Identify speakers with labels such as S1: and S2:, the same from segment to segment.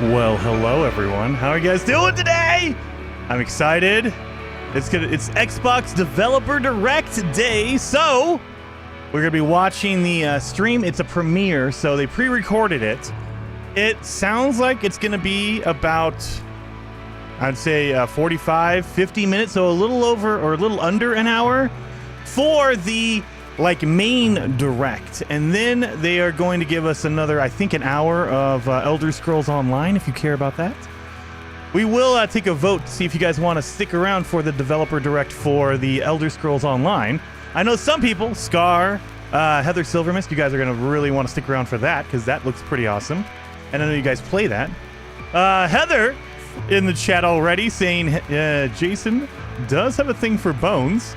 S1: Well, hello everyone. How are you guys doing today? I'm excited. It's Xbox Developer Direct Day, so we're gonna be watching the stream. It's a premiere, so they pre-recorded it. It sounds like it's gonna be about, I'd say 45, 50 minutes, so a little over or a little under an hour for the main direct, and then they are going to give us another, I think, an hour of Elder Scrolls Online, if you care about that. We will take a vote to see if you guys want to stick around for the developer direct for the Elder Scrolls Online. I know some people, Scar, Heather Silvermist, you guys are going to really want to stick around for that, because that looks pretty awesome, and I know you guys play that. Heather in the chat already saying Jason does have a thing for bones.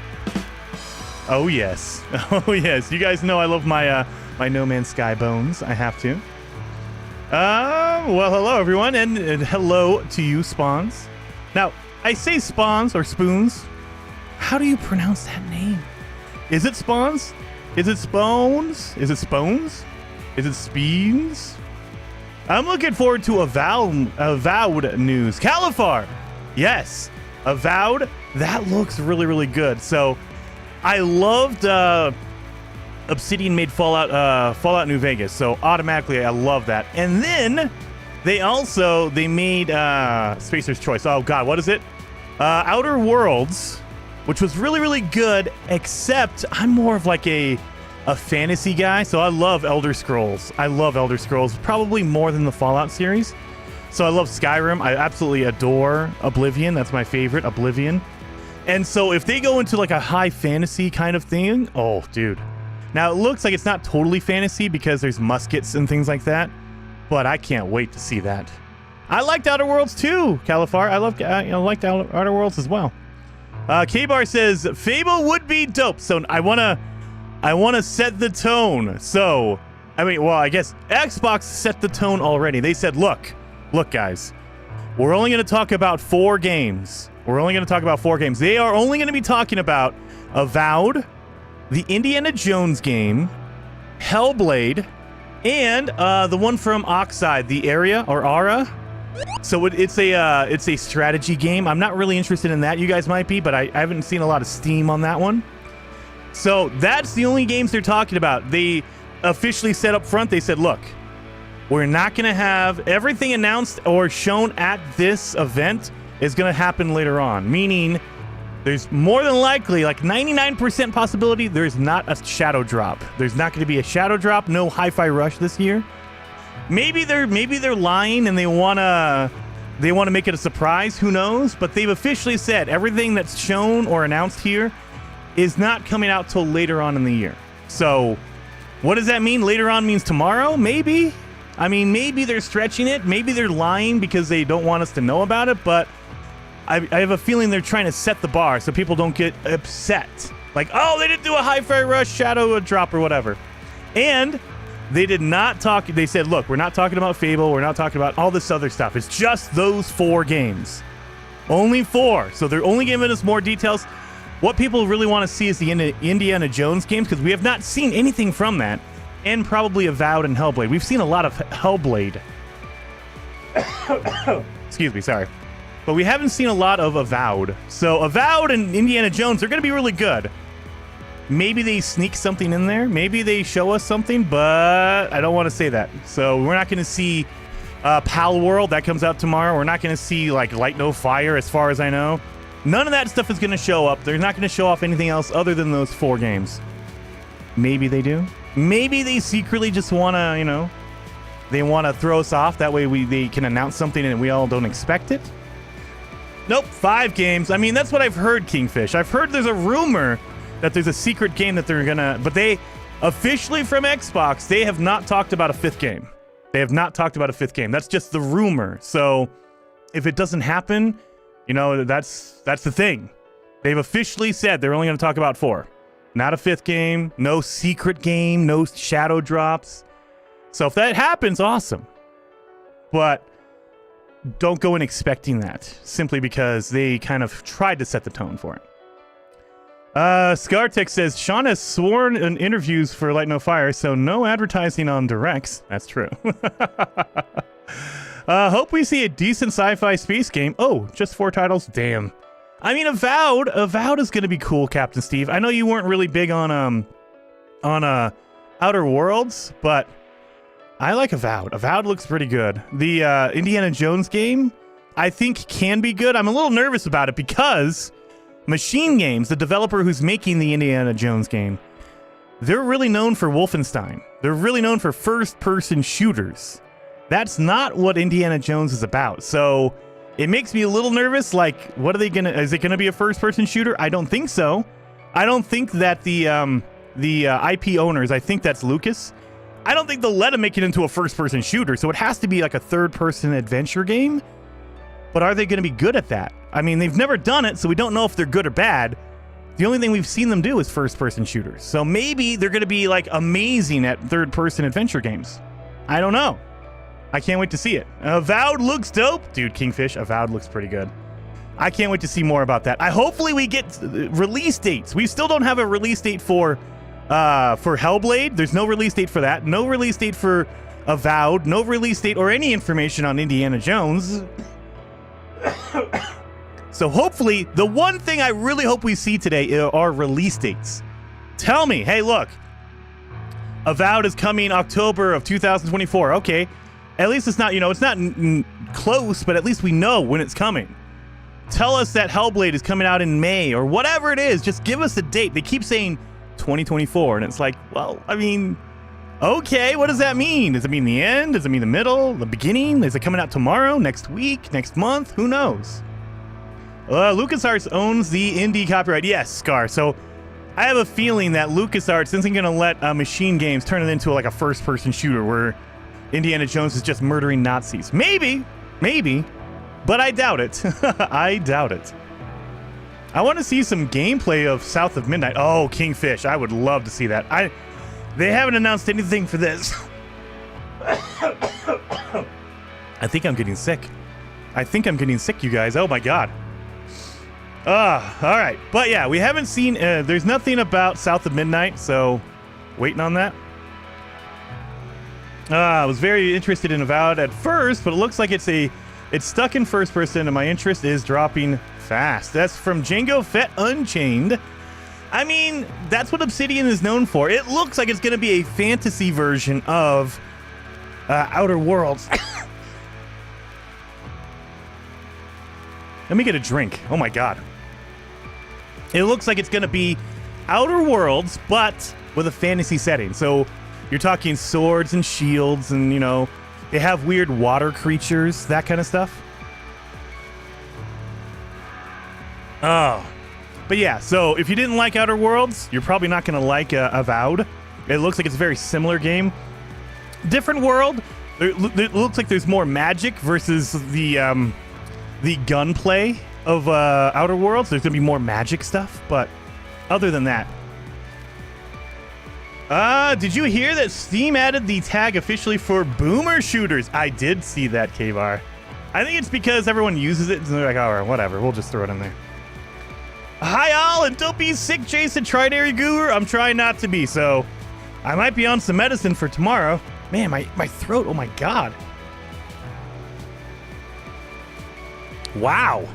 S1: Oh yes, oh yes. You guys know I love my my No Man's Sky bones. I have to. Well, hello everyone, and hello to you, Spawns. Now, I say Spawns or Spoons. How do you pronounce that name? Is it Spawns? Is it Spoons? Is it Spoons? Is it Speens? I'm looking forward to Avowed news. Califar, yes, Avowed. That looks really, really good. So. I loved Obsidian made Fallout New Vegas, so automatically I love that. And then they made Spacer's Choice. Oh God, what is it? Outer Worlds, which was really, really good. Except I'm more of like a fantasy guy, so I love Elder Scrolls. I love Elder Scrolls probably more than the Fallout series. So I love Skyrim. I absolutely adore Oblivion. That's my favorite, Oblivion. And so if they go into like a high fantasy kind of thing, oh, dude. Now, it looks like it's not totally fantasy because there's muskets and things like that, but I can't wait to see that. I liked Outer Worlds too, Califar. I liked Outer Worlds as well. K-Bar says, Fable would be dope. So I wanna set the tone. So, I guess Xbox set the tone already. They said, look, guys, we're only gonna talk about 4 games. We're only going to talk about 4 games. They are only going to be talking about Avowed, the Indiana Jones game, Hellblade, and the one from Oxide, the Area or Ara. So it's a strategy game. I'm not really interested in that. You guys might be, but I haven't seen a lot of steam on that one. So that's the only games they're talking about. They officially said up front, they said, look, we're not going to have everything announced or shown at this event is going to happen later on, meaning there's more than likely, like 99% possibility, there's not a shadow drop. There's not going to be a shadow drop, no Hi-Fi Rush this year. Maybe they're lying and they want to make it a surprise, who knows? But they've officially said everything that's shown or announced here is not coming out till later on in the year. So what does that mean? Later on means tomorrow? Maybe. Maybe they're stretching it. Maybe they're lying because they don't want us to know about it, but I have a feeling they're trying to set the bar so people don't get upset. Like, oh, they didn't do a Hi-Fi Rush shadow drop or whatever. And they did not talk. They said, look, we're not talking about Fable. We're not talking about all this other stuff. It's just those 4 games. Only 4. So they're only giving us more details. What people really want to see is the Indiana Jones games because we have not seen anything from that. And probably Avowed and Hellblade. We've seen a lot of Hellblade. Excuse me, sorry. But we haven't seen a lot of Avowed. So Avowed and Indiana Jones, they're going to be really good. Maybe they sneak something in there. Maybe they show us something, but I don't want to say that. So we're not going to see Pal World. That comes out tomorrow. We're not going to see like Light No Fire as far as I know. None of that stuff is going to show up. They're not going to show off anything else other than those 4 games. Maybe they do. Maybe they secretly just want to, they want to throw us off. That way they can announce something and we all don't expect it. Nope, 5 games. That's what I've heard, Kingfish. I've heard there's a rumor that there's a secret game that they're gonna... But they, officially from Xbox, they have not talked about a 5th game. They have not talked about a 5th game. That's just the rumor. So, if it doesn't happen, that's the thing. They've officially said they're only gonna talk about 4. Not a 5th game, no secret game, no shadow drops. So if that happens, awesome. But don't go in expecting that, simply because they kind of tried to set the tone for it. Scartech says, Sean has sworn in interviews for Light No Fire, so no advertising on directs. That's true. Hope we see a decent sci-fi space game. Oh, just 4 titles? Damn. I mean, Avowed is going to be cool, Captain Steve. I know you weren't really big on Outer Worlds, but I like Avowed. Avowed looks pretty good. The Indiana Jones game, I think, can be good. I'm a little nervous about it because Machine Games, the developer who's making the Indiana Jones game, they're really known for Wolfenstein. They're really known for first-person shooters. That's not what Indiana Jones is about. So it makes me a little nervous. Like, what are they gonna? Is it gonna be a first-person shooter? I don't think so. I don't think that the IP owners. I think that's Lucas. I don't think they'll let him make it into a first-person shooter. So it has to be like a third-person adventure game. But are they going to be good at that? I mean, they've never done it, so we don't know if they're good or bad. The only thing we've seen them do is first-person shooters. So maybe they're going to be like amazing at third-person adventure games. I don't know. I can't wait to see it. Avowed looks dope. Dude, Kingfish, Avowed looks pretty good. I can't wait to see more about that. Hopefully we get release dates. We still don't have a release date for Hellblade. There's no release date for that. No release date for Avowed. No release date or any information on Indiana Jones. So hopefully, the one thing I really hope we see today are release dates. Tell me, hey, look, Avowed is coming October of 2024. Okay, at least it's not, it's not close, but at least we know when it's coming. Tell us that Hellblade is coming out in May or whatever it is. Just give us a date. They keep saying 2024, and it's like, well, I mean, okay, what does that mean? Does it mean the end? Does it mean the middle? The beginning? Is it coming out tomorrow? Next week? Next month? Who knows? LucasArts owns the indie copyright. Yes, Scar. So I have a feeling that LucasArts isn't going to let Machine Games turn it into like a first-person shooter where Indiana Jones is just murdering Nazis. Maybe, but I doubt it. I doubt it. I want to see some gameplay of South of Midnight. Oh, Kingfish. I would love to see that. They haven't announced anything for this. I think I'm getting sick. You guys. Oh my God. All right. But yeah, we haven't seen, there's nothing about South of Midnight, so waiting on that. I was very interested in Avowed at first, but it looks like it's stuck in first person, and my interest is dropping fast. That's from Django Fett Unchained. I mean, that's what Obsidian is known for. It looks like it's going to be a fantasy version of Outer Worlds. Let me get a drink. Oh my God. It looks like it's going to be Outer Worlds, but with a fantasy setting. So you're talking swords and shields and, they have weird water creatures, that kind of stuff. Oh. But yeah, so if you didn't like Outer Worlds, you're probably not going to like Avowed. It looks like it's a very similar game. Different world. It looks like there's more magic versus the gunplay of Outer Worlds. There's going to be more magic stuff, but other than that. Did you hear that Steam added the tag officially for boomer shooters? I did see that, K-Bar. I think it's because everyone uses it, and they're like, all right, whatever, we'll just throw it in there. Hi all, and don't be sick, Jason Trinary Guru. I'm trying not to be, so I might be on some medicine for tomorrow. Man, my throat, oh my God. Wow.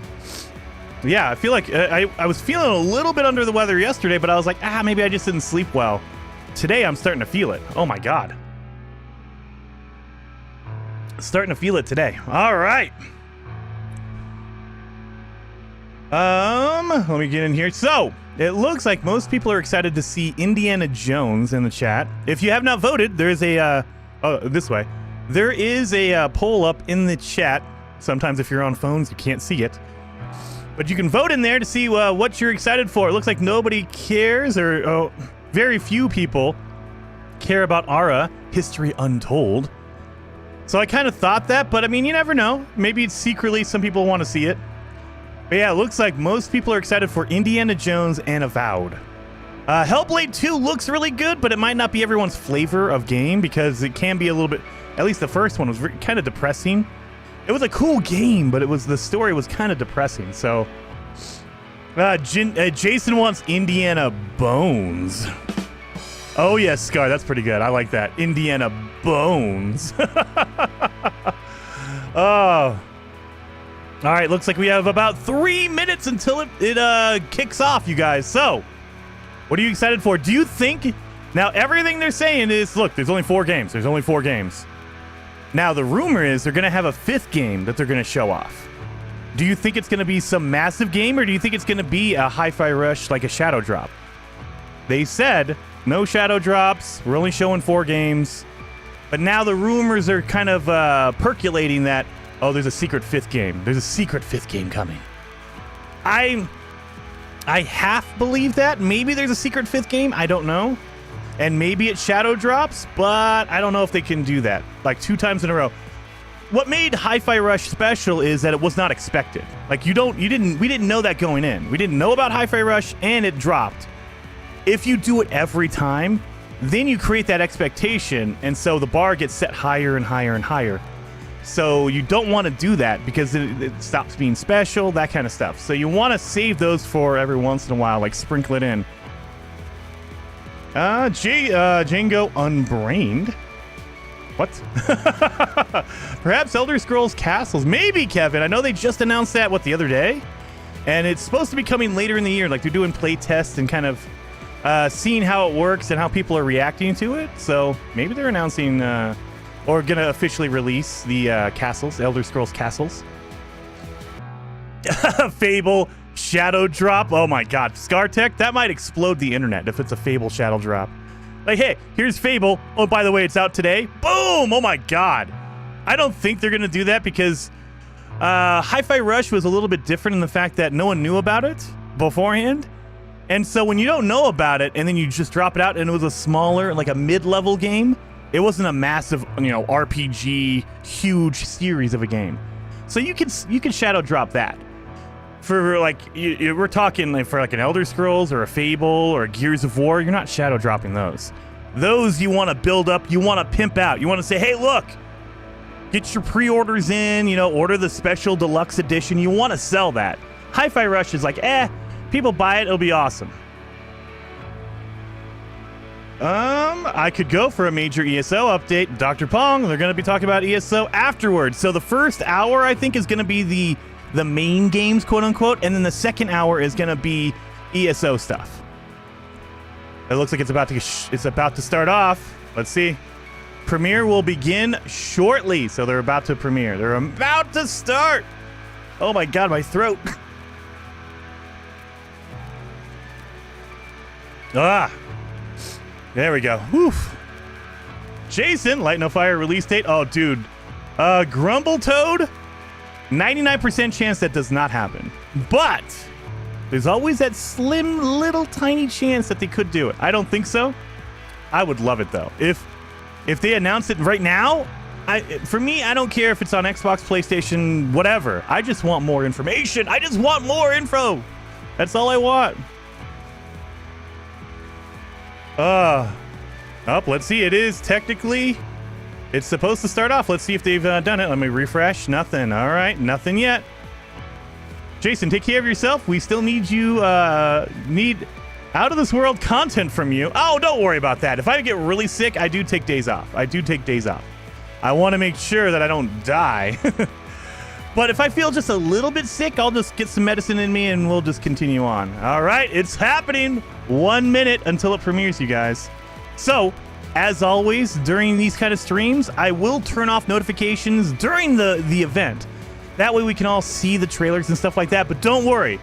S1: Yeah, I feel like I was feeling a little bit under the weather yesterday, but I was like, maybe I just didn't sleep well. Today, I'm starting to feel it. Oh my God. Starting to feel it today. All right. Let me get in here. So, it looks like most people are excited to see Indiana Jones in the chat. If you have not voted, there is a, this way. There is a poll up in the chat. Sometimes if you're on phones, you can't see it. But you can vote in there to see what you're excited for. It looks like nobody cares, or very few people care about Ara, History Untold. So I kind of thought that, but I mean, you never know. Maybe it's secretly some people want to see it. But yeah, it looks like most people are excited for Indiana Jones and Avowed. Hellblade 2 looks really good, but it might not be everyone's flavor of game because it can be a little bit, at least the first one was kind of depressing. It was a cool game, but the story was kind of depressing. So, Jason wants Indiana Bones. Oh yes, Scar, that's pretty good. I like that. Indiana Bones. Oh. All right, looks like we have about 3 minutes until it kicks off, you guys. So, what are you excited for? Do you think... Now, everything they're saying is, look, there's only 4 games. There's only 4 games. Now, the rumor is they're going to have a 5th game that they're going to show off. Do you think it's going to be some massive game, or do you think it's going to be a Hi-Fi Rush, like a Shadow Drop? They said no Shadow Drops. We're only showing 4 games. But now the rumors are kind of percolating that, oh, there's a secret 5th game. There's a secret 5th game coming. I half believe that. Maybe there's a secret 5th game. I don't know. And maybe it Shadow Drops, but I don't know if they can do that. Like 2 times in a row. What made Hi-Fi Rush special is that it was not expected. Like we didn't know that going in. We didn't know about Hi-Fi Rush, and it dropped. If you do it every time, then you create that expectation, and so the bar gets set higher and higher and higher. So you don't want to do that because it stops being special, that kind of stuff. So you want to save those for every once in a while, like sprinkle it in. Django Unbrained. What? Perhaps Elder Scrolls Castles. Maybe, Kevin. I know they just announced that, the other day? And it's supposed to be coming later in the year. Like, they're doing play tests and kind of seeing how it works and how people are reacting to it. So maybe they're announcing or going to officially release the Castles, Elder Scrolls Castles. Fable Shadow Drop. Oh my God. ScarTech, that might explode the internet if it's a Fable Shadow Drop. Like, hey, here's Fable. Oh, by the way, it's out today. Boom! Oh my God. I don't think they're going to do that because Hi-Fi Rush was a little bit different in the fact that no one knew about it beforehand. And so when you don't know about it and then you just drop it out and it was a smaller, like a mid-level game, it wasn't a massive, RPG, huge series of a game. So you can Shadow Drop that. For like, we're talking like for like an Elder Scrolls or a Fable or a Gears of War, you're not Shadow Dropping those. Those you want to build up, you want to pimp out. You want to say, hey, look, get your pre-orders in, order the special deluxe edition. You want to sell that. Hi-Fi Rush is like, people buy it, it'll be awesome. I could go for a major ESO update. Dr. Pong, they're going to be talking about ESO afterwards. So the first hour, I think, is going to be the main games, quote unquote, and then the second hour is going to be ESO stuff. It looks like it's about to start off. Let's see. Premiere will begin shortly. So they're about to premiere. They're about to start. Oh my God, my throat. There we go. Woof. Jason, Light No Fire release date. Oh, dude. Grumble Toad. 99% chance that does not happen. But there's always that slim little tiny chance that they could do it. I don't think so. I would love it though. If they announce it right now, for me, I don't care if it's on Xbox, PlayStation, whatever. I just want more information. I just want more info. That's all I want. Let's see. It is technically... It's supposed to start off. Let's see if they've done it. Let me refresh. Nothing. All right. Nothing yet. Jason, take care of yourself. We still need you, need out of this world content from you. Oh, don't worry about that. If I get really sick, I do take days off. I want to make sure that I don't die. But if I feel just a little bit sick, I'll just get some medicine in me and we'll just continue on. All right. It's happening. 1 minute until it premieres, you guys. So... as always, during these kind of streams, I will turn off notifications during the event. That way we can all see the trailers and stuff like that. But don't worry.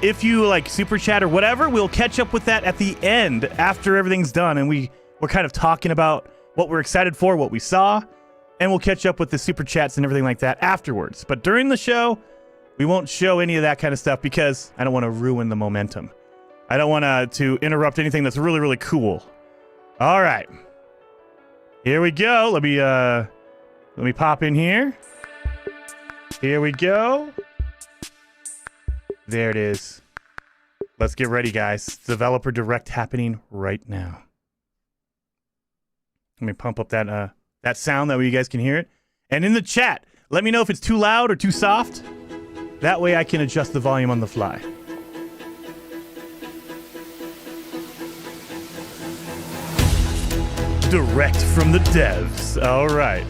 S1: If you like super chat or whatever, we'll catch up with that at the end after everything's done. And we're kind of talking about what we're excited for, what we saw. And we'll catch up with the super chats and everything like that afterwards. But during the show, we won't show any of that kind of stuff because I don't want to ruin the momentum. I don't want to interrupt anything that's really, really cool. All right, here we go. Let me pop in here. Here we go. There it is. Let's get ready, guys. Developer Direct happening right now. Let me pump up that sound that way you guys can hear it. And in the chat, let me know if it's too loud or too soft. That way I can adjust the volume on the fly. Direct from the devs. All right.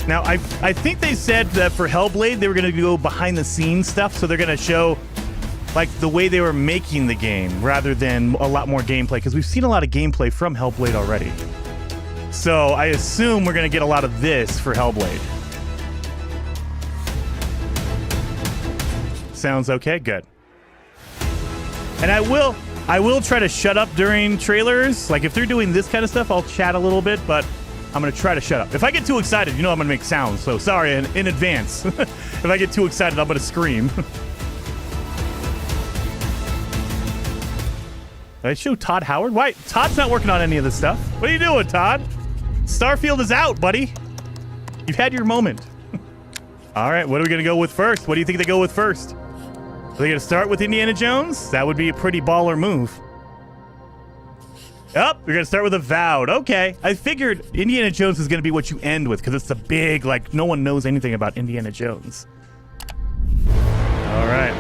S1: Now, I think they said that for Hellblade, they were going to go behind the scenes stuff, so they're going to show like the way they were making the game rather than a lot more gameplay, because we've seen a lot of gameplay from Hellblade already. So I assume we're going to get a lot of this for Hellblade. Sounds okay? Good. And I will try to shut up during trailers. Like if they're doing this kind of stuff, I'll chat a little bit, but I'm going to try to shut up. If I get too excited, you know I'm going to make sounds. So sorry in advance. If I get too excited, I'm going to scream. Did I show Todd Howard? Why? Todd's not working on any of this stuff. What are you doing, Todd? Starfield is out, buddy. You've had your moment. All right, what are we going to go with first? What do you think they go with first? Are they going to start with Indiana Jones? That would be a pretty baller move. Oh, we're going to start with Avowed. Okay. I figured Indiana Jones is going to be what you end with because it's the big, like, no one knows anything about Indiana Jones. All right.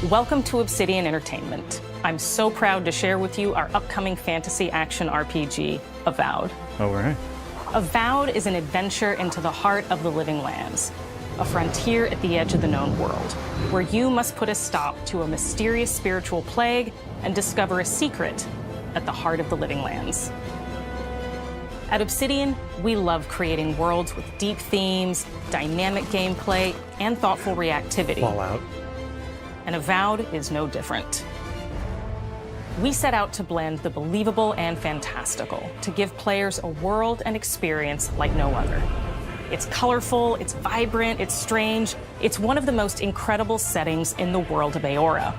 S2: Welcome to Obsidian Entertainment. I'm so proud to share with you our upcoming fantasy action RPG, Avowed.
S1: All right.
S2: Avowed is an adventure into the heart of the living lands, a frontier at the edge of the known world, where you must put a stop to a mysterious spiritual plague and discover a secret at the heart of the living lands. At Obsidian, we love creating worlds with deep themes, dynamic gameplay, and thoughtful reactivity.
S1: Fallout.
S2: And Avowed is no different. We set out to blend the believable and fantastical to give players a world and experience like no other. It's colorful, it's vibrant, it's strange. It's one of the most incredible settings in the world of Aora.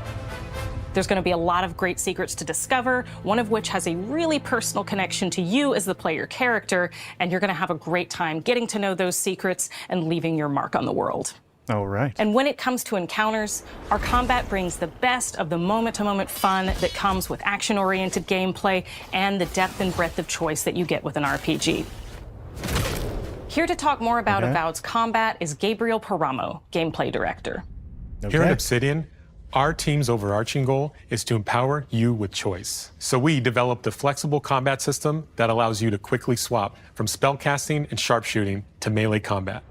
S2: There's going to be a lot of great secrets to discover, one of which has a really personal connection to you as the player character, and you're going to have a great time getting to know those secrets and leaving your mark on the world.
S1: All right.
S2: And when it comes to encounters, our combat brings the best of the moment-to-moment fun that comes with action-oriented gameplay and the depth and breadth of choice that you get with an RPG. Here to talk more about Avowed's combat is Gabriel Paramo, Gameplay Director.
S3: Okay. Here at Obsidian, our team's overarching goal is to empower you with choice. So we developed a flexible combat system that allows you to quickly swap from spellcasting and sharpshooting to melee combat.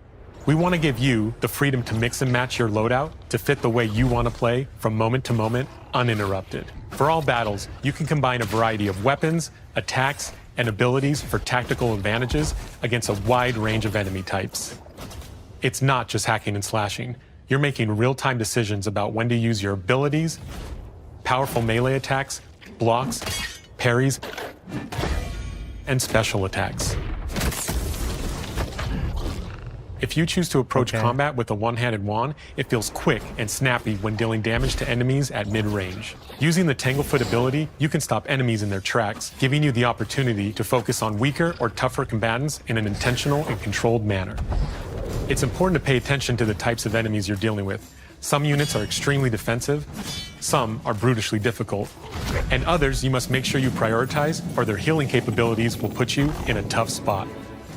S3: We want to give you the freedom to mix and match your loadout to fit the way you want to play from moment to moment, uninterrupted. For all battles, you can combine a variety of weapons, attacks, and abilities for tactical advantages against a wide range of enemy types. It's not just hacking and slashing. You're making real-time decisions about when to use your abilities, powerful melee attacks, blocks, parries, and special attacks. If you choose to approach combat with a one-handed wand, it feels quick and snappy when dealing damage to enemies at mid-range. Using the Tanglefoot ability, you can stop enemies in their tracks, giving you the opportunity to focus on weaker or tougher combatants in an intentional and controlled manner. It's important to pay attention to the types of enemies you're dealing with. Some units are extremely defensive, some are brutishly difficult, and others you must make sure you prioritize or their healing capabilities will put you in a tough spot.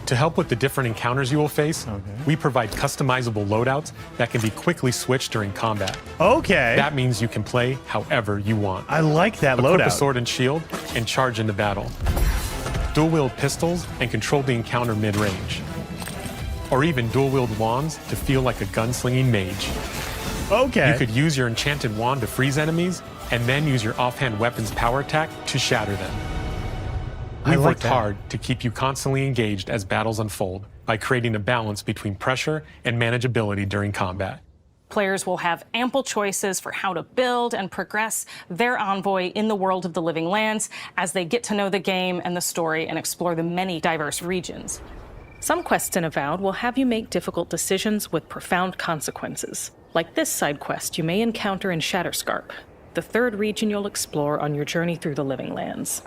S3: To help with the different encounters you will face, we provide customizable loadouts that can be quickly switched during combat.
S1: Okay.
S3: That means you can play however you want.
S1: I like that
S3: Equip
S1: loadout.
S3: a sword and shield and charge into battle. Dual-wield pistols and control the encounter mid-range. Or even dual-wield wands to feel like a gunslinging mage.
S1: Okay.
S3: You could use your enchanted wand to freeze enemies and then use your offhand weapon's power attack to shatter them. We've worked hard to keep you constantly engaged as battles unfold by creating a balance between pressure and manageability during combat.
S2: Players will have ample choices for how to build and progress their envoy in the world of the living lands as they get to know the game and the story and explore the many diverse regions. Some quests in Avowed will have you make difficult decisions with profound consequences, like this side quest you may encounter in Shatterscarp, the third region you'll explore on your journey through the living lands.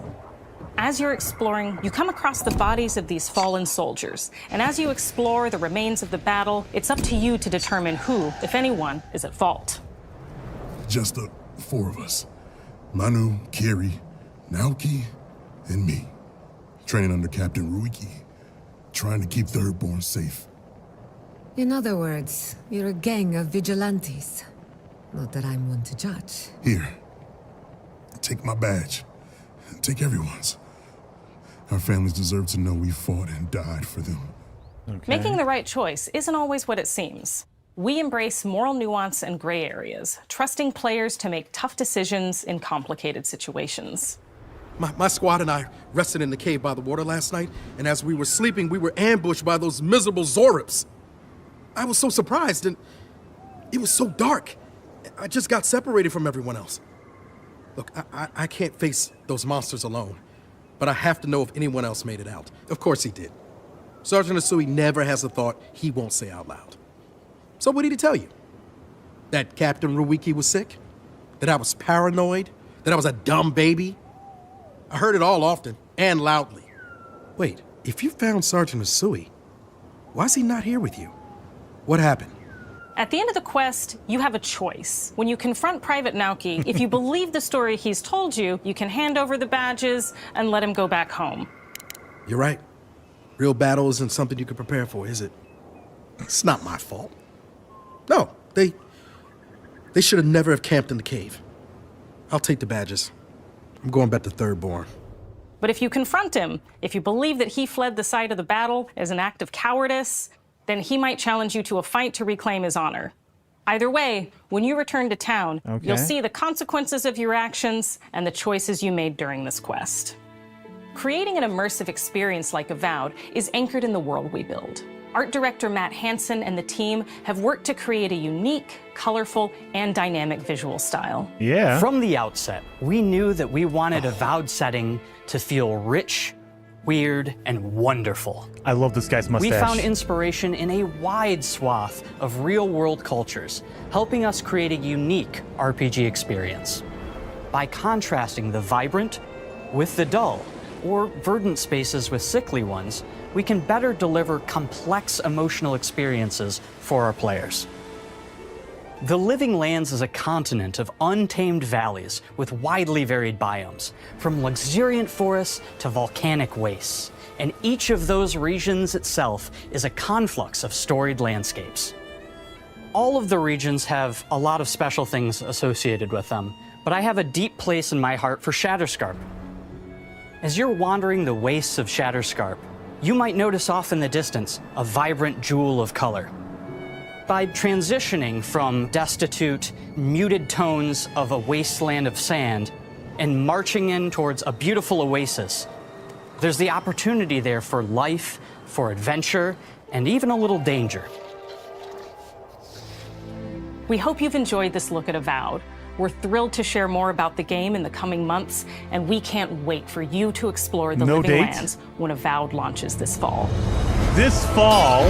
S2: As you're exploring, you come across the bodies of these fallen soldiers, and as you explore the remains of the battle, it's up to you to determine who, if anyone, is at fault.
S4: Just the four of us. Manu, Kiri, Naoki, and me. Training under Captain Ruiki, trying to keep Thirdborn safe.
S5: In other words, you're a gang of vigilantes. Not that I'm one to judge.
S4: Here, take my badge. Take everyone's. Our families deserve to know we fought and died for them.
S1: Okay.
S2: Making the right choice isn't always what it seems. We embrace moral nuance and gray areas, trusting players to make tough decisions in complicated situations.
S6: My squad and I rested in the cave by the water last night, and as we were sleeping, we were ambushed by those miserable Zorips. I was so surprised, and it was so dark. I just got separated from everyone else. Look, I can't face those monsters alone, but I have to know if anyone else made it out. Of course he did. Sergeant Asui never has a thought he won't say out loud. So what did he tell you? That Captain Ruiki was sick? That I was paranoid? That I was a dumb baby? I heard it all often and loudly. Wait, if you found Sergeant Asui, why is he not here with you? What happened?
S2: At the end of the quest, you have a choice. When you confront Private Naoki, if you believe the story he's told you, you can hand over the badges and let him go back home.
S6: You're right. Real battle isn't something you can prepare for, is it? It's not my fault. No, they should have never have camped in the cave. I'll take the badges. I'm going back to Third Born.
S2: But if you confront him, if you believe that he fled the site of the battle as an act of cowardice, then he might challenge you to a fight to reclaim his honor. Either way, when you return to town, you'll see the consequences of your actions and the choices you made during this quest. Creating an immersive experience like Avowed is anchored in the world we build. Art director Matt Hansen and the team have worked to create a unique, colorful, and dynamic visual style.
S1: Yeah.
S7: From the outset, we knew that we wanted Avowed setting to feel rich, weird, and wonderful.
S1: I love this guy's mustache.
S7: We found inspiration in a wide swath of real-world cultures, helping us create a unique RPG experience. By contrasting the vibrant with the dull, or verdant spaces with sickly ones, we can better deliver complex emotional experiences for our players. The Living Lands is a continent of untamed valleys with widely varied biomes, from luxuriant forests to volcanic wastes, and each of those regions itself is a conflux of storied landscapes. All of the regions have a lot of special things associated with them, but I have a deep place in my heart for Shatterscarp. As you're wandering the wastes of Shatterscarp, you might notice off in the distance a vibrant jewel of color. By transitioning from destitute, muted tones of a wasteland of sand and marching in towards a beautiful oasis, there's the opportunity there for life, for adventure, and even a little danger.
S2: We hope you've enjoyed this look at Avowed. We're thrilled to share more about the game in the coming months, and we can't wait for you to explore the Living Lands when Avowed launches this fall.
S1: This fall?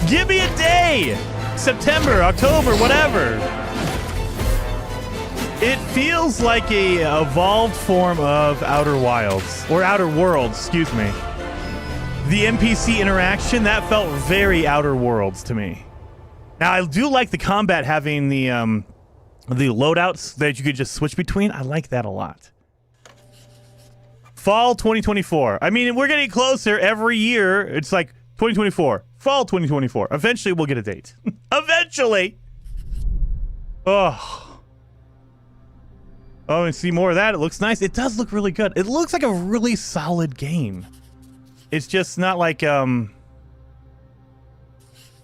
S1: Give me a day! September, October, whatever. It feels like a evolved form of Outer Wilds, or Outer Worlds, excuse me. The NPC interaction, that felt very Outer Worlds to me. Now, I do like the combat having the loadouts that you could just switch between. I like that a lot. Fall 2024. I mean, we're getting closer every year. It's like 2024, fall 2024. Eventually, we'll get a date. Eventually. Oh, and see more of that. It looks nice. It does look really good. It looks like a really solid game. It's just not like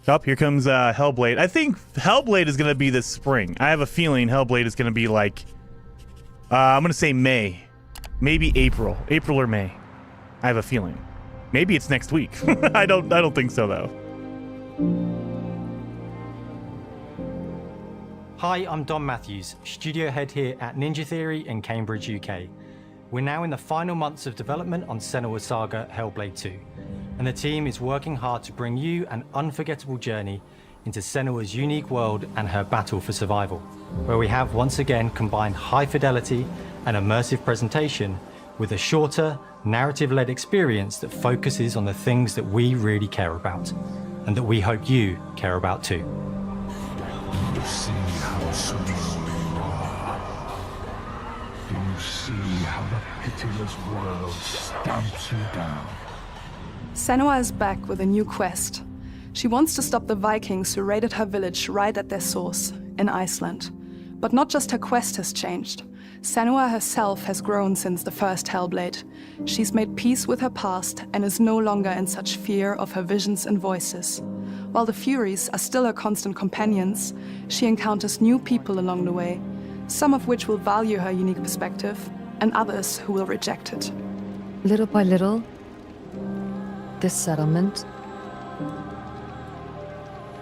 S1: Oh, here comes Hellblade. I think Hellblade is going to be this spring. I have a feeling Hellblade is going to be like, I'm going to say May. Maybe April. April or May. I have a feeling. Maybe it's next week. I don't think so, though.
S8: Hi, I'm Don Matthews, studio head here at Ninja Theory in Cambridge, UK. We're now in the final months of development on Senua's Saga Hellblade II, and the team is working hard to bring you an unforgettable journey into Senua's unique world and her battle for survival, where we have once again combined high fidelity and immersive presentation with a shorter, narrative-led experience that focuses on the things that we really care about, and that we hope you care about too.
S9: Do you see how small you are? Do you see how the pitiless world stamps you down?
S10: Senua is back with a new quest. She wants to stop the Vikings who raided her village right at their source, in Iceland. But not just her quest has changed. Senua herself has grown since the first Hellblade. She's made peace with her past and is no longer in such fear of her visions and voices. While the Furies are still her constant companions, she encounters new people along the way, some of which will value her unique perspective, and others who will reject it.
S5: Little by little, this settlement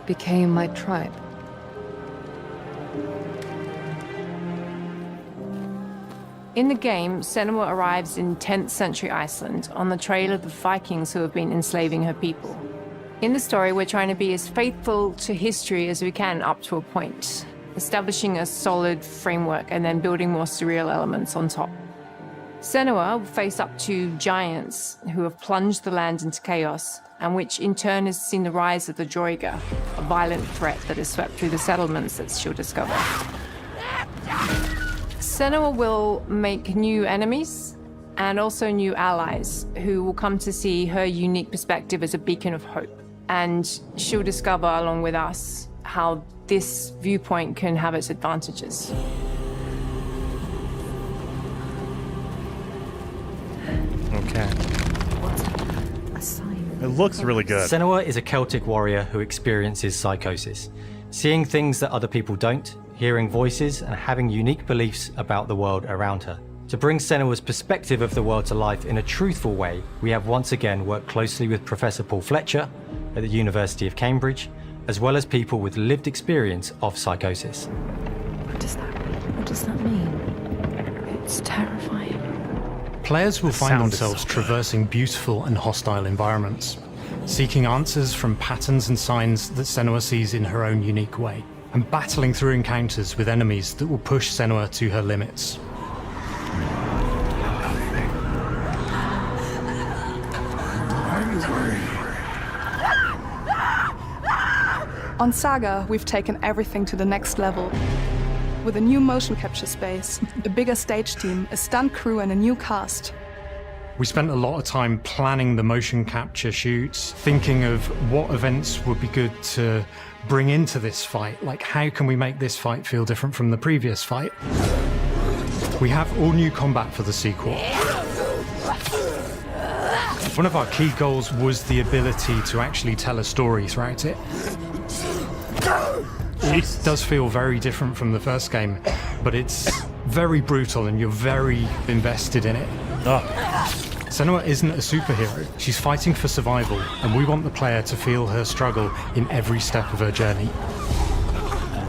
S5: became my tribe.
S11: In the game, Senua arrives in 10th century Iceland on the trail of the Vikings who have been enslaving her people. In the story, we're trying to be as faithful to history as we can up to a point, establishing a solid framework and then building more surreal elements on top. Senua will face up to giants who have plunged the land into chaos, and which in turn has seen the rise of the Droiga, a violent threat that has swept through the settlements that she'll discover. Senua will make new enemies and also new allies who will come to see her unique perspective as a beacon of hope. And she'll discover, along with us, how this viewpoint can have its advantages.
S1: Okay. It looks really good.
S8: Senua is a Celtic warrior who experiences psychosis, seeing things that other people don't, hearing voices, and having unique beliefs about the world around her. To bring Senua's perspective of the world to life in a truthful way, we have once again worked closely with Professor Paul Fletcher at the University of Cambridge, as well as people with lived experience of psychosis.
S12: What does that mean? What does that mean? It's terrifying.
S13: Players will find themselves traversing beautiful and hostile environments, seeking answers from patterns and signs that Senua sees in her own unique way, and battling through encounters with enemies that will push Senua to her limits.
S10: On Saga, we've taken everything to the next level. With a new motion capture space, a bigger stage team, a stunt crew, and a new cast.
S13: We spent a lot of time planning the motion capture shoots, thinking of what events would be good to bring into this fight. Like, how can we make this fight feel different from the previous fight? We have all new combat for the sequel. One of our key goals was the ability to actually tell a story throughout it. It does feel very different from the first game, but it's very brutal and you're very invested in it. Senua isn't a superhero. She's fighting for survival, and we want the player to feel her struggle in every step of her journey.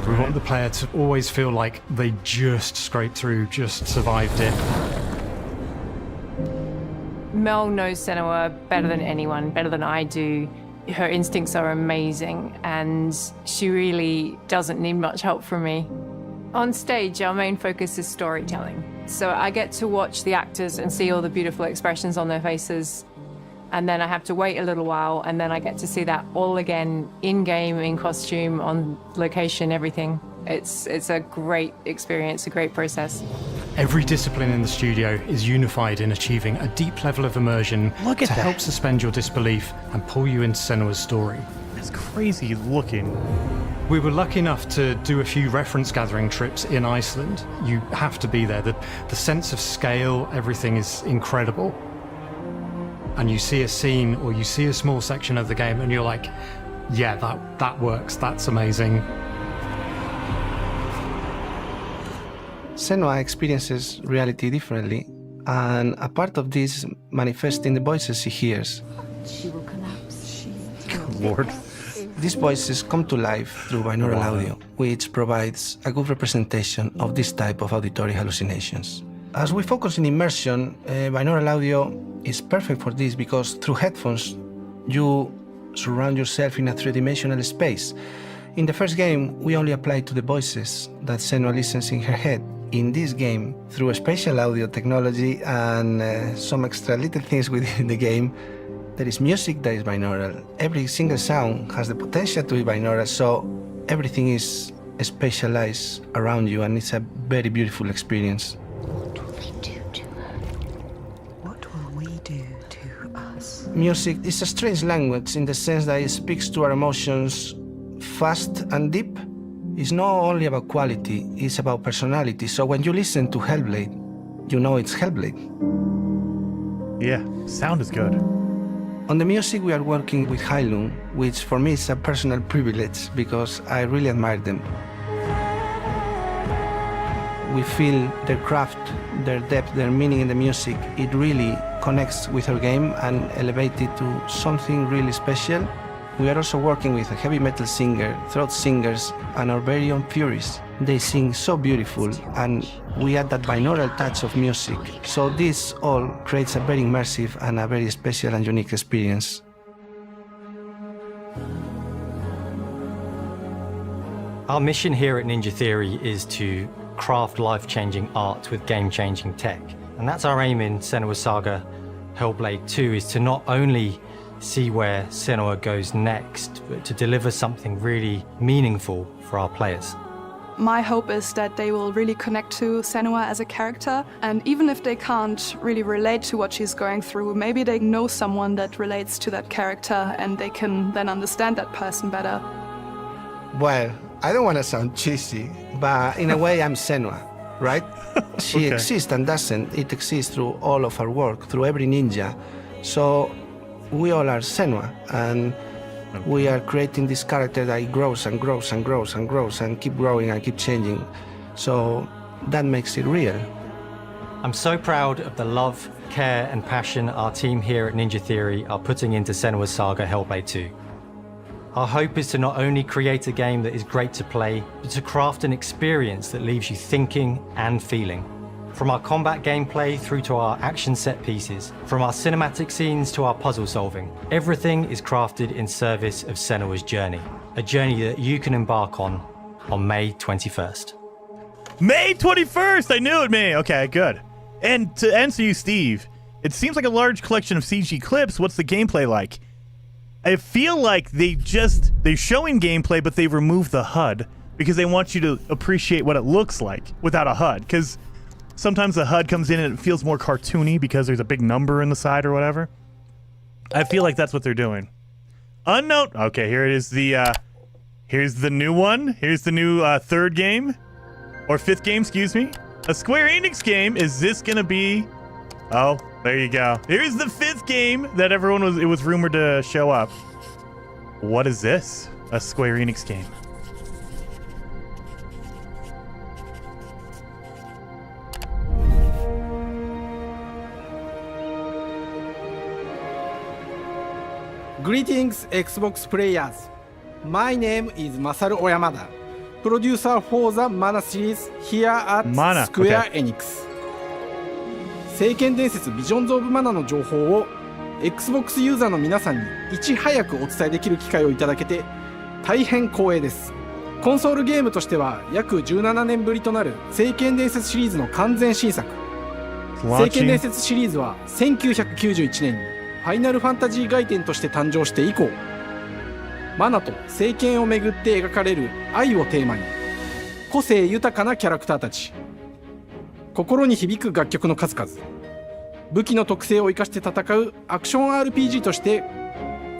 S13: We want the player to always feel like they just scraped through, just survived it.
S11: Mel knows Senua better than anyone, better than I do. Her instincts are amazing, and she really doesn't need much help from me. On stage, our main focus is storytelling. So I get to watch the actors and see all the beautiful expressions on their faces, and then I have to wait a little while, and then I get to see that all again, in-game, in costume, on location, everything. It's a great experience, a great process.
S13: Every discipline in the studio is unified in achieving a deep level of immersion to help suspend your disbelief and pull you into Senua's story.
S1: It's crazy looking.
S13: We were lucky enough to do a few reference gathering trips in Iceland. You have to be there. The sense of scale, everything is incredible. And you see a scene or you see a small section of the game and you're like, yeah, that works, that's amazing.
S14: Senua experiences reality differently, and a part of this manifests in the voices she hears.
S12: She will collapse.
S1: Good Lord.
S14: These voices come to life through binaural audio, which provides a good representation of this type of auditory hallucinations. As we focus in immersion, binaural audio is perfect for this because through headphones, you surround yourself in a three-dimensional space. In the first game, we only applied to the voices that Senua listens in her head. In this game, through a spatial audio technology and some extra little things within the game, there is music that is binaural. Every single sound has the potential to be binaural, so everything is spatialized around you, and it's a very beautiful experience.
S12: What will we do to her? What will we do to us?
S14: Music is a strange language in the sense that it speaks to our emotions fast and deep, It's not only about quality, it's about personality. So when you listen to Hellblade, you know it's Hellblade.
S1: Yeah, sound is good.
S14: On the music, we are working with Heilung, which for me is a personal privilege because I really admire them. We feel their craft, their depth, their meaning in the music. It really connects with our game and elevates it to something really special. We are also working with a heavy metal singer, throat singers, and our very own Furies. They sing so beautiful, and we add that binaural touch of music. So this all creates a very immersive and a very special and unique experience.
S8: Our mission here at Ninja Theory is to craft life-changing art with game-changing tech. And that's our aim in Senua's Saga Hellblade 2, is to not only see where Senua goes next, but to deliver something really meaningful for our players.
S10: My hope is that they will really connect to Senua as a character, and even if they can't really relate to what she's going through, maybe they know someone that relates to that character and they can then understand that person better.
S14: Well, I don't want to sound cheesy, but in a way I'm Senua, right? She exists and doesn't. It exists through all of our work, through every ninja. So we all are Senua, and we are creating this character that grows and grows and grows and grows and keep growing and keep changing. So that makes it real.
S8: I'm so proud of the love, care, and passion our team here at Ninja Theory are putting into Senua's Saga Hellblade 2. Our hope is to not only create a game that is great to play, but to craft an experience that leaves you thinking and feeling. From our combat gameplay through to our action set pieces, from our cinematic scenes to our puzzle solving, everything is crafted in service of Senua's journey. A journey that you can embark on May 21st.
S1: May 21st! I knew it, May! Okay, good. And to answer you, Steve, it seems like a large collection of CG clips. What's the gameplay like? I feel like they're showing gameplay, but they removed the HUD because they want you to appreciate what it looks like without a HUD. Because sometimes the HUD comes in and it feels more cartoony because there's a big number in the side or whatever. I feel like that's what they're doing. Unknown. Okay, here it is. Here's the new one. Here's the new third game. Or fifth game, excuse me. A Square Enix game. Is this going to be... Oh, there you go. Here's the fifth game that it was rumored to show up. What is this? A Square Enix game.
S15: Greetings, Xbox players. My name is Masaru Oyamada, producer for the Mana series here at Square Enix. 聖剣伝説ビジョンズ・オブ・マナの情報を Xbox ユーザーの皆さんにいち早くお伝えできる機会をいただけて大変光栄です。コンソールゲームとしては約17年ぶりとなる聖剣伝説シリーズの完全新作。聖剣伝説シリーズは1991年にファイナルファンタジー外伝として誕生して以降、マナと聖剣をめぐって描かれる愛をテーマに、個性豊かなキャラクターたち、心に響く楽曲の数々、武器の特性を生かして戦うアクション RPG として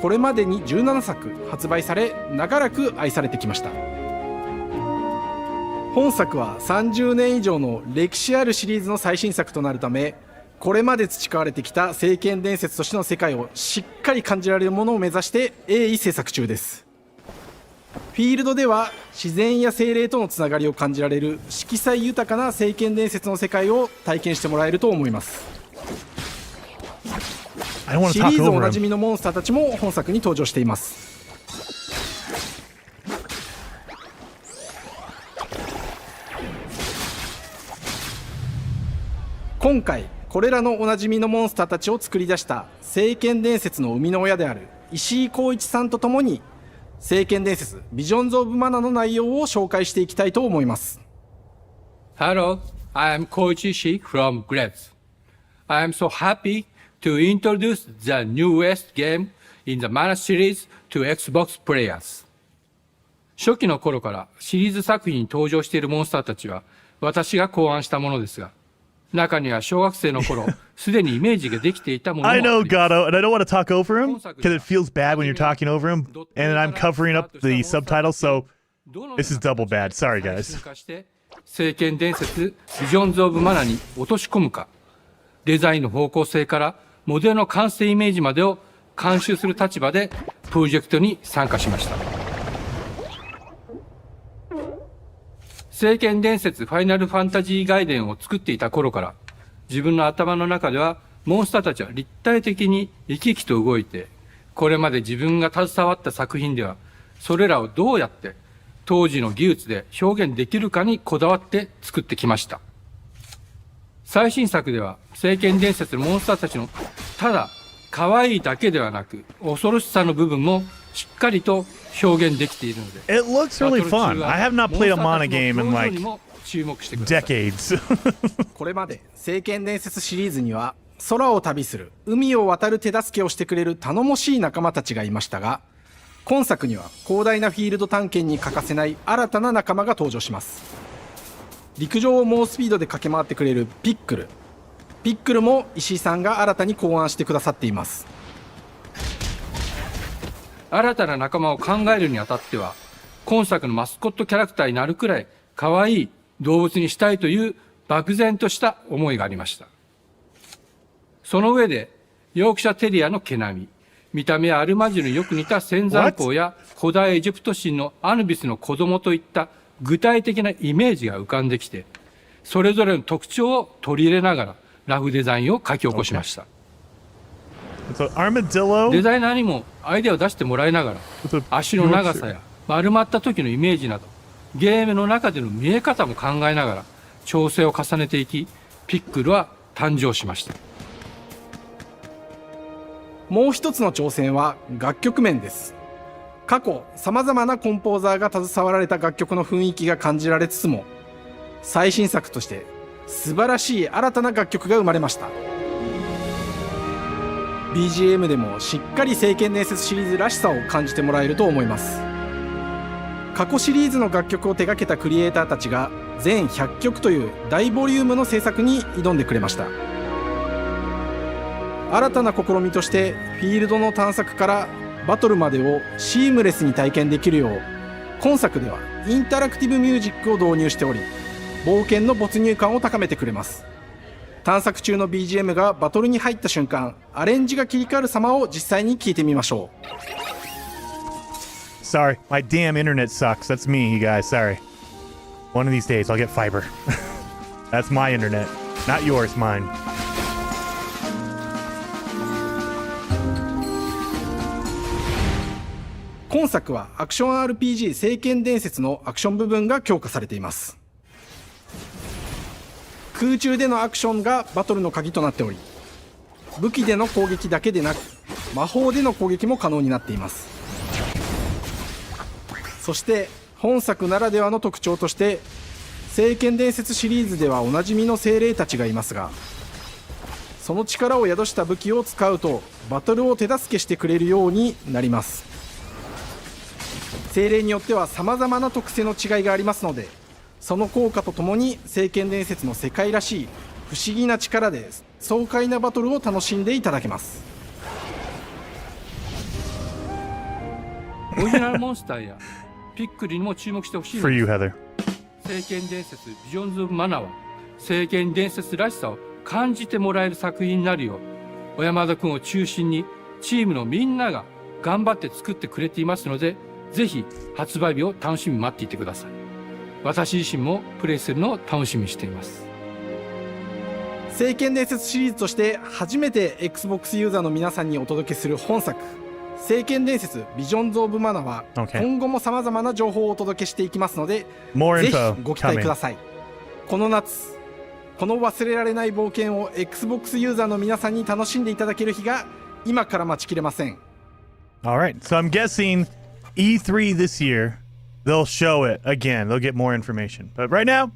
S15: これまでに17作発売され、長らく愛されてきました。本作は30年以上の歴史あるシリーズの最新作となるため、これまで培われてきた聖剣伝説としての世界をしっかり感じられるものを目指して鋭意制作中です。フィールドでは自然や精霊とのつながりを感じられる色彩豊かな聖剣伝説の世界を体験してもらえると思います。シリーズおなじみのモンスターたちも本作に登場しています。今回これらのおなじみのモンスターたちを作り出した聖剣伝説の生みの親である石井浩一さんとともに、聖剣伝説ビジョンズ・オブ・マナの内容を紹介していきたいと思います。
S16: Hello, I am Koichi Ishii from Grabs. I am so happy to introduce the newest game in the Mana series to Xbox players. 初期の頃からシリーズ作品に登場しているモンスターたちは私が考案したものですが、中には小学生の頃すでにイメージができていたものもあります。
S1: I know Gato, and I don't want to talk over him because it feels bad when you're talking over him, and I'm covering up the subtitles. So This is double bad. Sorry, guys.
S16: 聖剣伝説ビジョンズ・オブ・マナに落とし込むか、デザインの方向性からモデルの完成イメージまでを監修する立場でプロジェクトに参加しました。聖剣伝説ファイナルファンタジー外伝を作っていた頃から、自分の頭の中ではモンスターたちは立体的に生き生きと動いて、これまで自分が携わった作品ではそれらをどうやって当時の技術で表現できるかにこだわって作ってきました。最新作では聖剣伝説のモンスターたちのただ可愛いだけではなく恐ろしさの部分もしっかりと表現できているので、
S1: It looks really fun. I have not played a Mana game in like decades.
S15: これまで聖剣伝説シリーズには空を旅する、海を渡る手助けをしてくれる頼もしい仲間たちがいましたが、今作には広大なフィールド探検に欠かせない新たな仲間が登場します。陸上を猛スピードで駆け回ってくれるピックルも石井さんが新たに考案してくださっています。
S16: 新たな仲間を考えるにあたっては、今作のマスコットキャラクターになるくらい可愛い動物にしたいという漠然とした思いがありました。その上でヨークシャテリアの毛並み、見た目はアルマジルによく似た仙山峰や古代エジプト神のアヌビスの子供といった具体的なイメージが浮かんできて、それぞれの特徴を取り入れながらラフデザインを書き起こしました。デザイナーにもアイデアを出してもらいながら、足の長さや丸まった時のイメージなど、ゲームの中での見え方も考えながら調整を重ねていき、ピックルは誕生しました。
S15: もう一つの挑戦は楽曲面です。過去さまざまなコンポーザーが携わられた楽曲の雰囲気が感じられつつも、最新作として素晴らしい新たな楽曲が生まれました。 BGM でもしっかり聖剣伝説シリーズらしさを感じてもらえると思います。過去シリーズの楽曲を手掛けたクリエイターたちが全100曲という大ボリュームの制作に挑んでくれました。新たな試みとしてフィールドの探索からバトルまでをシームレスに体験できるよう、今作ではインタラクティブミュージックを導入しており、冒険の没入感を高めてくれます。探索中の BGM がバトルに入った瞬間、アレンジが切り替わる様を実際に聞いてみましょう。
S1: Sorry, my damn internet sucks. That's me, you guys. Sorry. One of these days, I'll get fiber. That's my internet, not yours, mine.
S15: 今作はアクション RPG 聖剣伝説のアクション部分が強化されています。空中でのアクションがバトルの鍵となっており、武器での攻撃だけでなく魔法での攻撃も可能になっています。そして本作ならではの特徴として、聖剣伝説シリーズではおなじみの精霊たちがいますが、その力を宿した武器を使うとバトルを手助けしてくれるようになります。精霊によっては様々な特性の違いがありますので、その効果とともに聖剣伝説の世界らしい不思議な力で爽快なバトルを楽しんでいただけます。
S16: オリジナルモンスターやピックリにも注目してほしいのです。聖剣伝説ビジョンズ・オブ・マナは聖剣伝説らしさを感じてもらえる作品になるよう、小山田君を中心にチームのみんなが頑張って作ってくれていますので、ぜひ発売日を楽しみに待っていてください。私自身もプレイするのを楽しみにしています。
S15: 聖剣伝説シリーズとして初めて Xbox ユーザーの皆さんにお届けする本作、聖剣伝説ビジョンズ・オブ・マナは今後もさまざまな情報をお届けしていきますので、ぜひご期待ください。この夏、この忘れられない冒険を Xbox ユーザーの皆さんに楽しんでいただける日が今から待ちきれません。
S1: Alright, so I'm guessing E3 this year, they'll show it again. They'll get more information. But right now,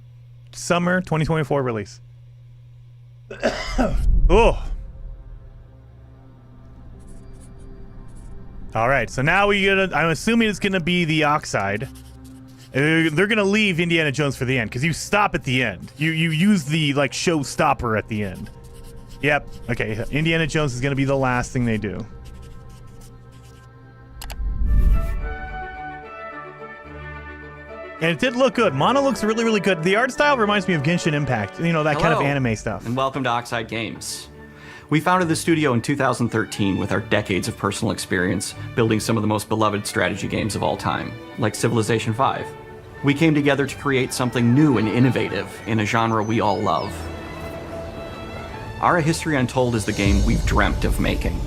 S1: summer 2024 release. Oh. All right, so now I'm assuming it's gonna be the Oxide. They're gonna leave Indiana Jones for the end because you stop at the end. You use the like show stopper at the end. Yep. Okay. Indiana Jones is gonna be the last thing they do. And it did look good. Mana looks really, really good. The art style reminds me of Genshin Impact, you know, that kind of anime stuff.
S17: And welcome to Oxide Games. We founded the studio in 2013 with our decades of personal experience building some of the most beloved strategy games of all time, like Civilization V. We came together to create something new and innovative in a genre we all love. Ara History Untold is the game we've dreamt of making.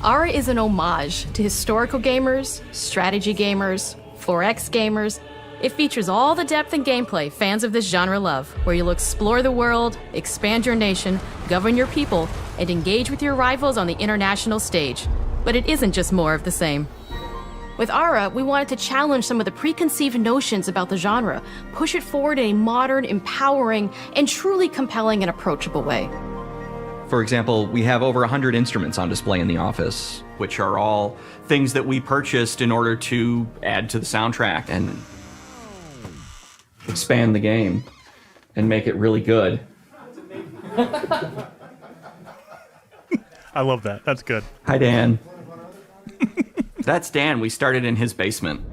S18: Ara is an homage to historical gamers, strategy gamers, 4X gamers. It features all the depth and gameplay fans of this genre love, where you'll explore the world, expand your nation, govern your people, and engage with your rivals on the international stage. But it isn't just more of the same. With Ara, we wanted to challenge some of the preconceived notions about the genre, push it forward in a modern, empowering, and truly compelling and approachable way.
S17: For example, we have over 100 instruments on display in the office, which are all things that we purchased in order to add to the soundtrack and expand the game and make it really good.
S1: I love that. That's good.
S17: Hi, Dan. That's Dan. We started in his basement.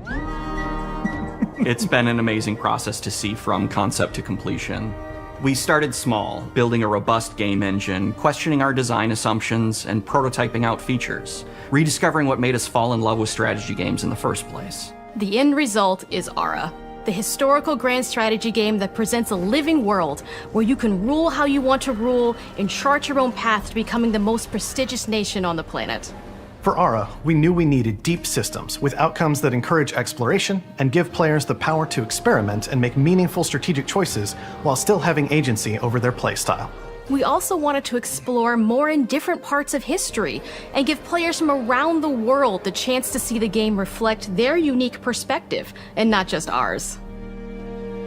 S17: It's been an amazing process to see from concept to completion. We started small, building a robust game engine, questioning our design assumptions, and prototyping out features, rediscovering what made us fall in love with strategy games in the first place.
S18: The end result is Ara, the historical grand strategy game that presents a living world where you can rule how you want to rule and chart your own path to becoming the most prestigious nation on the planet.
S19: For Ara, we knew we needed deep systems with outcomes that encourage exploration and give players the power to experiment and make meaningful strategic choices while still having agency over their playstyle.
S18: We also wanted to explore more in different parts of history and give players from around the world the chance to see the game reflect their unique perspective and not just ours.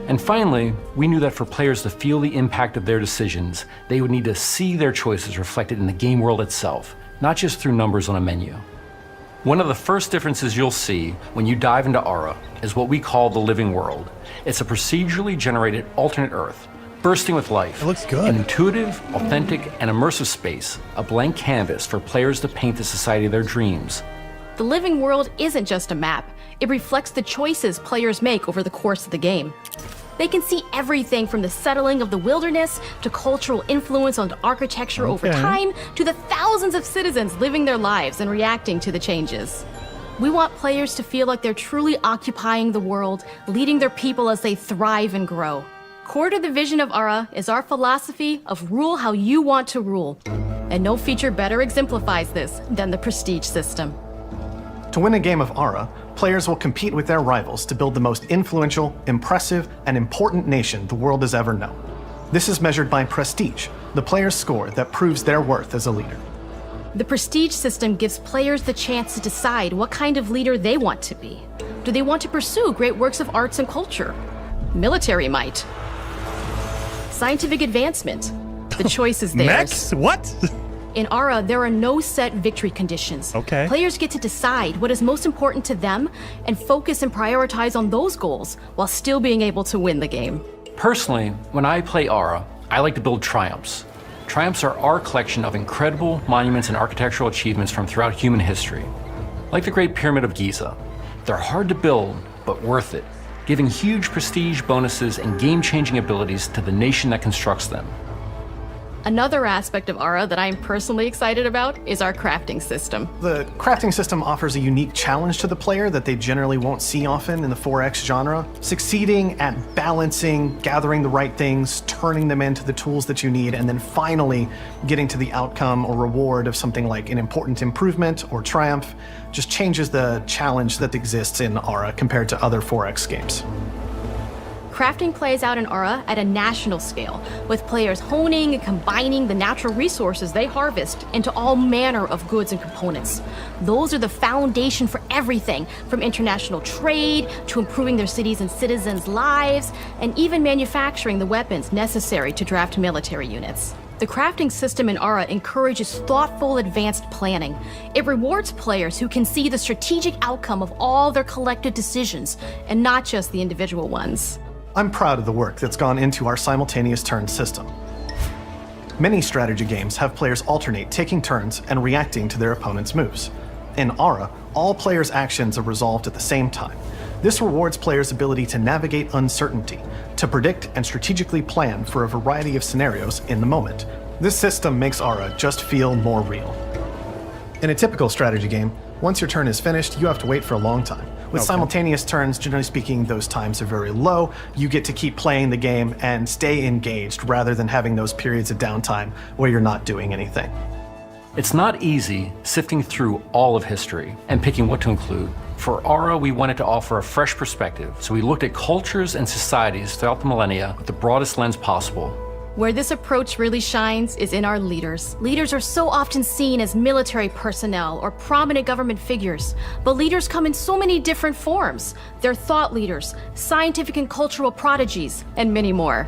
S20: And finally, we knew that for players to feel the impact of their decisions, they would need to see their choices reflected in the game world itself, not just through numbers on a menu. One of the first differences you'll see when you dive into Ara is what we call the living world. It's a procedurally generated alternate Earth, bursting with life.
S1: It looks good.
S20: An intuitive, authentic, and immersive space, a blank canvas for players to paint the society of their dreams.
S18: The living world isn't just a map. It reflects the choices players make over the course of the game. They can see everything from the settling of the wilderness to cultural influence on architecture over time to the thousands of citizens living their lives and reacting to the changes. We want players to feel like they're truly occupying the world, leading their people as they thrive and grow. Core to the vision of Ara is our philosophy of rule how you want to rule. And no feature better exemplifies this than the prestige system.
S19: To win a game of Ara, players will compete with their rivals to build the most influential, impressive, and important nation the world has ever known. This is measured by prestige, the player's score that proves their worth as a leader.
S18: The prestige system gives players the chance to decide what kind of leader they want to be. Do they want to pursue great works of arts and culture? Military might? Scientific advancement? The choice is theirs.
S1: Mechs? What?
S18: In Ara, there are no set victory conditions.
S1: Okay.
S18: Players get to decide what is most important to them and focus and prioritize on those goals while still being able to win the game.
S20: Personally, when I play Ara, I like to build triumphs. Triumphs are our collection of incredible monuments and architectural achievements from throughout human history. Like the Great Pyramid of Giza. They're hard to build, but worth it, giving huge prestige bonuses and game-changing abilities to the nation that constructs them.
S18: Another aspect of Ara that I'm personally excited about is our crafting system.
S19: The crafting system offers a unique challenge to the player that they generally won't see often in the 4X genre. Succeeding at balancing, gathering the right things, turning them into the tools that you need, and then finally getting to the outcome or reward of something like an important improvement or triumph just changes the challenge that exists in Ara compared to other 4X games.
S18: Crafting plays out in Ara at a national scale, with players honing and combining the natural resources they harvest into all manner of goods and components. Those are the foundation for everything, from international trade to improving their cities and citizens' lives, and even manufacturing the weapons necessary to draft military units. The crafting system in Ara encourages thoughtful, advanced planning. It rewards players who can see the strategic outcome of all their collective decisions, and not just the individual ones.
S19: I'm proud of the work that's gone into our simultaneous turn system. Many strategy games have players alternate taking turns and reacting to their opponent's moves. In Ara, all players' actions are resolved at the same time, This rewards players' ability to navigate uncertainty, to predict and strategically plan for a variety of scenarios in the moment. This system makes Aura just feel more real. In a typical strategy game, once your turn is finished, you have to wait for a long time. With simultaneous turns, generally speaking, those times are very low. You get to keep playing the game and stay engaged rather than having those periods of downtime where you're not doing anything.
S20: It's not easy sifting through all of history and picking what to include. For Aura, we wanted to offer a fresh perspective, so we looked at cultures and societies throughout the millennia with the broadest lens possible.
S18: Where this approach really shines is in our leaders. Leaders are so often seen as military personnel or prominent government figures, but leaders come in so many different forms. They're thought leaders, scientific and cultural prodigies, and many more.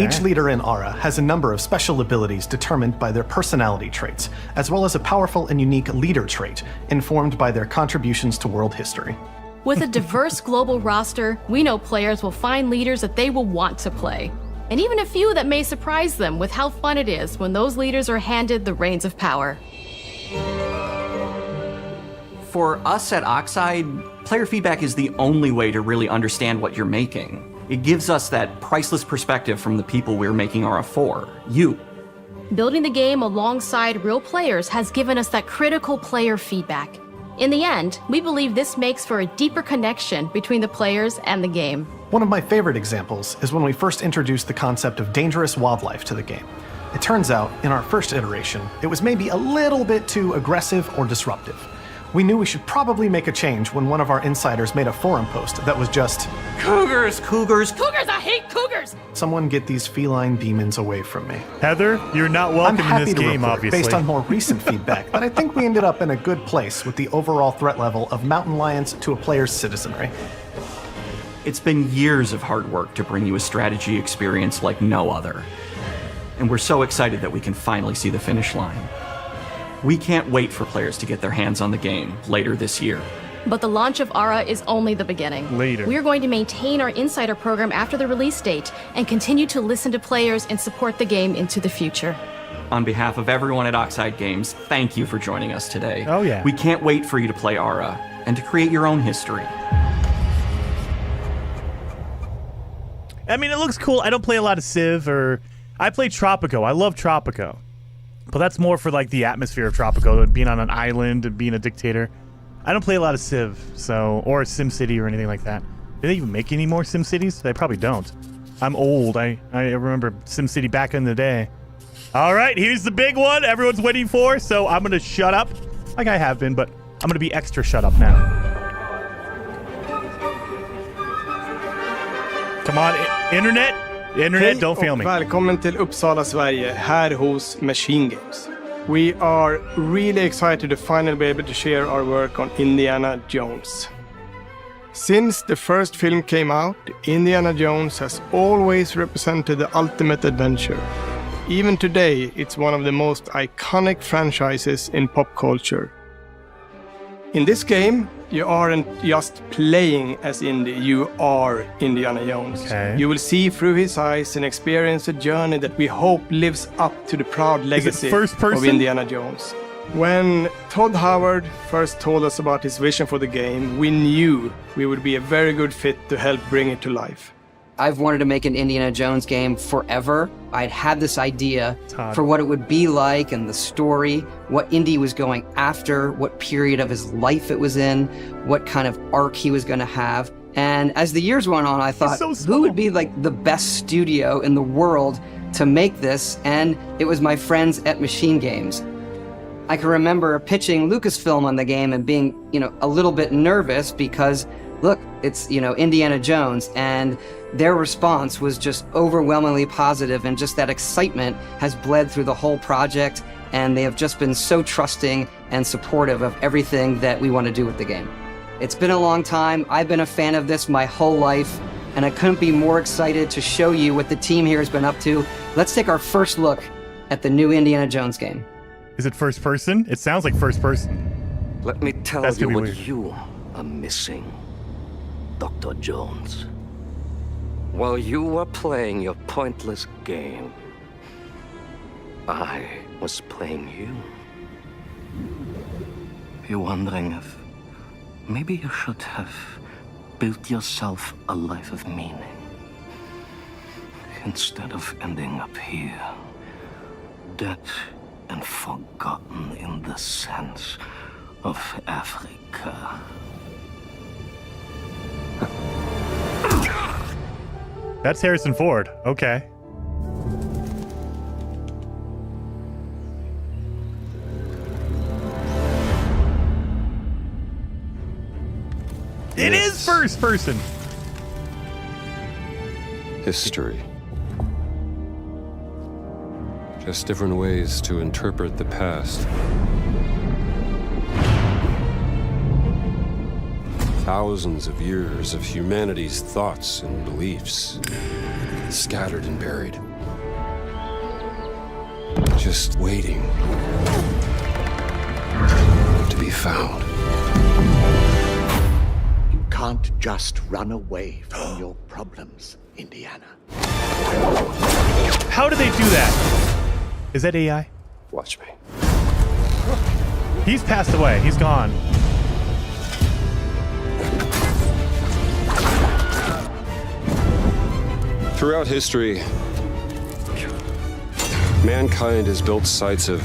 S19: Each leader in Aura has a number of special abilities determined by their personality traits, as well as a powerful and unique leader trait informed by their contributions to world history.
S18: With a diverse global roster, we know players will find leaders that they will want to play. And even a few that may surprise them with how fun it is when those leaders are handed the reins of power.
S17: For us at Oxide, player feedback is the only way to really understand what you're making. It gives us that priceless perspective from the people we're making Aura for, you.
S18: Building the game alongside real players has given us that critical player feedback. In the end, we believe this makes for a deeper connection between the players and the game.
S19: One of my favorite examples is when we first introduced the concept of dangerous wildlife to the game. It turns out, in our first iteration, it was maybe a little bit too aggressive or disruptive. We knew we should probably make a change when one of our insiders made a forum post that was just,
S17: "Cougars, cougars,
S18: cougars, I hate cougars!"
S19: Someone get these feline demons away from me.
S1: Heather, you're not welcome
S19: I'm happy
S1: in this
S19: to
S1: game,
S19: report,
S1: obviously.
S19: based on more recent feedback, but I think we ended up in a good place with the overall threat level of mountain lions to a player's citizenry.
S17: It's been years of hard work to bring you a strategy experience like no other. And we're so excited that we can finally see the finish line. We can't wait for players to get their hands on the game later this year.
S18: But the launch of Aura is only the beginning.
S1: Later.
S18: We are going to maintain our insider program after the release date and continue to listen to players and support the game into the future.
S17: On behalf of everyone at Oxide Games, thank you for joining us today.
S1: Oh, yeah.
S17: We can't wait for you to play Aura and to create your own history.
S1: I mean, it looks cool. I don't play a lot of Civ, or I play Tropico. I love Tropico. But that's more for like the atmosphere of Tropico, being on an island and being a dictator. I don't play a lot of Civ, so, or SimCity or anything like that. Do they even make any more SimCities? They probably don't. I'm old. I remember SimCity back in the day. All right, here's the big one everyone's waiting for. So I'm gonna shut up, like I have been, but I'm gonna be extra shut up now. Come on, internet, don't fail me.
S15: Välkommen till Uppsala, Sverige, här hos Machine Games. We are really excited to finally be able to share our work on Indiana Jones. Since the first film came out, Indiana Jones has always represented the ultimate adventure. Even today, it's one of the most iconic franchises in pop culture. In this game, you aren't just playing as Indy, you are Indiana Jones.
S1: Okay.
S15: You will see through his eyes and experience a journey that we hope lives up to the proud legacy
S1: first person?
S15: of Indiana Jones. When Todd Howard first told us about his vision for the game, we knew we would be a very good fit to help bring it to life.
S21: I've wanted to make an Indiana Jones game forever. I'd had this idea
S1: Todd.
S21: for what it would be like and the story, what Indy was going after, what period of his life it was in, what kind of arc he was going to have. And as the years went on, I thought, who would be like the best studio in the world to make this? And it was my friends at Machine Games. I can remember pitching Lucasfilm on the game and being, a little bit nervous because, look, it's, Indiana Jones, and their response was just overwhelmingly positive, and just that excitement has bled through the whole project, and they have just been so trusting and supportive of everything that we want to do with the game. It's been a long time. I've been a fan of this my whole life, and I couldn't be more excited to show you what the team here has been up to. Let's take our first look at the new Indiana Jones game.
S1: Is it first person? It sounds like first person.
S22: Let me tell
S1: That's
S22: you
S1: gonna be
S22: what
S1: weird.
S22: you are missing, Dr. Jones. While you were playing your pointless game, I was playing you. You're wondering if maybe you should have built yourself a life of meaning. Instead of ending up here, dead and forgotten in the sense of Africa.
S1: That's Harrison Ford. Okay. It is first person.
S3: History. Just different ways to interpret the past. Thousands of years of humanity's thoughts and beliefs, scattered and buried. Just waiting to be found.
S4: You can't just run away from your problems, Indiana.
S1: How do they do that? Is that AI?
S3: Watch me.
S1: He's passed away. He's gone.
S3: Throughout history, mankind has built sites of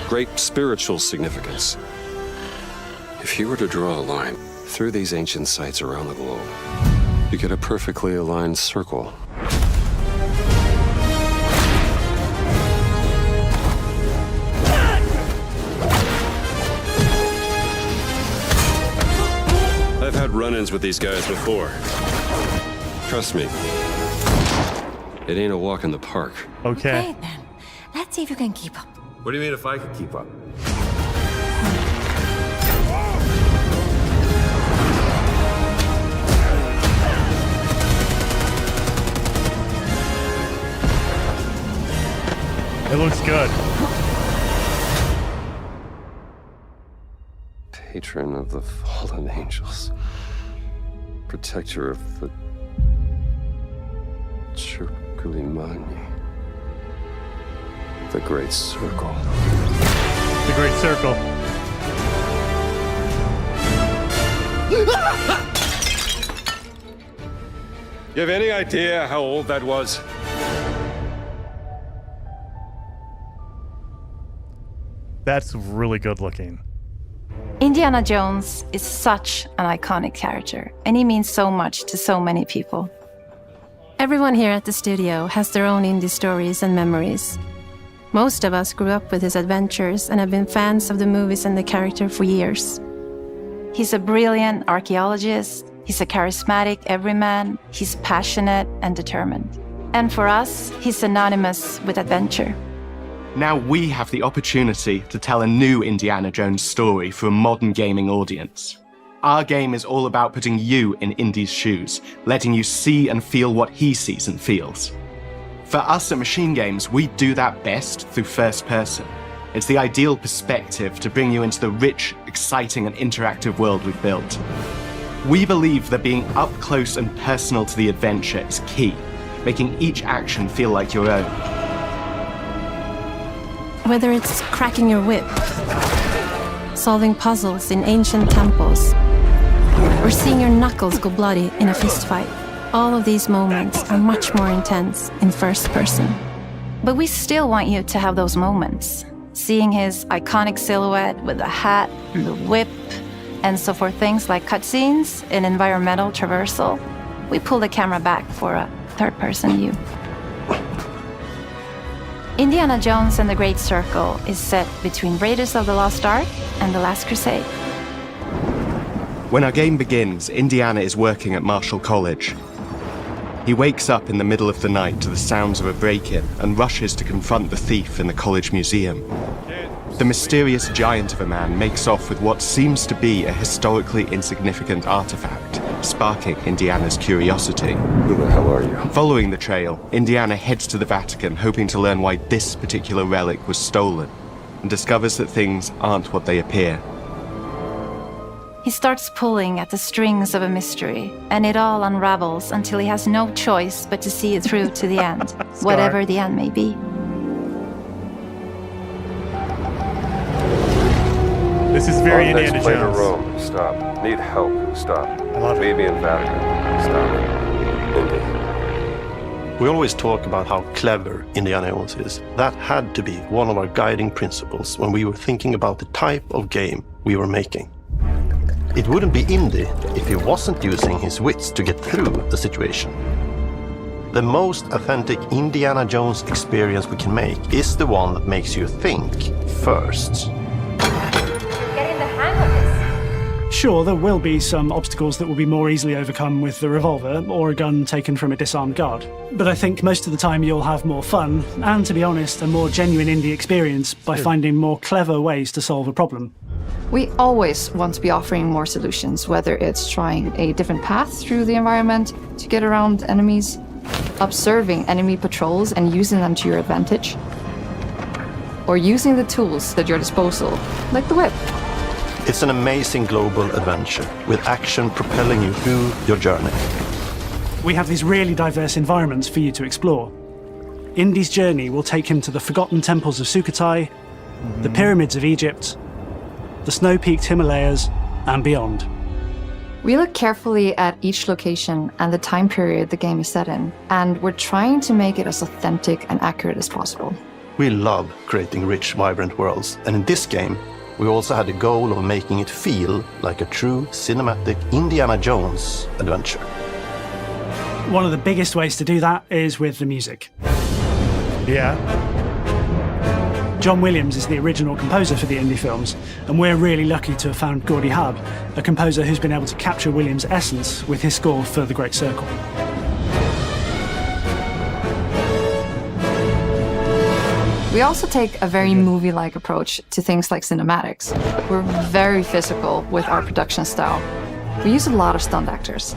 S3: great spiritual significance. If you were to draw a line through these ancient sites around the globe, you get a perfectly aligned circle. I've had run-ins with these guys before. Trust me, it ain't a walk in the park.
S1: Okay.
S23: Then, let's see if you can keep up.
S3: What do you mean if I could keep up?
S1: It looks good.
S3: Patron of the fallen angels. Protector of the Chirkulimani. The Great Circle.
S1: The Great Circle.
S3: You have any idea how old that was?
S1: That's really good looking.
S11: Indiana Jones is such an iconic character, and he means so much to so many people. Everyone here at the studio has their own indie stories and memories. Most of us grew up with his adventures and have been fans of the movies and the character for years. He's a brilliant archaeologist, he's a charismatic everyman, he's passionate and determined. And for us, he's synonymous with adventure.
S19: Now we have the opportunity to tell a new Indiana Jones story for a modern gaming audience. Our game is all about putting you in Indy's shoes, letting you see and feel what he sees and feels. For us at Machine Games, we do that best through first person. It's the ideal perspective to bring you into the rich, exciting and interactive world we've built. We believe that being up close and personal to the adventure is key, making each action feel like your own.
S11: Whether it's cracking your whip, solving puzzles in ancient temples, or seeing your knuckles go bloody in a fistfight, all of these moments are much more intense in first person. But we still want you to have those moments. Seeing his iconic silhouette with the hat and the whip, and so for things like cutscenes and environmental traversal, we pull the camera back for a third-person view. Indiana Jones and the Great Circle is set between Raiders of the Lost Ark and The Last Crusade.
S19: When our game begins, Indiana is working at Marshall College. He wakes up in the middle of the night to the sounds of a break-in and rushes to confront the thief in the college museum. The mysterious giant of a man makes off with what seems to be a historically insignificant artifact, sparking Indiana's curiosity.
S3: Who the hell are you?
S19: Following the trail, Indiana heads to the Vatican, hoping to learn why this particular relic was stolen, and discovers that things aren't what they appear.
S11: He starts pulling at the strings of a mystery, and it all unravels until he has no choice but to see it through to the end, whatever the end may be.
S1: This is very
S3: On
S1: Indiana
S3: next plane to
S1: Jones.
S3: Rome. Stop. Need help. Stop.
S1: I love it.
S3: Maybe in Vatican. Stop. Indy.
S2: We always talk about how clever Indiana Jones is. That had to be one of our guiding principles when we were thinking about the type of game we were making. It wouldn't be Indy if he wasn't using his wits to get through the situation. The most authentic Indiana Jones experience we can make is the one that makes you think first.
S23: Getting the hang of this.
S6: Sure, there will be some obstacles that will be more easily overcome with the revolver or a gun taken from a disarmed guard. But I think most of the time you'll have more fun and, to be honest, a more genuine indie experience by finding more clever ways to solve a problem.
S7: We always want to be offering more solutions, whether it's trying a different path through the environment to get around enemies, observing enemy patrols and using them to your advantage, or using the tools at your disposal, like the whip.
S2: It's an amazing global adventure with action propelling you through your journey.
S6: We have these really diverse environments for you to explore. Indy's journey will take him to the forgotten temples of Sukhothai, the pyramids of Egypt, the snow-peaked Himalayas, and beyond.
S7: We look carefully at each location and the time period the game is set in, and we're trying to make it as authentic and accurate as possible.
S2: We love creating rich, vibrant worlds, and in this game, we also had the goal of making it feel like a true cinematic Indiana Jones adventure.
S6: One of the biggest ways to do that is with the music.
S1: Yeah.
S6: John Williams is the original composer for the indie films, and we're really lucky to have found Gordy Hub, a composer who's been able to capture Williams' essence with his score for The Great Circle.
S7: We also take a very movie-like approach to things like cinematics. We're very physical with our production style. We use a lot of stunt actors.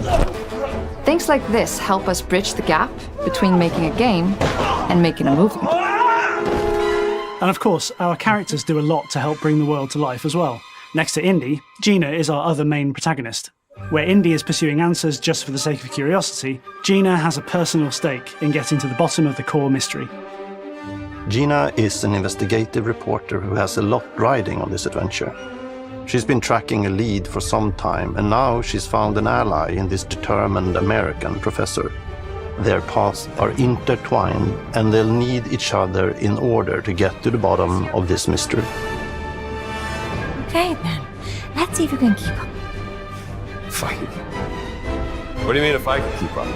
S7: Things like this help us bridge the gap between making a game and making a movie.
S6: And of course, our characters do a lot to help bring the world to life as well. Next to Indy, Gina is our other main protagonist. Where Indy is pursuing answers just for the sake of curiosity, Gina has a personal stake in getting to the bottom of the core mystery.
S2: Gina is an investigative reporter who has a lot riding on this adventure. She's been tracking a lead for some time, and now she's found an ally in this determined American professor. Their paths are intertwined, and they'll need each other in order to get to the bottom of this mystery.
S23: Okay then, let's see if you can keep up.
S3: Fine. What do you mean if I can keep up?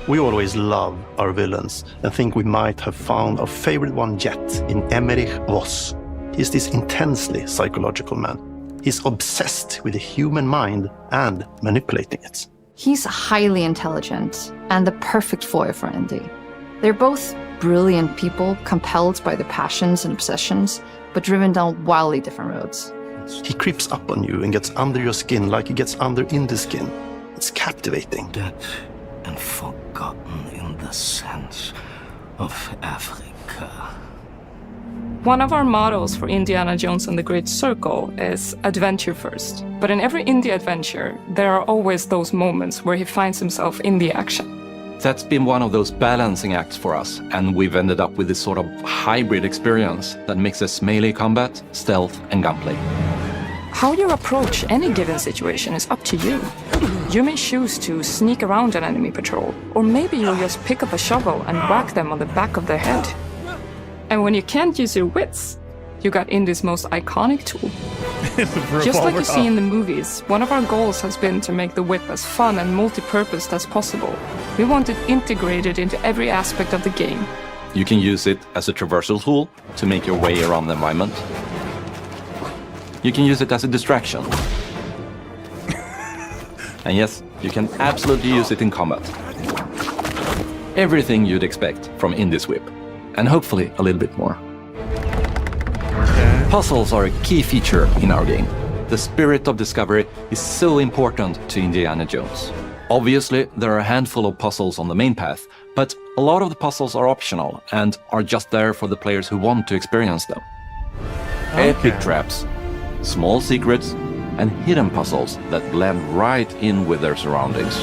S2: We always love our villains and think we might have found our favorite one yet in Emmerich Voss. He's this intensely psychological man. He's obsessed with the human mind and manipulating it.
S7: He's highly intelligent and the perfect foil for Indy. They're both brilliant people, compelled by their passions and obsessions, but driven down wildly different roads.
S2: He creeps up on you and gets under your skin like he gets under Indy's skin. It's captivating.
S24: Dead and forgotten in the sense of Africa.
S25: One of our mottos for Indiana Jones and the Great Circle is adventure first. But in every indie adventure, there are always those moments where he finds himself in the action.
S26: That's been one of those balancing acts for us, and we've ended up with this sort of hybrid experience that mixes melee combat, stealth, and gunplay.
S25: How you approach any given situation is up to you. You may choose to sneak around an enemy patrol, or maybe you'll just pick up a shovel and whack them on the back of their head. And when you can't use your wits, you got Indy's most iconic tool. Just like you see in the movies, one of our goals has been to make the whip as fun and multi-purposed as possible. We want it integrated into every aspect of the game.
S26: You can use it as a traversal tool to make your way around the environment. You can use it as a distraction. And yes, you can absolutely use it in combat. Everything you'd expect from Indy's whip. And hopefully a little bit more. Puzzles are a key feature in our game. The spirit of discovery is so important to Indiana Jones. Obviously, there are a handful of puzzles on the main path, but a lot of the puzzles are optional and are just there for the players who want to experience them. Epic traps, small secrets, and hidden puzzles that blend right in with their surroundings.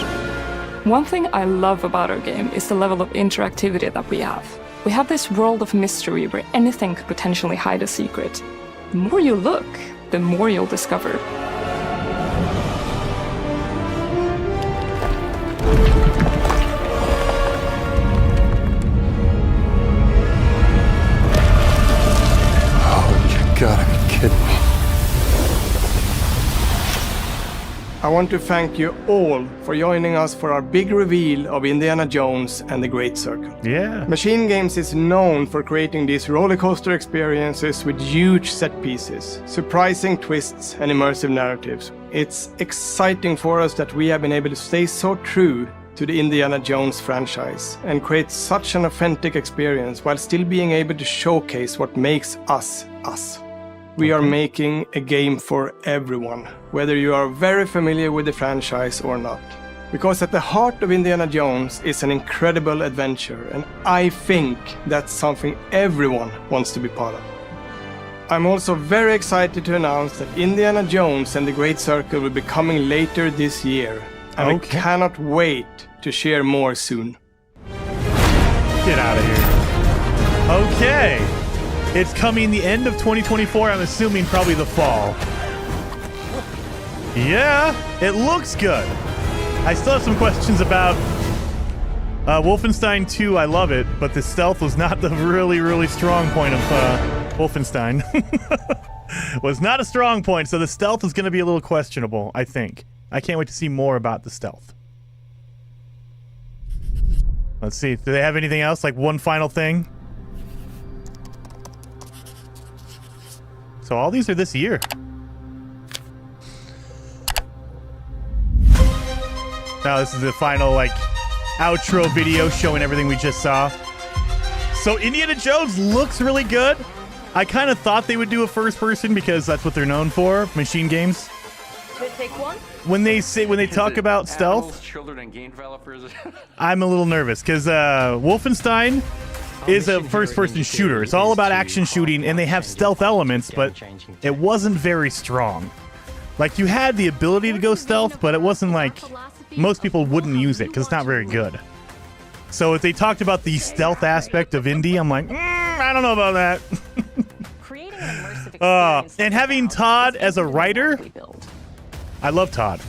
S25: One thing I love about our game is the level of interactivity that we have. We have this world of mystery where anything could potentially hide a secret. The more you look, the more you'll discover.
S5: Gotta be kidding me.
S15: I want to thank you all for joining us for our big reveal of Indiana Jones and the Great Circle.
S1: Yeah.
S15: Machine Games is known for creating these roller coaster experiences with huge set pieces, surprising twists, and immersive narratives. It's exciting for us that we have been able to stay so true to the Indiana Jones franchise and create such an authentic experience while still being able to showcase what makes us us. We are making a game for everyone, whether you are very familiar with the franchise or not. Because at the heart of Indiana Jones is an incredible adventure, and I think that's something everyone wants to be part of. I'm also very excited to announce that Indiana Jones and the Great Circle will be coming later this year, and I cannot wait to share more soon.
S1: Get out of here. Okay. It's coming the end of 2024, I'm assuming probably the fall. Yeah, it looks good. I still have some questions about Wolfenstein 2. I love it, but the stealth was not the really strong point of Wolfenstein. Was not a strong point, so the stealth is going to be a little questionable, I think. I can't wait to see more about the stealth. Let's see, do they have anything else? Like one final thing? So all these are this year. Now this is the final like outro video showing everything we just saw. So Indiana Jones looks really good. I kind of thought they would do a first person because that's what they're known for, Machine Games.
S18: Should I take one?
S1: When they talk about stealth,
S20: children and game developers.
S1: I'm a little nervous because Wolfenstein is a first-person shooter. It's all about action shooting, and they have stealth elements, but it wasn't very strong. Like, you had the ability to go stealth, but it wasn't like... Most people wouldn't use it, because it's not very good. So if they talked about the stealth aspect of indie, I'm like, I don't know about that. And having Todd as a writer... I love Todd.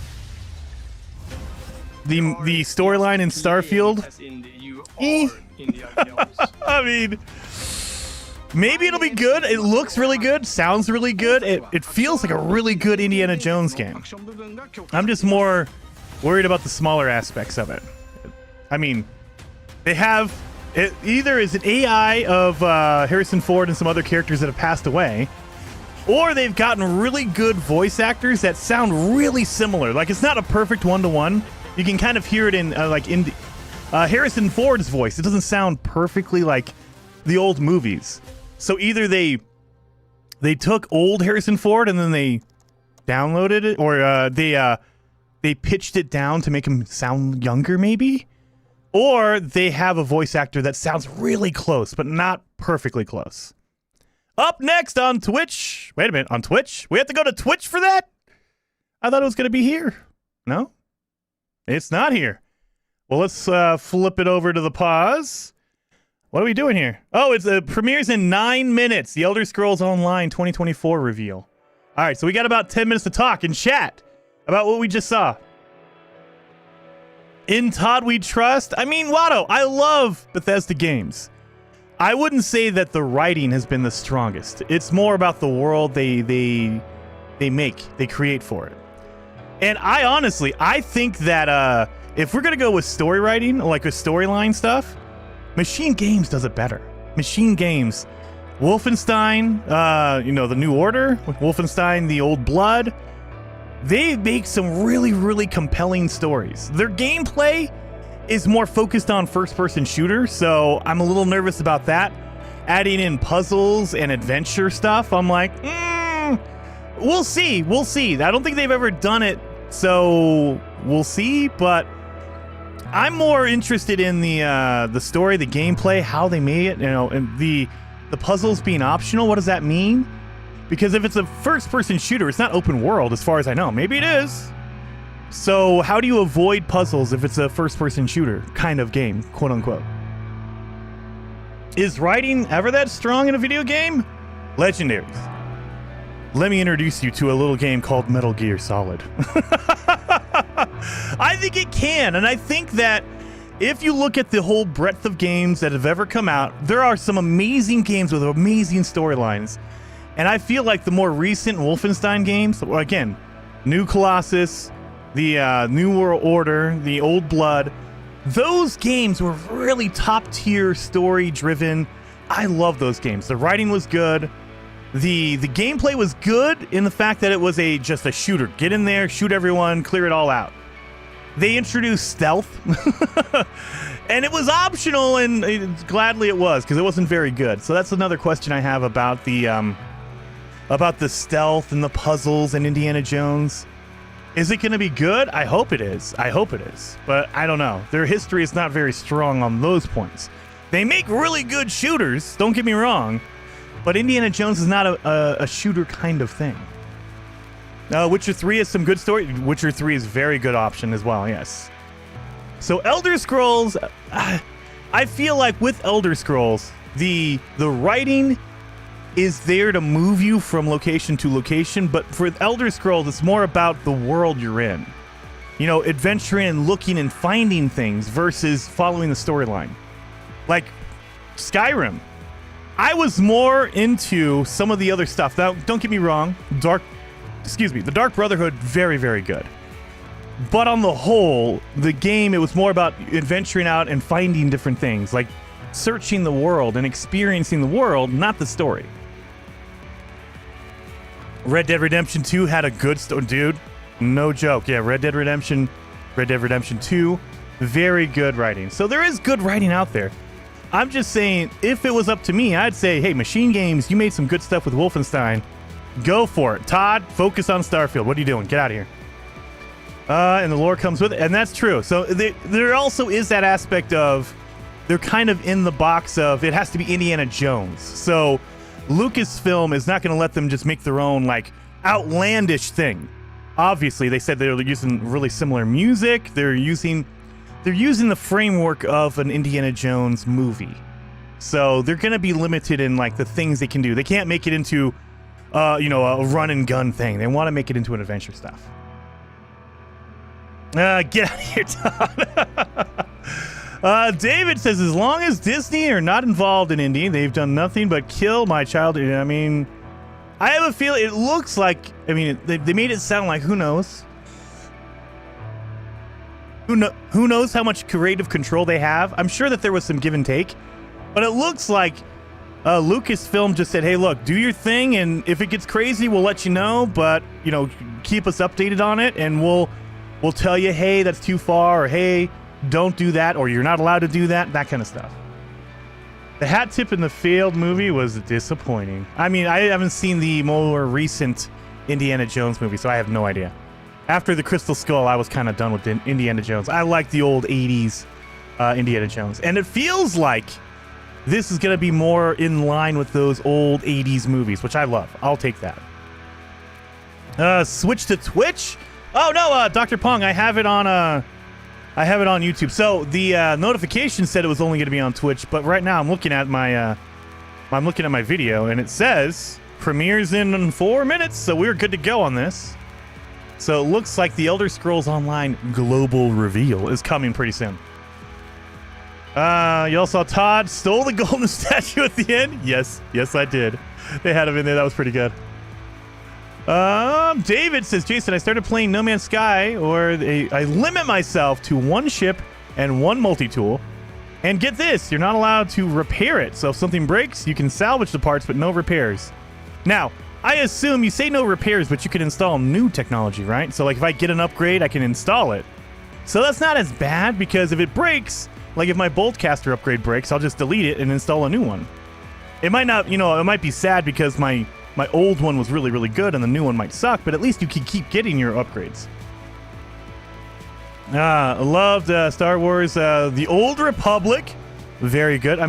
S1: The storyline in Starfield... I mean, maybe it'll be good. It looks really good. Sounds really good. It feels like a really good Indiana Jones game. I'm just more worried about the smaller aspects of it. I mean, they have... It either is an AI of Harrison Ford and some other characters that have passed away, or they've gotten really good voice actors that sound really similar. Like, it's not a perfect one-to-one. You can kind of hear it in, Harrison Ford's voice. It doesn't sound perfectly like the old movies. So either they took old Harrison Ford and then they downloaded it, or they pitched it down to make him sound younger, maybe? Or they have a voice actor that sounds really close, but not perfectly close. Up next on Twitch. Wait a minute, on Twitch? We have to go to Twitch for that? I thought it was going to be here. No? It's not here. Well, let's flip it over to the pause. What are we doing here? Oh, it premieres in 9 minutes. The Elder Scrolls Online 2024 reveal. All right, so we got about 10 minutes to talk and chat about what we just saw. In Todd We Trust. I mean, Watto, I love Bethesda games. I wouldn't say that the writing has been the strongest. It's more about the world they create for it. And I think that if we're going to go with story writing, like with storyline stuff, Machine Games does it better. Machine Games, Wolfenstein, the New Order, Wolfenstein, The Old Blood, they make some really, really compelling stories. Their gameplay is more focused on first-person shooter, so I'm a little nervous about that. Adding in puzzles and adventure stuff, I'm like, we'll see. We'll see. I don't think they've ever done it, so we'll see, but I'm more interested in the story, the gameplay, how they made it, and the puzzles being optional. What does that mean? Because if it's a first-person shooter, it's not open world as far as I know. Maybe it is. So how do you avoid puzzles if it's a first-person shooter kind of game, quote-unquote? Is writing ever that strong in a video game? Legendaries. let me introduce you to a little game called Metal Gear Solid. I think it can, and I think that if you look at the whole breadth of games that have ever come out, there are some amazing games with amazing storylines. And I feel like the more recent Wolfenstein games, again, New Colossus, the New World Order, the Old Blood, those games were really top-tier, story-driven. I love those games. The writing was good. The gameplay was good in the fact that it was just a shooter. Get in there, shoot everyone, clear it all out. They introduced stealth, and it was optional, and gladly it was, because it wasn't very good. So that's another question I have about the stealth and the puzzles and Indiana Jones. Is it going to be good? I hope it is. I hope it is. But I don't know. Their history is not very strong on those points. They make really good shooters, don't get me wrong, but Indiana Jones is not a shooter kind of thing. Witcher 3 has some good story. Witcher 3 is a very good option as well, yes. So Elder Scrolls, I feel like with Elder Scrolls, the writing is there to move you from location to location, but for Elder Scrolls, it's more about the world you're in. You know, adventuring and looking and finding things versus following the storyline. Like Skyrim. I was more into some of the other stuff. Now, don't get me wrong, the Dark Brotherhood, very, very good. But on the whole, the game, it was more about adventuring out and finding different things, like searching the world and experiencing the world, not the story. Red Dead Redemption 2 had a good story, dude. No joke. Yeah, Red Dead Redemption 2, very good writing. So there is good writing out there. I'm just saying, if it was up to me, I'd say, hey, Machine Games, you made some good stuff with Wolfenstein. Go for it. Todd, focus on Starfield. What are you doing? Get out of here. And the lore comes with it, and that's true. So there also is that aspect of they're kind of in the box of it has to be Indiana Jones. So Lucasfilm is not going to let them just make their own like outlandish thing. Obviously, they said they're using really similar music. They're using the framework of an Indiana Jones movie. So they're going to be limited in like the things they can do. They can't make it into a run and gun thing. They want to make it into an adventure stuff. Get out of here, Todd. David says, as long as Disney are not involved in Indy, they've done nothing but kill my childhood. I mean, I have a feeling it looks like, they made it sound like, who knows? Who knows how much creative control they have? I'm sure that there was some give and take, but it looks like Lucasfilm just said, hey, look, do your thing, and if it gets crazy, we'll let you know, but, keep us updated on it, and we'll tell you, hey, that's too far, or hey, don't do that, or you're not allowed to do that kind of stuff. The hat tip in the failed movie was disappointing. I haven't seen the more recent Indiana Jones movie, so I have no idea. After the Crystal Skull, I was kind of done with Indiana Jones. I like the old 80s Indiana Jones, and it feels like this is going to be more in line with those old 80s movies, which I love. I'll take that. Switch to Twitch? Oh no, Dr. Pong, I have it on YouTube. So the notification said it was only going to be on Twitch, but right now I'm looking at my video, and it says premieres in 4 minutes, so we're good to go on this. So it looks like the Elder Scrolls Online global reveal is coming pretty soon. You all saw Todd stole the golden statue at the end? Yes, I did. They had him in there. That was pretty good. David says, Jason, I started playing No Man's Sky, I limit myself to one ship and one multi-tool. And get this, you're not allowed to repair it. So if something breaks, you can salvage the parts, but no repairs. Now, I assume you say no repairs, but you can install new technology, right? So like if I get an upgrade, I can install it. So that's not as bad, because if it breaks, like if my Boltcaster upgrade breaks, I'll just delete it and install a new one. It might not, it might be sad because my old one was really, really good and the new one might suck, but at least you can keep getting your upgrades. I loved Star Wars, The Old Republic. Very good.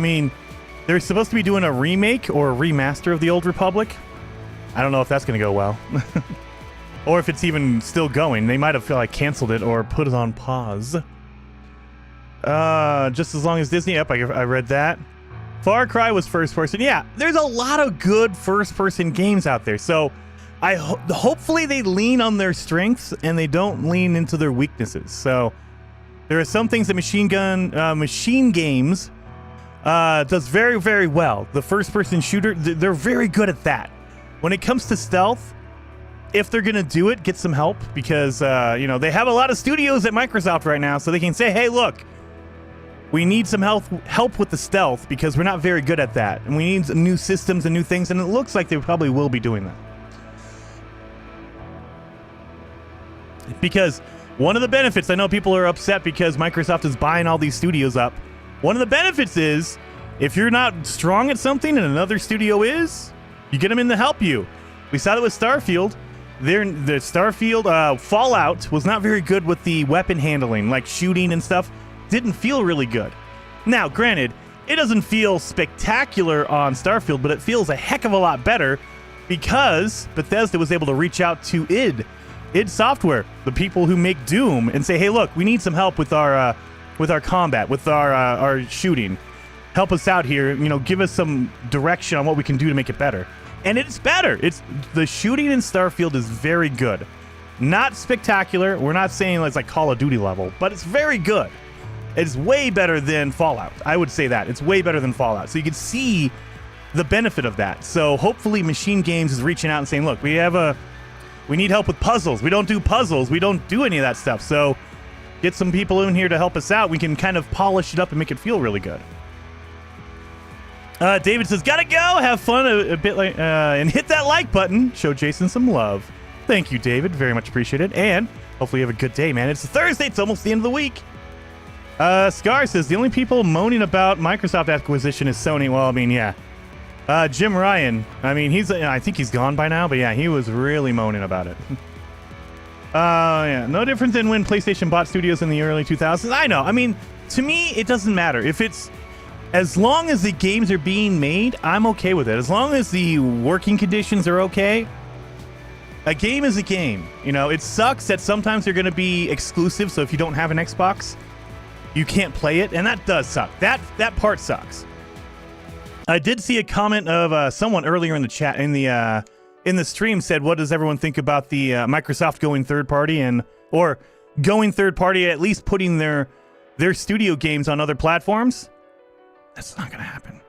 S1: They're supposed to be doing a remake or a remaster of The Old Republic. I don't know if that's going to go well. Or if it's even still going. They might have canceled it or put it on pause. Just as long as Disney. Yep, I read that. Far Cry was first person. Yeah, there's a lot of good first person games out there. So hopefully they lean on their strengths and they don't lean into their weaknesses. So there are some things that Machine Games does very, very well. The first-person shooter, they're very good at that. When it comes to stealth, if they're going to do it, get some help because, they have a lot of studios at Microsoft right now, so they can say, hey, look, we need some help with the stealth because we're not very good at that. And we need some new systems and new things, and it looks like they probably will be doing that. Because one of the benefits, I know people are upset because Microsoft is buying all these studios up. One of the benefits is if you're not strong at something and another studio is, you get them in to help you. We saw that with Starfield. The Starfield Fallout was not very good with the weapon handling, like shooting and stuff. Didn't feel really good. Now, granted, it doesn't feel spectacular on Starfield, but it feels a heck of a lot better because Bethesda was able to reach out to id Software, the people who make Doom, and say, hey, look, we need some help with our combat, with our shooting. Help us out here, give us some direction on what we can do to make it better. And it's better. The shooting in Starfield is very good. Not spectacular. We're not saying it's like Call of Duty level, but it's very good. It's way better than Fallout. I would say that. It's way better than Fallout. So you can see the benefit of that. So hopefully Machine Games is reaching out and saying, look, we need help with puzzles. We don't do puzzles. We don't do any of that stuff. So get some people in here to help us out. We can kind of polish it up and make it feel really good. David says, gotta go. Have fun a bit and hit that like button. Show Jason some love. Thank you, David. Very much appreciated. And hopefully you have a good day, man. It's a Thursday. It's almost the end of the week. Scar says, the only people moaning about Microsoft acquisition is Sony. Well, I mean, yeah. Jim Ryan, I mean, I think he's gone by now, but yeah, he was really moaning about it. Yeah, no different than when PlayStation bought studios in the early 2000s. I know. I mean, to me, it doesn't matter. As long as the games are being made, I'm okay with it. As long as the working conditions are okay, a game is a game. It sucks that sometimes they're going to be exclusive, so if you don't have an Xbox, you can't play it, and that does suck. That part sucks. I did see a comment of someone earlier in the chat, in the stream, said, what does everyone think about the Microsoft going third party or going third party, at least putting their studio games on other platforms? That's not going to happen.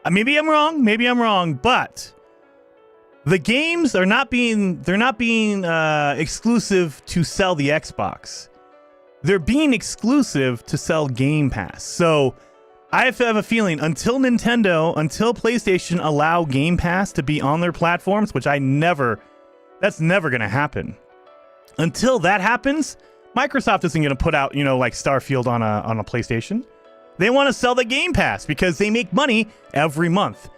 S1: Maybe I'm wrong, but the games are not being exclusive to sell the Xbox. They're being exclusive to sell Game Pass. So I have a feeling until PlayStation allow Game Pass to be on their platforms, which that's never going to happen. Until that happens, Microsoft isn't going to put out, like Starfield on a PlayStation. They want to sell the Game Pass because they make money every month.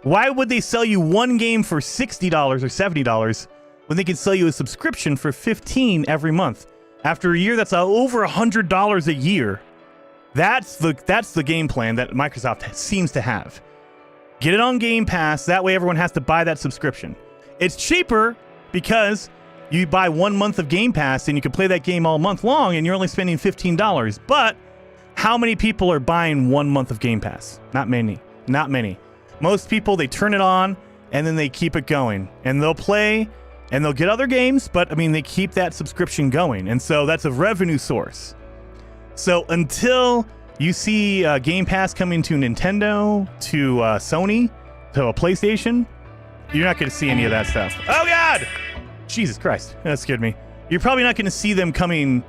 S1: Why would they sell you one game for $60 or $70 when they can sell you a subscription for $15 every month? After a year, that's over $100 a year. That's the game plan that Microsoft seems to have. Get it on Game Pass. That way everyone has to buy that subscription. It's cheaper because you buy 1 month of Game Pass and you can play that game all month long and you're only spending $15. But how many people are buying 1 month of Game Pass? Not many. Most people, they turn it on and then they keep it going. And they'll play and they'll get other games, but they keep that subscription going. And so that's a revenue source. So until you see Game Pass coming to Nintendo, to Sony, to a PlayStation, you're not going to see any of that stuff. Oh, God! Jesus Christ. That scared me. You're probably not going to see them coming.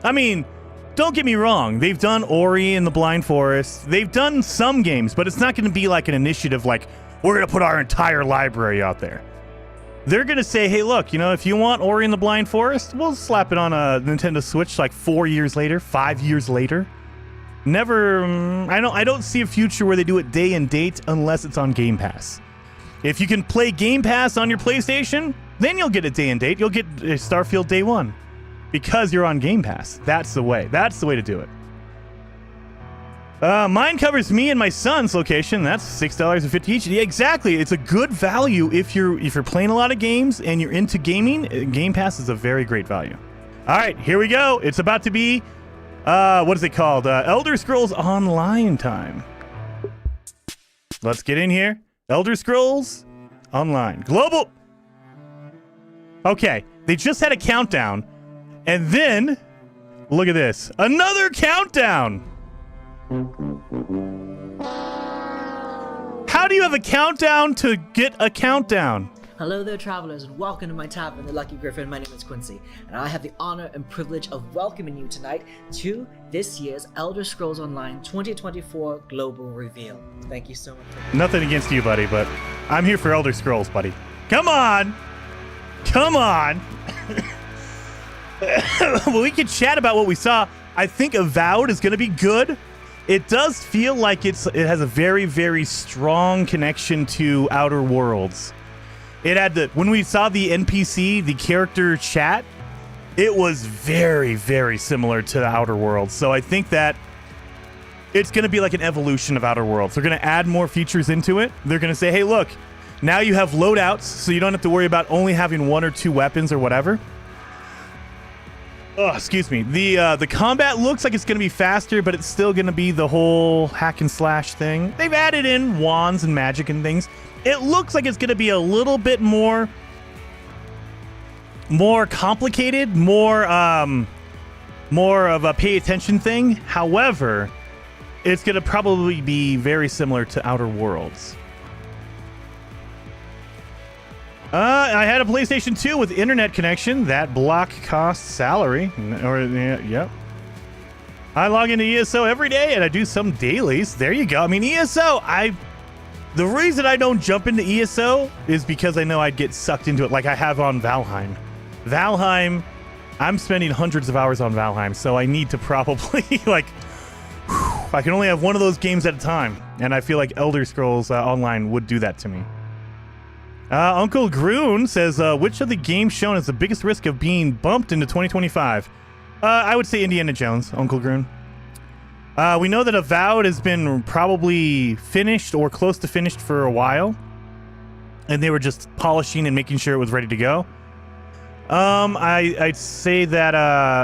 S1: Don't get me wrong. They've done Ori and the Blind Forest. They've done some games, but it's not going to be like an initiative like, we're going to put our entire library out there. They're going to say, hey, look, if you want Ori and the Blind Forest, we'll slap it on a Nintendo Switch like 4 years later, 5 years later. Never, I don't see a future where they do it day and date unless it's on Game Pass. If you can play Game Pass on your PlayStation, then you'll get it day and date. You'll get Starfield day one because you're on Game Pass. That's the way. That's the way to do it. Mine covers me and my son's location. That's $6.50 each. Yeah, exactly. It's a good value if you're playing a lot of games and you're into gaming. Game Pass is a very great value. All right, here we go. It's about to be, what is it called? Elder Scrolls Online time. Let's get in here. Elder Scrolls Online. Global. Okay, they just had a countdown, and then look at this, another countdown. How do you have a countdown to get a countdown?
S5: Hello there, travelers, and welcome to my tavern, the Lucky Griffin. My name is Quincy, and I have the honor and privilege of welcoming you tonight to this year's Elder Scrolls Online 2024 Global Reveal. Thank you so much.
S1: Nothing against you, buddy, but I'm here for Elder Scrolls, buddy. Come on! Come on! Well, we can chat about what we saw. I think Avowed is going to be good. It does feel like it has a very, very strong connection to Outer Worlds. It had when we saw the NPC, the character chat, it was very, very similar to the Outer Worlds. So I think that it's going to be like an evolution of Outer Worlds. They're going to add more features into it. They're going to say, hey, look, now you have loadouts, so you don't have to worry about only having 1 or 2 weapons or whatever. Oh, excuse me. The combat looks like it's going to be faster, but it's still going to be the whole hack and slash thing. They've added in wands and magic and things. It looks like it's going to be a little bit more complicated, more of a pay attention thing. However, it's going to probably be very similar to Outer Worlds. I had a PlayStation 2 with internet connection. That block costs salary. Yep. I log into ESO every day and I do some dailies. There you go. I mean, ESO, the reason I don't jump into ESO is because I know I'd get sucked into it like I have on Valheim. Valheim, I'm spending hundreds of hours on Valheim, so I need to probably, I can only have one of those games at a time, and I feel like Elder Scrolls Online would do that to me. Uncle Groon says, which of the games shown has the biggest risk of being bumped into 2025? I would say Indiana Jones, Uncle Groon. We know that Avowed has been probably finished or close to finished for a while, and they were just polishing and making sure it was ready to go. I'd say that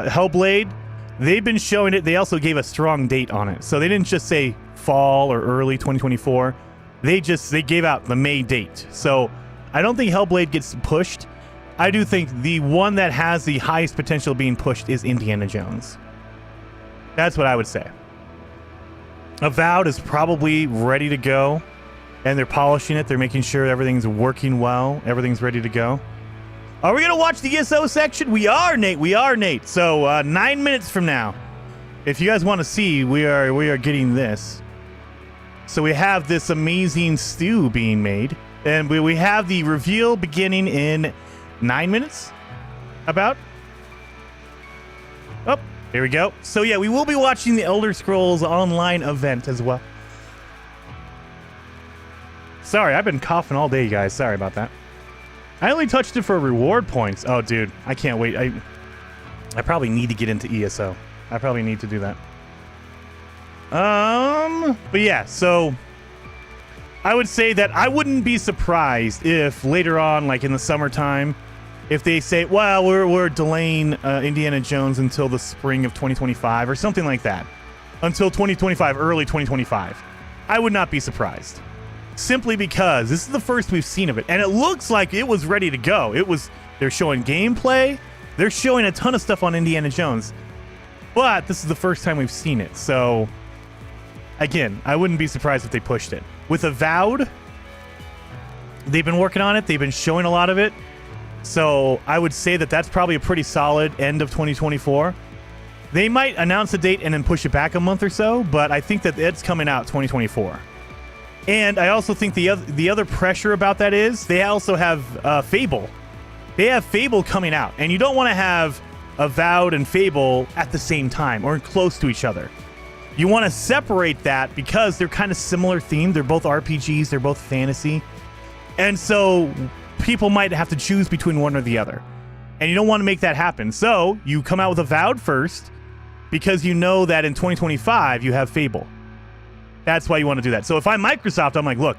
S1: Hellblade, they've been showing it. They also gave a strong date on it, so they didn't just say fall or early 2024. They gave out the May date. So I don't think Hellblade gets pushed. I do think the one that has the highest potential being pushed is Indiana Jones. That's what I would say. Avowed is probably ready to go, and they're polishing it. They're making sure everything's working well. Everything's ready to go. Are we going to watch the ESO section? We are, Nate. We are, Nate. So 9 minutes from now, if you guys want to see, we are getting this. So we have this amazing stew being made, and we have the reveal beginning in 9 minutes, about. Oh. Here we go. So yeah, we will be watching the Elder Scrolls Online event as well. Sorry, I've been coughing all day, guys. Sorry about that. I only touched it for reward points. Oh, dude, I can't wait. I probably need to get into ESO. I probably need to do that. But yeah, so I would say that I wouldn't be surprised if later on, like in the summertime, if they say, well, we're delaying Indiana Jones until the spring of 2025 or something like that. Until 2025, early 2025. I would not be surprised. Simply because this is the first we've seen of it. And it looks like it was ready to go. They're showing gameplay. They're showing a ton of stuff on Indiana Jones. But this is the first time we've seen it. So, again, I wouldn't be surprised if they pushed it. With Avowed, they've been working on it. They've been showing a lot of it. So I would say that that's probably a pretty solid end of 2024. They might announce a date and then push it back a month or so, but I think that it's coming out 2024. And I also think the other pressure about that is they also have Fable. They have Fable coming out, and you don't want to have Avowed and Fable at the same time or close to each other. You want to separate that because they're kind of similar themed. They're both RPGs. They're both fantasy. And so people might have to choose between one or the other. And you don't want to make that happen. So you come out with Avowed first because you know that in 2025 you have Fable. That's why you want to do that. So if I'm Microsoft, I'm like, look,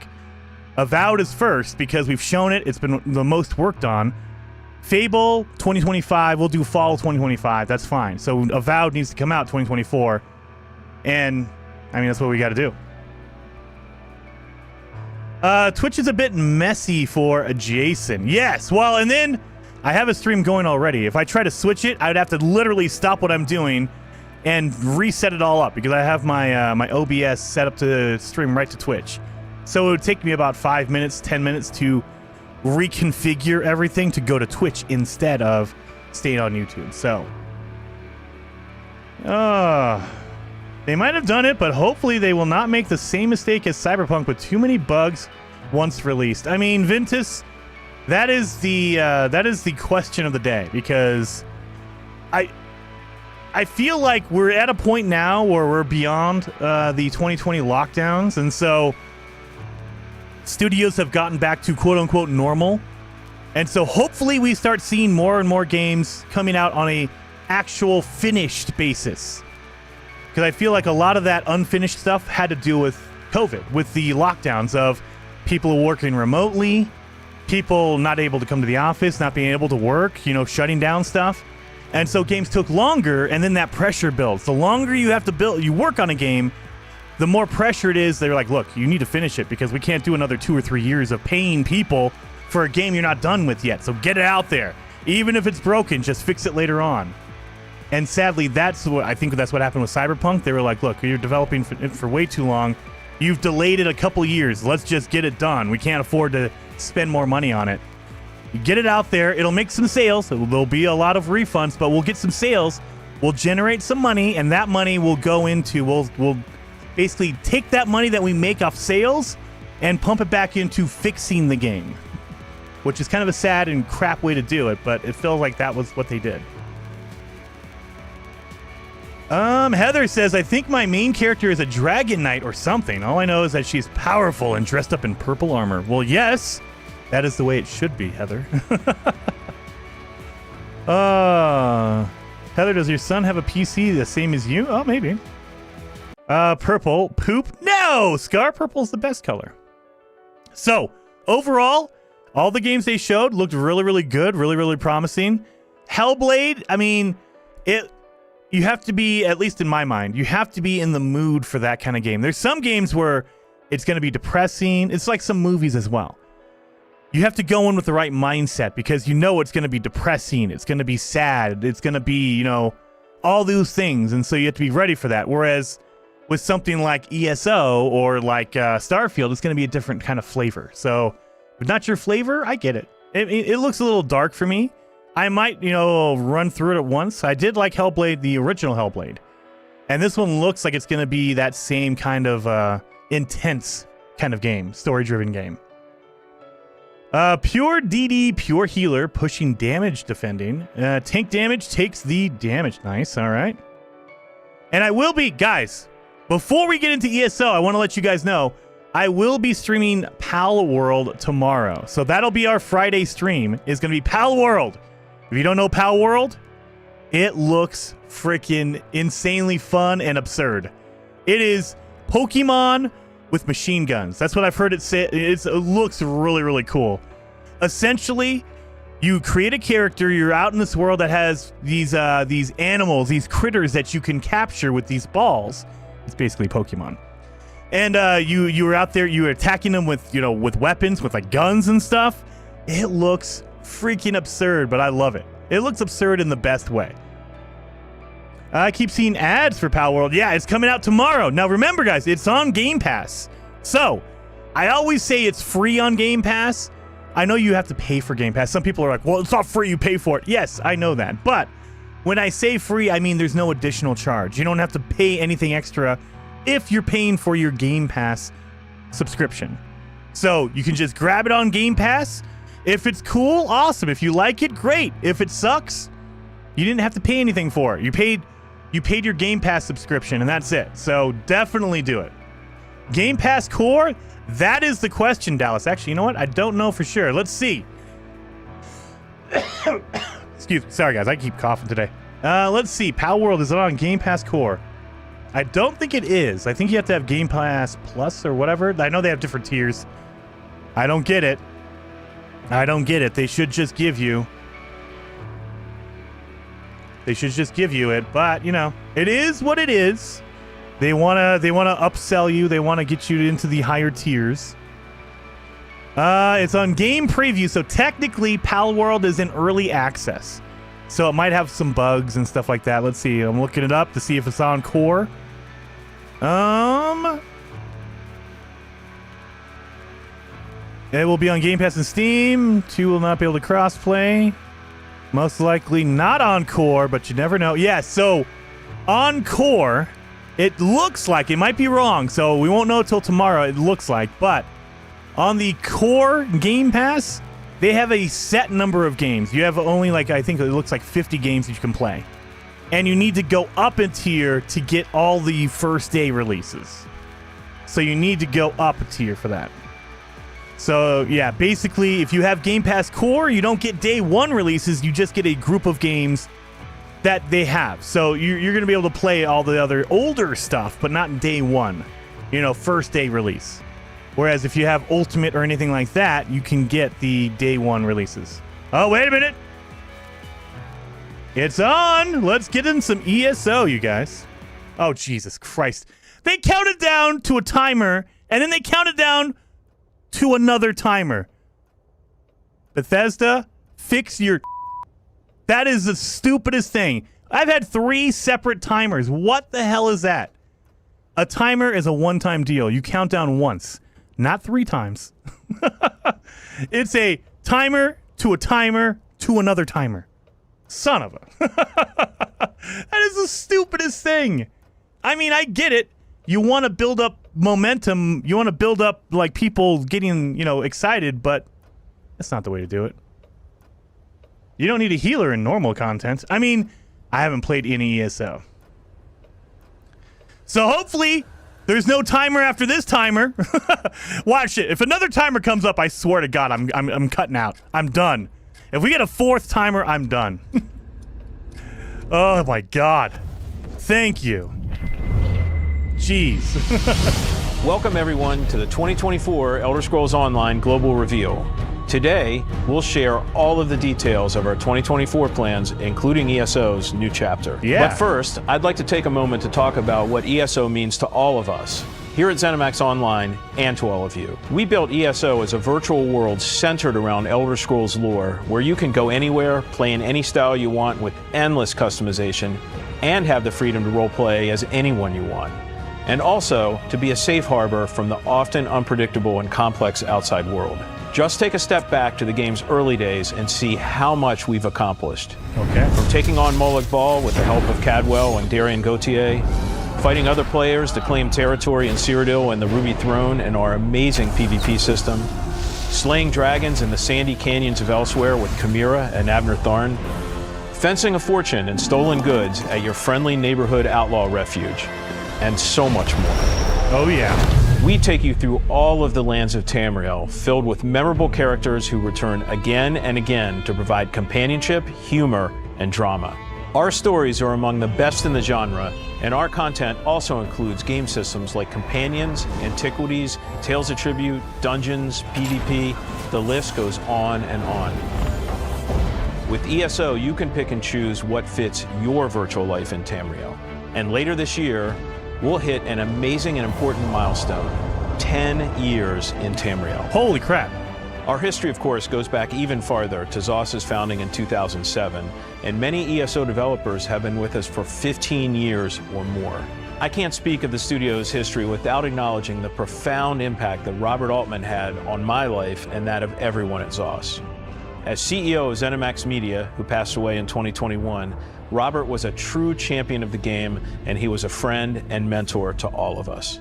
S1: Avowed is first because we've shown it. It's been the most worked on. Fable 2025, we'll do fall 2025. That's fine. So Avowed needs to come out 2024. And I mean, that's what we got to do. Twitch is a bit messy for Jason. Yes. Well, and then I have a stream going already. If I try to switch it, I'd have to literally stop what I'm doing and reset it all up because I have my my OBS set up to stream right to Twitch. So it would take me about 5 minutes, 10 minutes to reconfigure everything to go to Twitch instead of staying on YouTube. So, they might have done it, but hopefully they will not make the same mistake as Cyberpunk with too many bugs once released. I mean, Ventus, that is the question of the day, because I feel like we're at a point now where we're beyond the 2020 lockdowns, and so studios have gotten back to quote-unquote normal. And so hopefully we start seeing more and more games coming out on a actual finished basis. Because I feel like a lot of that unfinished stuff had to do with COVID, with the lockdowns of people working remotely, people not able to come to the office, not being able to work, you know, shutting down stuff. And so games took longer, and then that pressure builds. The longer you have to you work on a game, the more pressure it is. They're like, look, you need to finish it because we can't do another 2 or 3 years of paying people for a game you're not done with yet. So get it out there. Even if it's broken, just fix it later on. And sadly, I think that's what happened with Cyberpunk. They were like, look, you're developing it for way too long. You've delayed it a couple years. Let's just get it done. We can't afford to spend more money on it. You get it out there. It'll make some sales. There'll be a lot of refunds, but we'll get some sales. We'll generate some money, and that money will go into, we'll basically take that money that we make off sales and pump it back into fixing the game, which is kind of a sad and crap way to do it, but it feels like that was what they did. Heather says, I think my main character is a dragon knight or something. All I know is that she's powerful and dressed up in purple armor. Well, yes, that is the way it should be, Heather. Heather, does your son have a PC the same as you? Oh, maybe. Purple. Poop? No! Scar purple's the best color. So, overall, all the games they showed looked really, really good, really, really promising. Hellblade, I mean, you have to be, at least in my mind, you have to be in the mood for that kind of game. There's some games where it's going to be depressing. It's like some movies as well. You have to go in with the right mindset because you know it's going to be depressing. It's going to be sad. It's going to be, you know, all those things. And so you have to be ready for that. Whereas with something like ESO or like Starfield, it's going to be a different kind of flavor. So if not your flavor, I get it. It looks a little dark for me. I might, you know, run through it at once. I did like Hellblade, the original Hellblade. And this one looks like it's going to be that same kind of intense kind of game, story-driven game. Pure DD, pure healer, pushing damage, defending. Tank damage takes the damage. Nice, all right. And I will be, guys, before we get into ESO, I want to let you guys know, I will be streaming Pal World tomorrow. So that'll be our Friday stream, is going to be Pal World. If you don't know Pal World, it looks freaking insanely fun and absurd. It is Pokemon with machine guns. That's what I've heard it say. It looks really, really cool. Essentially, you create a character, you're out in this world that has these animals, these critters that you can capture with these balls. It's basically Pokemon. And you were out there, you were attacking them with, you know, with weapons, with like guns and stuff. It looks freaking absurd, but I love it. It looks absurd in the best way. I keep seeing ads for Pal World. Yeah, it's coming out tomorrow. Now remember, guys, it's on Game Pass. So I always say it's free on Game Pass. I know you have to pay for Game Pass. Some people are like, well, it's not free, you pay for it. Yes, I know that. But when I say free, I mean there's no additional charge. You don't have to pay anything extra if you're paying for your Game Pass subscription. So you can just grab it on Game Pass. If it's cool, awesome. If you like it, great. If it sucks, you didn't have to pay anything for it. You paid your Game Pass subscription, and that's it. So definitely do it. Game Pass Core? That is the question, Dallas. Actually, you know what? I don't know for sure. Let's see. Excuse me. Sorry, guys. I keep coughing today. Let's see. Pal World, is it on Game Pass Core? I don't think it is. I think you have to have Game Pass Plus or whatever. I know they have different tiers. I don't get it. They should just give you it, but you know, it is what it is. They wanna upsell you. They wanna get you into the higher tiers. It's on game preview, so technically Palworld is in early access. So it might have some bugs and stuff like that. Let's see. I'm looking it up to see if it's on core. It will be on Game Pass and Steam. 2 will not be able to crossplay. Most likely not on core, but you never know. Yeah, so on core, it looks like, it might be wrong, so we won't know till tomorrow, it looks like, but on the core Game Pass, they have a set number of games. You have only like, I think it looks like 50 games that you can play. And you need to go up in tier to get all the first day releases. So you need to go up a tier for that. So yeah, basically if you have Game Pass Core, you don't get day one releases, you just get a group of games that they have. So you're going to be able to play all the other older stuff, but not day one, first day release. Whereas if you have Ultimate or anything like that, you can get the day one releases. Oh, wait a minute. It's on. Let's get in some ESO, you guys. Oh, Jesus Christ. They counted down to a timer, and then they counted down to another timer. Bethesda, fix your... That is the stupidest thing. I've had 3 separate timers. What the hell is that? A timer is a one-time deal. You count down once. Not 3 times. It's a timer to another timer. Son of a... That is the stupidest thing. I mean, I get it. You want to build up momentum. You want to build up, like, people getting, excited, but that's not the way to do it. You don't need a healer in normal content. I mean, I haven't played any ESO. So hopefully... There's no timer after this timer. Watch it. If another timer comes up, I swear to God, I'm cutting out. I'm done. If we get a 4th timer, I'm done. Oh my God. Thank you. Jeez.
S8: Welcome everyone to the 2024 Elder Scrolls Online Global Reveal. Today, we'll share all of the details of our 2024 plans, including ESO's new chapter.
S1: Yeah.
S8: But first, I'd like to take a moment to talk about what ESO means to all of us, here at ZeniMax Online, and to all of you. We built ESO as a virtual world centered around Elder Scrolls lore, where you can go anywhere, play in any style you want with endless customization, and have the freedom to roleplay as anyone you want. And also, to be a safe harbor from the often unpredictable and complex outside world. Just take a step back to the game's early days and see how much we've accomplished.
S1: Okay.
S8: From taking on Moloch Ball with the help of Cadwell and Darian Gauthier, fighting other players to claim territory in Cyrodiil and the Ruby Throne and our amazing PvP system, slaying dragons in the sandy canyons of Elsewhere with Chimera and Abner Tharn, fencing a fortune and stolen goods at your friendly neighborhood outlaw refuge, and so much more.
S1: Oh yeah.
S8: We take you through all of the lands of Tamriel, filled with memorable characters who return again and again to provide companionship, humor, and drama. Our stories are among the best in the genre, and our content also includes game systems like Companions, Antiquities, Tales of Tribute, Dungeons, PvP, the list goes on and on. With ESO, you can pick and choose what fits your virtual life in Tamriel. And later this year, we'll hit an amazing and important milestone, 10 years in Tamriel.
S1: Holy crap.
S8: Our history, of course, goes back even farther to ZOS's founding in 2007, and many ESO developers have been with us for 15 years or more. I can't speak of the studio's history without acknowledging the profound impact that Robert Altman had on my life and that of everyone at ZOS. As CEO of ZeniMax Media, who passed away in 2021, Robert was a true champion of the game, and he was a friend and mentor to all of us.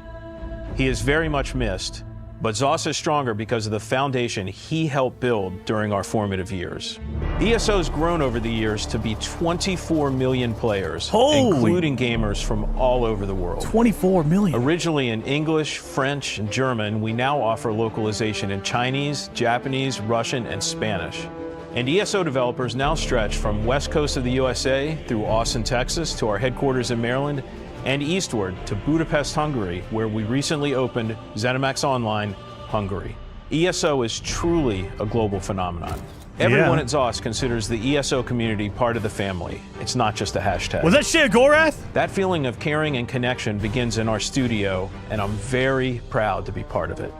S8: He is very much missed, but ZOS is stronger because of the foundation he helped build during our formative years. ESO's grown over the years to be 24 million players, including gamers from all over the world.
S1: 24 million.
S8: Originally in English, French, and German, we now offer localization in Chinese, Japanese, Russian, and Spanish. And ESO developers now stretch from west coast of the USA through Austin, Texas, to our headquarters in Maryland, and eastward to Budapest, Hungary, where we recently opened ZeniMax Online, Hungary. ESO is truly a global phenomenon. Everyone at ZOS considers the ESO community part of the family. It's not just a hashtag.
S1: Was that shit Gorath?
S8: That feeling of caring and connection begins in our studio, and I'm very proud to be part of it.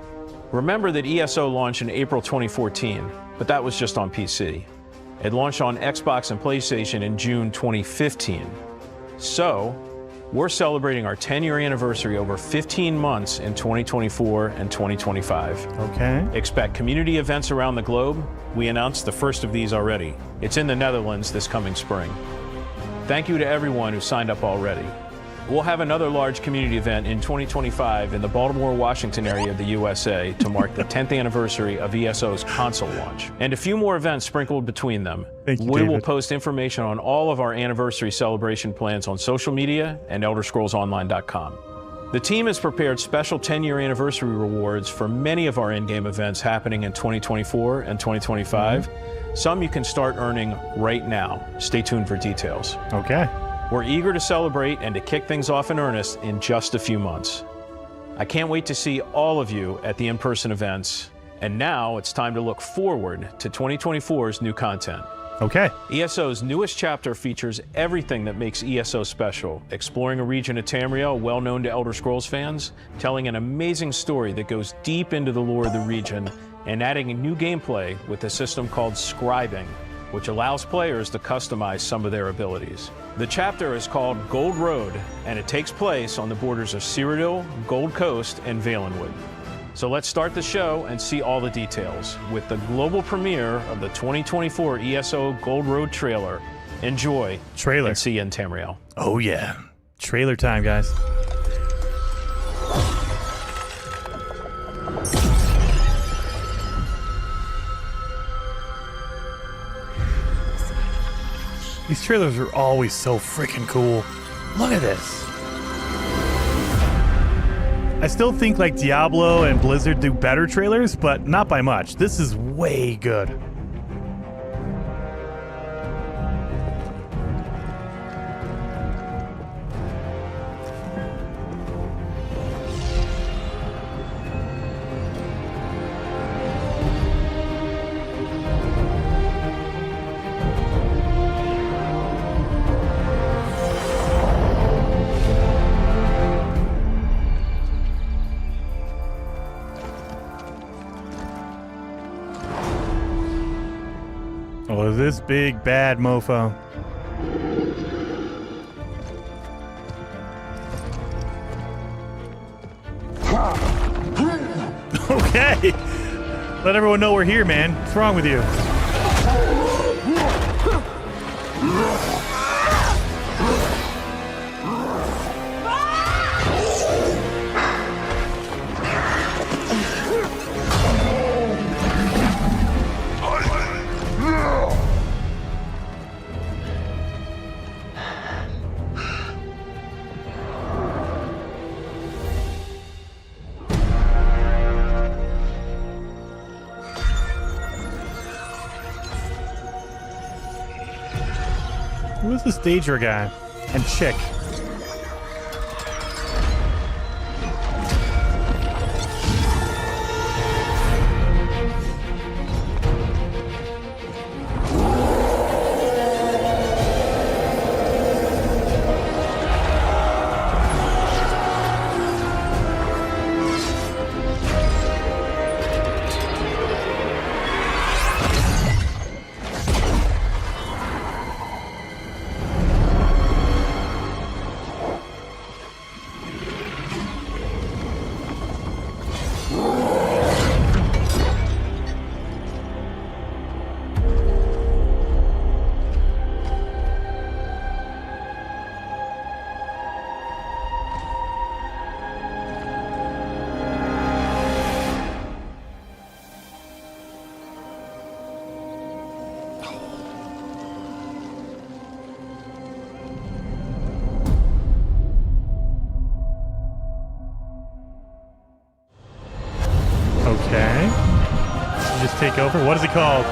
S8: Remember that ESO launched in April 2014, but that was just on PC. It launched on Xbox and PlayStation in June 2015. So, we're celebrating our 10-year anniversary over 15 months in 2024 and 2025.
S1: Okay.
S8: Expect community events around the globe. We announced the first of these already. It's in the Netherlands this coming spring. Thank you to everyone who signed up already. We'll have another large community event in 2025 in the Baltimore, Washington area of the USA to mark the 10th anniversary of ESO's console launch, and a few more events sprinkled between them.
S1: Thank you,
S8: we
S1: David.
S8: will post information on all of our anniversary celebration plans on social media and ElderScrollsOnline.com. The team has prepared special 10-year anniversary rewards for many of our in-game events happening in 2024 and 2025. Some you can start earning right now. Stay tuned for details.
S1: Okay.
S8: We're eager to celebrate and to kick things off in earnest in just a few months. I can't wait to see all of you at the in-person events. And now it's time to look forward to 2024's new content.
S1: Okay.
S8: ESO's newest chapter features everything that makes ESO special, exploring a region of Tamriel well known to Elder Scrolls fans, telling an amazing story that goes deep into the lore of the region, and adding a new gameplay with a system called scribing, which allows players to customize some of their abilities. The chapter is called Gold Road, and it takes place on the borders of Cyrodiil, Gold Coast, and Valenwood. So let's start the show and see all the details with the global premiere of the 2024 ESO Gold Road trailer. Enjoy.
S1: Trailer.
S8: And see you in Tamriel.
S1: Oh yeah. Trailer time, guys. These trailers are always so freaking cool. Look at this. I still think like Diablo and Blizzard do better trailers, but not by much. This is way good. Oh, this big bad mofo. Okay. Let everyone know we're here, man. What's wrong with you? Who is this Daedra guy? And chick? Okay. You just take over. What is it called?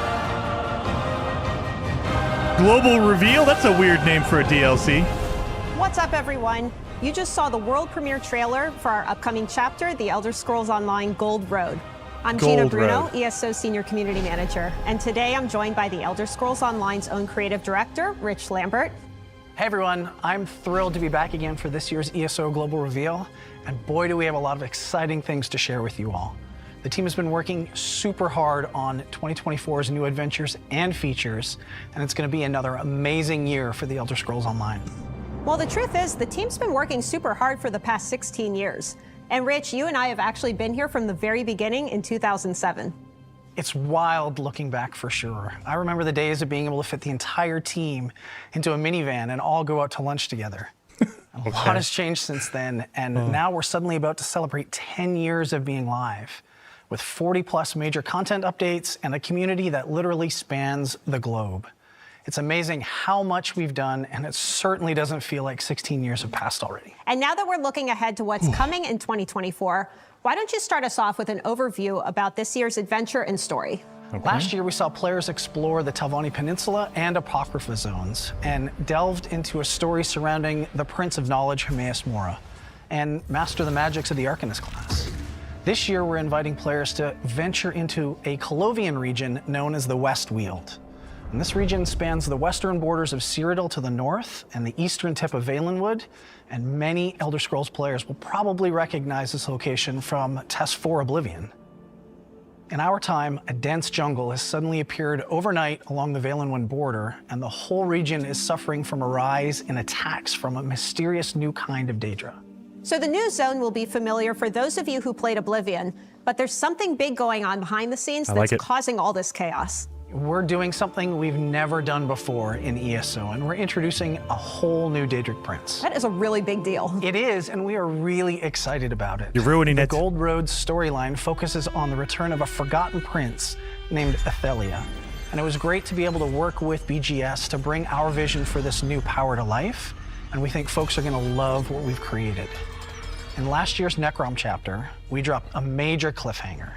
S1: Global Reveal? That's a weird name for a DLC.
S9: What's up, everyone? You just saw the world premiere trailer for our upcoming chapter, The Elder Scrolls Online Gold Road. I'm Gina Bruno, ESO Senior Community Manager, and today I'm joined by The Elder Scrolls Online's own creative director, Rich Lambert.
S10: Hey everyone, I'm thrilled to be back again for this year's ESO Global Reveal, and boy do we have a lot of exciting things to share with you all. The team has been working super hard on 2024's new adventures and features, and it's going to be another amazing year for the Elder Scrolls Online.
S9: Well, the truth is, the team's been working super hard for the past 16 years. And Rich, you and I have actually been here from the very beginning in 2007.
S10: It's wild looking back for sure. I remember the days of being able to fit the entire team into a minivan and all go out to lunch together. A lot has changed since then, and now we're suddenly about to celebrate 10 years of being live, with 40+ major content updates and a community that literally spans the globe. It's amazing how much we've done, and it certainly doesn't feel like 16 years have passed already.
S9: And now that we're looking ahead to what's coming in 2024, why don't you start us off with an overview about this year's adventure and story?
S10: Last year, we saw players explore the Telvanni Peninsula and Apocrypha zones, and delved into a story surrounding the Prince of Knowledge, Hermaeus Mora, and master the magics of the Arcanist class. This year, we're inviting players to venture into a Colovian region known as the West Weald. And this region spans the western borders of Cyrodiil to the north and the eastern tip of Valenwood, and many Elder Scrolls players will probably recognize this location from Test 4 Oblivion. In our time, a dense jungle has suddenly appeared overnight along the Valenwood border, and the whole region is suffering from a rise in attacks from a mysterious new kind of Daedra.
S9: So the new zone will be familiar for those of you who played Oblivion, but there's something big going on behind the scenes that's causing all this chaos.
S10: We're doing something we've never done before in ESO, and we're introducing a whole new Daedric Prince.
S9: That is a really big deal.
S10: It is, and we are really excited about it.
S1: You're ruining it.
S10: The Gold Road storyline focuses on the return of a forgotten prince named Athelia. And it was great to be able to work with BGS to bring our vision for this new power to life, and we think folks are going to love what we've created. In last year's Necrom chapter, we dropped a major cliffhanger.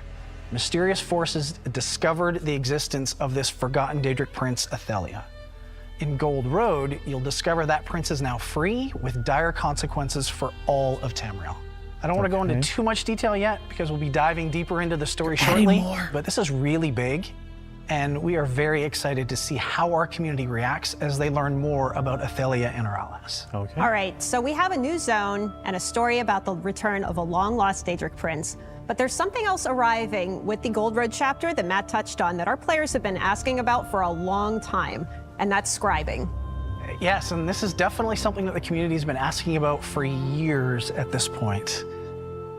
S10: Mysterious forces discovered the existence of this forgotten Daedric prince, Athelia. In Gold Road, you'll discover that prince is now free, with dire consequences for all of Tamriel. I don't want to go into too much detail yet, because we'll be diving deeper into the story shortly, but this is really big, and we are very excited to see how our community reacts as they learn more about Athelia and her allies.
S9: All right, so we have a new zone and a story about the return of a long-lost Daedric prince. But there's something else arriving with the Gold Road chapter that Matt touched on that our players have been asking about for a long time, and that's scribing.
S10: Yes, and this is definitely something that the community's been asking about for years at this point.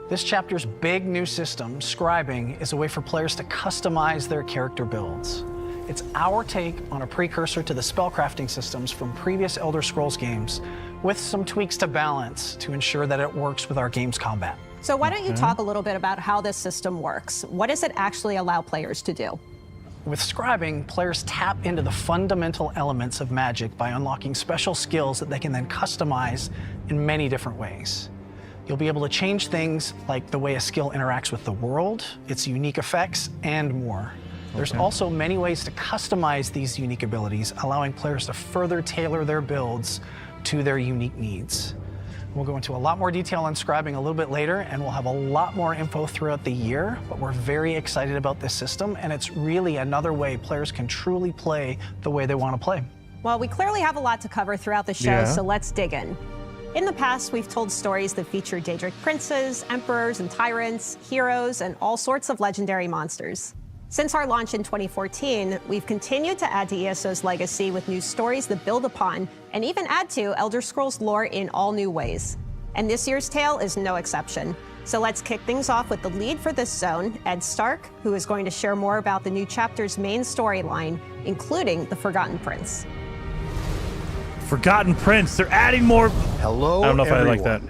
S10: This chapter's big new system, scribing, is a way for players to customize their character builds. It's our take on a precursor to the spellcrafting systems from previous Elder Scrolls games, with some tweaks to balance to ensure that it works with our game's combat.
S9: So why don't you talk a little bit about how this system works? What does it actually allow players to do?
S10: With scribing, players tap into the fundamental elements of magic by unlocking special skills that they can then customize in many different ways. You'll be able to change things like the way a skill interacts with the world, its unique effects, and more. There's also many ways to customize these unique abilities, allowing players to further tailor their builds to their unique needs. We'll go into a lot more detail on scribing a little bit later, and we'll have a lot more info throughout the year, but we're very excited about this system, and it's really another way players can truly play the way they want to play.
S9: Well, we clearly have a lot to cover throughout the show, so let's dig in. In the past, we've told stories that feature Daedric princes, emperors and tyrants, heroes, and all sorts of legendary monsters. Since our launch in 2014, we've continued to add to ESO's legacy with new stories that build upon and even add to Elder Scrolls lore in all new ways. And this year's tale is no exception. So let's kick things off with the lead for this zone, Ed Stark, who is going to share more about the new chapter's main storyline, including the Forgotten Prince.
S1: Forgotten Prince, they're adding more.
S12: Hello,
S1: I don't know if
S12: everyone.
S1: I like that.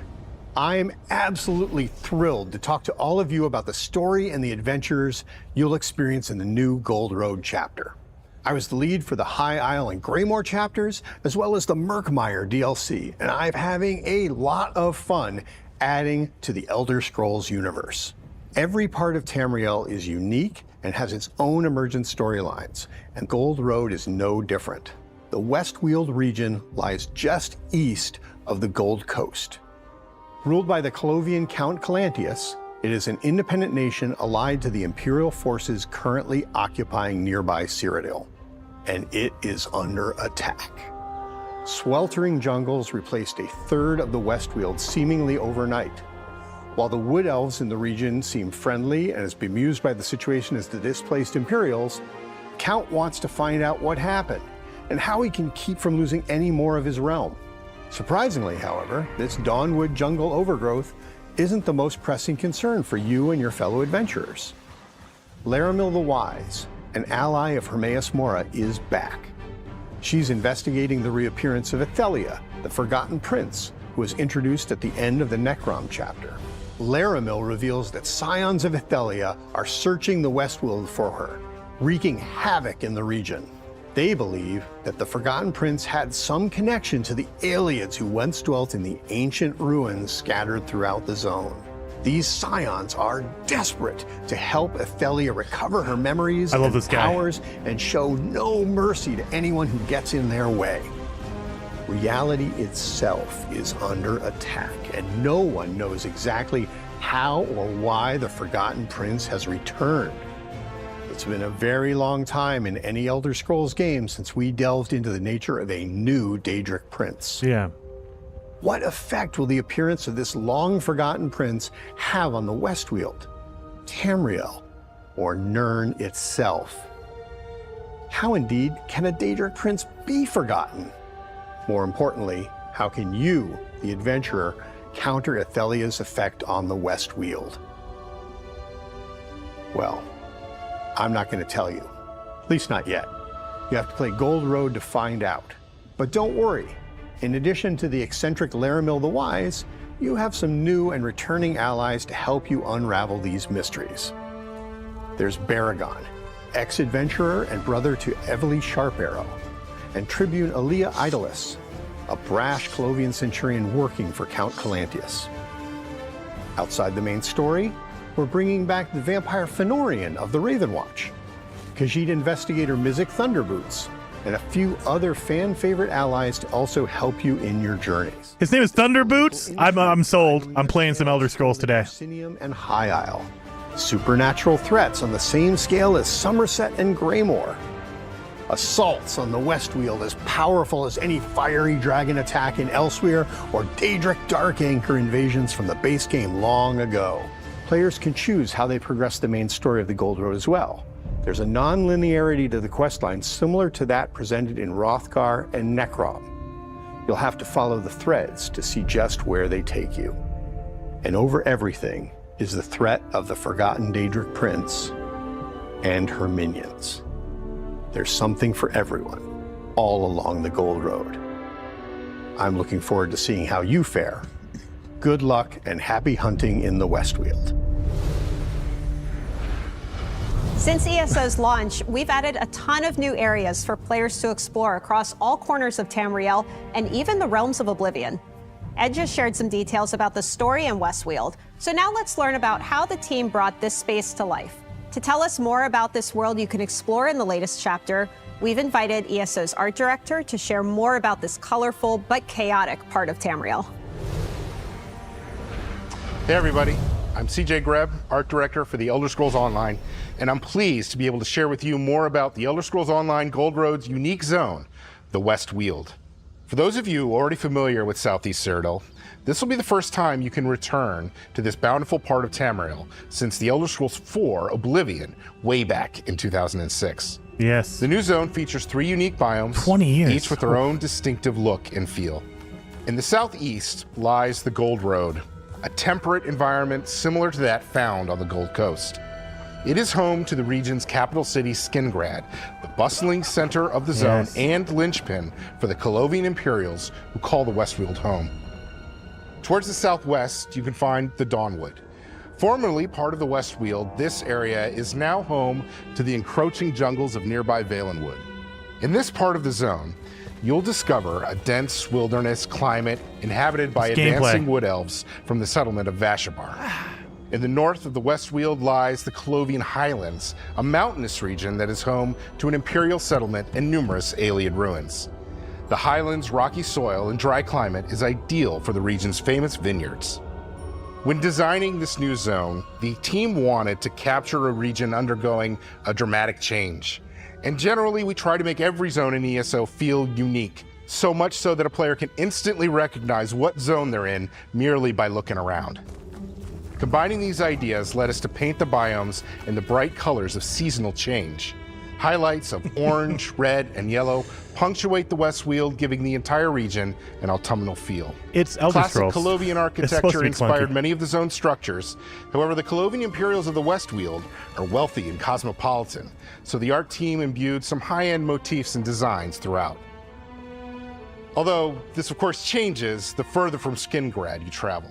S12: I am absolutely thrilled to talk to all of you about the story and the adventures you'll experience in the new Gold Road chapter. I was the lead for the High Isle and Greymore chapters, as well as the Murkmire DLC, and I'm having a lot of fun adding to the Elder Scrolls universe. Every part of Tamriel is unique and has its own emergent storylines, and Gold Road is no different. The West Weald region lies just east of the Gold Coast. Ruled by the Colovian Count Calantius, it is an independent nation allied to the Imperial forces currently occupying nearby Cyrodiil, and it is under attack. Sweltering jungles replaced a third of the West Weald seemingly overnight. While the Wood Elves in the region seem friendly and is bemused by the situation as the displaced Imperials, Count wants to find out what happened and how he can keep from losing any more of his realm. Surprisingly, however, this Dawnwood jungle overgrowth isn't the most pressing concern for you and your fellow adventurers. Laramil the Wise, an ally of Hermaeus Mora, is back. She's investigating the reappearance of Athelia, the Forgotten Prince, who was introduced at the end of the Necrom chapter. Laramil reveals that scions of Athelia are searching the Westworld for her, wreaking havoc in the region. They believe that the Forgotten Prince had some connection to the aliens who once dwelt in the ancient ruins scattered throughout the zone. These scions are desperate to help Athelia recover her memories and powers and show no mercy to anyone who gets in their way. Reality itself is under attack, and no one knows exactly how or why the Forgotten Prince has returned. It's been a very long time in any Elder Scrolls game since we delved into the nature of a new Daedric Prince.
S1: Yeah.
S12: What effect will the appearance of this long-forgotten prince have on the Westweald, Tamriel, or Nirn itself? How indeed can a Daedric prince be forgotten? More importantly, how can you, the adventurer, counter Athelia's effect on the Westweald? Well, I'm not going to tell you, at least not yet. You have to play Gold Road to find out. But don't worry. In addition to the eccentric Laramil the Wise, you have some new and returning allies to help you unravel these mysteries. There's Baragon, ex-adventurer and brother to Evely Sharparrow, and Tribune Alia Idolus, a brash Colovian centurion working for Count Calantius. Outside the main story, we're bringing back the vampire Fenorian of the Raven Watch, Khajiit investigator Mizik Thunderboots, and a few other fan-favorite allies to also help you in your journeys.
S1: His name is Thunderboots? I'm sold. I'm playing some Elder Scrolls today.
S12: Sinium and High Isle. Supernatural threats on the same scale as Somerset and Greymore. Assaults on the Westweald as powerful as any fiery dragon attack in Elsewhere or Daedric Dark Anchor invasions from the base game long ago. Players can choose how they progress the main story of the Gold Road as well. There's a non-linearity to the questline similar to that presented in Hrothgar and Necrom. You'll have to follow the threads to see just where they take you. And over everything is the threat of the forgotten Daedric Prince and her minions. There's something for everyone, all along the Gold Road. I'm looking forward to seeing how you fare. Good luck and happy hunting in the Westweald.
S9: Since ESO's launch, we've added a ton of new areas for players to explore across all corners of Tamriel and even the realms of Oblivion. Ed just shared some details about the story in Westweald, so now let's learn about how the team brought this space to life. To tell us more about this world you can explore in the latest chapter, we've invited ESO's art director to share more about this colorful but chaotic part of Tamriel.
S13: Hey everybody, I'm CJ Greb, art director for the Elder Scrolls Online, and I'm pleased to be able to share with you more about the Elder Scrolls Online Gold Road's unique zone, the Westweald. For those of you already familiar with Southeast Cyrodiil, this will be the first time you can return to this bountiful part of Tamriel since the Elder Scrolls IV Oblivion way back in 2006.
S1: Yes.
S13: The new zone features 3 unique biomes,
S1: 20 years.
S13: each with their own distinctive look and feel. In the southeast lies the Gold Road, a temperate environment similar to that found on the Gold Coast. It is home to the region's capital city, Skingrad, the bustling center of the zone and linchpin for the Colovian Imperials who call the Westweald home. Towards the southwest, you can find the Dawnwood. Formerly part of the Westweald, this area is now home to the encroaching jungles of nearby Valenwood. In this part of the zone, you'll discover a dense wilderness climate inhabited by advancing wood elves from the settlement of Vashabar. In the north of the Westweald lies the Colovian Highlands, a mountainous region that is home to an imperial settlement and numerous Ayleid ruins. The Highlands' rocky soil and dry climate is ideal for the region's famous vineyards. When designing this new zone, the team wanted to capture a region undergoing a dramatic change. And generally, we try to make every zone in ESO feel unique, so much so that a player can instantly recognize what zone they're in merely by looking around. Combining these ideas led us to paint the biomes in the bright colors of seasonal change. Highlights of orange, red, and yellow punctuate the Westweald, giving the entire region an autumnal feel.
S1: It's Elder
S13: Classic
S1: Scrolls.
S13: Colovian architecture inspired many of the zone's structures. However, the Colovian Imperials of the Westweald are wealthy and cosmopolitan, so the art team imbued some high-end motifs and designs throughout. Although this of course changes the further from Skingrad you travel.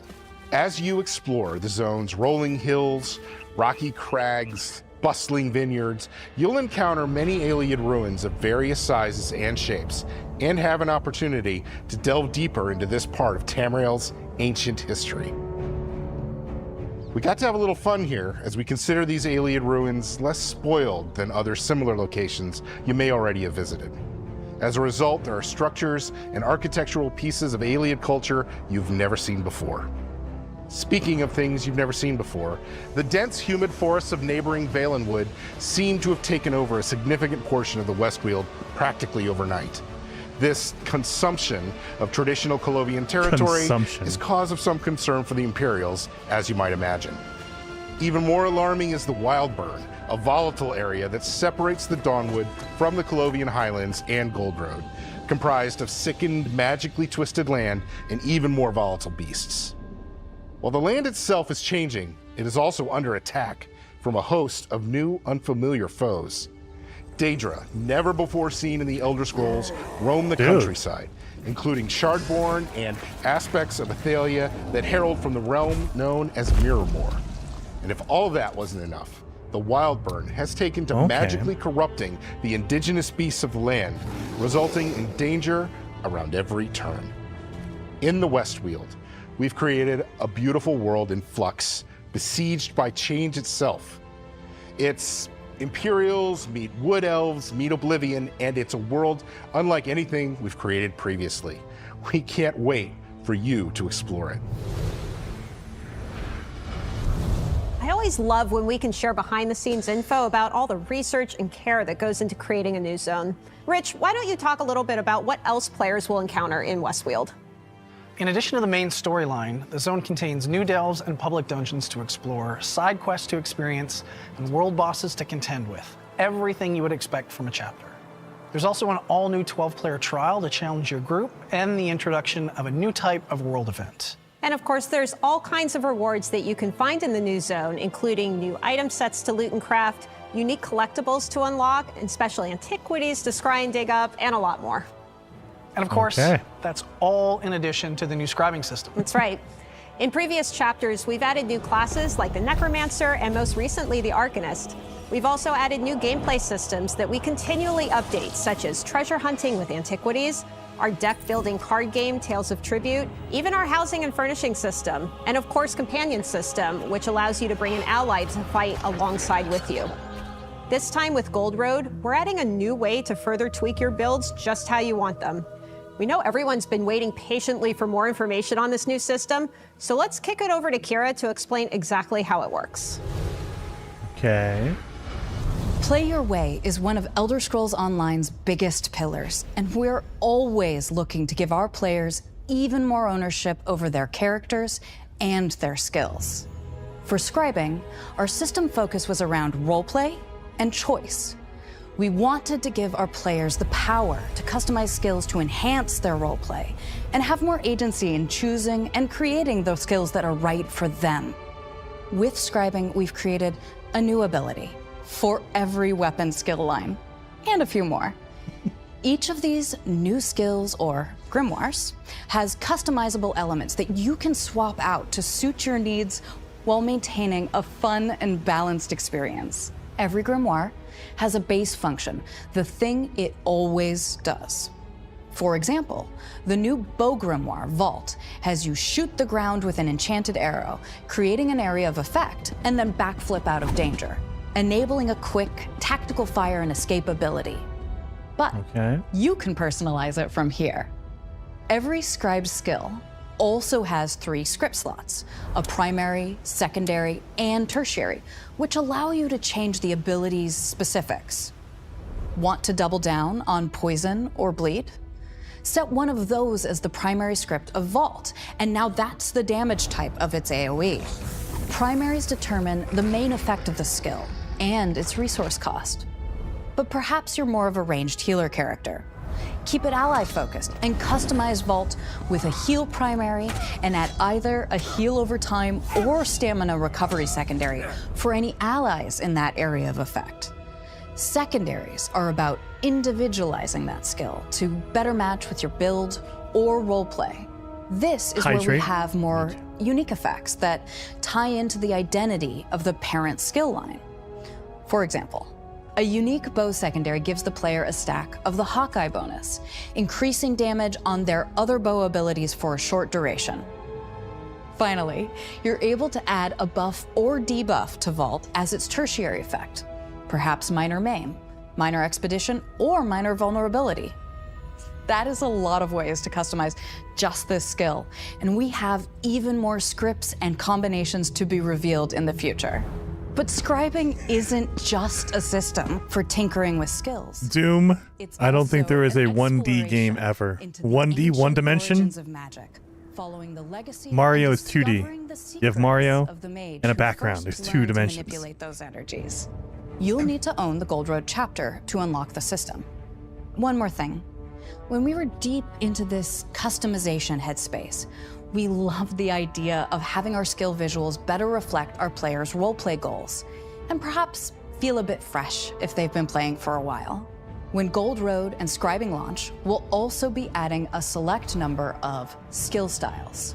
S13: As you explore the zone's rolling hills, rocky crags, bustling vineyards, you'll encounter many Ayleid ruins of various sizes and shapes, and have an opportunity to delve deeper into this part of Tamriel's ancient history. We got to have a little fun here as we consider these Ayleid ruins less spoiled than other similar locations you may already have visited. As a result, there are structures and architectural pieces of Ayleid culture you've never seen before. Speaking of things you've never seen before, the dense, humid forests of neighboring Valenwood seem to have taken over a significant portion of the Westweald practically overnight. This consumption of traditional Colovian territory is cause of some concern for the Imperials, as you might imagine. Even more alarming is the Wildburn, a volatile area that separates the Dawnwood from the Colovian Highlands and Gold Road, comprised of sickened, magically twisted land and even more volatile beasts. While the land itself is changing, it is also under attack from a host of new, unfamiliar foes. Daedra, never before seen in the Elder Scrolls, roam the countryside, including Shardborn and aspects of Athalia that herald from the realm known as Mirrormoor. And if all that wasn't enough, the Wildburn has taken to magically corrupting the indigenous beasts of the land, resulting in danger around every turn. In the Westweald, we've created a beautiful world in flux, besieged by change itself. It's Imperials meet Wood Elves, meet Oblivion, and it's a world unlike anything we've created previously. We can't wait for you to explore it.
S9: I always love when we can share behind-the-scenes info about all the research and care that goes into creating a new zone. Rich, why don't you talk a little bit about what else players will encounter in Westweald?
S10: In addition to the main storyline, the zone contains new delves and public dungeons to explore, side quests to experience, and world bosses to contend with. Everything you would expect from a chapter. There's also an all-new 12-player trial to challenge your group, and the introduction of a new type of world event.
S9: And of course, there's all kinds of rewards that you can find in the new zone, including new item sets to loot and craft, unique collectibles to unlock, and special antiquities to scry and dig up, and a lot more.
S10: And of course, that's all in addition to the new scribing system.
S9: That's right. In previous chapters, we've added new classes like the Necromancer and most recently the Arcanist. We've also added new gameplay systems that we continually update, such as treasure hunting with antiquities, our deck-building card game, Tales of Tribute, even our housing and furnishing system, and of course, companion system, which allows you to bring an ally to fight alongside with you. This time with Gold Road, we're adding a new way to further tweak your builds just how you want them. We know everyone's been waiting patiently for more information on this new system, so let's kick it over to Kira to explain exactly how it works.
S1: Okay.
S4: Play Your Way is one of Elder Scrolls Online's biggest pillars, and we're always looking to give our players even more ownership over their characters and their skills. For scribing, our system focus was around roleplay and choice. We wanted to give our players the power to customize skills to enhance their roleplay and have more agency in choosing and creating those skills that are right for them. With scribing, we've created a new ability for every weapon skill line, and a few more. Each of these new skills, or grimoires, has customizable elements that you can swap out to suit your needs while maintaining a fun and balanced experience. Every grimoire has a base function, the thing it always does. For example, the new Bow Grimoire, Vault, has you shoot the ground with an enchanted arrow, creating an area of effect, and then backflip out of danger, enabling a quick, tactical fire and escape ability. But you can personalize it from here. Every scribed skill also has 3 script slots, a primary, secondary, and tertiary, which allow you to change the ability's specifics. Want to double down on poison or bleed? Set one of those as the primary script of Vault, and now that's the damage type of its AoE. Primaries determine the main effect of the skill and its resource cost. But perhaps you're more of a ranged healer character. Keep it ally-focused and customize Vault with a heal primary and add either a heal over time or stamina recovery secondary for any allies in that area of effect. Secondaries are about individualizing that skill to better match with your build or roleplay. This is where we have more unique effects that tie into the identity of the parent skill line. For example, a unique bow secondary gives the player a stack of the Hawkeye bonus, increasing damage on their other bow abilities for a short duration. Finally, you're able to add a buff or debuff to Vault as its tertiary effect, perhaps minor maim, minor expedition, or minor vulnerability. That is a lot of ways to customize just this skill, and we have even more scripts and combinations to be revealed in the future. But scribing isn't just a system for tinkering with skills.
S1: Doom, I don't think there is a 1D game ever. 1D, one dimension? Mario is 2D. You have Mario and a background. There's 2 dimensions.
S4: Manipulate those energies. You'll need to own the Gold Road chapter to unlock the system. One more thing. When we were deep into this customization headspace, we loved the idea of having our skill visuals better reflect our players' roleplay goals, and perhaps feel a bit fresh if they've been playing for a while. When Gold Road and Scribing launch, we'll also be adding a select number of skill styles.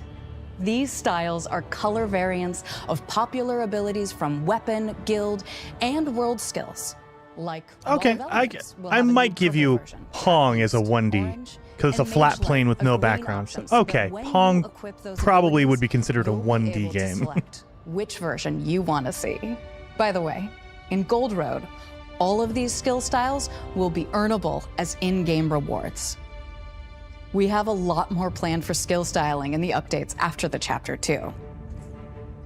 S4: These styles are color variants of popular abilities from weapon, guild, and world skills. Like
S1: okay, I might give you Pong as a 1D, because it's a flat plane with no background. So, okay, Pong probably would be considered a 1D game.
S4: Which version you want to see. By the way, in Gold Road, all of these skill styles will be earnable as in-game rewards. We have a lot more planned for skill styling in the updates after the Chapter 2.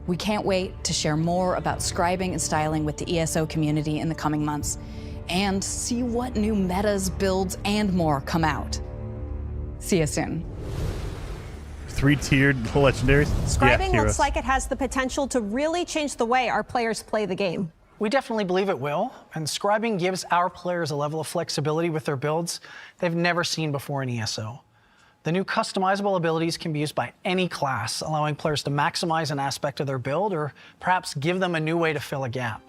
S4: We can't wait to share more about scribing and styling with the ESO community in the coming months, and see what new metas, builds, and more come out. See you soon.
S1: 3-tiered legendaries?
S9: Scribing
S1: yeah,
S9: looks like it has the potential to really change the way our players play the game.
S10: We definitely believe it will, and scribing gives our players a level of flexibility with their builds they've never seen before in ESO. The new customizable abilities can be used by any class, allowing players to maximize an aspect of their build or perhaps give them a new way to fill a gap.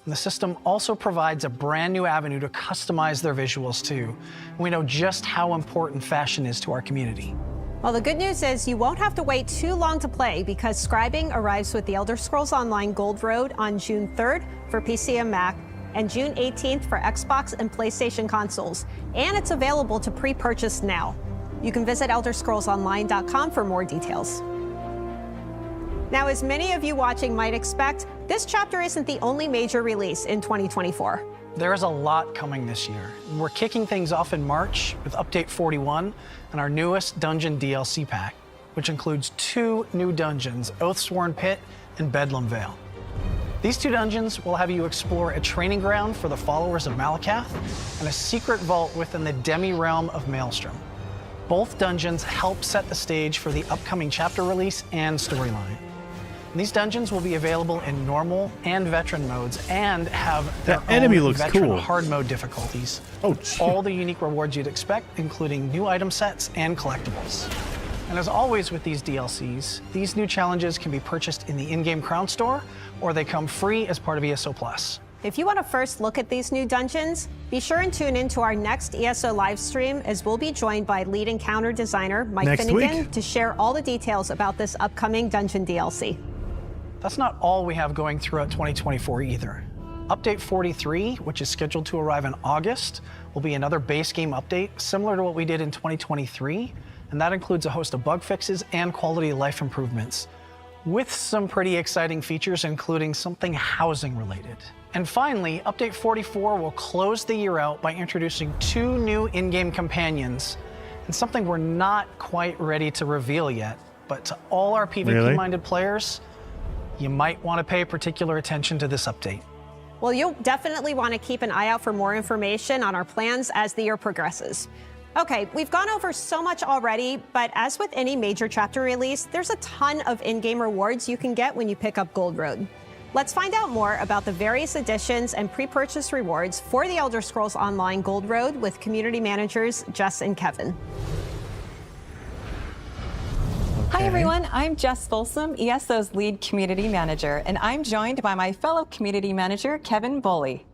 S10: And the system also provides a brand new avenue to customize their visuals too. And we know just how important fashion is to our community.
S9: Well, the good news is you won't have to wait too long to play, because scribing arrives with the Elder Scrolls Online Gold Road on June 3rd for PC and Mac, and June 18th for Xbox and PlayStation consoles. And it's available to pre-purchase now. You can visit ElderScrollsOnline.com for more details. Now, as many of you watching might expect, this chapter isn't the only major release in 2024.
S10: There is a lot coming this year. We're kicking things off in March with Update 41 and our newest dungeon DLC pack, which includes 2 new dungeons, Oathsworn Pit and Bedlam Vale. These 2 dungeons will have you explore a training ground for the followers of Malakath and a secret vault within the demi-realm of Maelstrom. Both dungeons help set the stage for the upcoming chapter release and storyline. These dungeons will be available in normal and veteran modes and have their own veteran hard mode difficulties. All the unique rewards you'd expect, including new item sets and collectibles. And as always with these DLCs, these new challenges can be purchased in the in-game Crown Store, or they come free as part of ESO Plus.
S9: If you want to first look at these new dungeons, be sure and tune in to our next ESO live stream, as we'll be joined by lead encounter designer Mike Finnegan to share all the details about this upcoming dungeon DLC.
S10: That's not all we have going throughout 2024 either. Update 43, which is scheduled to arrive in August, will be another base game update similar to what we did in 2023, and that includes a host of bug fixes and quality of life improvements, with some pretty exciting features, including something housing related. And finally, Update 44 will close the year out by introducing 2 new in-game companions, and something we're not quite ready to reveal yet, but to all our PvP-minded players, you might want to pay particular attention to this update.
S9: Well, you'll definitely want to keep an eye out for more information on our plans as the year progresses. Okay, we've gone over so much already, but as with any major chapter release, there's a ton of in-game rewards you can get when you pick up Gold Road. Let's find out more about the various additions and pre-purchase rewards for the Elder Scrolls Online Gold Road with community managers Jess and Kevin.
S14: Hi everyone, I'm Jess Folsom, ESO's lead community manager, and I'm joined by my fellow community manager, Kevin Boley.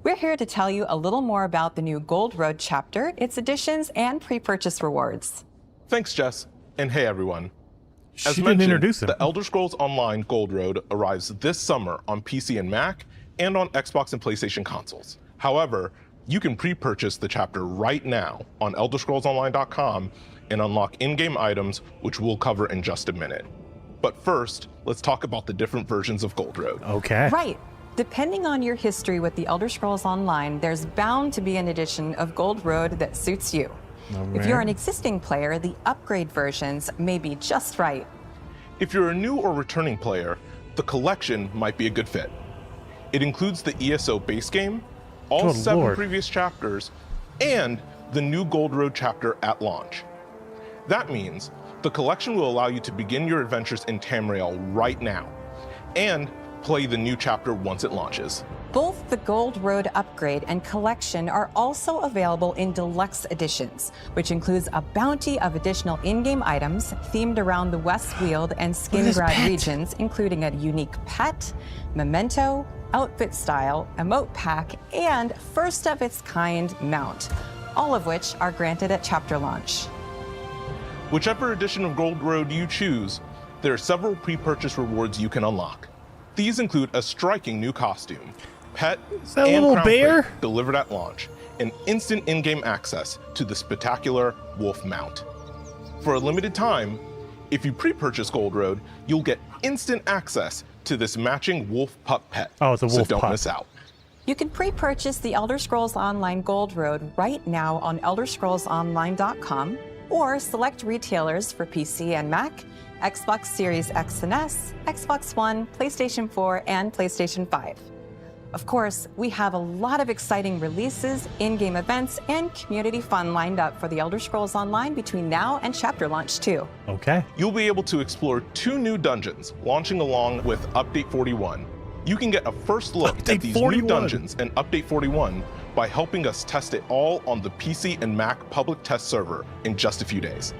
S14: We're here to tell you a little more about the new Gold Road chapter, its additions, and pre-purchase rewards.
S16: Thanks, Jess. And hey, everyone. As
S1: She didn't
S16: mentioned,
S1: introduce him.
S16: the Elder Scrolls Online Gold Road arrives this summer on PC and Mac, and on Xbox and PlayStation consoles. However, you can pre-purchase the chapter right now on ElderScrollsOnline.com and unlock in-game items, which we'll cover in just a minute. But first, let's talk about the different versions of Gold Road.
S1: Okay.
S14: Right. Depending on your history with the Elder Scrolls Online, there's bound to be an edition of Gold Road that suits you. If you're an existing player, the upgrade versions may be just right.
S16: If you're a new or returning player, the collection might be a good fit. It includes the ESO base game, all
S1: Good
S16: 7
S1: Lord.
S16: previous chapters, and the new Gold Road chapter at launch. That means the collection will allow you to begin your adventures in Tamriel right now, and play the new chapter once it launches.
S14: Both the Gold Road upgrade and collection are also available in deluxe editions, which includes a bounty of additional in-game items themed around the West Weald and Skingrad regions, including a unique pet, memento, outfit style, emote pack, and first of its kind mount, all of which are granted at chapter launch.
S16: Whichever edition of Gold Road you choose, there are several pre-purchase rewards you can unlock. These include a striking new costume, pet,
S1: that
S16: and
S1: little
S16: crown
S1: bear?
S16: plate delivered at launch, and instant in-game access to the spectacular wolf mount. For a limited time, if you pre-purchase Gold Road, you'll get instant access to this matching wolf pup pet.
S1: Oh, it's a wolf
S16: so don't
S1: pup.
S16: miss out.
S14: You can pre-purchase the Elder Scrolls Online Gold Road right now on ElderScrollsOnline.com or select retailers for PC and Mac, Xbox Series X and S, Xbox One, PlayStation 4, and PlayStation 5. Of course, we have a lot of exciting releases, in-game events, and community fun lined up for the Elder Scrolls Online between now and chapter launch too.
S1: Okay.
S16: You'll be able to explore 2 new dungeons launching along with Update 41. You can get a first look at these
S1: 41.
S16: new dungeons and Update 41 by helping us test it all on the PC and Mac public test server in just a few days.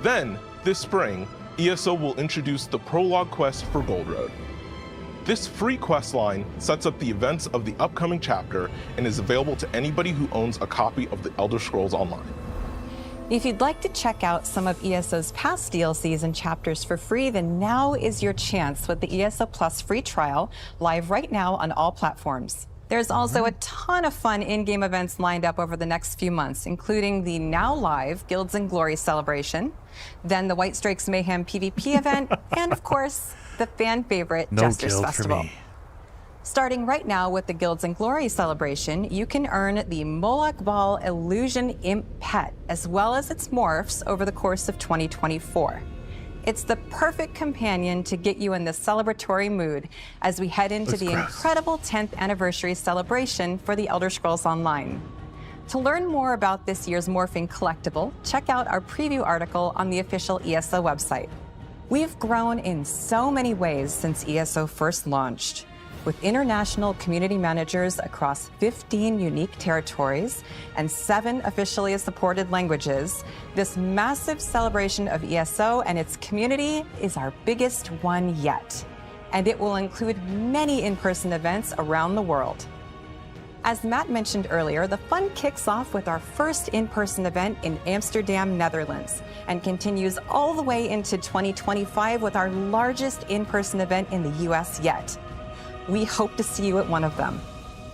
S16: Then, this spring, ESO will introduce the prologue quest for Gold Road. This free quest line sets up the events of the upcoming chapter and is available to anybody who owns a copy of the Elder Scrolls Online.
S14: If you'd like to check out some of ESO's past DLCs and chapters for free, then now is your chance with the ESO Plus free trial, live right now on all platforms. There's also a ton of fun in-game events lined up over the next few months, including the now live Guilds and Glory celebration, then the White Strikes Mayhem PvP event, and of course, the fan favorite Jester's
S1: guild for
S14: Festival.
S1: me.
S14: Starting right now with the Guilds and Glory celebration, you can earn the Moloch Ball Illusion Imp pet, as well as its morphs over the course of 2024. It's the perfect companion to get you in the celebratory mood as we head into the incredible 10th anniversary celebration for the Elder Scrolls Online. To learn more about this year's morphing collectible, check out our preview article on the official ESO website. We've grown in so many ways since ESO first launched. With international community managers across 15 unique territories and 7 officially supported languages, this massive celebration of ESO and its community is our biggest one yet. And it will include many in-person events around the world. As Matt mentioned earlier, the fun kicks off with our first in-person event in Amsterdam, Netherlands, and continues all the way into 2025 with our largest in-person event in the US yet. We hope to see you at one of them.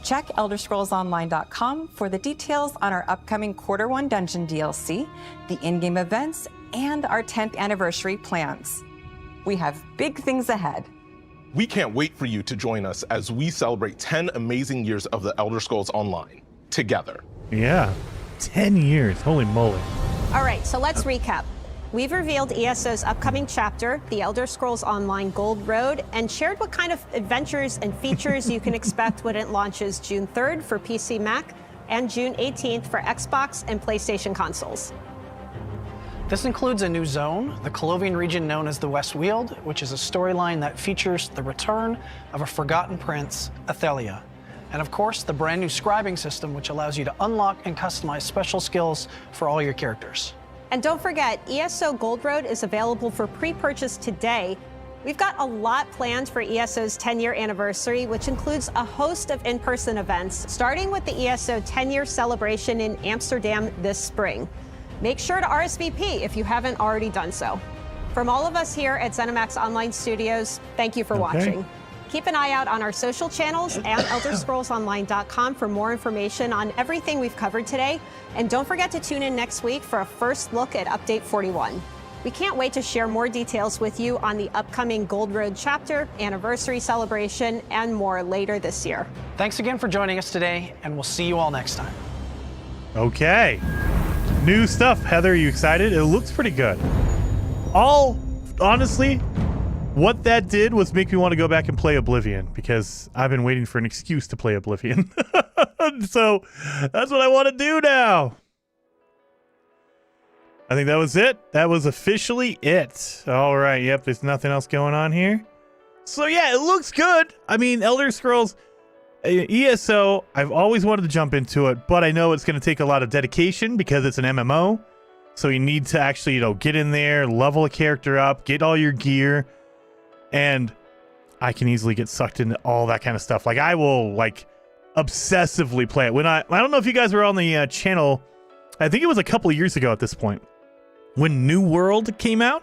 S14: Check ElderScrollsOnline.com for the details on our upcoming Q1 Dungeon DLC, the in-game events, and our 10th anniversary plans. We have big things ahead.
S16: We can't wait for you to join us as we celebrate 10 amazing years of the Elder Scrolls Online together.
S1: Yeah, 10 years, holy moly.
S9: All right, so let's recap. We've revealed ESO's upcoming chapter, The Elder Scrolls Online Gold Road, and shared what kind of adventures and features you can expect when it launches June 3rd for PC Mac, and June 18th for Xbox and PlayStation consoles.
S10: This includes a new zone, the Colovian region known as the West Weald, which is a storyline that features the return of a forgotten prince, Athelia. And of course, the brand new scribing system, which allows you to unlock and customize special skills for all your characters.
S9: And don't forget, ESO Gold Road is available for pre-purchase today. We've got a lot planned for ESO's 10-year anniversary, which includes a host of in-person events, starting with the ESO 10-year celebration in Amsterdam this spring. Make sure to RSVP if you haven't already done so. From all of us here at ZeniMax Online Studios, thank you for watching. Keep an eye out on our social channels and ElderScrollsOnline.com for more information on everything we've covered today. And don't forget to tune in next week for a first look at Update 41. We can't wait to share more details with you on the upcoming Gold Road chapter, anniversary celebration, and more later this year.
S10: Thanks again for joining us today, and we'll see you all next time.
S1: Okay. New stuff. Heather, are you excited? It looks pretty good. Honestly, what that did was make me want to go back and play Oblivion, because I've been waiting for an excuse to play Oblivion. So that's what I want to do now. I think that was it. That was officially it. All right. Yep. There's nothing else going on here. So yeah, it looks good. I mean, Elder Scrolls ESO, I've always wanted to jump into it, but I know it's going to take a lot of dedication because it's an MMO. So you need to actually, get in there, level a character up, get all your gear, and I can easily get sucked into all that kind of stuff. Like, I will, obsessively play it. I don't know if you guys were on the channel, I think it was a couple of years ago at this point, when New World came out.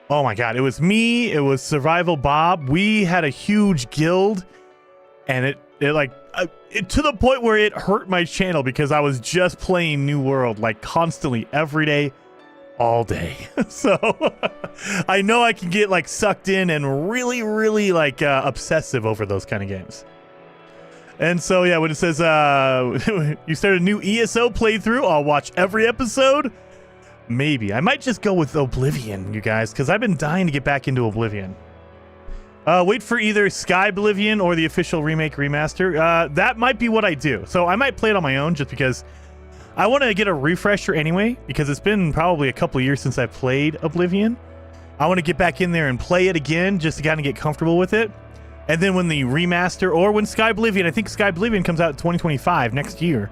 S1: Oh my god, it was me, it was Survival Bob. We had a huge guild, and it to the point where it hurt my channel because I was just playing New World constantly, every day, all day. So I know I can get sucked in and really, really obsessive over those kind of games. And so yeah, when it says you start a new ESO playthrough, I'll watch every episode. Maybe I might just go with Oblivion, you guys, because I've been dying to get back into Oblivion. Wait for either Sky Oblivion or the official remake remaster. That might be what I do. So I might play it on my own just because I want to get a refresher anyway, because it's been probably a couple of years since I played Oblivion. I want to get back in there and play it again just to kind of get comfortable with it. And then when the remaster, or when Sky Oblivion, I think Sky Oblivion comes out in 2025, next year.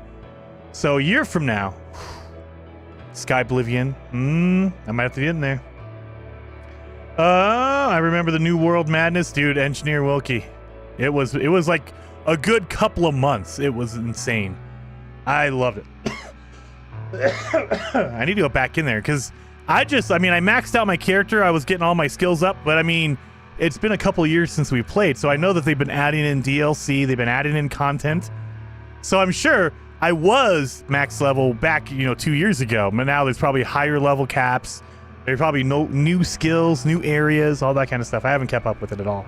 S1: So a year from now, Sky Oblivion, I might have to get in there. I remember the New World Madness, dude. Engineer Wilkie, it was like a good couple of months. It was insane. I loved it. I need to go back in there because I maxed out my character. I was getting all my skills up, but it's been a couple of years since we played, so I know that they've been adding in DLC. They've been adding in content, so I'm sure I was max level back 2 years ago, but now there's probably higher level caps. There's probably no new skills, new areas, all that kind of stuff. I haven't kept up with it at all.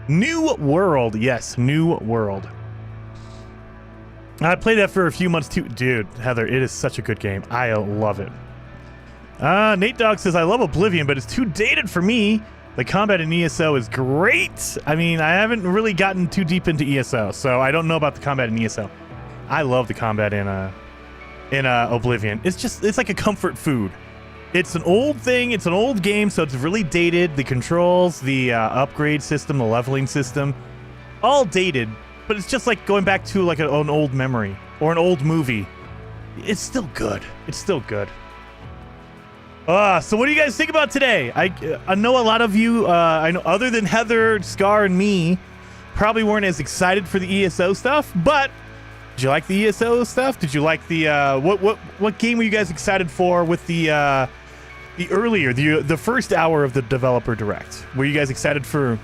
S1: New World. Yes, New World. I played that for a few months too. Dude, Heather, it is such a good game. I love it. Nate Dogg says, I love Oblivion, but it's too dated for me. The combat in ESO is great. I haven't really gotten too deep into ESO, so I don't know about the combat in ESO. I love the combat in Oblivion. It's like a comfort food. It's an old thing. It's an old game, so it's really dated. The controls, the upgrade system, the leveling system, all dated. But it's just like going back to an old memory or an old movie. It's still good. It's still good. So what do you guys think about today? I know a lot of you, I know other than Heather, Scar, and me, probably weren't as excited for the ESO stuff. But did you like the ESO stuff? Did you like the what game were you guys excited for with the first hour of the developer direct? Were you guys excited for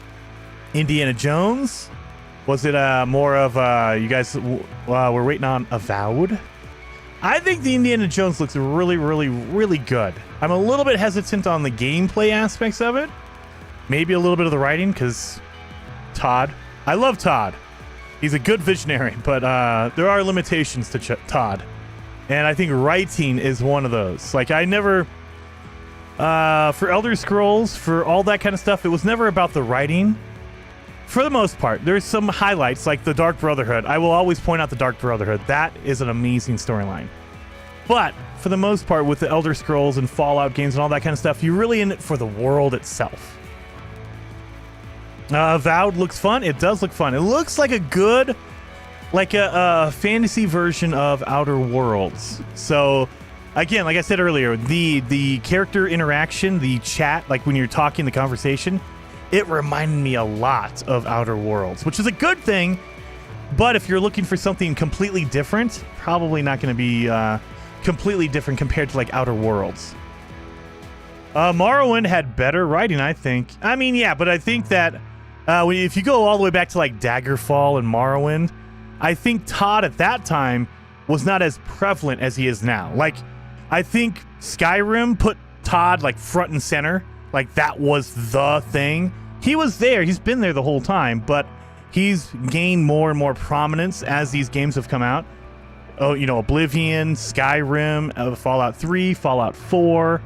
S1: Indiana Jones? Was it more of you guys were waiting on Avowed? I think the Indiana Jones looks really, really, really good. I'm a little bit hesitant on the gameplay aspects of it. Maybe a little bit of the writing, because Todd. I love Todd. He's a good visionary, but there are limitations to Todd. And I think writing is one of those. I never... for Elder Scrolls, for all that kind of stuff, it was never about the writing. For the most part, there's some highlights like the Dark Brotherhood. I will always point out the Dark Brotherhood. That is an amazing storyline. But for the most part, with the Elder Scrolls and Fallout games and all that kind of stuff, you're really in it for the world itself. Avowed looks fun. It does look fun. It looks like a good, like a fantasy version of Outer Worlds. So, again, like I said earlier, the character interaction, the chat, like when you're talking, the conversation, it reminded me a lot of Outer Worlds, which is a good thing. But if you're looking for something completely different, probably not going to be completely different compared to like Outer Worlds. Morrowind had better writing, I think. I mean, yeah, but I think that if you go all the way back to like Daggerfall and Morrowind, I think Todd at that time was not as prevalent as he is now. Like, I think Skyrim put Todd like front and center. Like, that was the thing. He was there. He's been there the whole time, but he's gained more and more prominence as these games have come out. Oh, you know, Oblivion, Skyrim, Fallout 3, Fallout 4.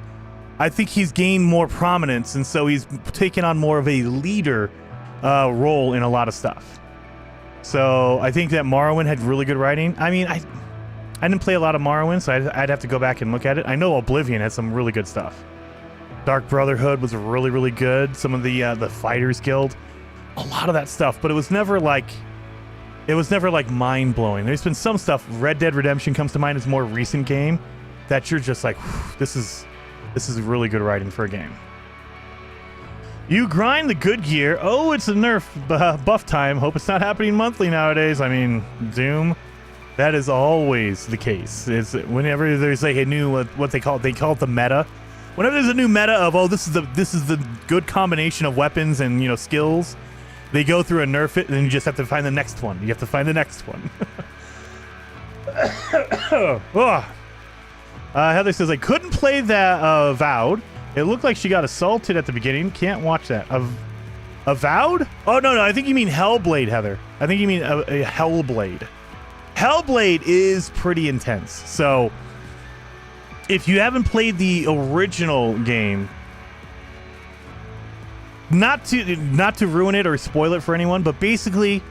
S1: I think he's gained more prominence, and so he's taken on more of a leader role in a lot of stuff. So I think that Morrowind had really good writing. I mean, I didn't play a lot of Morrowind, so I'd have to go back and look at it. I know Oblivion had some really good stuff. Dark Brotherhood was really, really good. Some of the Fighters Guild, a lot of that stuff, but it was never like mind blowing. There's been some stuff. Red Dead Redemption comes to mind as a more recent game that you're just like, this is really good writing for a game. You grind the good gear. Oh, it's a nerf buff time. Hope it's not happening monthly nowadays. I mean, Doom. That is always the case. It's whenever there's like a new what they call it the meta. Whenever there's a new meta of, oh, this is the good combination of weapons and, you know, skills, they go through and nerf it, and then you just have to find the next one. You have to find the next one. Heather says, I couldn't play that Avowed. It looked like she got assaulted at the beginning. Can't watch that. Avowed? Oh, no, I think you mean Hellblade, Heather. I think you mean a Hellblade. Hellblade is pretty intense. So if you haven't played the original game, not to ruin it or spoil it for anyone, but basically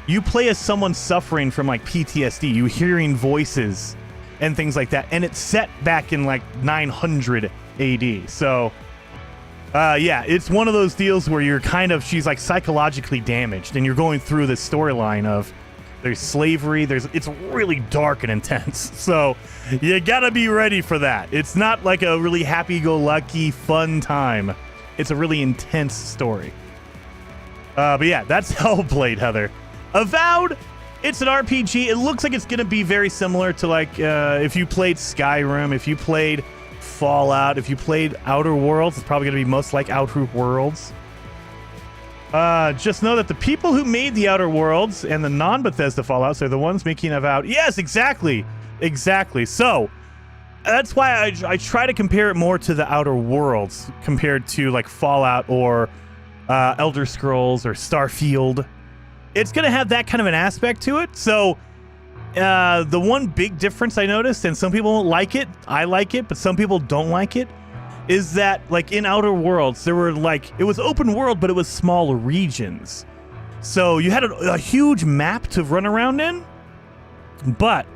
S1: you play as someone suffering from like PTSD. You hearing voices and things like that, and it's set back in like 900 AD. So yeah, it's one of those deals where you're she's like psychologically damaged, and you're going through this storyline of there's slavery, it's really dark and intense. So you gotta be ready for that. It's not like a really happy-go-lucky fun time. It's a really intense story. But yeah, that's Hellblade, Heather. Avowed, it's an RPG. It looks like it's going to be very similar to like if you played Skyrim, if you played Fallout, if you played Outer Worlds, it's probably going to be most like Outer Worlds. Just know that the people who made the Outer Worlds and the non-Bethesda Fallouts are the ones making Avowed. Yes, exactly. Exactly. So that's why I try to compare it more to the Outer Worlds compared to like Fallout or Elder Scrolls or Starfield. It's going to have that kind of an aspect to it. So the one big difference I noticed, and some people don't like it, I like it, but some people don't like it, is that like in Outer Worlds, there were like, it was open world, but it was small regions. So you had a huge map to run around in, but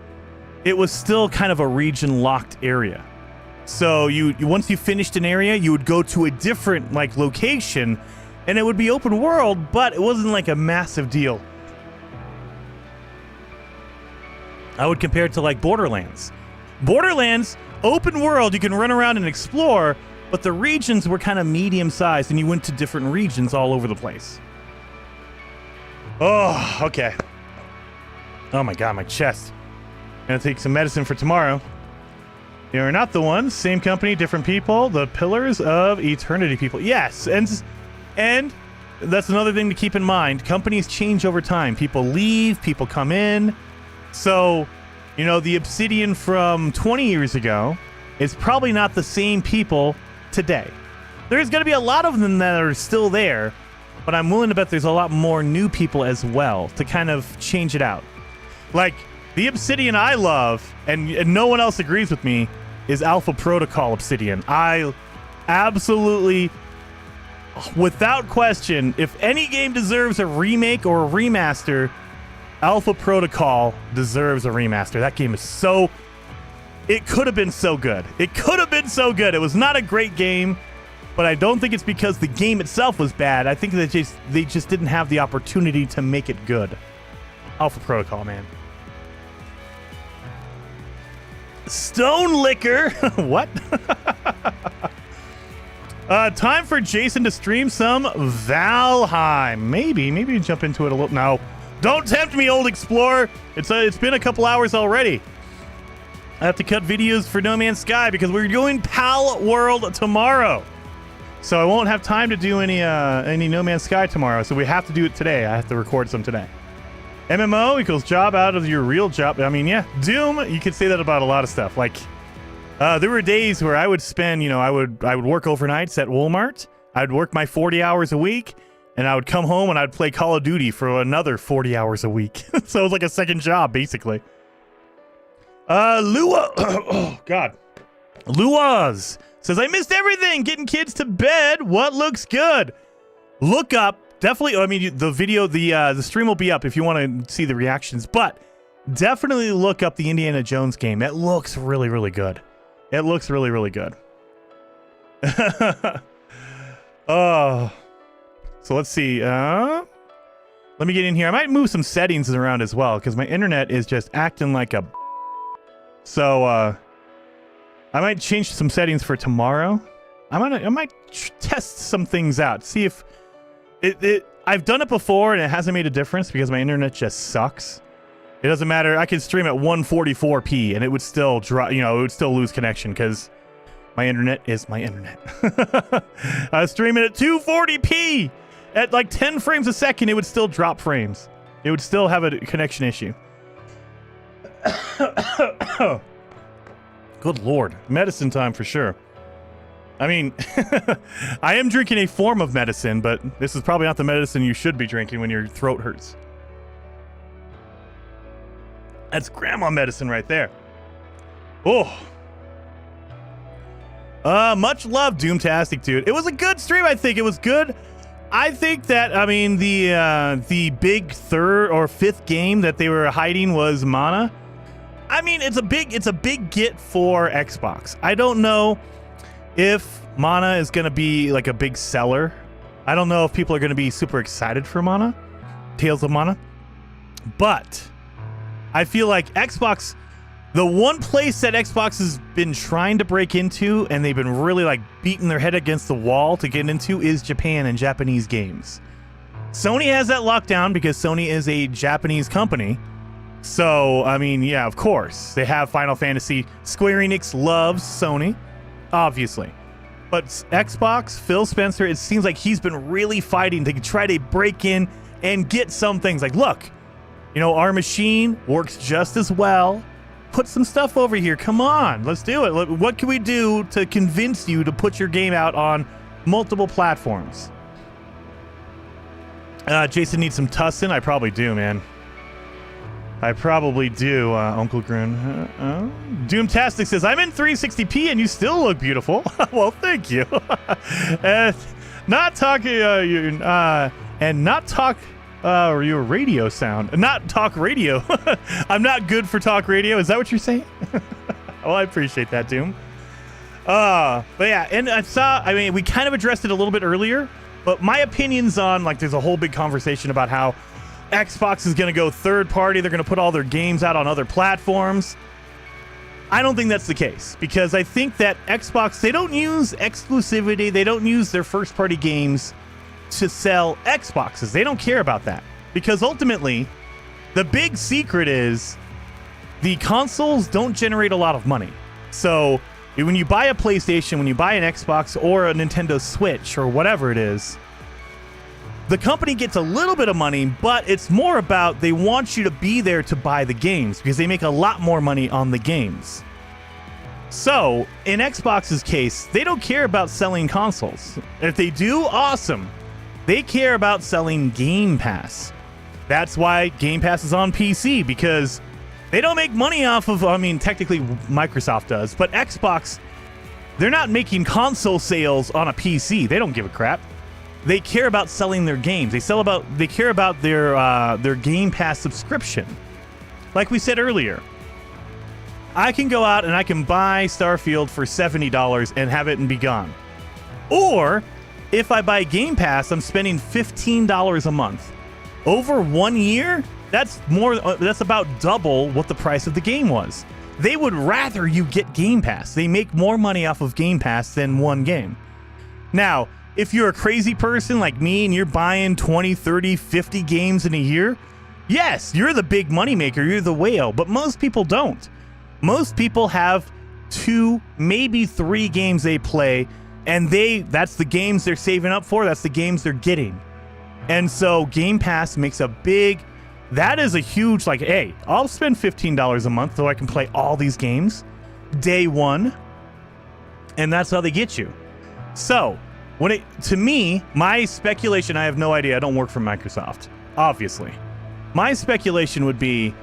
S1: it was still kind of a region locked area. So you once you finished an area, you would go to a different like location, and it would be open world, but it wasn't like a massive deal. I would compare it to like Borderlands. Borderlands, open world, you can run around and explore, but the regions were kind of medium sized, and you went to different regions all over the place. Oh, okay. Oh my God, my chest. Gonna take some medicine for tomorrow. You're not the ones. Same company, different people. The Pillars of Eternity people. Yes, and that's another thing to keep in mind. Companies change over time. People leave, people come in. So, you know, the Obsidian from 20 years ago is probably not the same people today. There's going to be a lot of them that are still there, but I'm willing to bet there's a lot more new people as well to kind of change it out. Like, the Obsidian I love, and no one else agrees with me, is Alpha Protocol Obsidian. I absolutely without question, if any game deserves a remake or a remaster, Alpha Protocol deserves a remaster. That game is so... It could have been so good. It could have been so good. It was not a great game, but I don't think it's because the game itself was bad. I think that they just didn't have the opportunity to make it good. Alpha Protocol, man. Stone Liquor. What? Time for Jason to stream some Valheim. Maybe jump into it a little. No, don't tempt me, old explorer. It's been a couple hours already. I have to cut videos for No Man's Sky because we're doing Pal World tomorrow. So I won't have time to do any No Man's Sky tomorrow. So we have to do it today. I have to record some today. MMO equals job out of your real job. I mean, yeah, Doom. You could say that about a lot of stuff. Like, there were days where I would spend, I would work overnights at Walmart. I'd work my 40 hours a week, and I would come home and I'd play Call of Duty for another 40 hours a week. So it was like a second job, basically. Lua. Oh, God. Luaz says, I missed everything. Getting kids to bed. What looks good? Look up. Definitely, I mean, the video, the stream will be up if you want to see the reactions, but definitely look up the Indiana Jones game. It looks really, really good. It looks really, really good. Oh, so let's see. Let me get in here. I might move some settings around as well because my internet is just acting like a... So, I might change some settings for tomorrow. I might test some things out, see if... I've done it before and it hasn't made a difference because my internet just sucks. It doesn't matter. I could stream at 144p and it would still drop, it would still lose connection because my internet is my internet. I was streaming at 240p at like 10 frames a second. It would still drop frames. It would still have a connection issue. Good Lord. Medicine time for sure. I mean, I am drinking a form of medicine, but this is probably not the medicine you should be drinking when your throat hurts. That's grandma medicine right there. Oh. Much love, Doomtastic, dude. It was a good stream, I think. It was good. I think that, I mean, the big third or fifth game that they were hiding was Mana. I mean, it's a big get for Xbox. I don't know if Mana is going to be like a big seller. I don't know if people are going to be super excited for Mana, Tales of Mana. But I feel like Xbox, the one place that Xbox has been trying to break into and they've been really like beating their head against the wall to get into is Japan and Japanese games. Sony has that locked down because Sony is a Japanese company. So, I mean, yeah, of course. They have Final Fantasy. Square Enix loves Sony, obviously. But Xbox, Phil Spencer, it seems like he's been really fighting to try to break in and get some things. Like, look, our machine works just as well. Put some stuff over here. Come on, let's do it. What can we do to convince you to put your game out on multiple platforms? Jason needs some Tussin. I probably do, man. I probably do, Uncle Grun. Doomtastic says, I'm in 360p and you still look beautiful. Well, thank you. Not talking, and not talk, or your radio sound. Not talk radio. I'm not good for talk radio. Is that what you're saying? Well, I appreciate that, Doom. But yeah, and I mean, we kind of addressed it a little bit earlier, but my opinions on, like, there's a whole big conversation about how Xbox is going to go third party. They're going to put all their games out on other platforms. I don't think that's the case because I think that Xbox, they don't use exclusivity. They don't use their first party games to sell Xboxes. They don't care about that because ultimately the big secret is the consoles don't generate a lot of money. So when you buy a PlayStation, when you buy an Xbox or a Nintendo Switch or whatever it is, the company gets a little bit of money, but it's more about they want you to be there to buy the games because they make a lot more money on the games. So, in Xbox's case, they don't care about selling consoles. If they do, awesome. They care about selling Game Pass. That's why Game Pass is on PC because they don't make money off of, I mean, technically Microsoft does, but Xbox, they're not making console sales on a PC. They don't give a crap. they care about selling their games. They care about their Game Pass subscription. Like we said earlier, I can go out and I can buy Starfield for $70 and have it and be gone. Or if I buy Game Pass, I'm spending $15 a month. Over 1 year, that's about double what the price of the game was. They would rather you get Game Pass. They make more money off of Game Pass than one game. Now, if you're a crazy person like me and you're buying 20, 30, 50 games in a year, yes, you're the big moneymaker, you're the whale, but most people don't. Most people have 2, maybe 3 games they play, and that's the games they're saving up for, that's the games they're getting. And so Game Pass makes that is a huge, like, hey, I'll spend $15 a month so I can play all these games day one, and that's how they get you. So, to me, my speculation, I have no idea, I don't work for Microsoft, obviously. My speculation would be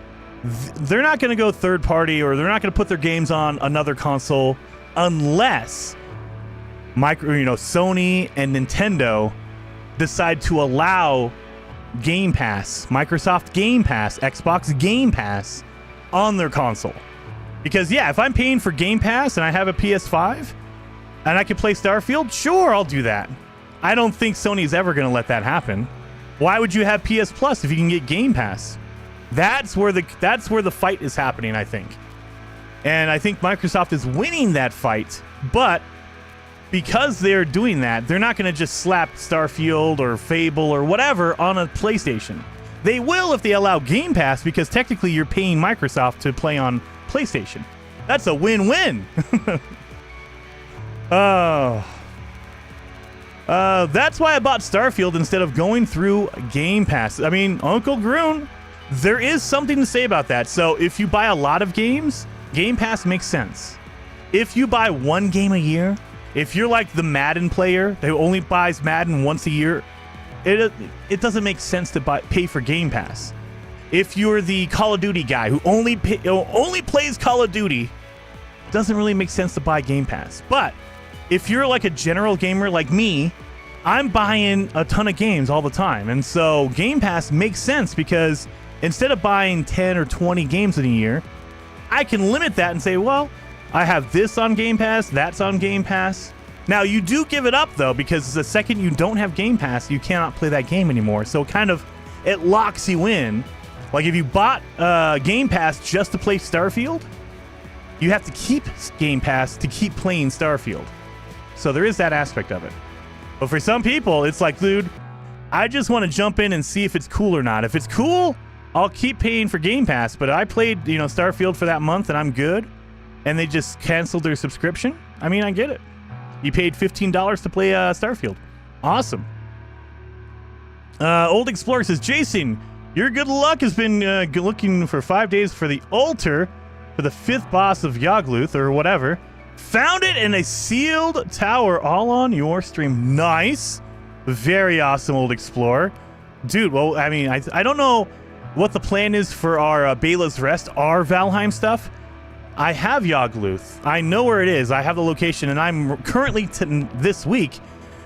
S1: they're not going to go third party, or they're not going to put their games on another console unless Sony and Nintendo decide to allow Game Pass, Microsoft Game Pass, Xbox Game Pass on their console. Because yeah, if I'm paying for Game Pass and I have a PS5 and I can play Starfield, sure, I'll do that. I don't think Sony's ever going to let that happen. Why would you have PS Plus if you can get Game Pass? That's where the fight is happening, I think. And I think Microsoft is winning that fight, but because they're doing that, they're not going to just slap Starfield or Fable or whatever on a PlayStation. They will if they allow Game Pass, because technically you're paying Microsoft to play on PlayStation. That's a win-win. That's why I bought Starfield instead of going through Game Pass. I mean, Uncle Groon, there is something to say about that. So if you buy a lot of games, Game Pass makes sense. If you buy one game a year, if you're like the Madden player who only buys Madden once a year, it doesn't make sense to pay for Game Pass. If you're the Call of Duty guy who only plays Call of Duty, it doesn't really make sense to buy Game Pass. But if you're like a general gamer like me, I'm buying a ton of games all the time. And so Game Pass makes sense, because instead of buying 10 or 20 games in a year, I can limit that and say, well, I have this on Game Pass, that's on Game Pass. Now, you do give it up, though, because the second you don't have Game Pass, you cannot play that game anymore. So it locks you in. Like, if you bought Game Pass just to play Starfield, you have to keep Game Pass to keep playing Starfield. So there is that aspect of it. But for some people, it's like, dude, I just want to jump in and see if it's cool or not. If it's cool, I'll keep paying for Game Pass. But I played, Starfield for that month and I'm good, and they just canceled their subscription. I mean, I get it. You paid $15 to play Starfield. Awesome. Old Explorer says, Jason, your good luck has been looking for 5 days for the altar for the 5th boss of Yogluth or whatever. Found it in a sealed tower, all on your stream. Nice. Very awesome, Old Explorer. Dude, well, I mean, I don't know what the plan is for our Bela's Rest, our Valheim stuff. I have Yogluth. I know where it is. I have the location, and I'm currently, this week,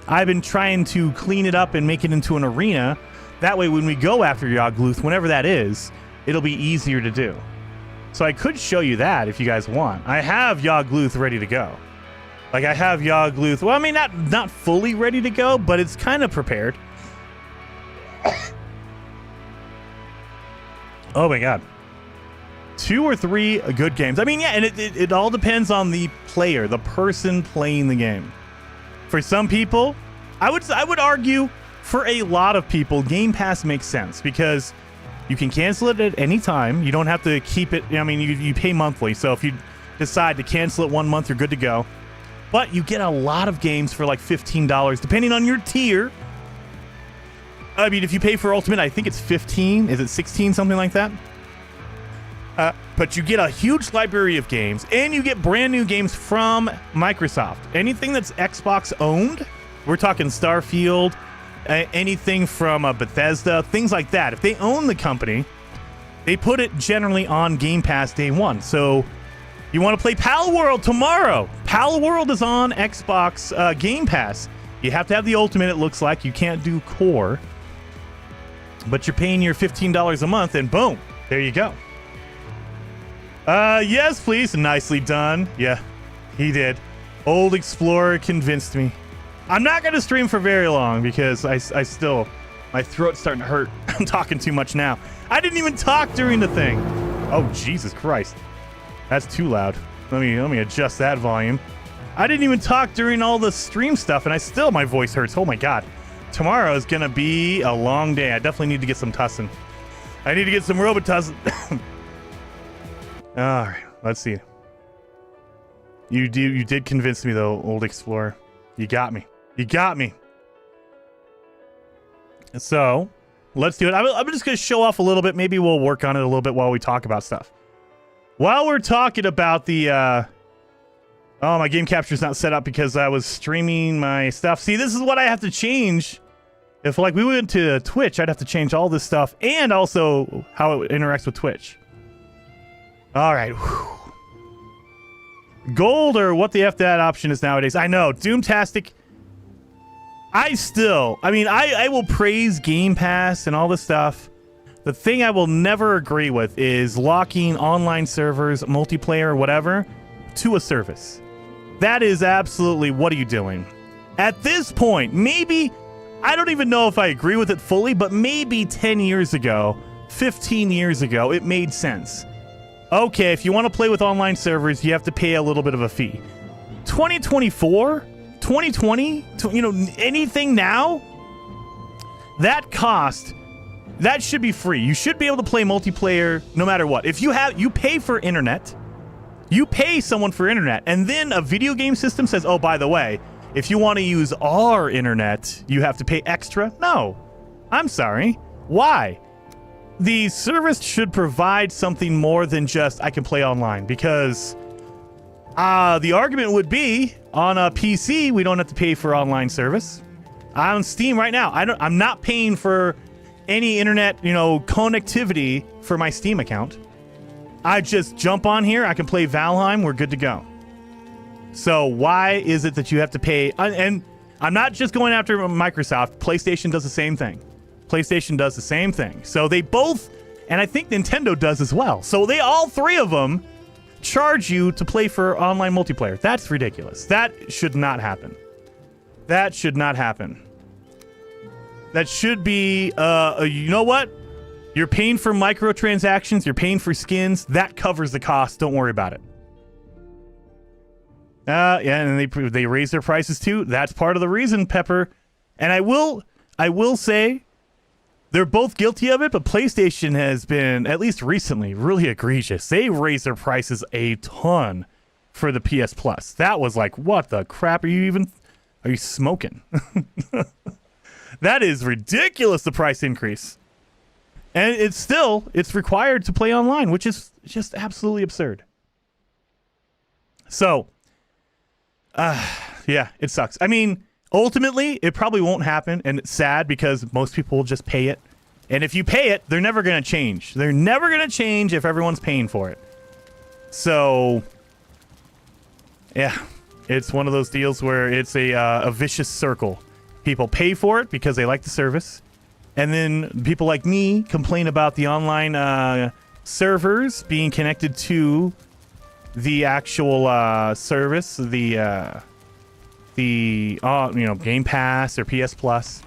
S1: I've been trying to clean it up and make it into an arena. That way, when we go after Yogluth, whenever that is, it'll be easier to do. So I could show you that if you guys want. I have Yogluth ready to go. Like, I have Yogluth. Well, I mean, not fully ready to go, but it's kind of prepared. Oh my god. 2 or 3 good games. I mean, yeah, and it all depends on the player, the person playing the game. For some people, I would argue for a lot of people, Game Pass makes sense because you can cancel it at any time. You don't have to keep it. I mean, you pay monthly, so if you decide to cancel it 1 month, you're good to go. But you get a lot of games for like $15, depending on your tier. I mean, if you pay for Ultimate, I think it's 15. Is it 16? Something like that. But you get a huge library of games, and you get brand new games from Microsoft. Anything that's Xbox owned, we're talking Starfield, anything from Bethesda, things like that. If they own the company, they put it generally on Game Pass day one. So you want to play Pal World tomorrow. Pal World is on Xbox Game Pass. You have to have the ultimate, it looks like. You can't do core. But you're paying your $15 a month, and boom, there you go. Yes, please. Nicely done. Yeah, he did. Old Explorer convinced me. I'm not going to stream for very long because I still... My throat's starting to hurt. I'm talking too much now. I didn't even talk during the thing. Oh, Jesus Christ. That's too loud. Let me adjust that volume. I didn't even talk during all the stream stuff, and my voice hurts. Oh, my God. Tomorrow is going to be a long day. I definitely need to get some tussin. I need to get some Robitussin. All right, let's see. You did convince me, though, Old Explorer. You got me. You got me. So, let's do it. I'm just going to show off a little bit. Maybe we'll work on it a little bit while we talk about stuff. While we're talking about the... oh, my game capture's not set up because I was streaming my stuff. See, this is what I have to change. If, like, we went to Twitch, I'd have to change all this stuff and also how it interacts with Twitch. All right. Whew. Gold or what the F that option is nowadays. I know. Doomtastic... I will praise Game Pass and all this stuff. The thing I will never agree with is locking online servers, multiplayer, whatever, to a service. That is absolutely, what are you doing? At this point, maybe, I don't even know if I agree with it fully, but maybe 10 years ago, 15 years ago, it made sense. Okay, if you want to play with online servers, you have to pay a little bit of a fee. 2024? 2020, anything now, that cost, that should be free. You should be able to play multiplayer no matter what. If you pay for internet, you pay someone for internet, and then a video game system says, oh, by the way, if you want to use our internet, you have to pay extra. No, I'm sorry. Why? The service should provide something more than just I can play online, because the argument would be on a PC, we don't have to pay for online service. On Steam right now, I'm not paying for any internet, connectivity for my Steam account. I just jump on here, I can play Valheim, we're good to go. So why is it that you have to pay? And I'm not just going after Microsoft. PlayStation does the same thing. PlayStation does the same thing. So they both, and I think Nintendo does as well. So all three of them charge you to play for online multiplayer. That's ridiculous. That should not happen. That should not happen. That should be, you know what? You're paying for microtransactions. You're paying for skins. That covers the cost. Don't worry about it. Yeah, and they raise their prices too. That's part of the reason, Pepper. And I will say, they're both guilty of it, but PlayStation has been, at least recently, really egregious. They raised their prices a ton for the PS Plus. That was like, what the crap are you smoking? That is ridiculous, the price increase. And it's required to play online, which is just absolutely absurd. So, yeah, it sucks. I mean, ultimately, it probably won't happen, and it's sad because most people will just pay it. And if you pay it, they're never going to change. They're never going to change if everyone's paying for it. So, yeah, it's one of those deals where it's a vicious circle. People pay for it because they like the service, and then people like me complain about the online servers being connected to the actual service, the Game Pass or PS Plus,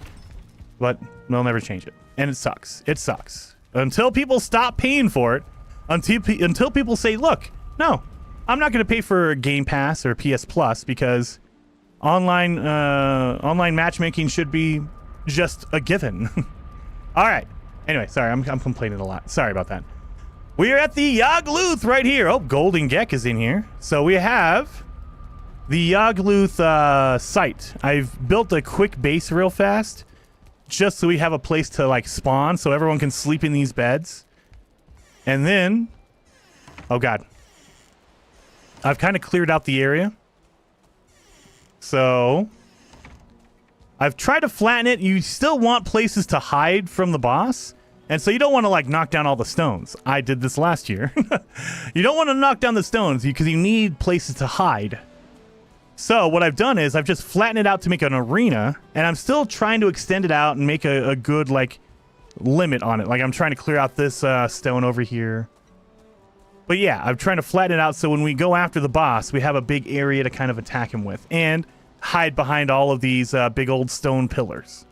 S1: but they'll never change it, and it sucks. It sucks until people stop paying for it. Until people say, "Look, no, I'm not going to pay for Game Pass or PS Plus because online matchmaking should be just a given." All right. Anyway, sorry, I'm complaining a lot. Sorry about that. We're at the Yagluth right here. Oh, Golden Gek is in here. So we have the Yagluth site. I've built a quick base real fast just so we have a place to like spawn so everyone can sleep in these beds. And then, oh God, I've kind of cleared out the area. So I've tried to flatten it. You still want places to hide from the boss. And so you don't want to like knock down all the stones. I did this last year. You don't want to knock down the stones because you need places to hide. So what I've done is I've just flattened it out to make an arena, and I'm still trying to extend it out and make a good, like, limit on it. Like, I'm trying to clear out this stone over here. But yeah, I'm trying to flatten it out so when we go after the boss, we have a big area to kind of attack him with and hide behind all of these big old stone pillars.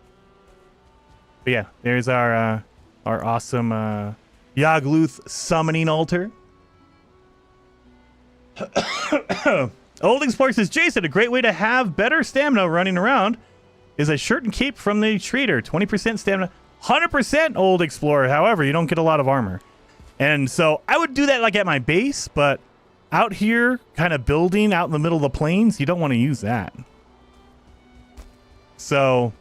S1: But yeah, there's our awesome Yagluth summoning altar. Old Explorer says, Jason, a great way to have better stamina running around is a shirt and cape from the trader. 20% stamina, 100% Old Explorer. However, you don't get a lot of armor. And so I would do that like at my base, but out here, kind of building out in the middle of the plains, you don't want to use that. So,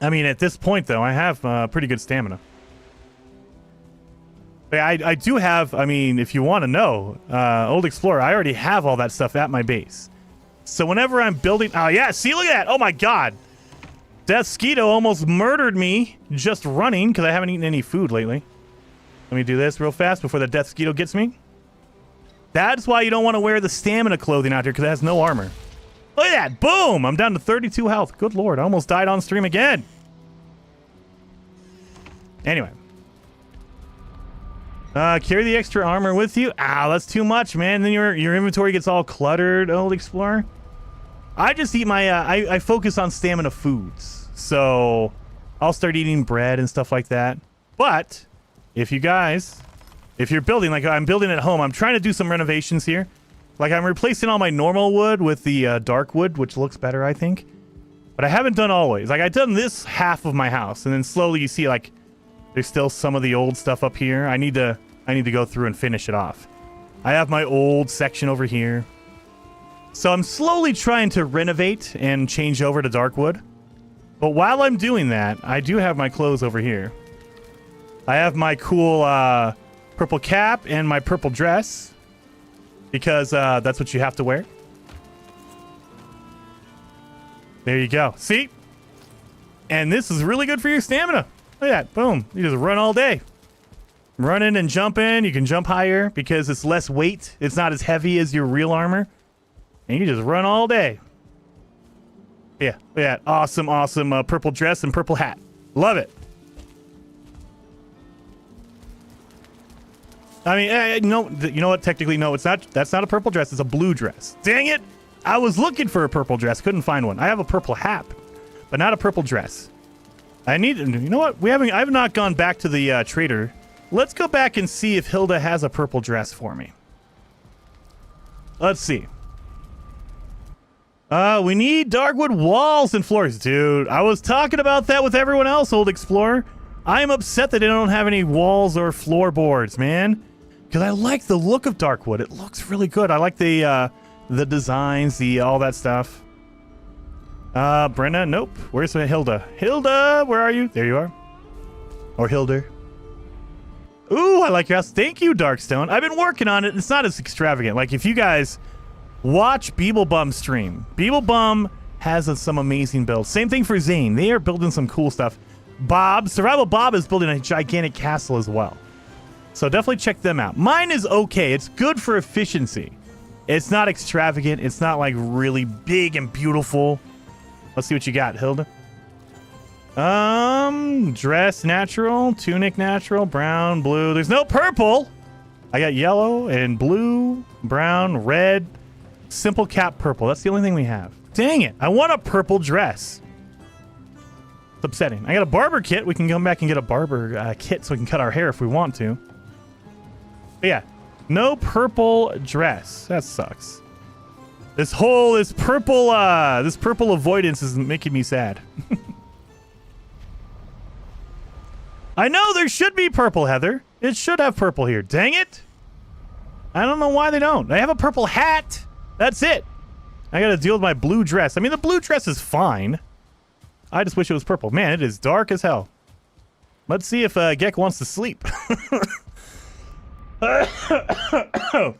S1: I mean, at this point, though, I have pretty good stamina. I do have, I mean, if you want to know, Old Explorer, I already have all that stuff at my base. So whenever I'm building... Oh, yeah, see, look at that. Oh, my God. Deathsquito almost murdered me just running because I haven't eaten any food lately. Let me do this real fast before the Deathsquito gets me. That's why you don't want to wear the stamina clothing out here because it has no armor. Look at that. Boom. I'm down to 32 health. Good Lord. I almost died on stream again. Anyway. Carry the extra armor with you. Ah, that's too much, man. Then your inventory gets all cluttered, Old Explorer. I just eat my... I focus on stamina foods. So I'll start eating bread and stuff like that. But if you guys... If you're building, like I'm building at home, I'm trying to do some renovations here. Like I'm replacing all my normal wood with the dark wood, which looks better, I think. But I haven't done always. Like I've done this half of my house, and then slowly you see like there's still some of the old stuff up here. I need to go through and finish it off. I have my old section over here. So I'm slowly trying to renovate and change over to dark wood. But while I'm doing that, I do have my clothes over here. I have my cool purple cap and my purple dress because that's what you have to wear. There you go. See? And this is really good for your stamina. Look at that. Boom. You just run all day. Running and jumping. You can jump higher because it's less weight. It's not as heavy as your real armor. And you just run all day. Yeah. Look at that. Awesome, awesome purple dress and purple hat. Love it. I mean, no, you know what? Technically, no, it's not. That's not a purple dress. It's a blue dress. Dang it. I was looking for a purple dress. Couldn't find one. I have a purple hat, but not a purple dress. I need, you know what? I have not gone back to the trader. Let's go back and see if Hilda has a purple dress for me. Let's see. We need darkwood walls and floors. Dude, I was talking about that with everyone else, Old Explorer. I am upset that I don't have any walls or floorboards, man. Because I like the look of darkwood. It looks really good. I like the designs, all that stuff. Brenna, nope. Where's Hilda? Hilda, where are you? There you are. Or Hilda. Ooh, I like your house. Thank you, Darkstone. I've been working on it. It's not as extravagant. Like, if you guys watch Beeblebum stream, Beeblebum has some amazing builds. Same thing for Zane. They are building some cool stuff. Survival Bob is building a gigantic castle as well. So definitely check them out. Mine is okay. It's good for efficiency. It's not extravagant. It's not like really big and beautiful. Let's see what you got, Hilda. Dress natural, tunic natural, brown, blue. There's no purple. I got yellow and blue, brown, red, simple cap purple. That's the only thing we have. Dang it. I want a purple dress. It's upsetting. I got a barber kit. We can come back and get a barber kit so we can cut our hair if we want to. But yeah, no purple dress. That sucks. This purple avoidance is making me sad. I know there should be purple, Heather. It should have purple here. Dang it. I don't know why they don't. I have a purple hat. That's it. I got to deal with my blue dress. I mean, the blue dress is fine. I just wish it was purple. Man, it is dark as hell. Let's see if Gek wants to sleep. The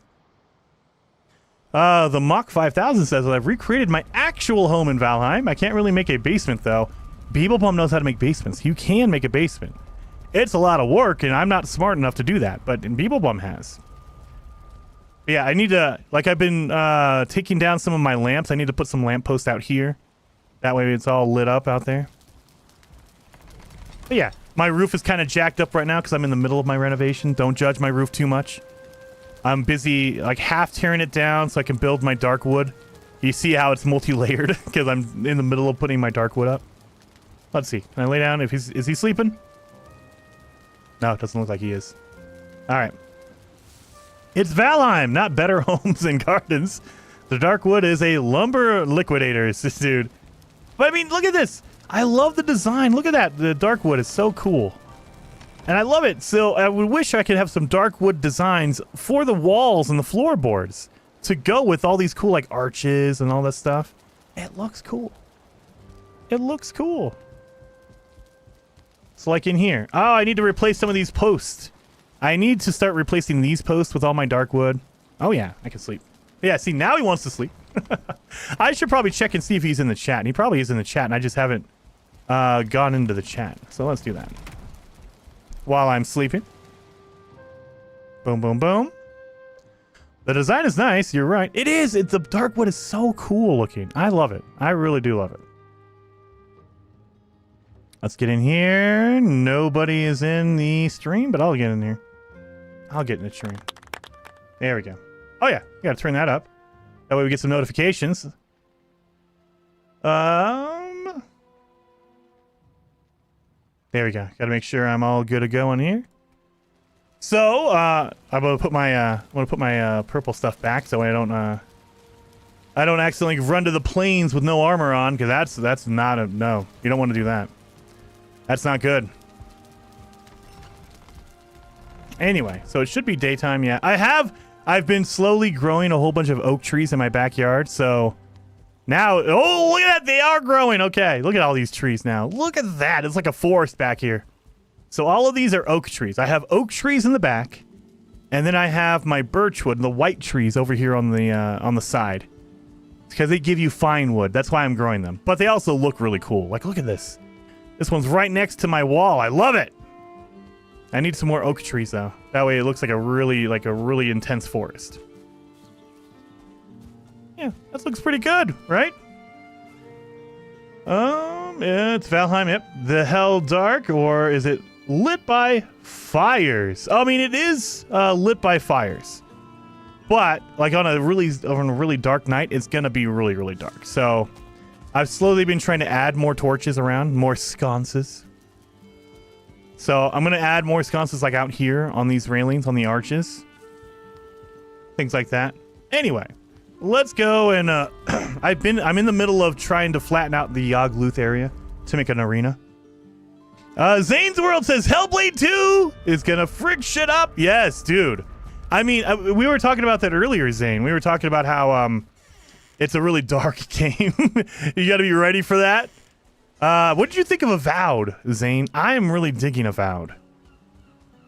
S1: Mach 5000 says that I've recreated my actual home in Valheim. I can't really make a basement, though. Beeblebum knows how to make basements. You can make a basement. It's a lot of work, and I'm not smart enough to do that, but Beeblebum has. But yeah, I need to, like, I've been taking down some of my lamps. I need to put some lampposts out here. That way it's all lit up out there. But yeah, my roof is kind of jacked up right now because I'm in the middle of my renovation. Don't judge my roof too much. I'm busy, like, half tearing it down so I can build my dark wood. You see how it's multi-layered because I'm in the middle of putting my dark wood up. Let's see. Can I lay down? Is he sleeping? No, it doesn't look like he is. All right. It's Valheim, not Better Homes and Gardens. The dark wood is a lumber liquidator, dude. But I mean, look at this. I love the design. Look at that. The dark wood is so cool. And I love it. So I would wish I could have some dark wood designs for the walls and the floorboards to go with all these cool, like, arches and all that stuff. It looks cool. It looks cool. So, like, in here. Oh, I need to replace some of these posts. I need to start replacing these posts with all my dark wood. Oh, yeah. I can sleep. Yeah, see, now he wants to sleep. I should probably check and see if he's in the chat. And he probably is in the chat, and I just haven't gone into the chat. So let's do that. While I'm sleeping. Boom, boom, boom. The design is nice. You're right. It is. The dark wood is so cool looking. I love it. I really do love it. Let's get in here. Nobody is in the stream, but I'll get in here. I'll get in the stream. There we go. Oh, yeah. You got to turn that up. That way we get some notifications. There we go. Got to make sure I'm all good to go in here. So, I'm gonna put my purple stuff back so I don't accidentally run to the plains with no armor on, because that's not a no. You don't want to do that. That's not good. Anyway, so it should be daytime. Yeah, I've been slowly growing a whole bunch of oak trees in my backyard. So now, oh, look at that. They are growing. Okay. Look at all these trees now. Look at that. It's like a forest back here. So all of these are oak trees. I have oak trees in the back, and then I have my birchwood and the white trees over here on the side. Because they give you fine wood. That's why I'm growing them. But they also look really cool. Like, look at this. This one's right next to my wall. I love it. I need some more oak trees, though. That way it looks like a really intense forest. Yeah, that looks pretty good, right? Yeah, it's Valheim. Yep. The Hell Dark, or is it lit by fires? I mean, it is lit by fires. But like on a really dark night, it's gonna be really, really dark. So I've slowly been trying to add more torches around, more sconces. So I'm gonna add more sconces like out here on these railings, on the arches. Things like that. Anyway, let's go and I'm in the middle of trying to flatten out the Yog-Luth area to make an arena. Zane's World says Hellblade II is gonna frick shit up. Yes, dude. I mean, we were talking about that earlier, Zane. We were talking about how it's a really dark game. You got to be ready for that. What did you think of Avowed, Zane? I am really digging Avowed.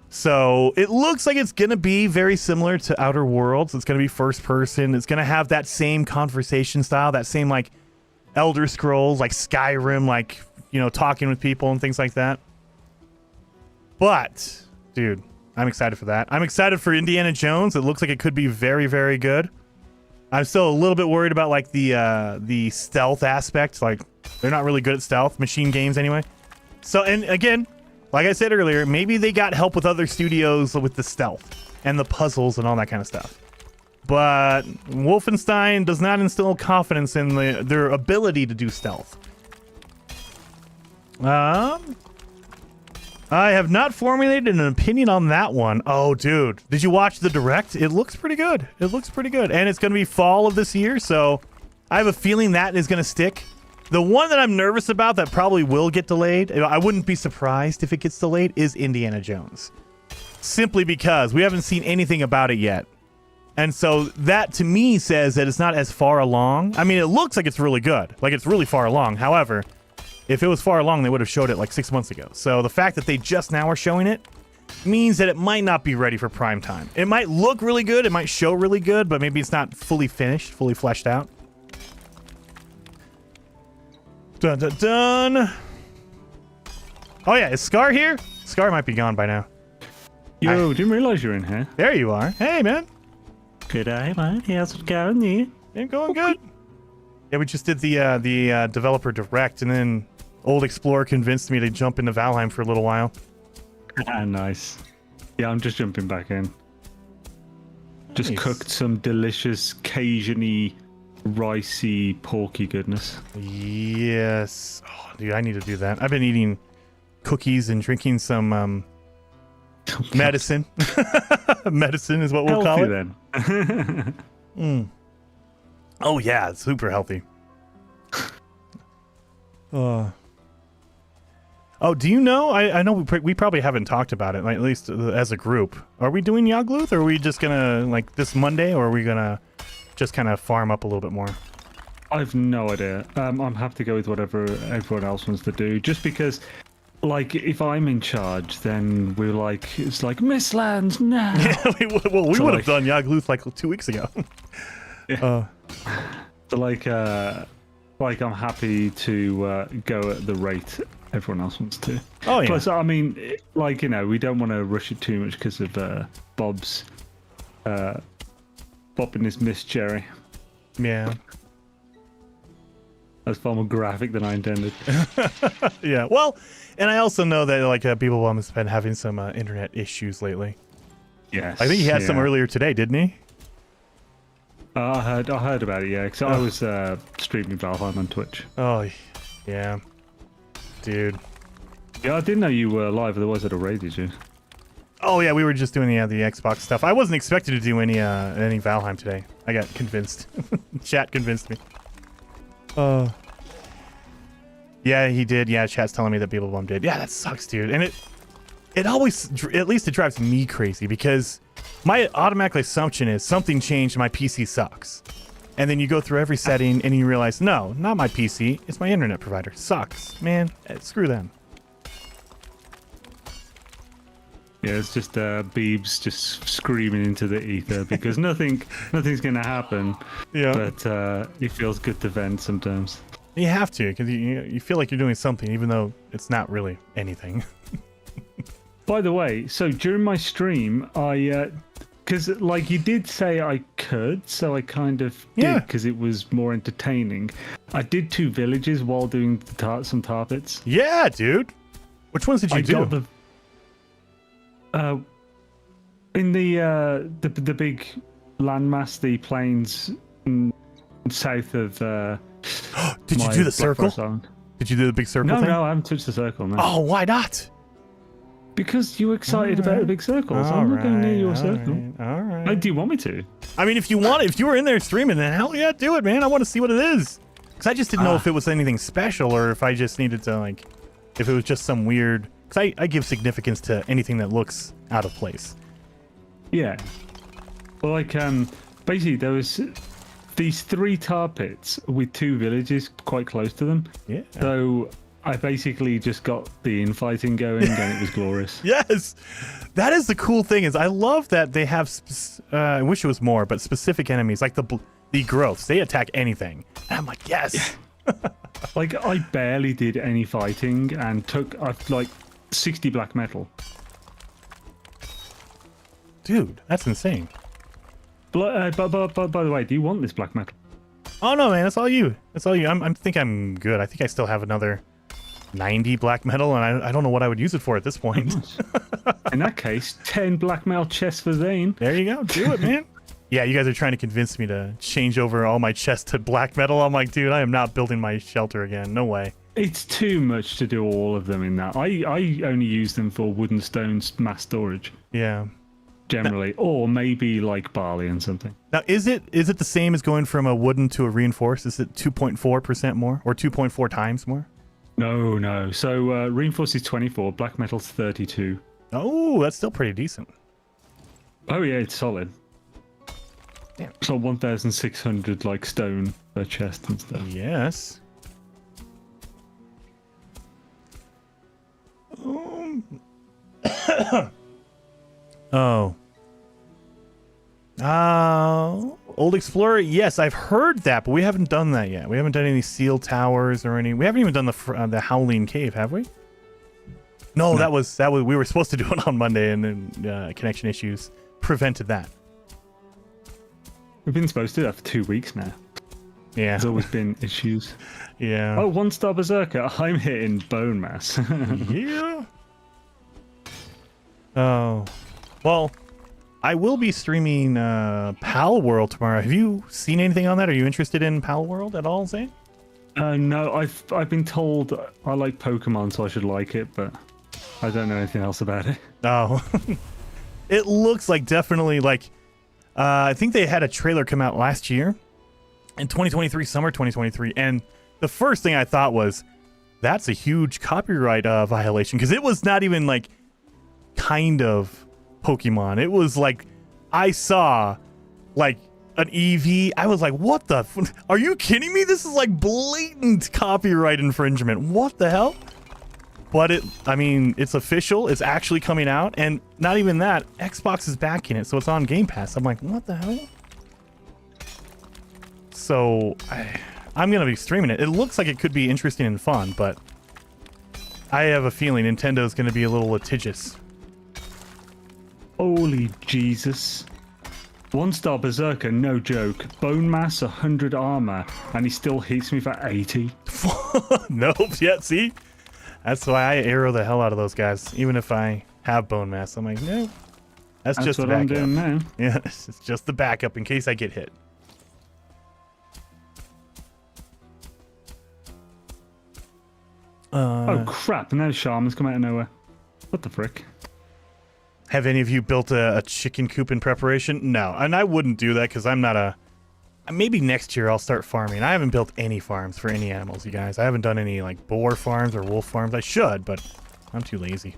S1: So it looks like it's going to be very similar to Outer Worlds. It's going to be first person. It's going to have that same conversation style, that same like Elder Scrolls, like Skyrim, like, you know, talking with people and things like that. But, dude, I'm excited for that. I'm excited for Indiana Jones. It looks like it could be very, very good. I'm still a little bit worried about like the stealth aspect. Like, they're not really good at stealth, machine games anyway. So, and again, like I said earlier, maybe they got help with other studios with the stealth and the puzzles and all that kind of stuff. But Wolfenstein does not instill confidence in their ability to do stealth. I have not formulated an opinion on that one. Oh, dude. Did you watch the direct? It looks pretty good. It looks pretty good. And it's going to be fall of this year, so I have a feeling that is going to stick. The one that I'm nervous about that probably will get delayed, I wouldn't be surprised if it gets delayed, is Indiana Jones. Simply because we haven't seen anything about it yet. And so that, to me, says that it's not as far along. I mean, it looks like it's really good. Like, it's really far along. However, if it was far along, they would have showed it like 6 months ago. So the fact that they just now are showing it means that it might not be ready for prime time. It might look really good. It might show really good, but maybe it's not fully finished, fully fleshed out. Dun, dun, dun. Oh, yeah. Is Scar here? Scar might be gone by now.
S6: Yo, didn't realize you're in here.
S1: There you are. Hey, man.
S6: Good day, mate. How's it going there?
S1: Yeah, going good. Yeah, we just did the developer direct, and then Old Explorer convinced me to jump into Valheim for a little while.
S6: Ah, nice. Yeah, I'm just jumping back in. Just
S1: Nice.
S6: cooked some delicious Cajun-y, ricey, porky goodness.
S1: Yes. Oh, dude, I need to do that. I've been eating cookies and drinking some medicine. Medicine is what we'll call it.
S6: Then.
S1: Oh yeah, it's super healthy. Oh, do you know? I know we probably haven't talked about it, like, at least as a group. Are we doing Yagluth, or are we just gonna, like, this Monday, or are we gonna just kind of farm up a little bit more?
S6: I've no idea. I'm happy to go with whatever everyone else wants to do, just because, like, if I'm in charge, then we're like, it's like, Mistlands now.
S1: Yeah, we would have done Yagluth like 2 weeks ago.
S6: Yeah. So like I'm happy to go at the rate everyone else wants to.
S1: Oh yeah.
S6: Plus, I mean, like, you know, we don't want to rush it too much because of Bob's Bob and his Miss Cherry.
S1: Yeah.
S6: That's far more graphic than I intended.
S1: Yeah. Well, and I also know that, like, People has been having some internet issues lately.
S6: Yes.
S1: I think he had some earlier today, didn't he?
S6: I heard about it, yeah, because I was streaming Valheim on Twitch.
S1: Oh, yeah. Dude.
S6: Yeah, I didn't know you were live, otherwise I'd have raided you.
S1: Oh, yeah, we were just doing the Xbox stuff. I wasn't expected to do any Valheim today. I got convinced. Chat convinced me. Yeah, he did. Yeah, chat's telling me that Beeblebum did. Yeah, that sucks, dude. And it always, at least it drives me crazy, because my automatic assumption is something changed, my PC sucks. And then you go through every setting and you realize, no, not my PC, it's my internet provider. Sucks, man. Screw them.
S6: Yeah, it's just Beebs just screaming into the ether because nothing's going to happen.
S1: Yeah.
S6: But it feels good to vent sometimes.
S1: You have to, because you feel like you're doing something, even though it's not really anything.
S6: By the way, so during my stream, because like you did say I could, so I kind of did because it was more entertaining. I did 2 villages while doing some tar pits.
S1: Yeah, dude. Which ones did you do?
S6: In the big landmass, the plains south of.
S1: Did you do the circle? Did you do the big circle thing?
S6: No, I haven't touched the circle. No.
S1: Oh, why not?
S6: Because you're excited about the big circles. I'm not going near your circle.
S1: All right.
S6: Do you want me to?
S1: I mean, if you were in there streaming, then hell yeah, do it, man. I want to see what it is. Because I just didn't know if it was anything special or if I just needed to, like, if it was just some weird. Because I give significance to anything that looks out of place.
S6: Yeah. Well, like, basically, there was these 3 tar pits with 2 villages quite close to them.
S1: Yeah.
S6: So I basically just got the infighting going, and it was glorious.
S1: Yes, that is the cool thing. Is I love that they have. I wish it was more, but specific enemies like the growths. They attack anything. And I'm like, yes.
S6: Like, I barely did any fighting and took like 60 black metal.
S1: Dude, that's insane.
S6: But by the way, do you want this black metal?
S1: Oh no, man, it's all you. It's all you. I think I'm good. I think I still have another 90 black metal, and I don't know what I would use it for at this point.
S6: In that case, 10 black metal chests for Zane.
S1: There you go. Do it, man. Yeah, you guys are trying to convince me to change over all my chests to black metal. I'm like, dude, I am not building my shelter again. No way.
S6: It's too much to do all of them in that. I only use them for wooden stones mass storage.
S1: Yeah.
S6: Generally, or maybe like barley and something.
S1: Now, is it the same as going from a wooden to a reinforced? Is it 2.4% more or 2.4 times more?
S6: No. So reinforced is 24, black metal's 32.
S1: Oh, that's still pretty decent.
S6: Oh yeah, it's solid.
S1: Damn.
S6: So 1,600 like stone per chest and stuff.
S1: Yes. Old Explorer. Yes, I've heard that, but we haven't done that yet. We haven't done any seal towers or any. We haven't even done the Howling Cave, have we? No, that was we were supposed to do it on Monday, and then connection issues prevented that.
S6: We've been supposed to do that for 2 weeks now.
S1: Yeah.
S6: There's always been issues.
S1: Yeah.
S6: Oh, 1-star Berserker. I'm hitting bone mass.
S1: Yeah. Oh. Well, I will be streaming Pal World tomorrow. Have you seen anything on that? Are you interested in Pal World at all, Zane?
S6: No, I've been told I like Pokemon, so I should like it, but I don't know anything else about it.
S1: Oh. It looks like definitely like... I think they had a trailer come out last year in 2023, summer 2023, and the first thing I thought was, that's a huge copyright violation, because it was not even like kind of Pokemon. It was like, I saw like an EV. I was like, what the are you kidding me? This is like blatant copyright infringement. What the hell? But I mean, it's official. It's actually coming out, and not even that, Xbox is backing it, so it's on Game Pass. I'm like, what the hell? So I'm gonna be streaming it. It looks like it could be interesting and fun, but I have a feeling Nintendo's gonna be a little litigious.
S6: Holy Jesus. 1-star Berserker, no joke. Bone mass, 100 armor, and he still hits me for 80.
S1: Nope. Yeah, see? That's why I arrow the hell out of those guys. Even if I have bone mass, I'm like, no. That's just
S6: what
S1: the
S6: I'm
S1: backup.
S6: doing now.
S1: Yeah, it's just the backup in case I get hit.
S6: Oh crap, and now Shaman's come out of nowhere. What the frick?
S1: Have any of you built a chicken coop in preparation? No, and I wouldn't do that because I'm not a... Maybe next year I'll start farming. I haven't built any farms for any animals, you guys. I haven't done any like boar farms or wolf farms. I should, but I'm too lazy.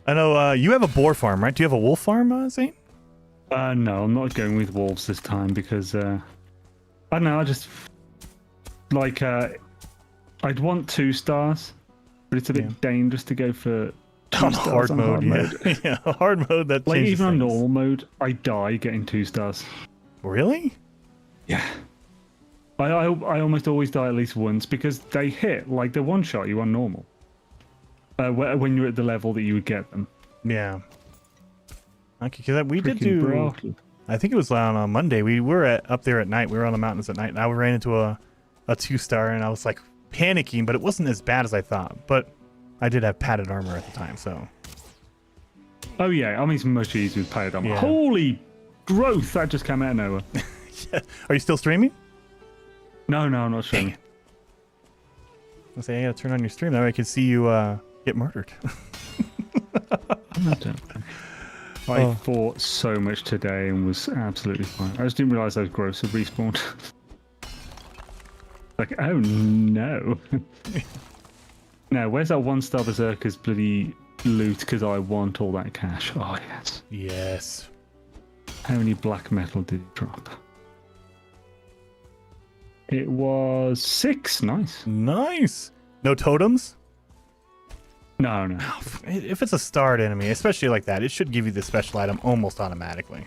S1: I know you have a boar farm, right? Do you have a wolf farm, Zane?
S6: No, I'm not going with wolves this time because I don't know. I just like I'd want 2 stars, but it's a bit dangerous to go for 2
S1: on
S6: stars
S1: hard
S6: on
S1: mode.
S6: hard
S1: Yeah, yeah, hard mode. That
S6: like
S1: changes
S6: even on
S1: things.
S6: normal mode, I die getting 2 stars.
S1: Really?
S6: Yeah. I almost always die at least once because they hit like the one shot you on normal. When you're at the level that you would get them.
S1: Yeah. Okay, because we did
S6: Freaking
S1: do.
S6: broken.
S1: I think it was on Monday. We were up there at night. We were on the mountains at night, and I ran into a 2-star, and I was like panicking, but it wasn't as bad as I thought. But I did have padded armor at the time, so.
S6: Oh yeah, I mean it's much easier with padded armor.
S1: Yeah.
S6: Holy growth! That just came out of nowhere.
S1: Yeah. Are you still streaming?
S6: No, I'm not streaming.
S1: I say I gotta turn on your stream. That way I can see you get murdered.
S6: I fought so much today and was absolutely fine. I just didn't realize those growths had respawned. Like, oh no. Now, where's that 1-star Berserker's bloody loot? Because I want all that cash. Oh, yes.
S1: Yes.
S6: How many black metal did it drop? It was 6. Nice.
S1: Nice. No totems?
S6: No.
S1: If it's a starred enemy, especially like that, it should give you the special item almost automatically.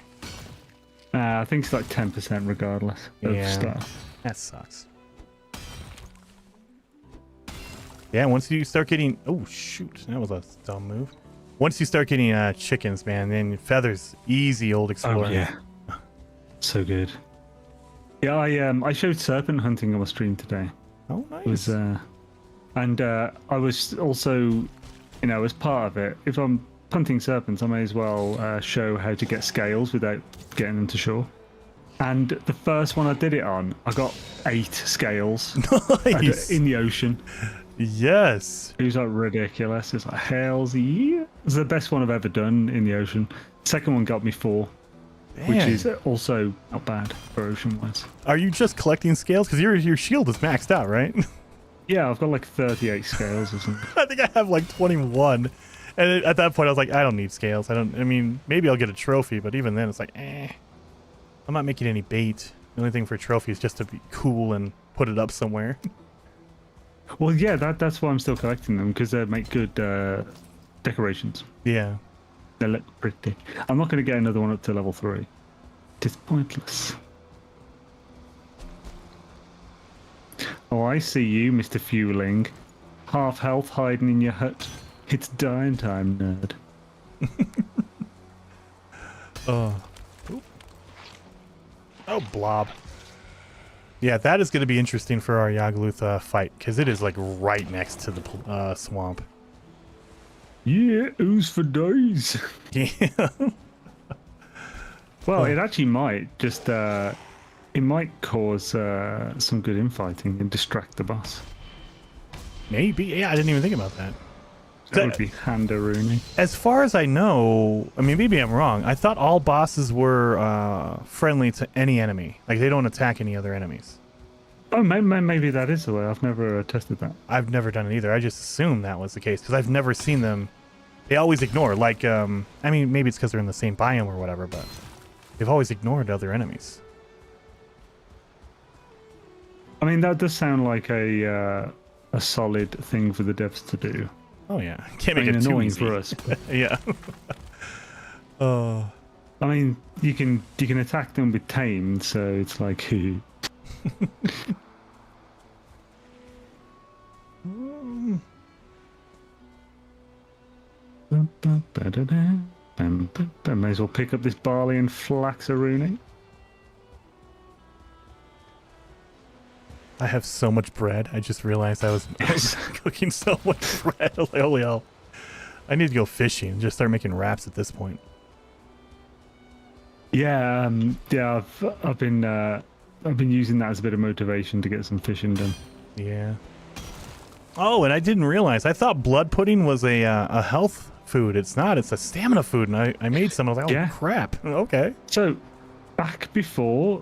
S6: I think it's like 10% regardless of stuff.
S1: That sucks. Yeah, once you start getting... Oh, shoot. That was a dumb move. Once you start getting chickens, man, then feathers, easy old explorer.
S6: Oh, yeah. So good. Yeah, I showed serpent hunting on my stream today.
S1: Oh, nice.
S6: It was, and I was also, as part of it, if I'm hunting serpents, I may as well show how to get scales without getting them to shore. And the first one I did it on, I got 8 scales
S1: Nice.
S6: in the ocean.
S1: Yes.
S6: It was like ridiculous. It's like, hells yeah. It's the best one I've ever done in the ocean. Second one got me 4.
S1: Man.
S6: Which is also not bad for ocean-wise.
S1: Are you just collecting scales? Because your shield is maxed out, right?
S6: Yeah, I've got like 38 scales or something.
S1: I think I have like 21. And at that point, I was like, I don't need scales. I mean, maybe I'll get a trophy, but even then, it's like, I'm not making any bait. The only thing for a trophy is just to be cool and put it up somewhere.
S6: Well, yeah, that's why I'm still collecting them, because they make good decorations.
S1: Yeah.
S6: They look pretty. I'm not going to get another one up to level 3. It's pointless. Oh, I see you, Mr. Fueling. Half health hiding in your hut. It's dying time, nerd.
S1: Oh, blob. Yeah, that is going to be interesting for our Yagluth fight, because it is like right next to the swamp.
S6: Yeah, ooze for days.
S1: Yeah.
S6: Well, it actually might just it might cause some good infighting and distract the boss.
S1: Maybe. Yeah, I didn't even think about that.
S6: That would be Handaruni.
S1: As far as I know, I mean, maybe I'm wrong. I thought all bosses were friendly to any enemy. Like, they don't attack any other enemies.
S6: Oh, maybe that is the way. I've never tested that.
S1: I've never done it either. I just assumed that was the case, because I've never seen them. They always ignore. Like, I mean, maybe it's because they're in the same biome or whatever, but they've always ignored other enemies.
S6: I mean, that does sound like a solid thing for the devs to do.
S1: Oh yeah, can't make it too
S6: annoying
S1: easy
S6: for us. But...
S1: yeah. Oh.
S6: I mean, you can attack them with tamed, so it's like. I may as well pick up this barley and Flaxaruni.
S1: I have so much bread. I just realized I was cooking so much bread. Holy hell. I need to go fishing and just start making wraps at this point.
S6: Yeah, I've been using that as a bit of motivation to get some fishing done.
S1: Yeah. Oh, and I didn't realize. I thought blood pudding was a health food. It's not. It's a stamina food, and I made some. I was like, oh, crap. Okay.
S6: So, back before,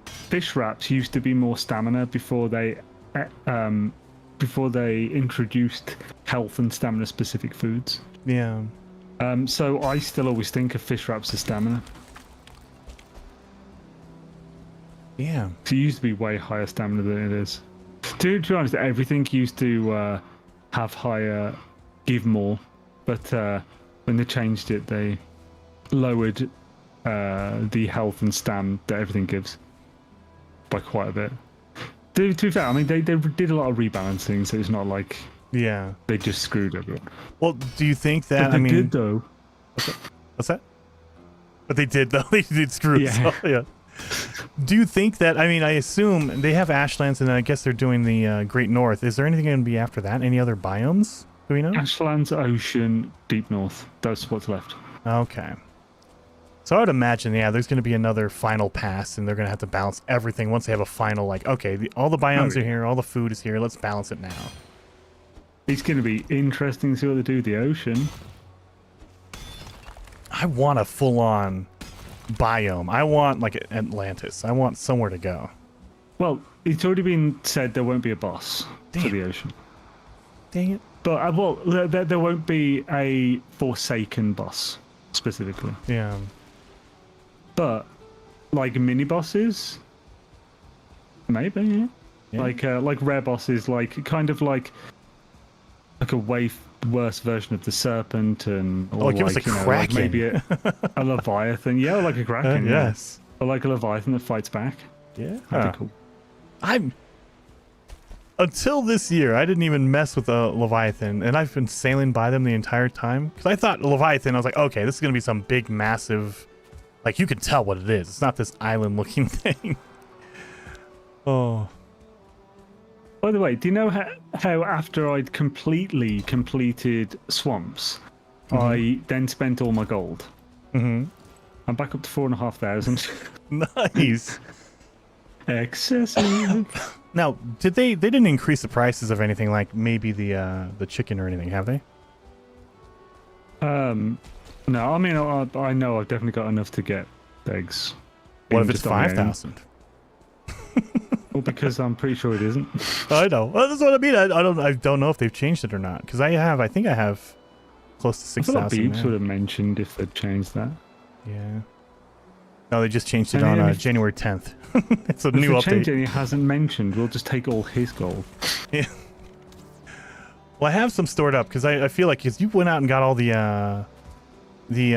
S6: fish wraps used to be more stamina before they introduced health and stamina specific foods.
S1: Yeah.
S6: So I still always think of fish wraps as stamina.
S1: Yeah.
S6: So it used to be way higher stamina than it is. To be honest, everything used to have higher, give more, but when they changed it, they lowered the health and stam that everything gives by quite a bit. To be fair, I mean, they did a lot of rebalancing, so it's not like they just screwed everyone.
S1: Well, do you think that,
S6: but they did, though.
S1: What's that? But they did, though. They did screw it.
S6: Yeah.
S1: So, yeah. Do you think that, I mean, I assume they have Ashlands, and I guess they're doing the Great North. Is there anything going to be after that? Any other biomes? Do we know?
S6: Ashlands, Ocean, Deep North. That's what's left.
S1: Okay. So I would imagine, yeah, there's going to be another final pass, and they're going to have to balance everything once they have a final, like, okay, all the biomes are here, all the food is here, let's balance it now.
S6: It's going to be interesting to see what they do with the ocean.
S1: I want a full-on biome. I want, like, Atlantis. I want somewhere to go.
S6: Well, it's already been said there won't be a boss for the ocean.
S1: Dang it.
S6: But, well, there won't be a Forsaken boss, specifically.
S1: Yeah.
S6: But, like, mini-bosses? Maybe, yeah. Like rare bosses, like, kind of like a way worse version of the Serpent, and or
S1: give us a Kraken.
S6: Like maybe a Leviathan. Yeah, or like a Kraken.
S1: Yes.
S6: Or like a Leviathan that fights back.
S1: Yeah.
S6: That'd be cool.
S1: Until this year, I didn't even mess with a Leviathan, and I've been sailing by them the entire time. Because I thought Leviathan, I was like, okay, this is going to be some big, massive... Like, you can tell what it is. It's not this island-looking thing. Oh.
S6: By the way, do you know how after I'd completely completed Swamps, I then spent all my gold?
S1: Mm-hmm.
S6: I'm back up to 4,500.
S1: Nice.
S6: Excessive.
S1: Now, they didn't increase the prices of anything, like maybe the chicken or anything, have they?
S6: No, I mean, I know I've definitely got enough to get eggs.
S1: What if it's 5,000?
S6: Well, because I'm pretty sure it isn't.
S1: I know. Well, that's what I mean. I don't know if they've changed it or not. Because I think I have close to 6,000.
S6: I thought Beebs would have mentioned if they'd changed that.
S1: Yeah. No, they just changed it on January 10th. It's a new update.
S6: He hasn't mentioned. We'll just take all his gold.
S1: Yeah. Well, I have some stored up because I feel like because you went out and got all the iron the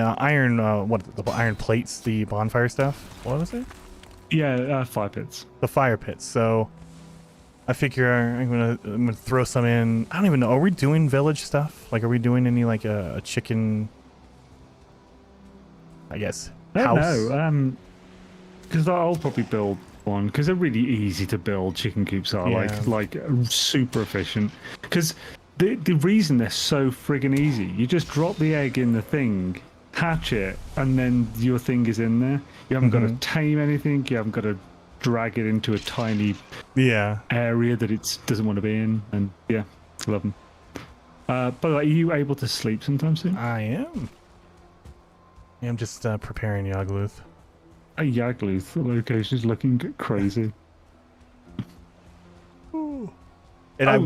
S1: iron plates, the bonfire stuff. What was it?
S6: Yeah, fire pits.
S1: The fire pits. So I figure I'm gonna throw some in. I don't even know. Are we doing village stuff? Like, are we doing any like a chicken? I guess.
S6: I don't know. because I'll probably build one because they're really easy to build. Chicken coops are like super efficient. Because the reason they're so friggin' easy, you just drop the egg in the thing, hatch it, and then your thing is in there. You haven't got to tame anything. You haven't got to drag it into a tiny area that it doesn't want to be in. And yeah, love them. By the way, are you able to sleep sometime soon?
S1: I am. Yeah, I'm just preparing Yagluth.
S6: A Yagluth location is looking crazy.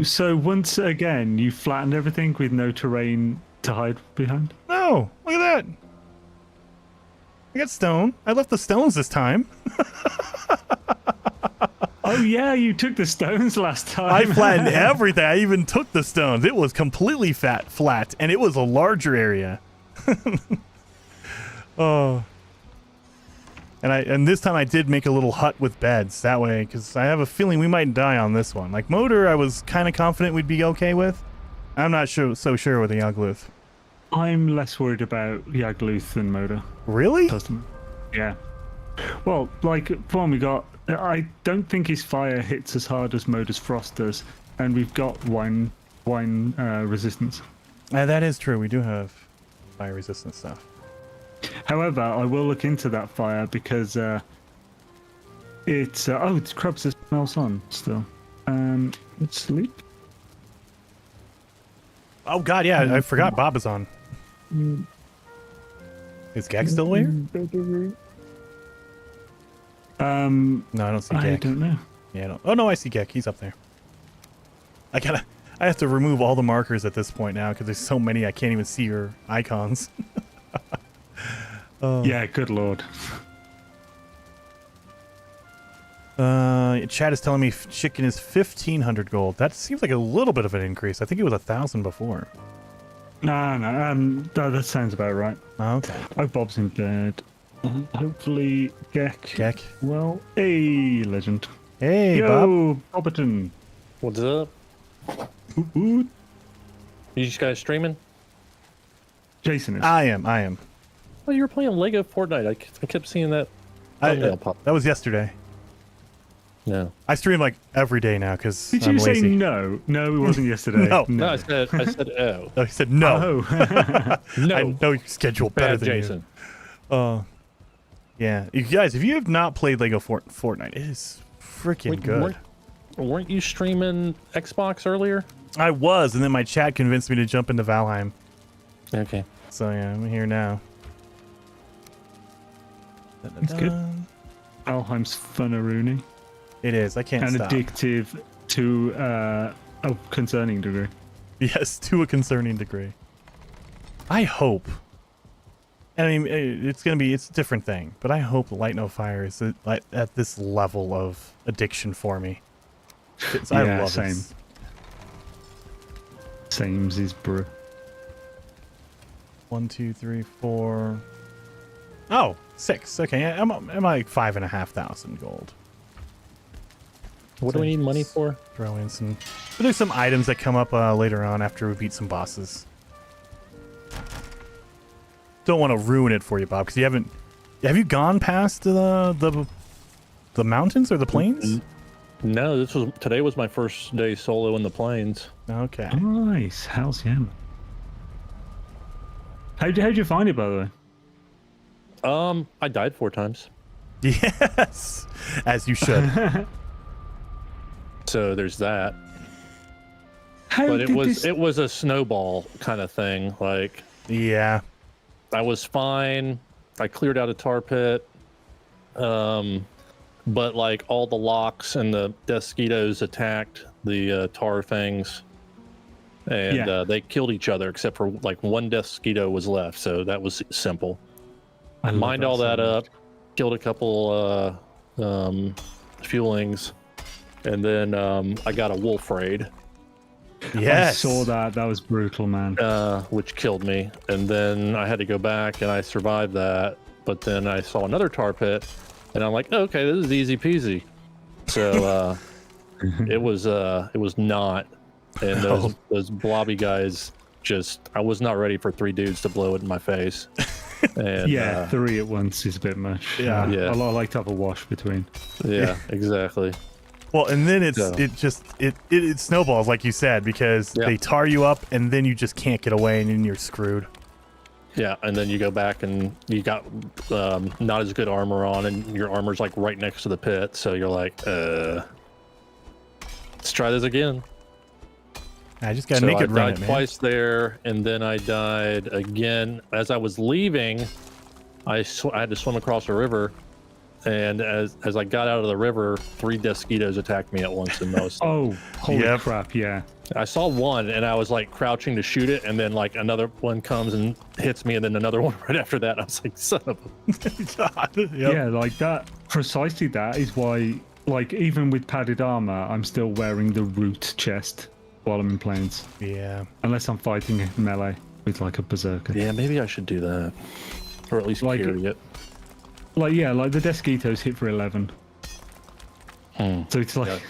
S6: So once again, you flattened everything with no terrain to hide behind?
S1: No, look at that. I got stone. I left the stones this time.
S6: Oh yeah, you took the stones last time.
S1: I flattened everything. I even took the stones. It was completely flat, and it was a larger area. Oh. And this time I did make a little hut with beds that way, because I have a feeling we might die on this one. Like Motor, I was kind of confident we'd be okay with. I'm not so sure with the Yagluth.
S6: I'm less worried about Yagluth than Motor.
S1: Really?
S6: Yeah. Well, like one we got. I don't think his fire hits as hard as Motor's frost does, and we've got wine resistance.
S1: That is true. We do have fire resistant stuff.
S6: However, I will look into that fire because it's it's crabs that smells on still. Let's sleep.
S1: Oh God, yeah, I forgot Bob is on. Is Gek still here? No, I don't see Gek.
S6: I don't know.
S1: Yeah, I don't. Oh no, I see Gek. He's up there. I have to remove all the markers at this point now because there's so many I can't even see your icons.
S6: Yeah, good lord.
S1: Chat is telling me chicken is 1,500 gold. That seems like a little bit of an increase. I think it was 1,000 before.
S6: No, that sounds about right.
S1: Oh, okay.
S6: Oh, Bob's in bed. Hopefully, Gek. Well, hey, legend.
S1: Hey,
S6: Yo, Bob. Bobbiton.
S11: What's up? You just guys streaming?
S6: Jason is.
S1: I am.
S11: Oh, you were playing Lego Fortnite. I kept seeing that thumbnail pop.
S1: That was yesterday.
S11: No.
S1: I stream like every day now because
S6: Did
S1: I'm
S6: you say
S1: lazy.
S6: no? No, it wasn't yesterday.
S1: No.
S11: I said oh.
S1: No, he said no.
S6: Oh.
S11: No.
S1: I know your schedule better
S11: Bad
S1: than
S11: Jason.
S1: you. Yeah. You guys, if you have not played Lego Fortnite, it is freaking good.
S11: Weren't you streaming Xbox earlier?
S1: I was, and then my chat convinced me to jump into Valheim.
S11: Okay.
S1: So yeah, I'm here now.
S6: It's good. Valheim's fun-a-rooney.
S1: It is. I can't stop.
S6: And addictive to a concerning degree.
S1: Yes, to a concerning degree. I hope. I mean, it's a different thing, but I hope Light No Fire is at this level of addiction for me. I love
S6: same.
S1: it.
S6: Same's is brew.
S1: 1, 2, 3, 4. Oh, 6. Okay, I'm like 5,500 gold.
S11: What do we need money for?
S1: Throw in some. But there's some items that come up later on after we beat some bosses. Don't want to ruin it for you, Bob, because you haven't. Have you gone past the mountains or the plains?
S11: No, today was my first day solo in the plains.
S1: Okay.
S6: Nice. How's him? How'd you find it, by the way?
S11: I died 4 times.
S1: Yes, as you should.
S11: So there's that.
S6: But
S11: it was a snowball kind of thing. Like,
S1: yeah,
S11: I was fine. I cleared out a tar pit. But like all the locks and the mosquitoes attacked the tar things, and they killed each other except for like one mosquito was left. So that was simple. I mined all that up, killed a couple fuelings, and then I got a wolf raid.
S1: Yes,
S6: I saw that. That was brutal, man.
S11: Which killed me, and then I had to go back, and I survived that. But then I saw another tar pit, and I'm like, okay, this is easy peasy. So it was not, and those blobby guys I was not ready for 3 dudes to blow it in my face. And,
S6: yeah, 3 at once is a bit much.
S1: Yeah.
S11: Yeah.
S6: I like to have a wash between.
S11: Yeah, exactly.
S1: Well, and then it snowballs, like you said, because they tar you up, and then you just can't get away, and then you're screwed.
S11: Yeah, and then you go back and you got not as good armor on, and your armor's like right next to the pit, so you're like, let's try this again.
S1: I just got naked run
S11: I
S1: it,
S11: died
S1: man.
S11: twice there, and then I died again. As I was leaving, I had to swim across a river, and as I got out of the river, 3 mosquitoes attacked me at once in most.
S6: Oh, holy crap, yeah.
S11: I saw one, and I was like crouching to shoot it, and then like another one comes and hits me, and then another one right after that. I was like, son of a...
S6: Yeah, like that, precisely that is why, like, even with padded armor, I'm still wearing the root chest while I'm in planes.
S1: Yeah.
S6: Unless I'm fighting melee with like a berserker.
S11: Yeah, maybe I should do that. Or at least carry it.
S6: Like, yeah, like the Mosquitoes hit for 11. So it's like...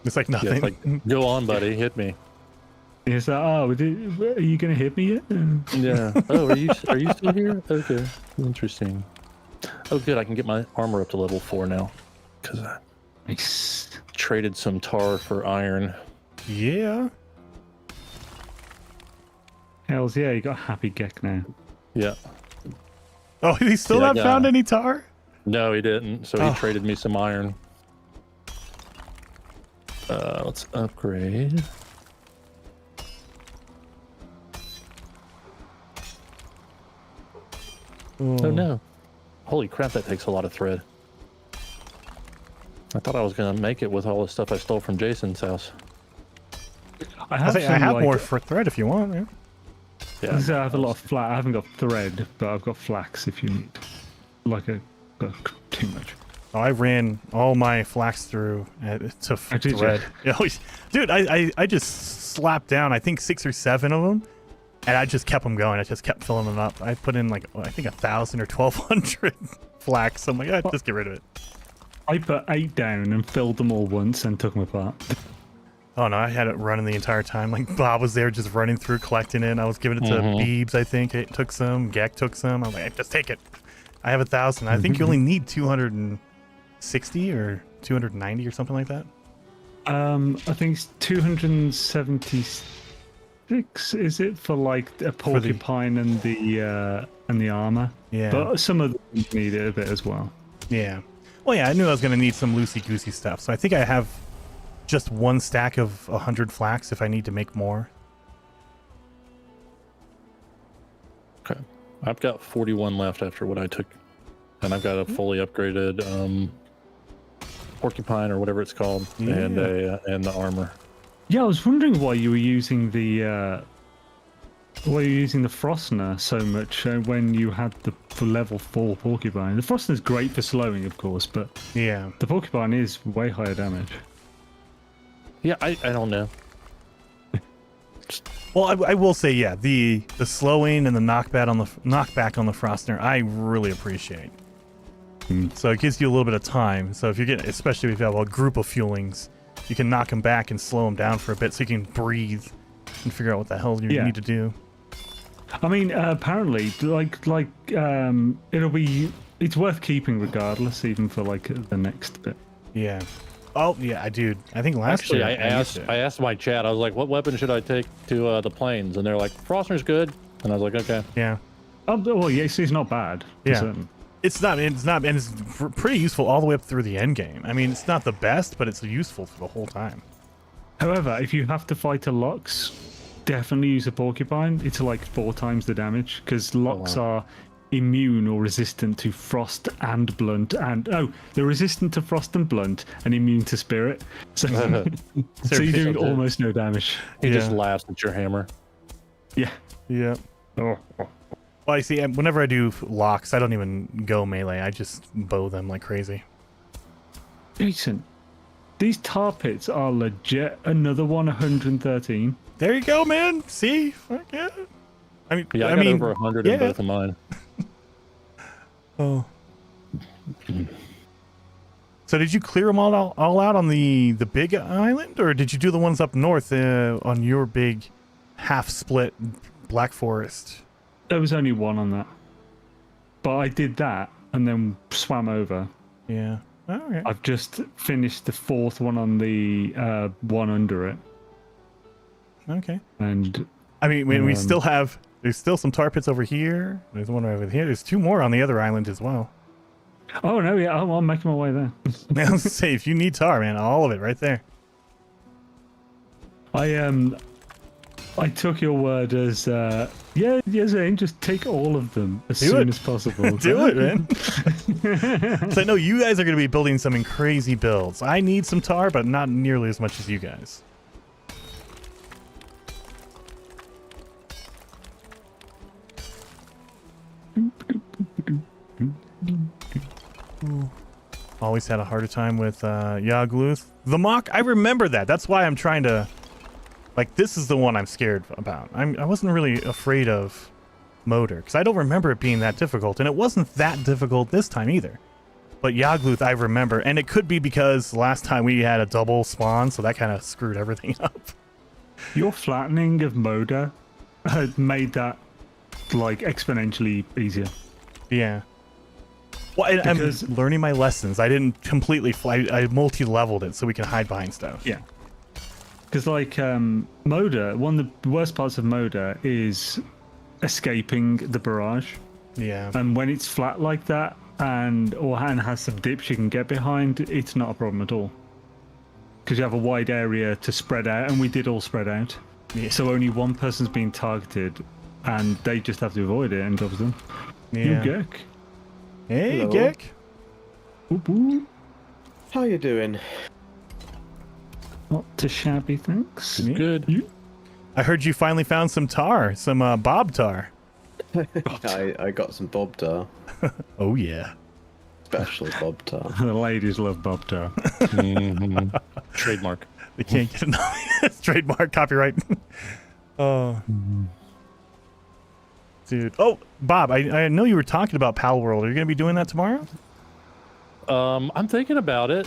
S1: It's like nothing.
S11: Yeah, it's like, go on, buddy, hit me.
S6: It's like, oh, are you going to hit me yet?
S11: Yeah. Oh, are you still here? Okay. Interesting. Oh, good. I can get my armor up to level 4 now. Because I traded some tar for iron.
S1: Yeah.
S6: Hells yeah, you got a happy Gek now.
S11: Yeah.
S1: Oh, he still not found any tar?
S11: No, he didn't. So he traded me some iron. Let's upgrade. Oh no. Holy crap, that takes a lot of thread. I thought I was going to make it with all the stuff I stole from Jason's house.
S6: I have
S1: more for thread if you want, man.
S11: Yeah.
S6: I have a lot of flax. I haven't got thread, but I've got flax if you need. Like too much.
S1: Oh, I ran all my flax through to thread. Dude, I just slapped down, I think 6 or 7 of them, and I just kept them going. I just kept filling them up. I put in like, I think 1,000 or 1,200 flax. I'm like, just get rid of it.
S6: I put 8 down and filled them all once and took them apart.
S1: Oh no, I had it running the entire time. Like Bob was there just running through, collecting it. I was giving it to Beebs, I think. It took some. Gek took some. I'm like, just take it. I have 1,000. I think you only need 260 or 290 or something like that.
S6: I think it's 276. Is it for like a porcupine and the armor?
S1: Yeah.
S6: But some of them need it a bit as well.
S1: Yeah. Well, yeah, I knew I was going to need some loosey-goosey stuff. So I think I have just 1 stack of 100 flax if I need to make more.
S11: Okay. I've got 41 left after what I took. And I've got a fully upgraded porcupine or whatever it's called, and the armor.
S6: Yeah, I was wondering why you were using the Frostner so much when you had the level 4 porcupine. The Frostner's great for slowing, of course, but
S1: yeah,
S6: the porcupine is way higher damage.
S11: Yeah, I don't know.
S1: Well, I will say, yeah, the slowing and the knockback on the Frostner, I really appreciate. So it gives you a little bit of time. So if you get, especially if you have a group of fuelings, you can knock them back and slow them down for a bit, so you can breathe and figure out what the hell you need to do.
S6: I mean, apparently, it's worth keeping regardless, even for like the next bit.
S1: Yeah. Oh yeah, dude. I think last year
S11: I asked my chat. I was like, "What weapon should I take to the plains?" And they're like, "Frostner's good." And I was like, "Okay."
S1: Yeah.
S6: Well, yeah, it's not bad.
S1: Yeah. It's not, and it's pretty useful all the way up through the end game. I mean, it's not the best, but it's useful for the whole time.
S6: However, if you have to fight a Lox, definitely use a porcupine. It's like 4 times the damage, because Lox are immune or resistant to frost and blunt, and they're resistant to frost and blunt and immune to spirit. So, so you're doing almost no damage.
S11: He just laughs at your hammer.
S6: Yeah.
S1: Yeah.
S6: Oh.
S1: Well, you see, whenever I do locks, I don't even go melee. I just bow them like crazy.
S6: Jason, these tar pits are legit. Another one, 113.
S1: There you go, man. See? Fuck yeah.
S11: I got over 100 in both of mine.
S1: Oh. So did you clear them all out on the big island, or did you do the ones up north on your big half-split Black Forest?
S6: There was only one on that. but I did that and then swam over.
S1: Yeah. Okay.
S6: I've just finished the 4th one on the one under it.
S1: Okay.
S6: And
S1: I mean, we still have. There's still some tar pits over here. There's one over here. There's 2 more on the other island as well.
S6: Oh no! Yeah, I'm making my way there.
S1: Now, say if you need tar, man, all of it right there.
S6: I took your word as Zane, just take all of them as soon as possible.
S1: Do it, man. So I know you guys are going to be building some crazy builds. I need some tar, but not nearly as much as you guys. Always had a harder time with Yagluth. The Mock, I remember that. That's why I'm trying to... Like, this is the one I'm scared about. I wasn't really afraid of Motor, because I don't remember it being that difficult, and it wasn't that difficult this time either. But Yagluth, I remember, and it could be because last time we had a double spawn, so that kind of screwed everything up.
S6: Your flattening of Moda had made that, like, exponentially easier.
S1: Yeah. Well, I'm learning my lessons. I didn't completely fly. I multi-leveled it so we can hide behind stuff.
S6: Yeah. Because, like, Moda, one of the worst parts of Moda is escaping the barrage.
S1: Yeah.
S6: And when it's flat like that and has some dips you can get behind, it's not a problem at all. Because you have a wide area to spread out, and we did all spread out.
S1: Yeah.
S6: So only one person's being targeted, and they just have to avoid it, and job's done.
S1: Yeah.
S6: You Gek.
S1: Hey,
S3: Hello.
S1: Gek.
S6: Whoop, whoop.
S3: How you doing?
S6: Not too shabby, thanks.
S11: Good.
S1: I heard you finally found some tar, some bob tar.
S3: I got some bob tar.
S1: Oh yeah.
S3: Especially bob tar.
S6: The ladies love bob tar.
S11: Trademark.
S1: They can't get enough. Trademark, copyright. Oh. Dude. Oh, Bob, I know you were talking about Pal World. Are you going to be doing that tomorrow?
S11: I'm thinking about it.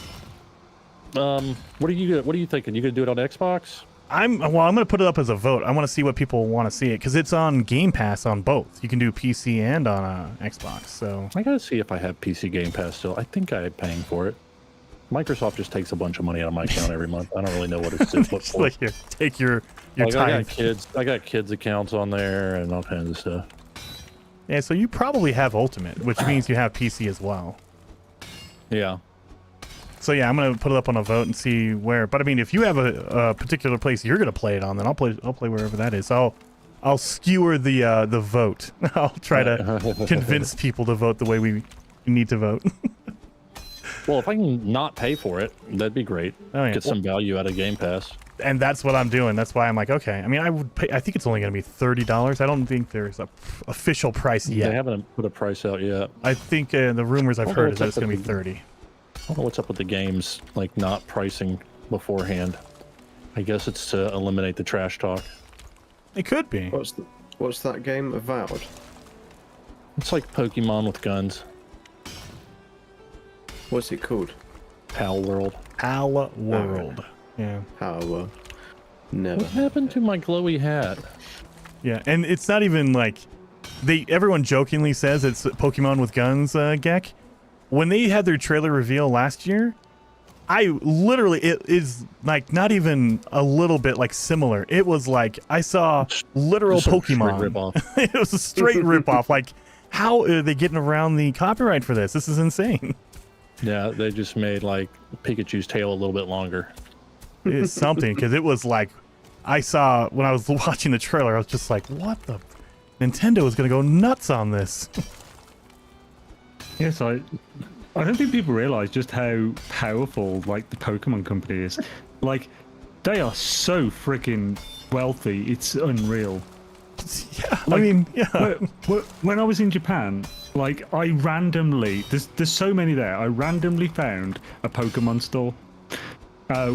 S11: What are you thinking? You gonna do it on Xbox?
S1: I'm going to put it up as a vote. I want to see what people want to see it because it's on Game Pass on both. You can do PC and on Xbox. So
S11: I gotta see if I have PC Game Pass still. I think I'm paying for it. Microsoft just takes a bunch of money out of my account every month. I don't really know what it's for.
S1: Like here, take your
S11: like,
S1: time.
S11: I got kids accounts on there and all kinds of stuff.
S1: Yeah, so you probably have Ultimate, which means you have PC as well.
S11: Yeah.
S1: So yeah, I'm gonna put it up on a vote and see where. But I mean, if you have a particular place you're gonna play it on, then I'll play wherever that is. I'll skewer the vote. I'll try to convince people to vote the way we need to vote.
S11: Well, if I can not pay for it, that'd be great.
S1: Oh, yeah.
S11: Get some value out of Game Pass.
S1: And that's what I'm doing. That's why I'm like, okay. I mean, I would pay. I think it's only going to be $30. I don't think there's a official price yet.
S11: They haven't put a price out yet.
S1: I think the rumors I've heard is that it's going to be 30.
S11: I don't know what's up with the games, like not pricing beforehand. I guess it's to eliminate the trash talk.
S1: It could be.
S3: What's that game? Avowed?
S11: It's like Pokemon with guns.
S3: What's it called?
S11: Pal World.
S1: Pal World. Yeah.
S3: Power. Never.
S11: What happened to my glowy hat?
S1: Yeah, and it's not even like everyone jokingly says it's Pokemon with guns, Gek. When they had their trailer reveal last year, it is like not even a little bit like similar. It was like I saw literal Pokemon. It was a straight ripoff. Like, how are they getting around the copyright for this? This is insane.
S11: Yeah, they just made like Pikachu's tail a little bit longer.
S1: It's something, because it was like I saw when I was watching the trailer, I was just like, what the? Nintendo is going to go nuts on this.
S6: Yes, I don't think people realize just how powerful like the Pokemon company is. Like, they are so freaking wealthy, it's unreal.
S1: Yeah,
S6: like,
S1: I mean, yeah.
S6: When I was in Japan, like I randomly, there's so many there. I randomly found a Pokemon store,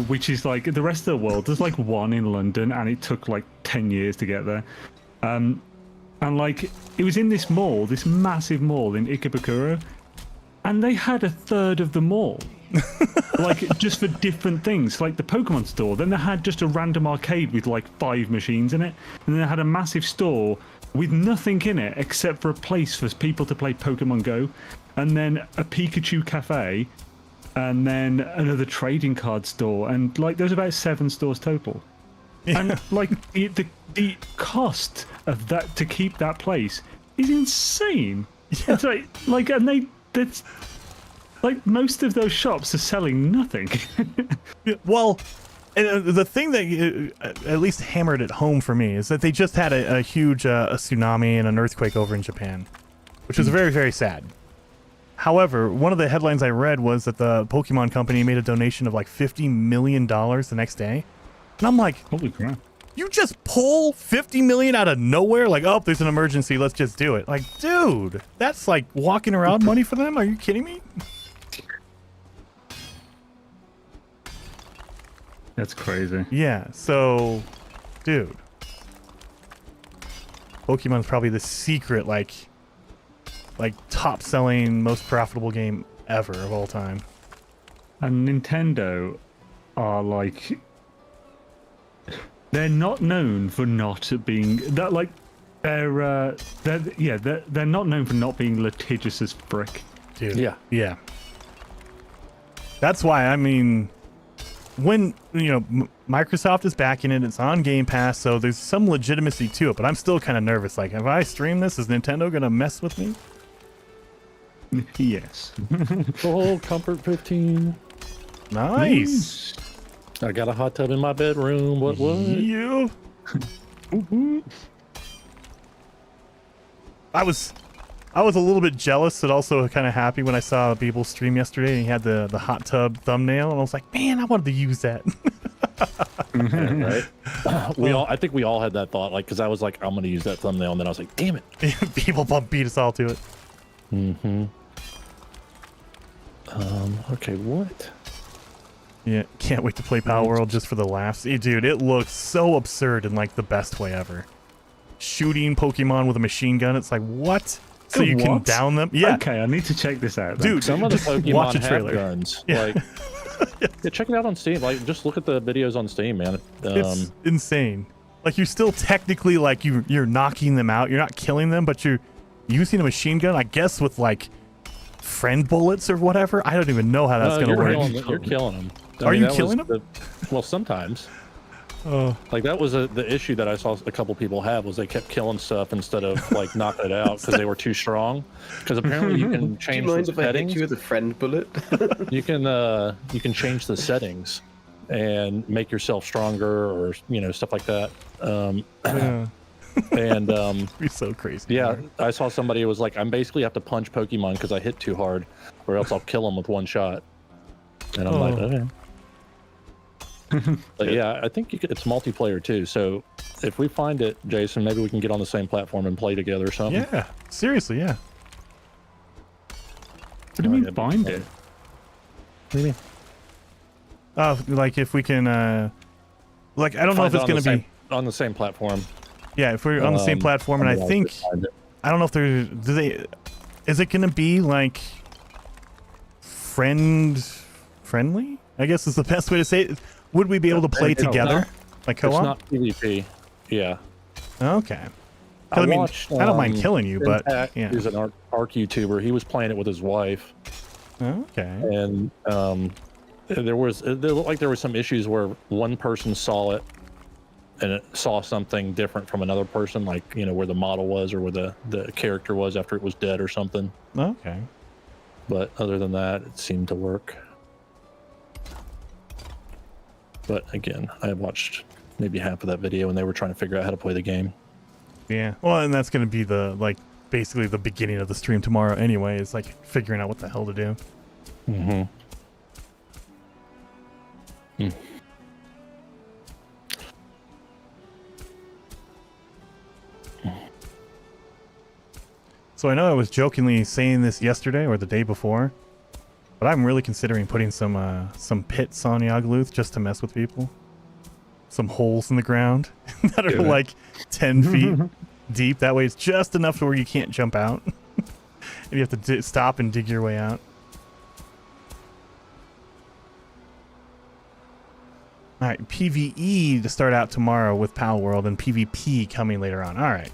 S6: which is like the rest of the world. There's like one in London, and it took like 10 years to get there. And like it was in this mall, this massive mall in Ikebukuro, and they had a third of the mall. Like just for different things, like the Pokemon store. Then they had just a random arcade with like 5 machines in it, and then they had a massive store with nothing in it except for a place for people to play Pokemon Go, and then a Pikachu cafe, and then another trading card store, and like there's about 7 stores total. And like the cost of that to keep that place is insane. Yeah. It's like and that's like most of those shops are selling nothing.
S1: Well, and the thing that at least hammered it home for me is that they just had a huge a tsunami and an earthquake over in Japan, which was very, very sad. However, one of the headlines I read was that the Pokemon company made a donation of like $50 million the next day. And I'm like,
S6: holy crap.
S1: You just pull $50 million out of nowhere? Like, oh, there's an emergency, let's just do it. Like, dude, that's like walking around money for them? Are you kidding me?
S6: That's crazy.
S1: Yeah, so, dude. Pokemon's probably the secret, like top-selling, most profitable game ever of all time.
S6: And Nintendo are like... They're not known for not being... That like... They're not known for not being litigious as frick.
S1: Dude.
S11: Yeah.
S1: Yeah. That's why, I mean... When, you know, Microsoft is backing it, it's on Game Pass, so there's some legitimacy to it, but I'm still kind of nervous. Like, if I stream this, is Nintendo going to mess with me?
S6: Yes.
S11: Oh, Comfort 15.
S1: Nice.
S11: I got a hot tub in my bedroom. What?
S1: Yeah. I was a little bit jealous, but also kind of happy when I saw people stream yesterday and he had the hot tub thumbnail, and I was like, man, I wanted to use that.
S11: Yeah, right? I think we all had that thought, like, because I was like, I'm going to use that thumbnail, and then I was like, damn it.
S1: People beat us all to it.
S11: Mm-hmm. Okay, what?
S1: Yeah, can't wait to play Power World just for the laughs. Dude, it looks so absurd in like the best way ever. Shooting Pokemon with a machine gun, it's like, what? So you can down them? Yeah.
S6: Okay, I need to check this out.
S1: Dude,
S11: some of the Pokemon
S1: watch a
S11: have
S1: trailer.
S11: guns.
S1: Yeah.
S11: Like, yeah, check it out on Steam. Like, just look at the videos on Steam, man.
S1: It's insane. Like, you're still technically like you're knocking them out. You're not killing them, but you're using a machine gun, I guess, with like friend bullets or whatever. I don't even know how that's gonna work.
S11: You're killing them.
S1: Are you killing them?
S11: Well, sometimes.
S1: Oh.
S11: Like that was the issue that I saw a couple people have, was they kept killing stuff instead of like knocking it out because they were too strong. Because apparently you can change
S3: Do you mind
S11: the
S3: if I hit
S11: settings.
S3: you with a friend bullet?
S11: you can change the settings and make yourself stronger, or stuff like that.
S1: Yeah.
S11: And
S1: you're so crazy.
S11: Yeah, I saw somebody who was like, I basically have to punch Pokemon because I hit too hard, or else I'll kill them with one shot. And I'm like, okay. But yeah, I think it's multiplayer too. So if we find it, Jason, maybe we can get on the same platform and play together or something.
S1: Yeah, seriously, yeah.
S6: What do you mean find it?
S11: Maybe.
S1: Like if we can, like I don't know if it's gonna be
S11: on the same platform.
S1: Yeah, if we're on the same platform, and I think I don't know if they're is it gonna be like friendly? I guess is the best way to say it. Would we be able to play together, like co-op?
S11: It's not PvP. Yeah.
S1: Okay. I mean, I don't mind killing you, but yeah.
S11: He's an ARC YouTuber. He was playing it with his wife.
S1: Okay.
S11: And it looked like there was some issues where one person saw it and it saw something different from another person, like where the model was or where the character was after it was dead or something.
S1: Okay.
S11: But other than that, it seemed to work. But again, I watched maybe half of that video when they were trying to figure out how to play the game.
S1: Yeah. Well, and that's going to be basically the beginning of the stream tomorrow anyway, is like figuring out what the hell to do.
S11: Mm-hmm.
S1: So I know I was jokingly saying this yesterday or the day before, but I'm really considering putting some pits on Yagluth just to mess with people. Some holes in the ground that are like 10 feet deep. That way it's just enough to where you can't jump out. And you have to stop and dig your way out. All right, PvE to start out tomorrow with Pal World, and PvP coming later on. All right.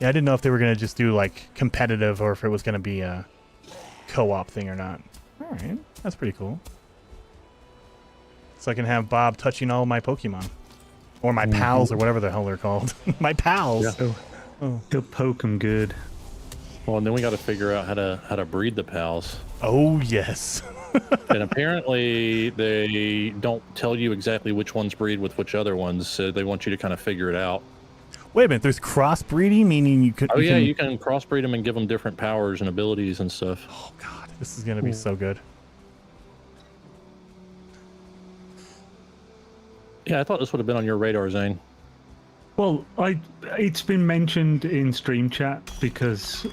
S1: Yeah, I didn't know if they were gonna just do like competitive or if it was gonna be a co-op thing or not. All right, that's pretty cool. So I can have Bob touching all my Pokemon, or my pals, or whatever the hell they're called. My pals.
S11: Yeah.
S6: He'll poke them good.
S11: Well, and then we got to figure out how to breed the pals.
S1: Oh yes.
S11: And apparently they don't tell you exactly which ones breed with which other ones, so they want you to kind of figure it out.
S1: Wait a minute, there's crossbreeding, meaning you could.
S11: Oh yeah, you can crossbreed them and give them different powers and abilities and stuff.
S1: Oh god, this is gonna be so good.
S11: Yeah, I thought this would have been on your radar, Zane.
S6: Well, it's been mentioned in stream chat because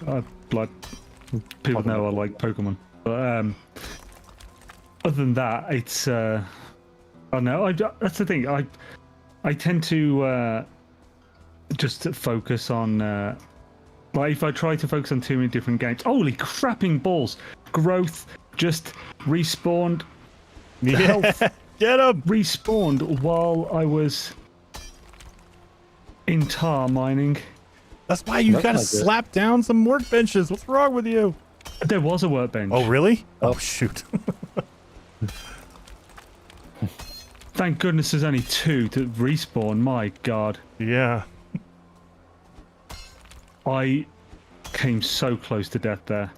S6: people know I like Pokemon. But other than that, it's I don't know. That's the thing. I tend to just focus on like if I try to focus on too many different games. Holy crapping balls! Growth just respawned.
S1: Yeah,
S6: health
S1: get him!
S6: Respawned while I was in tar mining.
S1: That's why you gotta slap down some workbenches. What's wrong with you?
S6: There was a workbench.
S1: Oh really? Oh shoot.
S6: Thank goodness there's only 2 to respawn. My god.
S1: Yeah.
S6: I came so close to death there.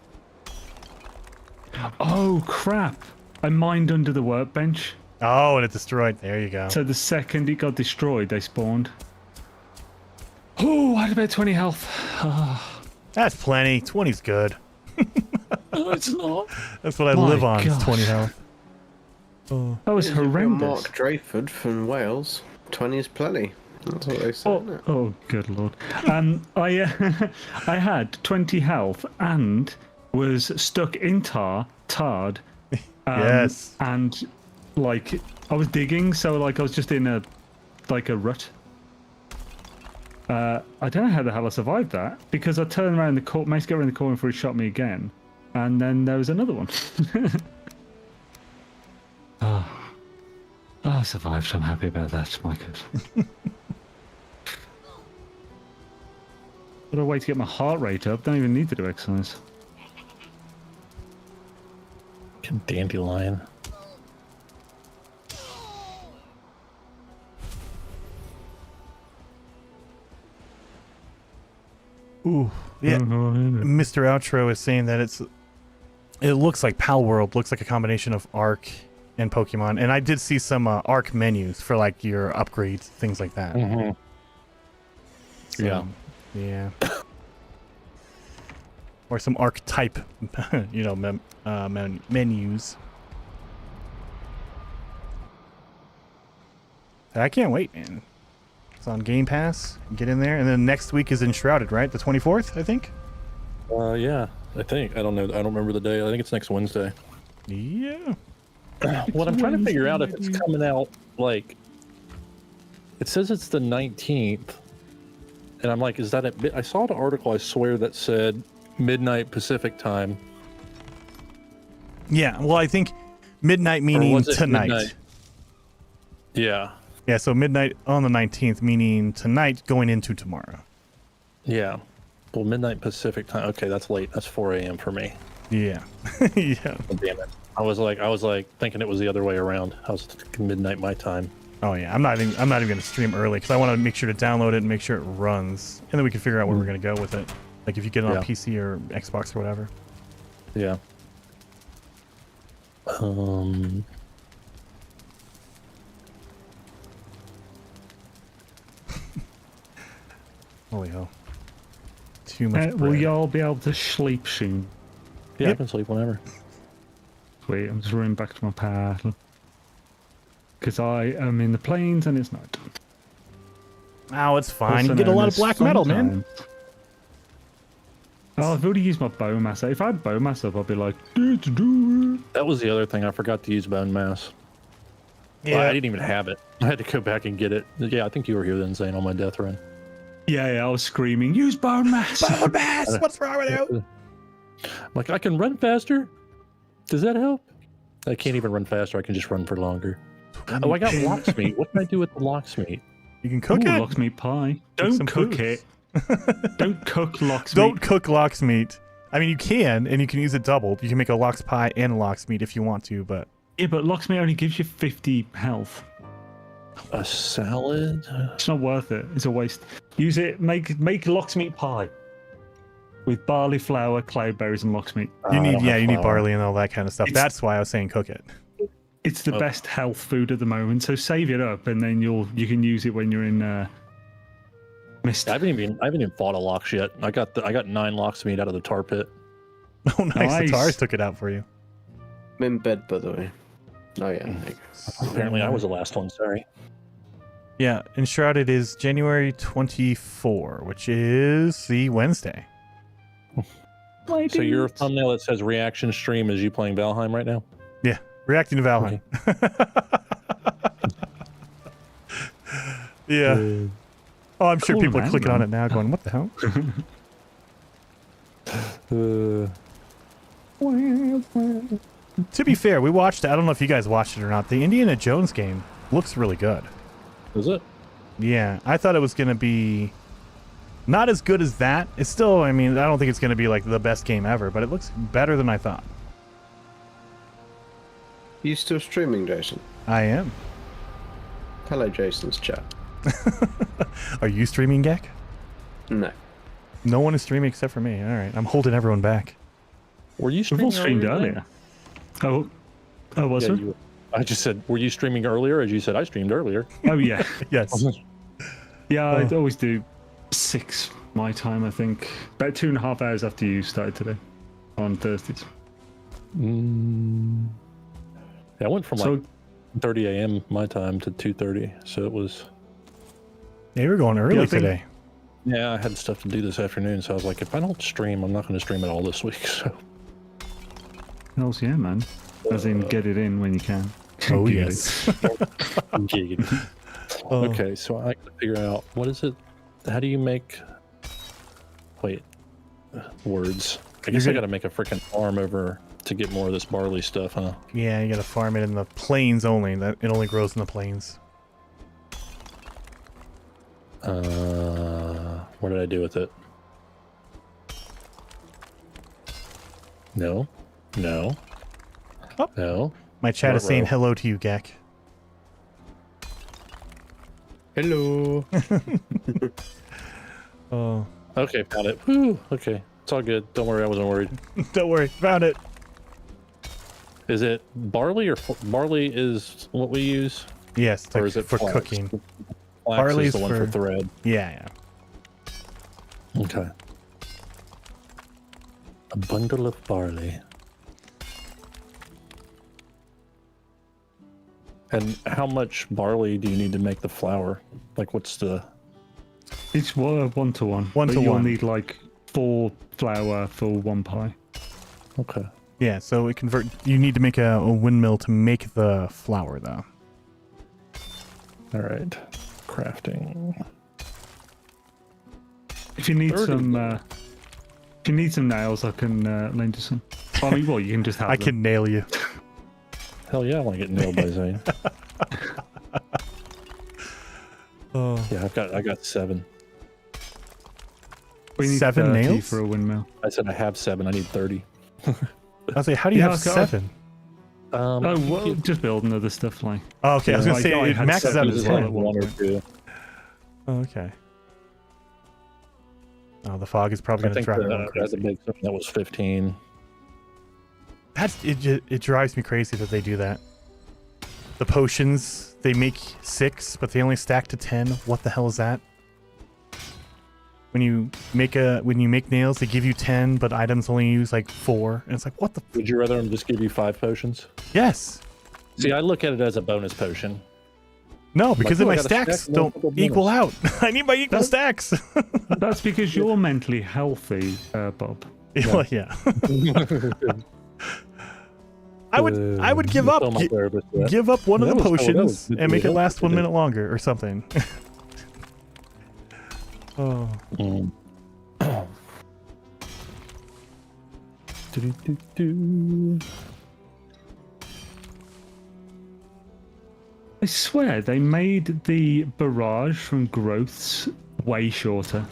S6: Oh crap. I mined under the workbench.
S1: Oh, and it destroyed. There you go.
S6: So the second it got destroyed, they spawned. Oh, I had about 20 health.
S1: That's plenty. 20's good.
S6: No, it's not.
S1: That's what I live on, is 20 health.
S6: Oh. That was horrendous.
S3: Mark Drayford from Wales. 20 is plenty. That's what they say.
S6: Oh, good lord. I had 20 health and was stuck in tarred.
S1: Yes.
S6: And like I was digging, so like I was just in a rut. I don't know how the hell I survived that because I turned around the corner, managed to get around the corner before he shot me again, and then there was another one. I survived. I'm happy about that, my good. What a way to get my heart rate up. Don't even need to do exercise.
S11: Dandelion.
S1: Ooh, yeah. Mr. Outro is saying that it looks like Pal World, looks like a combination of Ark and Pokemon, and I did see some Ark menus for like your upgrades, things like that.
S11: Mm-hmm.
S1: So, yeah. Or some archetype, menus. I can't wait, man. It's on Game Pass. Get in there, and then next week is Enshrouded, right? The 24th, I think.
S11: Yeah, I think. I don't know. I don't remember the day. I think it's next Wednesday.
S1: Yeah.
S11: What I'm trying to figure out if it's coming out like. It says it's the 19th, and I'm like, is that a bit? I saw the article. I swear that said midnight Pacific time.
S1: Yeah. Well, I think midnight meaning tonight.
S11: Midnight? Yeah.
S1: Yeah, so midnight on the 19th, meaning tonight going into tomorrow.
S11: Yeah. Well, midnight Pacific time. Okay, that's late. That's 4 a.m. for me.
S1: Yeah. Yeah.
S11: Oh, damn it. I was like thinking it was the other way around. I was thinking midnight my time.
S1: Oh yeah, I'm not even going to stream early because I want to make sure to download it and make sure it runs, and then we can figure out where we're going to go with it. Like if you get it on PC or Xbox or whatever.
S11: Yeah.
S1: Holy hell. Too much
S6: Will y'all be able to sleep soon?
S11: Yeah, I can sleep whenever.
S6: Sweet, I'm just running back to my pad. Because I am in the plains and it's night.
S1: Oh, it's fine. You get a lot of black metal, man.
S6: Oh, I've already used my bone mass. If I had bone mass up, I'd be like,
S11: That was the other thing. I forgot to use bone mass.
S1: Yeah.
S11: Well, I didn't even have it. I had to go back and get it. Yeah, I think you were here then, Zane, on my death run.
S6: Yeah, I was screaming, use bone mass!
S1: Bone mass! What's wrong with you?
S11: Like, I can run faster? Does that help? I can't even run faster. I can just run for longer. Oh, I got locksmeat. What can I do with the locksmeat?
S1: You can cook it.
S6: Locksmeat pie. Don't cook it. Don't cook lox meat.
S1: Don't cook lox meat. I mean, you can, and you can use it doubled. You can make a lox pie and a lox meat if you want to, but...
S6: Yeah, but lox meat only gives you 50 health.
S11: A salad?
S6: It's not worth it. It's a waste. Use it. Make lox meat pie with barley flour, cloudberries, and lox meat.
S1: You need barley and all that kind of stuff. That's why I was saying cook it.
S6: It's the best health food at the moment, so save it up, and then you can use it when you're in mist.
S11: I haven't even fought a lox yet. I got 9 lox meat out of the tar pit.
S1: Oh, nice. The tars took it out for you.
S3: I'm in bed, by the way. Oh yeah.
S11: Apparently, I was the last one. Sorry.
S1: Yeah, Enshrouded is January 24, which is the Wednesday.
S11: So your thumbnail that says reaction stream is you playing Valheim right now?
S1: Yeah, reacting to Valheim. Okay. Yeah. Oh, I'm sure people are clicking on it now going, what the hell? To be fair, we watched, I don't know if you guys watched it or not, the Indiana Jones game looks really good.
S11: Is it?
S1: Yeah, I thought it was going to be not as good as that. It's still, I mean, I don't think it's going to be like the best game ever, but it looks better than I thought.
S3: You still streaming, Jason?
S1: I am.
S3: Hello, Jason's chat.
S1: Are you streaming, Gek?
S3: No.
S1: No one is streaming except for me. All right, I'm holding everyone back.
S11: Were you
S6: We've all
S11: streaming
S6: streamed earlier? Oh, was
S11: yeah,
S6: it?
S11: I just said, were you streaming earlier? As you said, I streamed earlier.
S6: Oh, yeah.
S1: Yes.
S6: Yeah, I always do 6 my time, I think. About 2.5 hours after you started today on Thursdays.
S11: Yeah, I went from like 30 a.m. my time to 2:30, so it was...
S1: Yeah, we're going early today.
S11: Yeah, I had stuff to do this afternoon, so I was like, if I don't stream, I'm not going to stream at all this week, so...
S6: Hells yeah, man. As in, get it in when you can.
S1: Oh, yes.
S11: Okay, so I got to figure out, what is it? How do you make... Wait. Words. I guess I got to make a freaking farm over to get more of this barley stuff, huh?
S1: Yeah, you got to farm it in the plains only. That it only grows in the plains.
S11: What did I do with it? No. No.
S1: Oh.
S11: No.
S1: My chat is saying hello to you, Gek.
S3: Hello.
S1: Oh.
S11: Okay, found it. Whew. Okay, it's all good. Don't worry, I wasn't worried.
S1: Don't worry, found it.
S11: Is it barley or barley is what we use?
S1: Yes,
S11: or is it
S1: for
S11: flax?
S1: cooking?
S11: Flax
S1: Barley
S11: is the one for thread.
S1: Yeah.
S11: Okay. A bundle of barley. And how much barley do you need to make the flour? Like, what's the...
S6: It's 1-to-1.
S1: 1-to-1.
S6: You'll need like 4 flour for 1 pie.
S11: Okay.
S1: Yeah, so it convert. You need to make a windmill to make the flour, though.
S11: All right. Crafting.
S6: If you need some nails, I can lend you some. I mean, well, you can just have
S1: I
S6: them.
S1: can nail you.
S11: Hell yeah, I want to get nailed by Zane.
S1: Oh.
S11: Yeah, I got 7.
S6: We need
S1: 7 nails
S6: for a windmill.
S11: I said I have 7. I need 30.
S1: I was like, how do you have 7?
S6: Well, just building other stuff like.
S1: Oh, okay, I was gonna say it maxes out as well.
S11: Like 1 or 2.
S1: Oh, okay. Oh, the fog is probably gonna drive me
S11: that's a big thing. That was 15.
S1: It drives me crazy that they do that. The potions, they make 6, but they only stack to 10. What the hell is that? When you make nails, they give you 10, but items only use like 4, and it's like, what the?
S11: Would you rather them just give you 5 potions?
S1: Yes.
S11: See, I look at it as a bonus potion.
S1: No, because then my
S11: stack
S1: stacks don't equal out. I need my equal stacks.
S6: That's because you're mentally healthy, Bob.
S1: Well, yeah. I would give up give up one of the potions and make it last 1 minute longer or something. Oh.
S6: I swear they made the barrage from growths way shorter.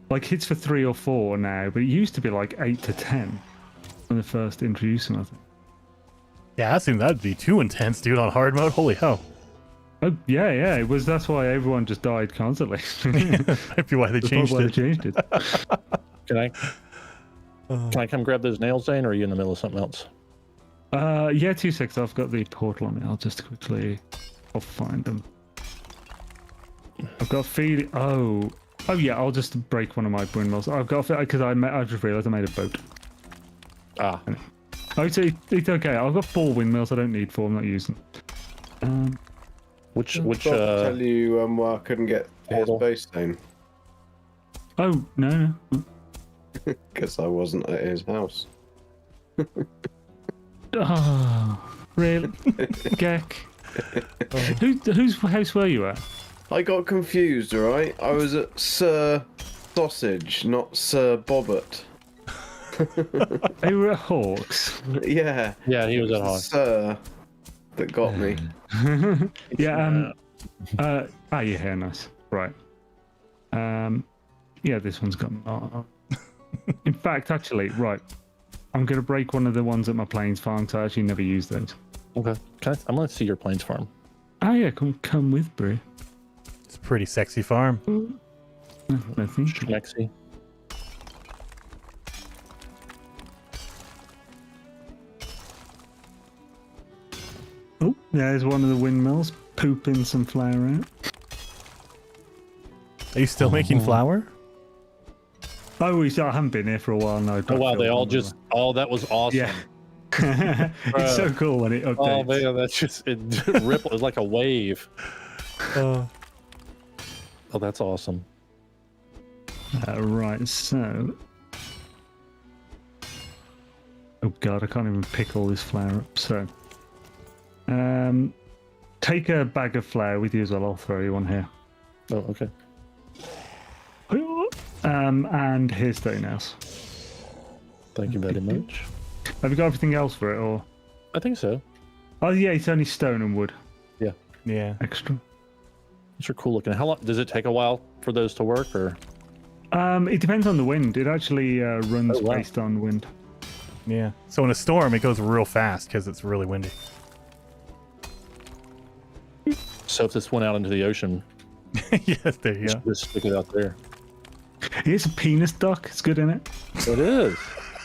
S6: Like hits for 3 or 4 now, but it used to be like 8 to 10 when they first introduced them, I think.
S1: Yeah, I think that'd be too intense, dude, on hard mode. Holy hell.
S6: Oh, yeah, it was. That's why everyone just died constantly.
S1: Might be why they changed it.
S11: Can I come grab those nails, Zane, or are you in the middle of something else?
S6: Yeah, 2 seconds. I've got the portal on me. I'll just quickly... I'll find them. I've got a feeling... Oh, yeah, I'll just break one of my windmills. I've got... Because I just realised I made a boat.
S11: Ah.
S6: Oh, it's okay. I've got 4 windmills. I don't need 4. I'm not using them.
S11: Which
S3: tell you why I couldn't get his base name?
S6: Oh, no.
S3: Because I wasn't at his house.
S6: Oh, really? Gek. Whose house were you at?
S3: I got confused, alright? I was at Sir Sausage, not Sir Bobbert.
S6: They were at Hawks.
S3: Yeah.
S11: Yeah, he was at Hawks.
S3: Sir that got me.
S6: Yeah, you're here, nice. Right. Yeah, this one's got... In fact, actually, right. I'm going to break one of the ones at my plains farm, so I actually never use those.
S11: Okay. I'm going to see your plains farm.
S6: Oh, yeah, come with, Brie.
S1: It's a pretty sexy farm.
S6: I think.
S11: Sexy.
S6: Oh, there's one of the windmills pooping some flour out.
S1: Are you still making flour?
S6: Oh, I haven't been here for a while now.
S11: Oh, wow, they all just... Oh, that was awesome.
S6: Yeah. It's so cool when it updates.
S11: Oh, man, that's just... It ripples. It's like a wave. Oh, that's awesome.
S6: Right, so... Oh, God, I can't even pick all this flour up, so... take a bag of flour with you as well. I'll throw you one here.
S11: Oh, okay.
S6: And here's stone nails.
S11: Thank you very much.
S6: Have you got everything else for it, or?
S11: I think so.
S6: Oh yeah, it's only stone and wood.
S11: Yeah.
S6: Extra.
S11: These are cool looking. How long does it take? A while for those to work, or?
S6: It depends on the wind. It actually runs based on wind.
S1: Yeah. So in a storm, it goes real fast because it's really windy.
S11: So if this went out into the ocean,
S1: yes, there you go.
S11: Just stick it out there.
S6: Here's a penis duck. It's good, isn't it?
S11: It is.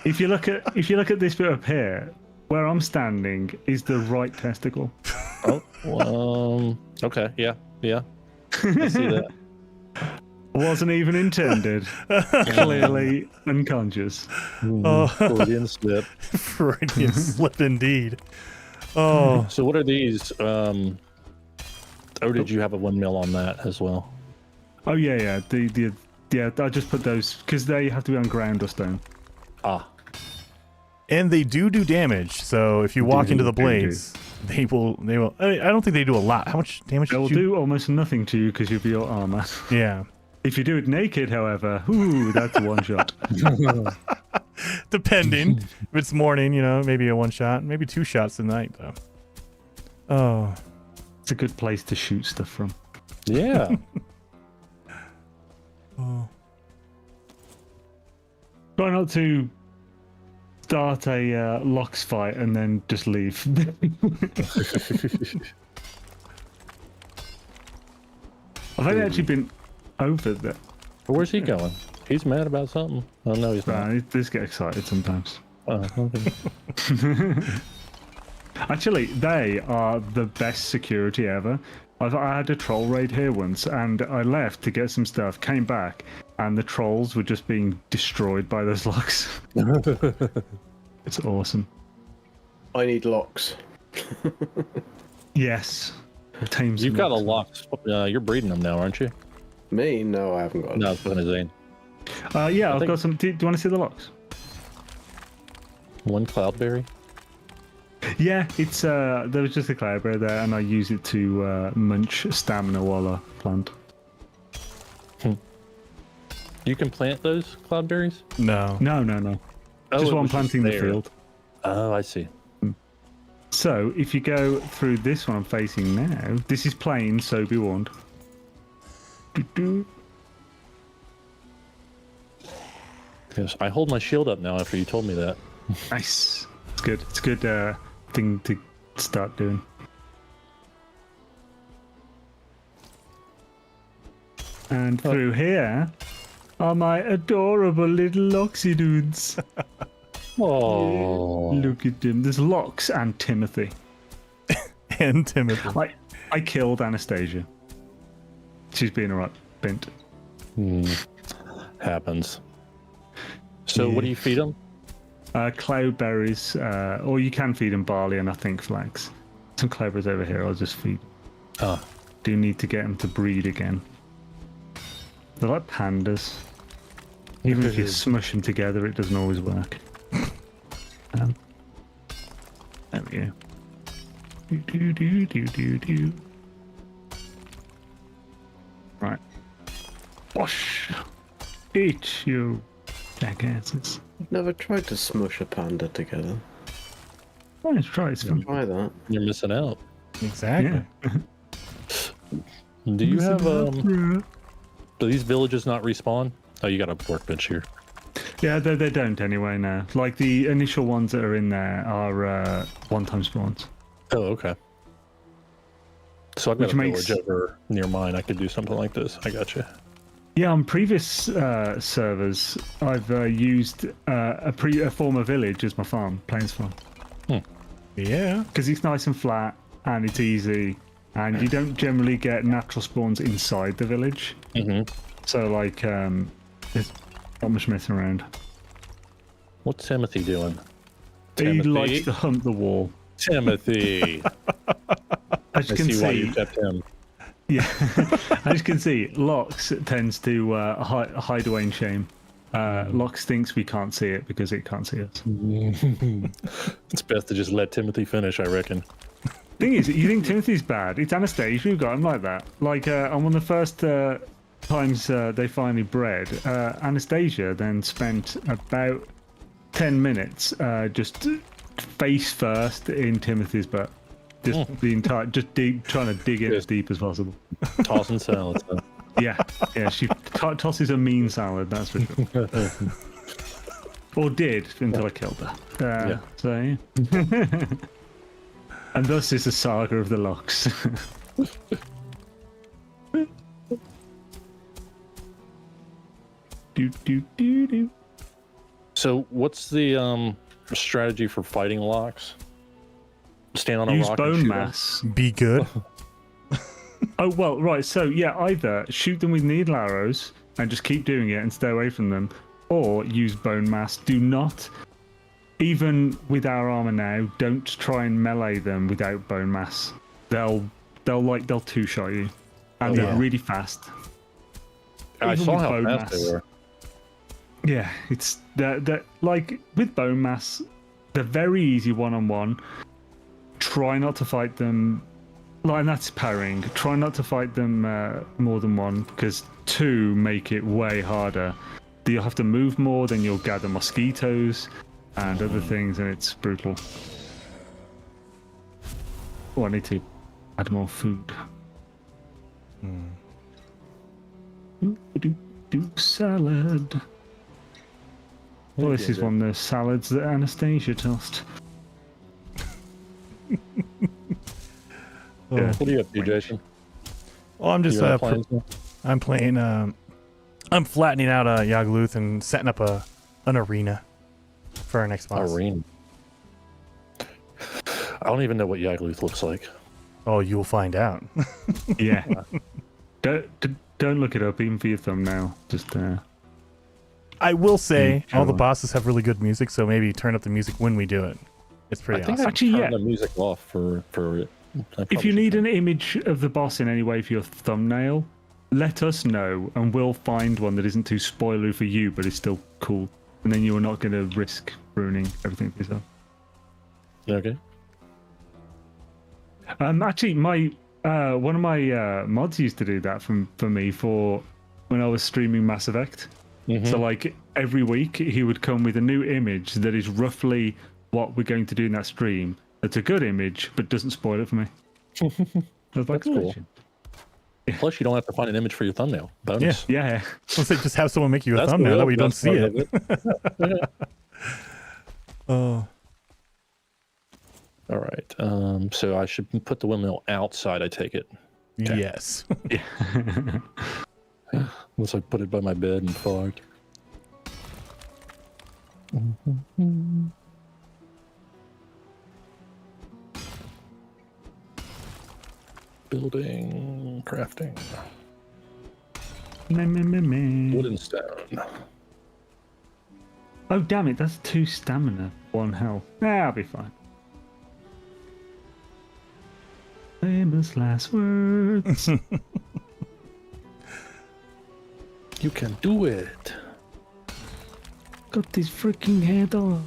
S6: If you look at this bit up here, where I'm standing is the right testicle.
S11: Oh, okay, yeah, I see that.
S6: Wasn't even intended. Clearly unconscious.
S11: Freudian slip.
S1: Freudian slip, indeed. Oh,
S11: so what are these? Did you have a windmill on that as well?
S6: Oh yeah. Yeah, I just put those because they have to be on ground or stone.
S11: Ah.
S1: And they do damage. So if you walk into the blades, they will. I don't think they do a lot. How much damage?
S6: They will do almost nothing to you because you'll be your armor.
S1: Yeah.
S6: If you do it naked, however, that's a one shot.
S1: Depending. If it's morning, maybe a one shot, maybe 2 shots a night though. Oh.
S6: It's a good place to shoot stuff from.
S11: Yeah.
S1: Oh.
S6: Try not to start a locks fight and then just leave. I've only actually been over there.
S11: Where's he going? He's mad about something. Oh no, he's not.
S6: He does get excited sometimes.
S11: Oh, okay.
S6: Actually, they are the best security ever. I had a troll raid here once, and I left to get some stuff, came back, and the trolls were just being destroyed by those locks. It's awesome.
S3: I need locks.
S6: Yes.
S11: You've got a lock. You're breeding them now, aren't you?
S3: Me? No, I haven't got.
S11: No, it's Zane.
S6: Yeah, I've got some. Do you want to see the locks?
S11: One cloudberry.
S6: Yeah, it's there was just a cloudberry there, and I use it to munch stamina while I plant.
S11: You can plant those cloudberries?
S6: No.
S11: Oh,
S6: just while I'm planting the field.
S11: Oh, I see.
S6: So if you go through this one I'm facing now, this is plain, so be warned.
S11: Yes, I hold my shield up now after you told me that.
S6: Nice. It's good. It's a good thing to start doing. And through here are my adorable little Loxy dudes.
S11: Oh,
S6: look at them. There's Lox and Timothy.
S1: And Timothy.
S6: I killed Anastasia. She's being a right bint.
S11: Happens. So what do you feed them?
S6: Cloudberries, or you can feed them barley and I think flags. Some cloudberries over here. I'll just feed. Do need to get them to breed again. They're like pandas. Even if you smush them together, it doesn't always work. There we go. Do. Right. Wash. Eat, you jackasses.
S3: I've never tried to smush a panda together.
S6: Let's try it.
S3: Try that.
S11: You're missing out.
S1: Exactly.
S11: Yeah. Do you have do these villages not respawn? Oh, you got a workbench here.
S6: Yeah, they don't anyway now. Like the initial ones that are in there are one-time spawns.
S11: Oh, okay. So I've got a village over near mine. I could do something like this. I got you.
S6: Yeah, on previous servers, I've used a former village as my farm, Plains Farm.
S1: Yeah.
S6: Because it's nice and flat, and it's easy, and you don't generally get natural spawns inside the village. So, like, there's not much messing around.
S11: What's Timothy doing?
S6: He likes to hunt the wall.
S11: Timothy!
S6: As you can see,
S11: why you kept him.
S6: Yeah, as you can see, Lox tends to hide away in shame. Lox thinks we can't see it because it can't see us.
S11: It's best to just let Timothy finish, I reckon.
S6: Thing is, you think Timothy's bad? It's Anastasia who got him like that. Like on one of the first times they finally bred, Anastasia then spent about 10 minutes just face first in Timothy's butt. Just the entire, trying to dig in as deep as possible.
S11: Tossing salads.
S6: Yeah, she tosses a mean salad, that's for sure. Or did, until I killed her. So, yeah. And thus is the saga of the Lox. do.
S11: So, what's the strategy for fighting Lox? Stand on a
S6: Use
S11: rock
S6: bone
S11: and shoot
S6: mass.
S1: Be good.
S6: Oh, well, right. So, yeah, either shoot them with needle arrows and just keep doing it and stay away from them, or use bone mass. Do not, even with our armor now, don't try and melee them without bone mass. They'll two-shot you, and they're really fast.
S11: I saw how fast they were.
S6: Yeah, it's that like with bone mass, they're very easy one-on-one. Try not to fight them. Like, that's parrying. Try not to fight them more than one, because two make it way harder. You'll have to move more, then you'll gather mosquitoes and other things, and it's brutal. Oh, I need to add more food. Do salad. Well, this is one of the salads that Anastasia tossed.
S11: Yeah. What are you up to, Jason?
S1: Well, I'm just I'm playing. I'm flattening out Yagluth and setting up an arena for our next boss.
S11: Arena. I don't even know what Yagluth looks like.
S1: Oh, you'll find out.
S6: Yeah. Don't look it up, even for your thumbnail. Just.
S1: I will say all the bosses have really good music, so maybe turn up the music when we do it. It's pretty
S11: I think
S1: awesome.
S11: I turn the music off for it.
S6: If you need an image of the boss in any way for your thumbnail, let us know, and we'll find one that isn't too spoilery for you, but is still cool. And then you are not going to risk ruining everything for yourself.
S11: Okay.
S6: Actually, my one of my mods used to do that for me for when I was streaming Mass Effect. So, like, every week he would come with a new image that is roughly what we're going to do in that stream. It's a good image, but doesn't spoil it for me.
S11: That's cool. Plus, you don't have to find an image for your thumbnail. Bonus.
S6: Yeah.
S1: Let's say just have someone make you a
S11: That's
S1: thumbnail.
S11: the
S1: That way you don't
S11: best
S1: see
S11: part
S1: it.
S11: of it.
S1: Oh.
S11: All right. So I should put the windmill outside, I take it.
S1: Okay. Yes.
S11: Unless I put it by my bed and fogged. Building, crafting. Wood and stone.
S6: Oh, damn it. That's 2 stamina, 1 health. I'll be fine. Famous last words.
S11: You can do it.
S6: Got this freaking head off.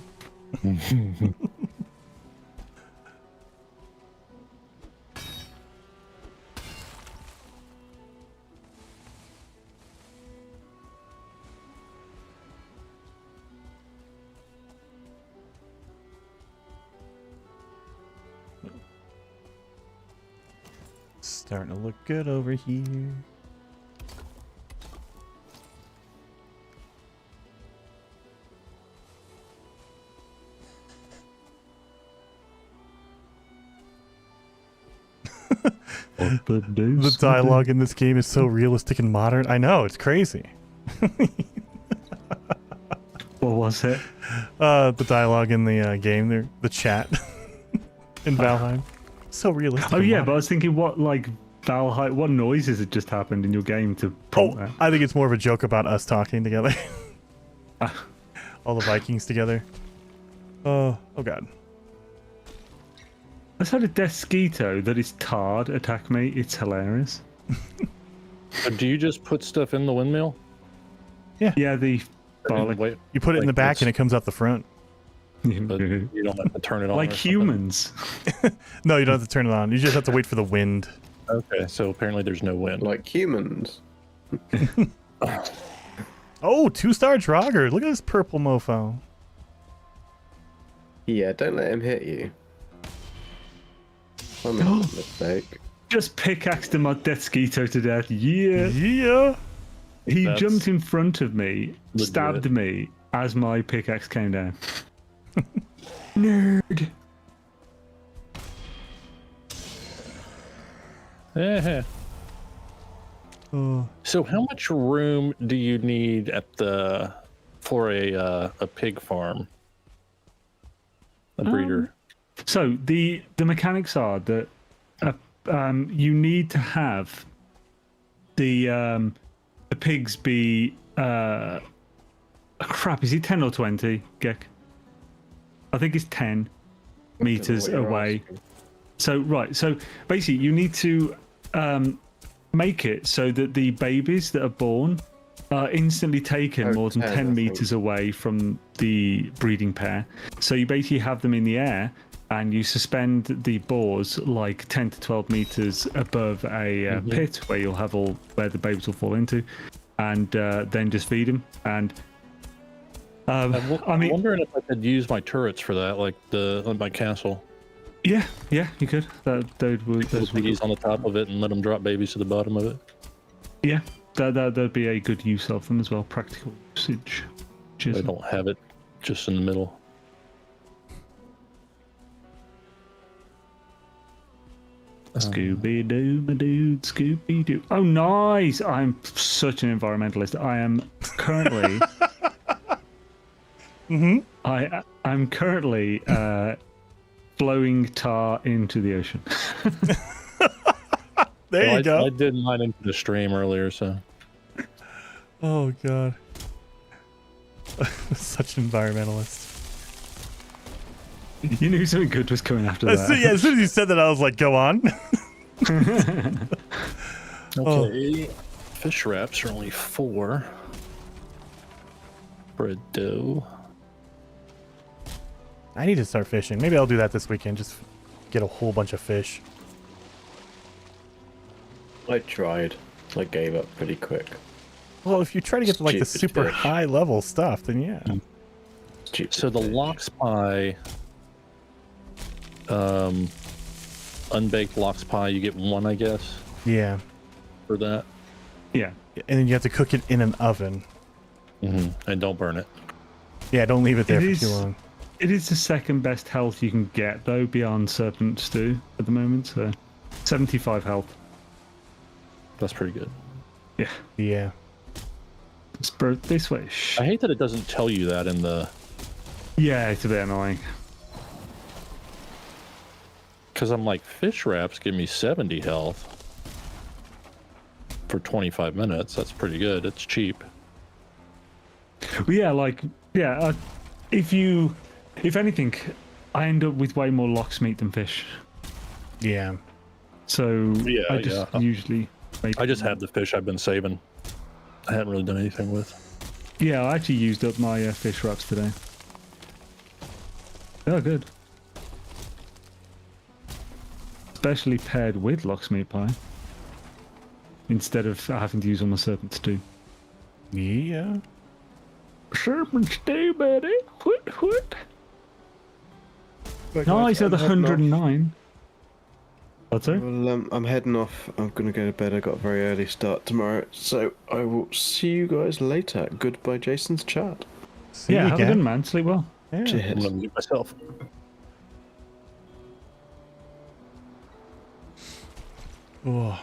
S1: Starting to look good over here. The dialogue in this game is so realistic and modern. I know, it's crazy.
S6: What was it?
S1: The dialogue in the game, the chat in Valheim. So realistic.
S6: Oh yeah, but I was thinking what Valheim, what noises had just happened in your game to prompt that?
S1: I think it's more of a joke about us talking together. All the Vikings together. Oh god.
S6: I just had a Desquito that is tarred attack me. It's hilarious.
S11: Do you just put stuff in the windmill?
S1: Yeah.
S6: Yeah, the garlic.
S1: You put it in the back and it comes out the front.
S11: But you don't have to turn it on.
S6: Like humans.
S1: No, you don't have to turn it on. You just have to wait for the wind.
S11: Okay, so apparently there's no wind.
S3: Like humans.
S1: Oh, 2-star Draugr. Look at this purple mofo.
S3: Yeah, don't let him hit you. I made a mistake.
S6: Just pickaxed my Desquito to death. Yeah.
S1: Yeah.
S6: He jumped in front of me, stabbed me as my pickaxe came down. Nerd.
S11: So how much room do you need for a pig farm? A breeder.
S6: So the mechanics are that you need to have the pigs be crap. Is it 10 or 20, Gek? I think it's 10 meters away. So basically you need to make it so that the babies that are born are instantly taken more than 10 meters away from the breeding pair. So you basically have them in the air and you suspend the boars like 10 to 12 meters above a pit where you'll have where the babies will fall into, and then just feed them. And
S11: I'm wondering if I could use my turrets for that, like my castle.
S6: Yeah, you could. Those
S11: piggies on the top of it and let them drop babies to the bottom of it.
S6: Yeah, that'd be a good use of them as well. Practical usage.
S11: I don't have it just in the middle.
S6: Scooby-Doo, my dude, Scooby-Doo. Oh, nice! I'm such an environmentalist. I am currently... I'm currently blowing tar into the ocean.
S1: There you go.
S11: I did mine into the stream earlier, so...
S1: Oh, God. Such an environmentalist.
S6: You knew something good was coming after that.
S1: Yeah, as soon as you said that, I was like, go on.
S11: Okay. Fish wraps are only 4. Bread dough.
S1: I need to start fishing. Maybe I'll do that this weekend. Just get a whole bunch of fish.
S3: I tried. I gave up pretty quick.
S1: Well, if you try to get to like the super high level stuff, then yeah.
S11: So the lox pie, unbaked lox pie, you get 1, I guess.
S1: Yeah.
S11: for that.
S6: Yeah.
S1: And then you have to cook it in an oven.
S11: And don't burn it.
S1: Yeah, don't leave it there
S6: It
S1: for too
S6: is-
S1: long.
S6: It is the second best health you can get, though, beyond Serpent Stew at the moment. So 75 health.
S11: That's pretty good.
S6: Yeah.
S1: Yeah.
S6: It's birthday swish.
S11: I hate that it doesn't tell you that in the...
S6: Yeah, it's a bit annoying.
S11: Because I'm like, fish wraps give me 70 health for 25 minutes. That's pretty good. It's cheap.
S6: Yeah, if anything, I end up with way more locksmeat than fish.
S1: Yeah.
S6: So
S11: Yeah,
S6: I just usually make.
S11: I just have the fish I've been saving. I hadn't really done anything with.
S6: Yeah, I actually used up my fish wraps today. They're good. Especially paired with locksmeat pie. Instead of having to use all my serpent stew.
S1: Yeah.
S6: Serpent stew, buddy. What?
S3: Right,
S6: Nice,
S3: guys,
S6: at the
S3: I'm heading off.
S6: 109. What's that?
S3: Well, I'm heading off. I'm gonna go to bed. I got a very early start tomorrow, so I will see you guys later. Goodbye, Jason's chat.
S1: See you
S6: Have a
S1: again.
S6: good man. Sleep well.
S1: Yeah.
S3: Cheers.
S11: I'm gonna mute myself.
S1: Oh,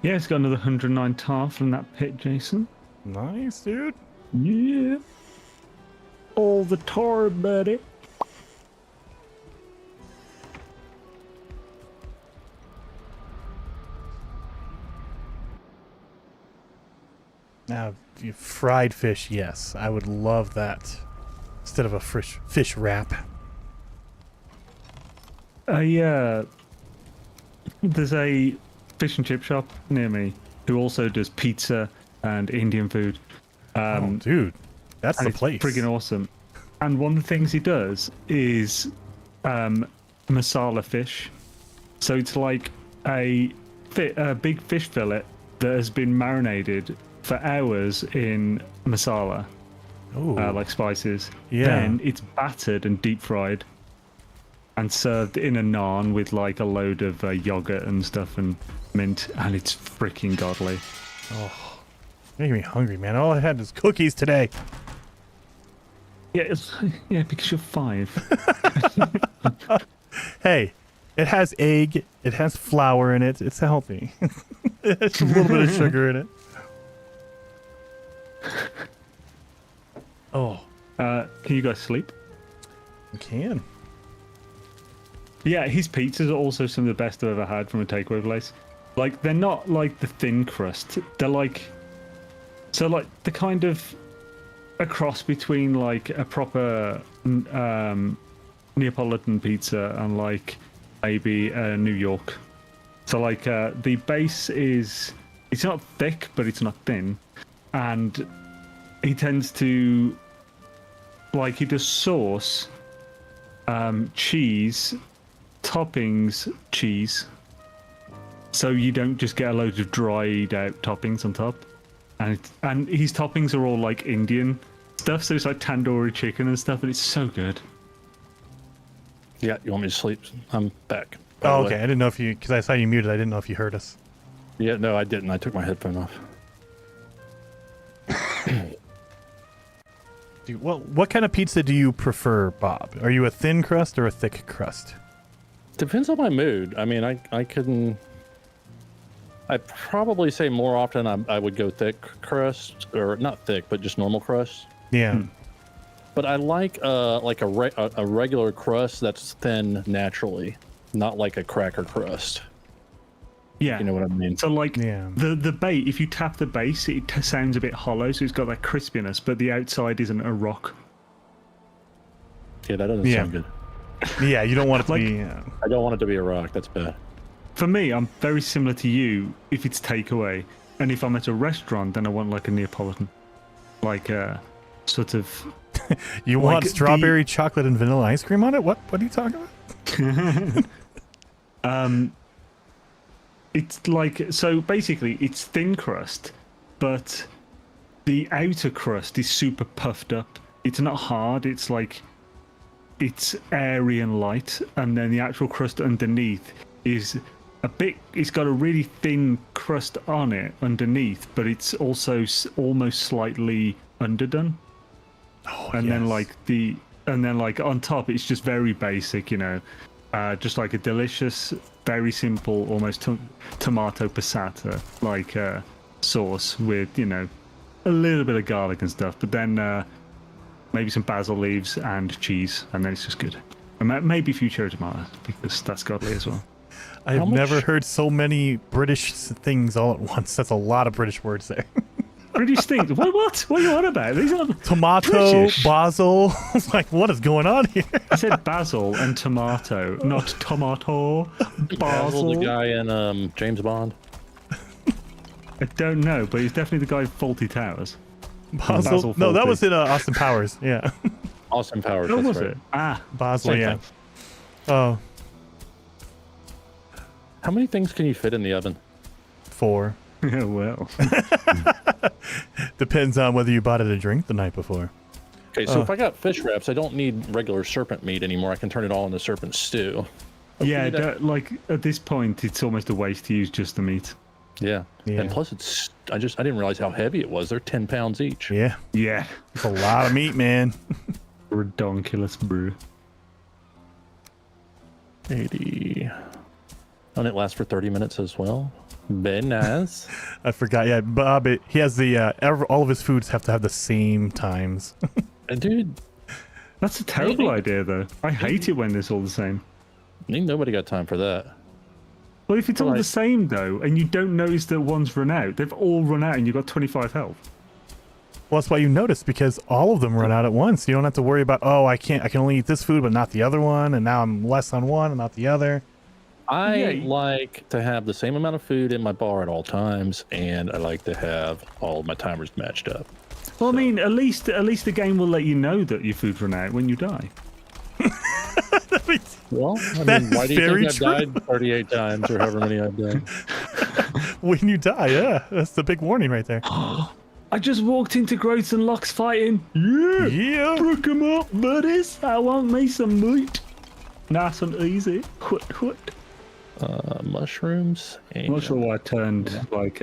S6: Yeah, it's got another 109 tar from that pit, Jason.
S1: nice, dude.
S6: Yeah. All the tar, buddy.
S1: Now, fried fish, yes. I would love that. Instead of a fish wrap.
S6: There's a fish and chip shop near me who also does pizza and Indian food.
S1: Oh, dude. That's
S6: and
S1: the
S6: it's
S1: place.
S6: Friggin' awesome. And one of the things he does is masala fish. So it's like a big fish fillet that has been marinated for hours in masala, like spices.
S1: Yeah.
S6: Then it's battered and deep fried and served in a naan with like a load of yogurt and stuff and mint, and it's freaking godly.
S1: Oh, making me hungry, man. All I had was cookies today.
S6: Yeah, because you're 5.
S1: Hey, it has egg. It has flour in it. It's healthy. It's a little bit of sugar in it. Oh.
S6: Can you guys sleep?
S1: I can.
S6: Yeah, his pizzas are also some of the best I've ever had from a takeaway place. Like, they're not like the thin crust. They're like... So, like, the kind of... a cross between, like, a proper Neapolitan pizza and, like, maybe New York. So, like, the base is... It's not thick, but it's not thin. And he tends to... Like, he does sauce, cheese, toppings, cheese. So you don't just get a load of dried out toppings on top. And his toppings are all like Indian stuff, so it's like tandoori chicken and stuff, and it's so good.
S11: Yeah, you want me to sleep? I'm back.
S1: Oh, okay. I didn't know if you... Because I saw you muted. I didn't know if you heard us.
S11: Yeah, no, I didn't. I took my headphone off.
S1: Well, what kind of pizza do you prefer, Bob? Are you a thin crust or a thick crust?
S11: Depends on my mood. I mean, I can... I'd probably say more often I would go thick crust, or not thick, but just normal crust.
S1: Yeah.
S11: But I like a regular crust that's thin naturally, not like a cracker crust.
S6: Yeah.
S11: You know what I mean?
S6: So, like, the base, if you tap the base, it sounds a bit hollow, so it's got that crispiness, but the outside isn't a rock.
S11: Yeah, that doesn't sound good.
S1: Yeah, you don't want it to
S6: Like-
S1: be...
S11: I don't want it to be a rock. That's bad.
S6: For me, I'm very similar to you if it's takeaway, and if I'm at a restaurant, then I want like a Neapolitan, like sort of.
S1: You
S6: like
S1: want strawberry, chocolate, and vanilla ice cream on it? What are you talking about?
S6: It's like, so basically it's thin crust, but the outer crust is super puffed up. It's not hard. It's like it's airy and light, and then the actual crust underneath is It's got a really thin crust on it underneath, but it's also almost slightly underdone.
S1: Oh,
S6: and then like on top, it's just very basic, just like a delicious, very simple, almost tomato passata like sauce with a little bit of garlic and stuff, but then maybe some basil leaves and cheese, and then it's just good. And maybe a few cherry tomatoes, because that's godly as well.
S1: I've never heard so many British things all at once. That's a lot of British words there.
S6: British things? What are you on about? These are
S1: tomato,
S6: British.
S1: basil. Like, what is going on here?
S6: I said basil and tomato, not tomato. Basil.
S11: The guy in James Bond.
S6: I don't know, but he's definitely the guy in Fawlty Towers.
S1: Basil? No, that was in Austin Powers. Yeah.
S11: Austin Powers.
S6: What
S11: that's
S6: was
S11: right.
S6: it? Ah,
S1: Basil.
S11: Same
S1: Yeah.
S11: thing.
S1: Oh.
S11: How many things can you fit in the oven?
S1: 4.
S6: Yeah, well.
S1: Depends on whether you bought it a drink the night before.
S11: Okay, so if I got fish wraps, I don't need regular serpent meat anymore. I can turn it all into serpent stew.
S6: Yeah, like at this point, it's almost a waste to use just the meat.
S11: Yeah. And plus, I didn't realize how heavy it was. They're 10 pounds each.
S1: Yeah.
S6: Yeah.
S1: It's a lot of meat, man.
S6: Redonkulous brew.
S11: 80. And it lasts for 30 minutes as well. Very nice.
S1: I forgot. Yeah, Bob. He has the all of his foods have to have the same times.
S11: And dude,
S6: that's a terrible idea, though. I hate it when it's all the same.
S11: Ain't nobody got time for that.
S6: Well, if it's all the same though, and you don't notice that one's run out, they've all run out, and you've got 25 health.
S1: Well, that's why you notice, because all of them run out at once. You don't have to worry about, oh, I can only eat this food, but not the other one, and now I'm less on one and not the other.
S11: I like to have the same amount of food in my bar at all times, and I like to have all of my timers matched up.
S6: Well, I mean, at least the game will let you know that your food run out when you die.
S11: Well, I
S1: That
S11: mean, why
S1: is
S11: do you
S1: very
S11: think I've died 38 times or however many I've done?
S1: When you die, yeah, that's the big warning right there.
S6: I just walked into Groats and Locks fighting. Yeah, broke 'em up, buddies. I want me some meat. Nice and easy. What?
S11: Mushrooms.
S6: I'm not sure why I turned like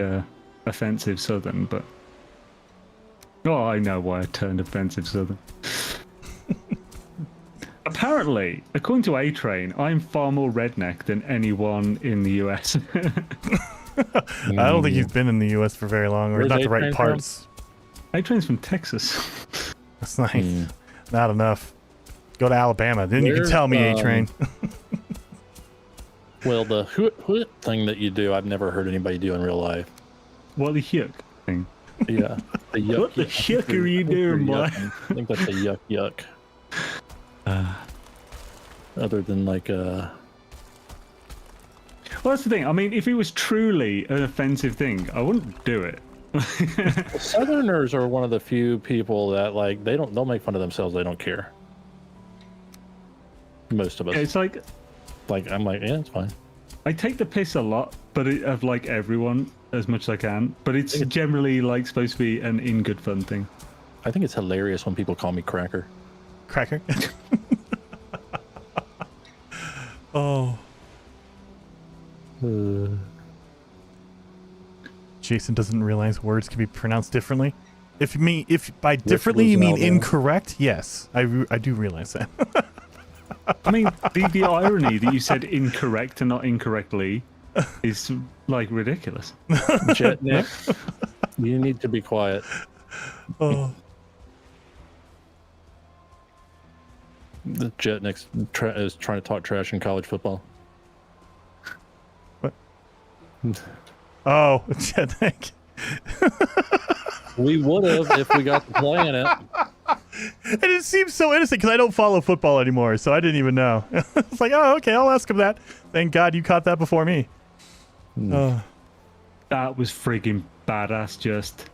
S6: offensive southern, but I know why I turned offensive southern. Apparently, according to A-Train, I'm far more redneck than anyone in the US.
S1: I don't think he's been in the U.S. for very long, or
S11: Where's
S1: not the
S11: A-Train
S1: right
S11: from?
S1: parts.
S6: A-Train's from Texas.
S1: That's nice. Not enough. Go to Alabama, then you can
S11: Where's,
S1: tell me A-Train.
S11: Well, the hoot thing that you do, I've never heard anybody do in real life.
S6: What, the yuck thing?
S11: Yeah. The yuck.
S6: What the yuck are you doing, boy?
S11: I think that's a yuck. Other than like
S6: Well, that's the thing. I mean, if it was truly an offensive thing, I wouldn't do it.
S11: Southerners are one of the few people that like they'll make fun of themselves. They don't care. Most of us.
S6: It's like
S11: I'm like, yeah, it's fine.
S6: I take the piss a lot, but of like everyone as much as I can. But it's generally like supposed to be an in good fun thing.
S11: I think it's hilarious when people call me cracker.
S1: Cracker. Oh. Jason doesn't realize words can be pronounced differently. If by differently you mean incorrect, yes, I do realize that.
S6: I mean, the irony that you said incorrect and not incorrectly is like ridiculous.
S11: Jet Nick, you need to be quiet.
S1: Oh.
S11: The Jet Nick is trying to talk trash in college football.
S1: What? Oh, Jet Nick.
S11: We would have if we got to play in it.
S1: And it seems so innocent because I don't follow football anymore, so I didn't even know. It's like, oh, okay, I'll ask him that. Thank God you caught that before me.
S6: That was friggin' badass. Just,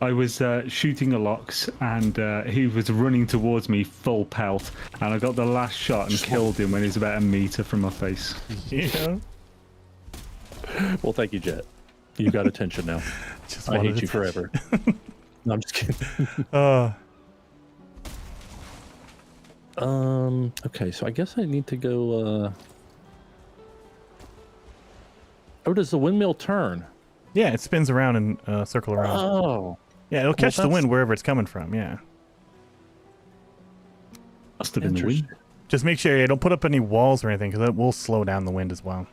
S6: I was shooting a Locks, and he was running towards me full pelt, and I got the last shot and killed him when he was about a meter from my face.
S1: Yeah.
S11: Well, thank you, Jet. You got attention now. I hate you forever. No, I'm just kidding. Okay, so I guess I need to go Oh, does the windmill turn?
S1: Yeah, it spins around and circle around.
S11: Oh.
S1: Yeah, it'll catch the wind wherever it's coming from. Yeah.
S6: Must have been the wind.
S1: Just make sure you don't put up any walls or anything, because that will slow down the wind as well.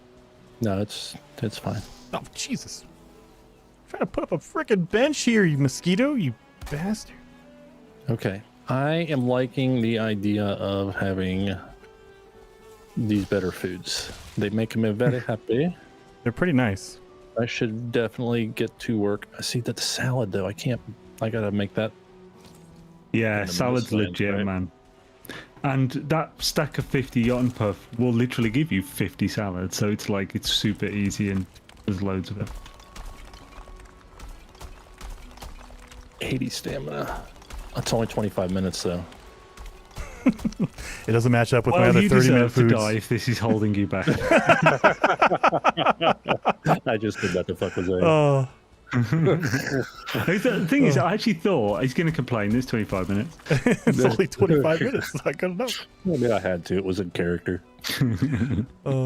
S11: No, it's fine.
S1: Oh, Jesus. Trying to put up a freaking bench here, you mosquito, you bastard.
S11: Okay. I am liking the idea of having these better foods. They make me very happy.
S1: They're pretty nice.
S11: I should definitely get to work. I see that the salad, though. I gotta make that.
S6: Yeah, salad's legit, right? Man. And that stack of 50 Yotten Puff will literally give you 50 salads, so it's like it's super easy and there's loads of it.
S11: 80 stamina. That's only 25 minutes, though.
S1: It doesn't match up with my other 30-minute foods.
S6: To die if this is holding you back.
S11: I just did that to fuck with Zay.
S1: Oh.
S6: The thing is, I actually thought he's going to complain. It's 25 minutes.
S1: It's only 25 minutes. It's not good enough.
S11: Maybe I had to. It was in character.
S1: Oh,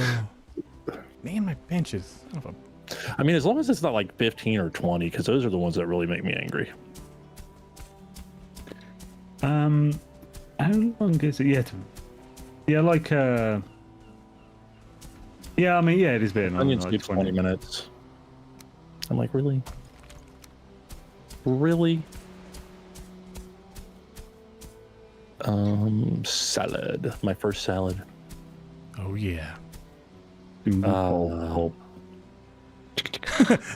S1: man, my benches.
S11: I mean, as long as it's not like 15 or 20, because those are the ones that really make me angry.
S6: How long is it? Yeah, like yeah, I mean, yeah, it is been
S11: Onions keep 20 minutes. I'm like, really? Salad. My first salad.
S1: Oh yeah.
S11: Oh.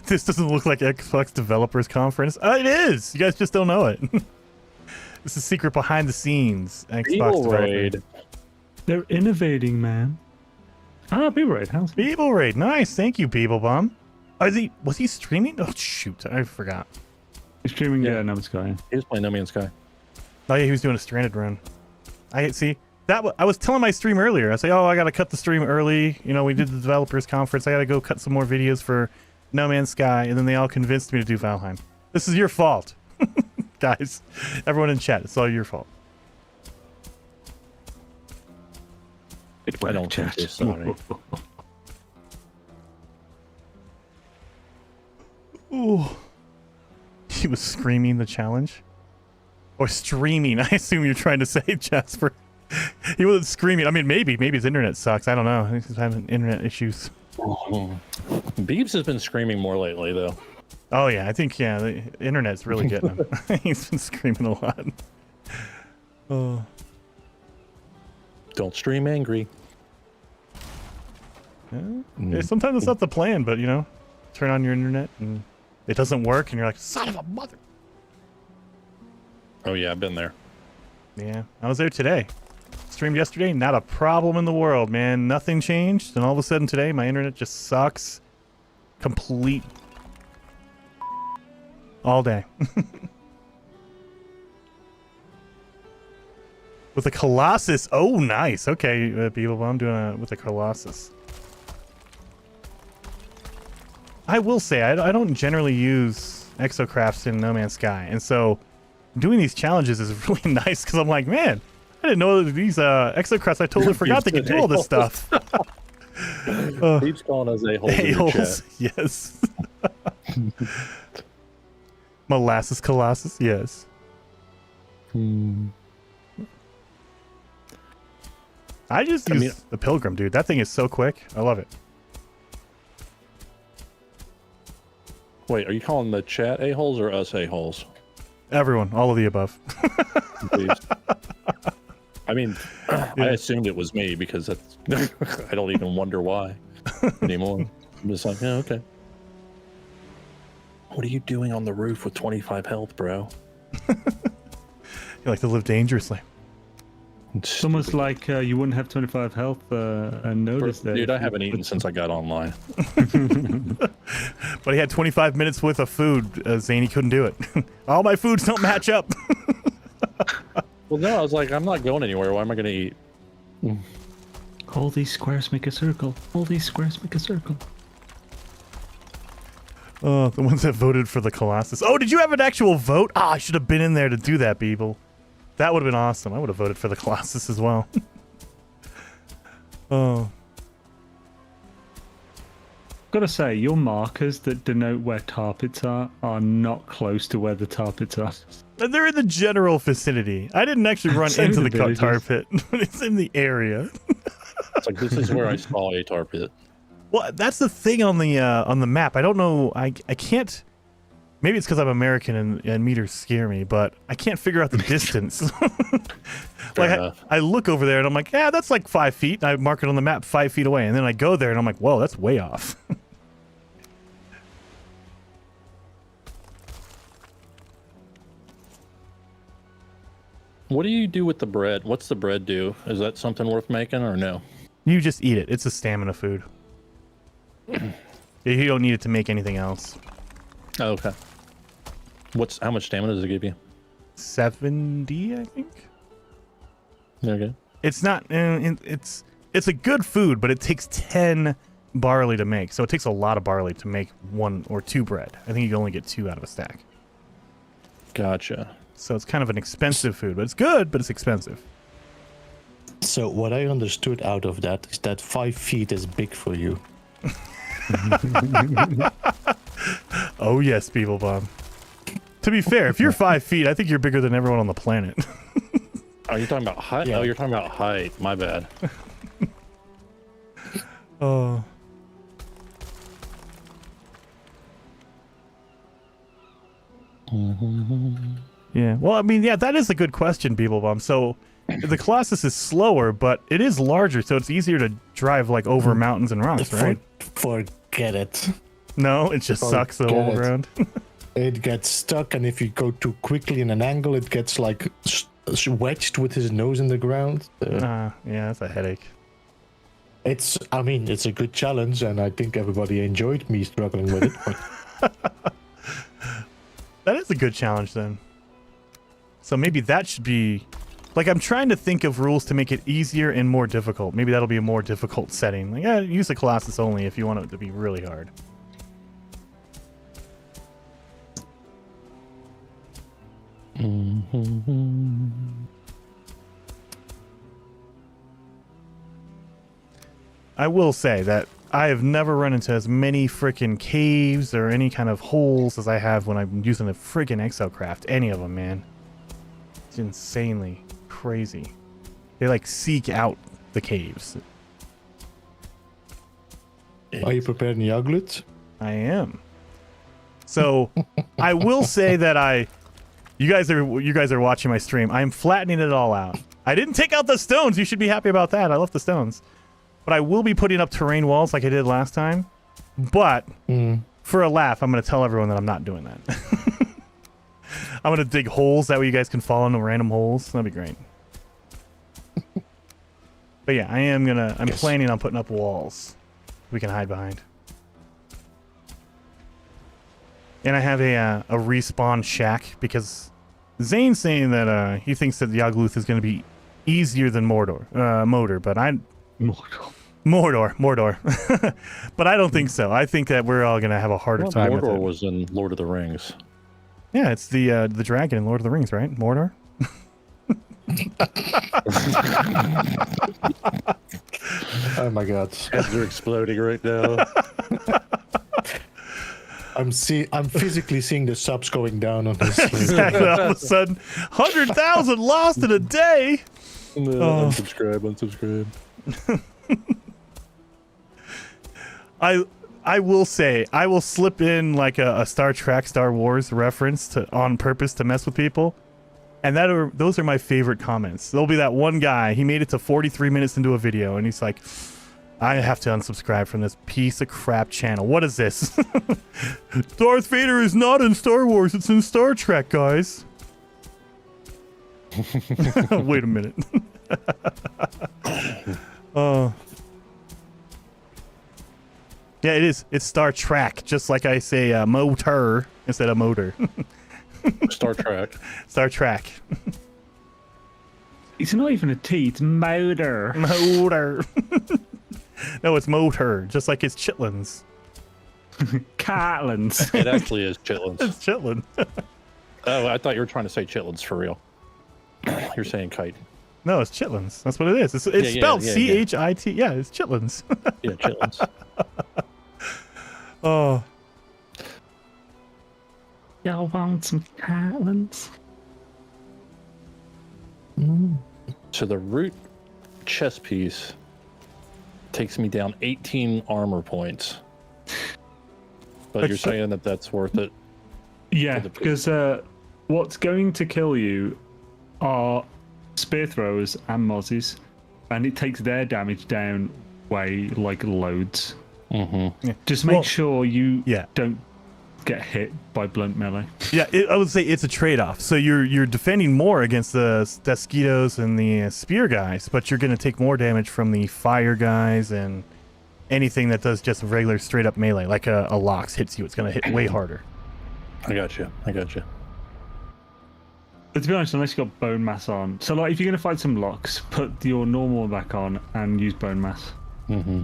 S1: This doesn't look like Xbox Developers Conference. It is. You guys just don't know it. This is secret behind the scenes. Xbox Raid.
S6: They're innovating, man. People Raid. How's
S1: People Raid? Nice. Thank you, People Bum. Was he streaming? Oh shoot, I forgot.
S6: He's streaming No Man's Sky.
S11: He was playing No Man's Sky.
S1: Oh yeah, he was doing a Stranded run. I see that. I was telling my stream earlier. I say, oh, I gotta cut the stream early. You know, we did the developers conference. I gotta go cut some more videos for No Man's Sky, and then they all convinced me to do Valheim. This is your fault, guys. Everyone in chat, it's all your fault.
S11: I don't think so. Sorry.
S1: Ooh. He was screaming the challenge. Or streaming, I assume you're trying to say, Jasper. He wasn't screaming. I mean, maybe his internet sucks. I don't know. He's having internet issues.
S11: Beebs has been screaming more lately, though.
S1: Oh, yeah. I think, the internet's really getting him. He's been screaming a lot. Oh.
S11: Don't stream angry.
S1: Yeah, sometimes it's not the plan, but, turn on your internet and it doesn't work, and you're like, son of a mother.
S11: Oh, yeah, I've been there.
S1: Yeah, I was there today. Streamed yesterday, not a problem in the world, man. Nothing changed, and all of a sudden today, my internet just sucks. Complete. All day. With a Colossus. Oh, nice. Okay, people, I'm doing with a Colossus. I will say, I don't generally use exocrafts in No Man's Sky, and so doing these challenges is really nice, because I'm like, man, I didn't know that these exocrafts, I totally forgot they could do all this stuff.
S11: Keeps calling us a-holes.
S1: A-holes, yes. Molasses Colossus, yes. I just use the Pilgrim, dude. That thing is so quick. I love it.
S11: Wait, are you calling the chat a-holes or us a-holes?
S1: Everyone, all of the above.
S11: I mean, I assumed it was me because that's, I don't even wonder why anymore. I'm just like, yeah, okay. What are you doing on the roof with 25 health, bro?
S1: You like to live dangerously.
S6: It's almost like you wouldn't have 25 health and notice that.
S11: Dude, I haven't eaten since I got online.
S1: But he had 25 minutes worth of food, Zane. He couldn't do it. All my foods don't match up.
S11: Well, no, I was like, I'm not going anywhere. Why am I going to eat?
S6: All these squares make a circle. All these squares make a circle.
S1: Oh, the ones that voted for the Colossus. Oh, did you have an actual vote? I should have been in there to do that, people. That would have been awesome. I would have voted for the Colossus as well. Oh.
S6: Gotta say, your markers that denote where tar pits are not close to where the tar pits are.
S1: They're in the general vicinity. I didn't actually run into the tar pit, but it's in the area.
S11: It's like, this is where I saw a tar pit.
S1: Well, that's the thing on the map. I don't know. I can't. Maybe it's because I'm American and meters scare me, but I can't figure out the distance. Like I look over there and I'm like, yeah, that's like 5 feet. And I mark it on the map 5 feet away, and then I go there and I'm like, whoa, that's way off.
S11: What do you do with the bread? What's the bread do? Is that something worth making or no?
S1: You just eat it. It's a stamina food. You don't need it to make anything else.
S11: Oh, okay. How much stamina does it give you?
S1: 70, I think.
S11: Okay.
S1: It's not. It's a good food, but it takes 10 barley to make. So it takes a lot of barley to make 1 or 2 bread. I think you can only get 2 out of a stack.
S11: Gotcha.
S1: So it's kind of an expensive food, but it's good, but it's expensive.
S7: So what I understood out of that is that 5 feet is big for you.
S1: Oh yes, People Bomb. To be fair, if you're 5 feet, I think you're bigger than everyone on the planet.
S11: Are you talking about height?
S7: Yeah.
S11: Oh, you're talking about height. My bad.
S1: Oh. Yeah. Well, I mean, yeah, that is a good question, People Bomb. So the Colossus is slower, but it is larger, so it's easier to drive like over mountains and rocks, right?
S7: Forget it.
S1: No, it just sucks the whole ground.
S7: It gets stuck, and if you go too quickly in an angle, it gets like wedged with his nose in the ground.
S1: Yeah, that's a headache.
S7: I mean, it's a good challenge, and I think everybody enjoyed me struggling with it. But...
S1: That is a good challenge, then. So maybe that should be... Like, I'm trying to think of rules to make it easier and more difficult. Maybe that'll be a more difficult setting. Like, yeah, use the Colossus only if you want it to be really hard. I will say that I have never run into as many freaking caves or any kind of holes as I have when I'm using the freaking Exocraft. Any of them, man. It's insanely crazy. They like seek out the caves.
S7: Are you preparing the Uglet?
S1: I am. So I will say that you guys are watching my stream. I'm flattening it all out. I didn't take out the stones. You should be happy about that. I love the stones. But I will be putting up terrain walls like I did last time. But for a laugh, I'm going to tell everyone that I'm not doing that. I'm going to dig holes. That way you guys can fall into random holes. That'd be great. But yeah, I'm planning on putting up walls we can hide behind. And I have a respawn shack because Zane's saying that he thinks that the Yagluth is going to be easier than Mordor. Mordor. But I don't think so. I think that we're all going to have a harder time with it.
S11: Mordor was in Lord of the Rings.
S1: Yeah, it's the dragon in Lord of the Rings, right? Mordor?
S7: Oh my god.
S11: Heads are exploding right now.
S7: I'm physically seeing the subs going down on this.
S1: Exactly. All of a sudden, 100,000 lost in a day.
S11: Unsubscribe.
S1: I will say, I will slip in like a Star Trek, Star Wars reference on purpose to mess with people. And those are my favorite comments. There'll be that one guy, he made it to 43 minutes into a video, and he's like, I have to unsubscribe from this piece of crap channel. What is this? Darth Vader is not in Star Wars, it's in Star Trek, guys. Wait a minute. Yeah, it is. It's Star Trek, just like I say motor instead of motor.
S11: Star Trek.
S1: Star Trek.
S6: It's not even a T, it's motor.
S1: Motor. No, it's motor, just like it's chitlins.
S6: Catlins.
S11: It actually is chitlins.
S1: It's chitlin.
S11: Oh, I thought you were trying to say chitlins for real. You're saying kite.
S1: No, it's chitlins. That's what it is. It's spelled C-H-I-T. Yeah, it's chitlins.
S11: Yeah, chitlins.
S1: Oh.
S6: Y'all want some Catlins?
S11: So the root chess piece takes me down 18 armor points. But you're saying that that's worth it?
S6: Yeah, because what's going to kill you are spear throwers and mozzies, and it takes their damage down way like loads.
S11: Mm-hmm.
S1: Yeah.
S6: Just make sure you don't get hit by blunt melee.
S1: Yeah, I would say it's a trade-off. So you're defending more against the Desquitos and the spear guys, but you're going to take more damage from the fire guys and anything that does just regular straight-up melee, like a Lox hits you. It's going to hit way harder.
S11: I got you.
S6: But to be honest, unless you got bone mass on, so like if you're going to fight some Lox, put your normal back on and use bone mass.
S11: Mm-hmm.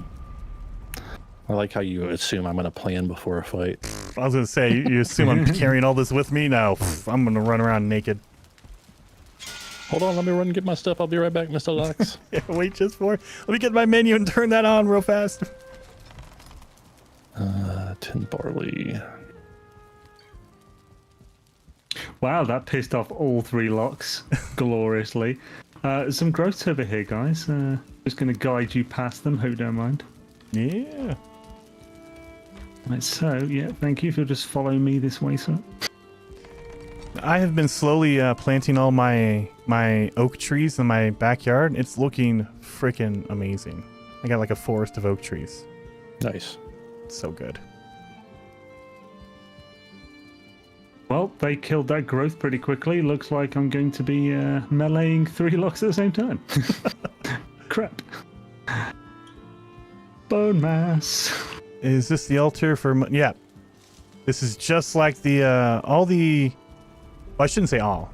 S11: I like how you assume I'm going to plan before a fight.
S1: I was going to say, you assume I'm carrying all this with me? No, I'm going to run around naked.
S11: Hold on, let me run and get my stuff. I'll be right back, Mr. Lox.
S1: Yeah, wait just for it. Let me get my menu and turn that on real fast.
S11: 10 barley.
S6: Wow, that pissed off all 3 Lox gloriously. Some growths over here, guys. Just going to guide you past them. Hope you don't mind.
S1: Yeah.
S6: Right, so, yeah, thank you if you'll just follow me this way, sir.
S1: I have been slowly planting all my oak trees in my backyard. It's looking freaking amazing. I got like a forest of oak trees.
S11: Nice.
S1: It's so good.
S6: Well, they killed that growth pretty quickly. Looks like I'm going to be meleeing 3 Lox at the same time. Crap. Bone mass.
S1: Is this the altar for... Yeah. This is just like the... all the... Well, I shouldn't say all.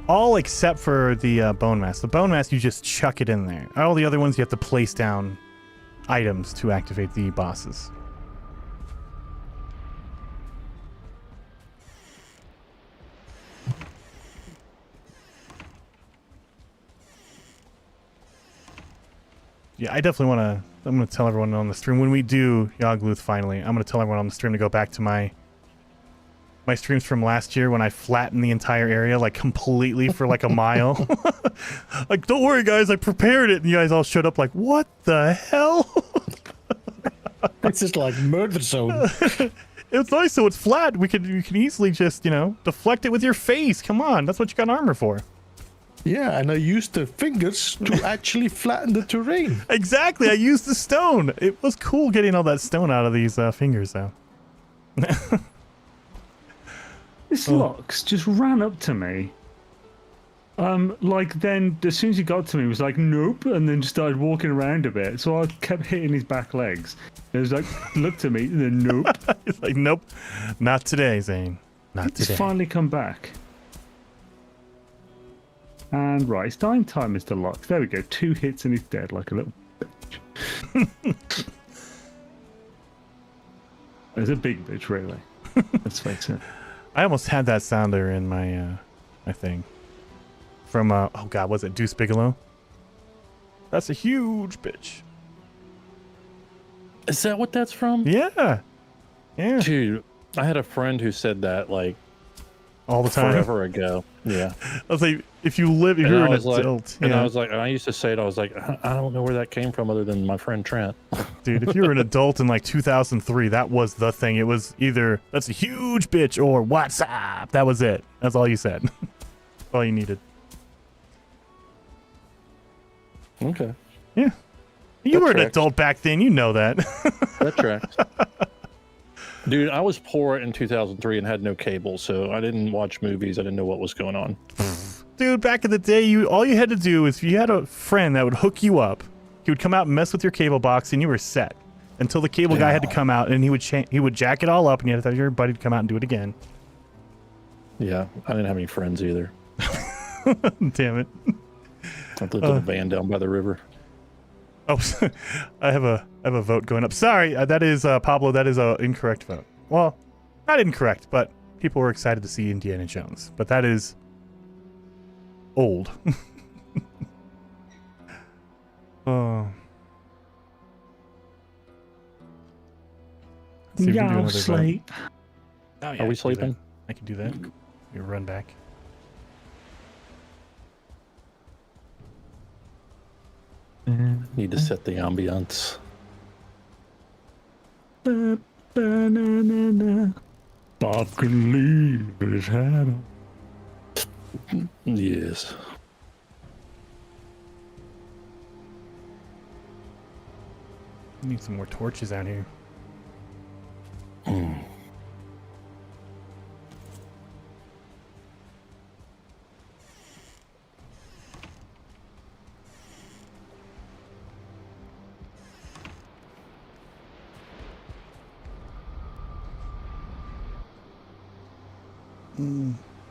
S1: All except for the bone mass. The bone mass, you just chuck it in there. All the other ones, you have to place down items to activate the bosses. Yeah, I definitely want to... I'm going to tell everyone on the stream. When we do Yogg-Luth finally, I'm going to tell everyone on the stream to go back to my streams from last year when I flattened the entire area, like, completely for, like, a mile. Like, don't worry, guys, I prepared it. And you guys all showed up like, what the hell?
S7: It's just like murder zone.
S1: It's nice, so it's flat. You can easily just, deflect it with your face. Come on, that's what you got armor for.
S7: Yeah, and I used the fingers to actually flatten the terrain.
S1: Exactly, I used the stone. It was cool getting all that stone out of these fingers, though.
S6: This Lox just ran up to me. Like then, as soon as he got to me, he was like, nope, and then just started walking around a bit. So I kept hitting his back legs. It was like, looked at me, and then nope.
S1: He's like, nope, not today, Zane. Not today.
S6: He's finally come back. And right, it's time, Mr. Lox. There we go. 2 hits and he's dead like a little bitch. There's a big bitch, really. Let's face it.
S1: I almost had that sounder in my my thing. From, oh god, was it Deuce Bigelow? That's a huge bitch.
S11: Is that what that's from?
S1: Yeah. Yeah.
S11: Dude, I had a friend who said that, like,
S1: all the time?
S11: Forever ago. Yeah.
S1: I was like, if you're an adult.
S11: And I was like, I used to say it, I was like, I don't know where that came from other than my friend Trent.
S1: Dude, if you were an adult in like 2003, that was the thing. It was either, that's a huge bitch, or what's up? That was it. That's all you said. That's all you needed.
S11: Okay.
S1: Yeah. You were an adult back then. You know that.
S11: That tracks. Dude, I was poor in 2003 and had no cable, so I didn't watch movies. I didn't know what was going on.
S1: Dude, back in the day, all you had to do is if you had a friend that would hook you up, he would come out and mess with your cable box, and you were set. Until the cable guy had to come out, and he would jack it all up, and you had to have your buddy to come out and do it again.
S11: Yeah, I didn't have any friends either.
S1: Damn it.
S11: I lived in a van down by the river.
S1: Oh, I have a vote going up. Sorry, that is Pablo. That is an incorrect vote. Well, not incorrect, but people were excited to see Indiana Jones. But that is old. Oh. See if we can do
S6: Yeah,
S1: another
S6: sleep.
S1: vote. Oh, yeah,
S11: Are we
S1: I can do
S11: sleeping?
S1: that. I can do that. You run back.
S11: Need to set the ambiance.
S6: Bob can leave his hat on.
S11: Yes.
S1: Need some more torches out here.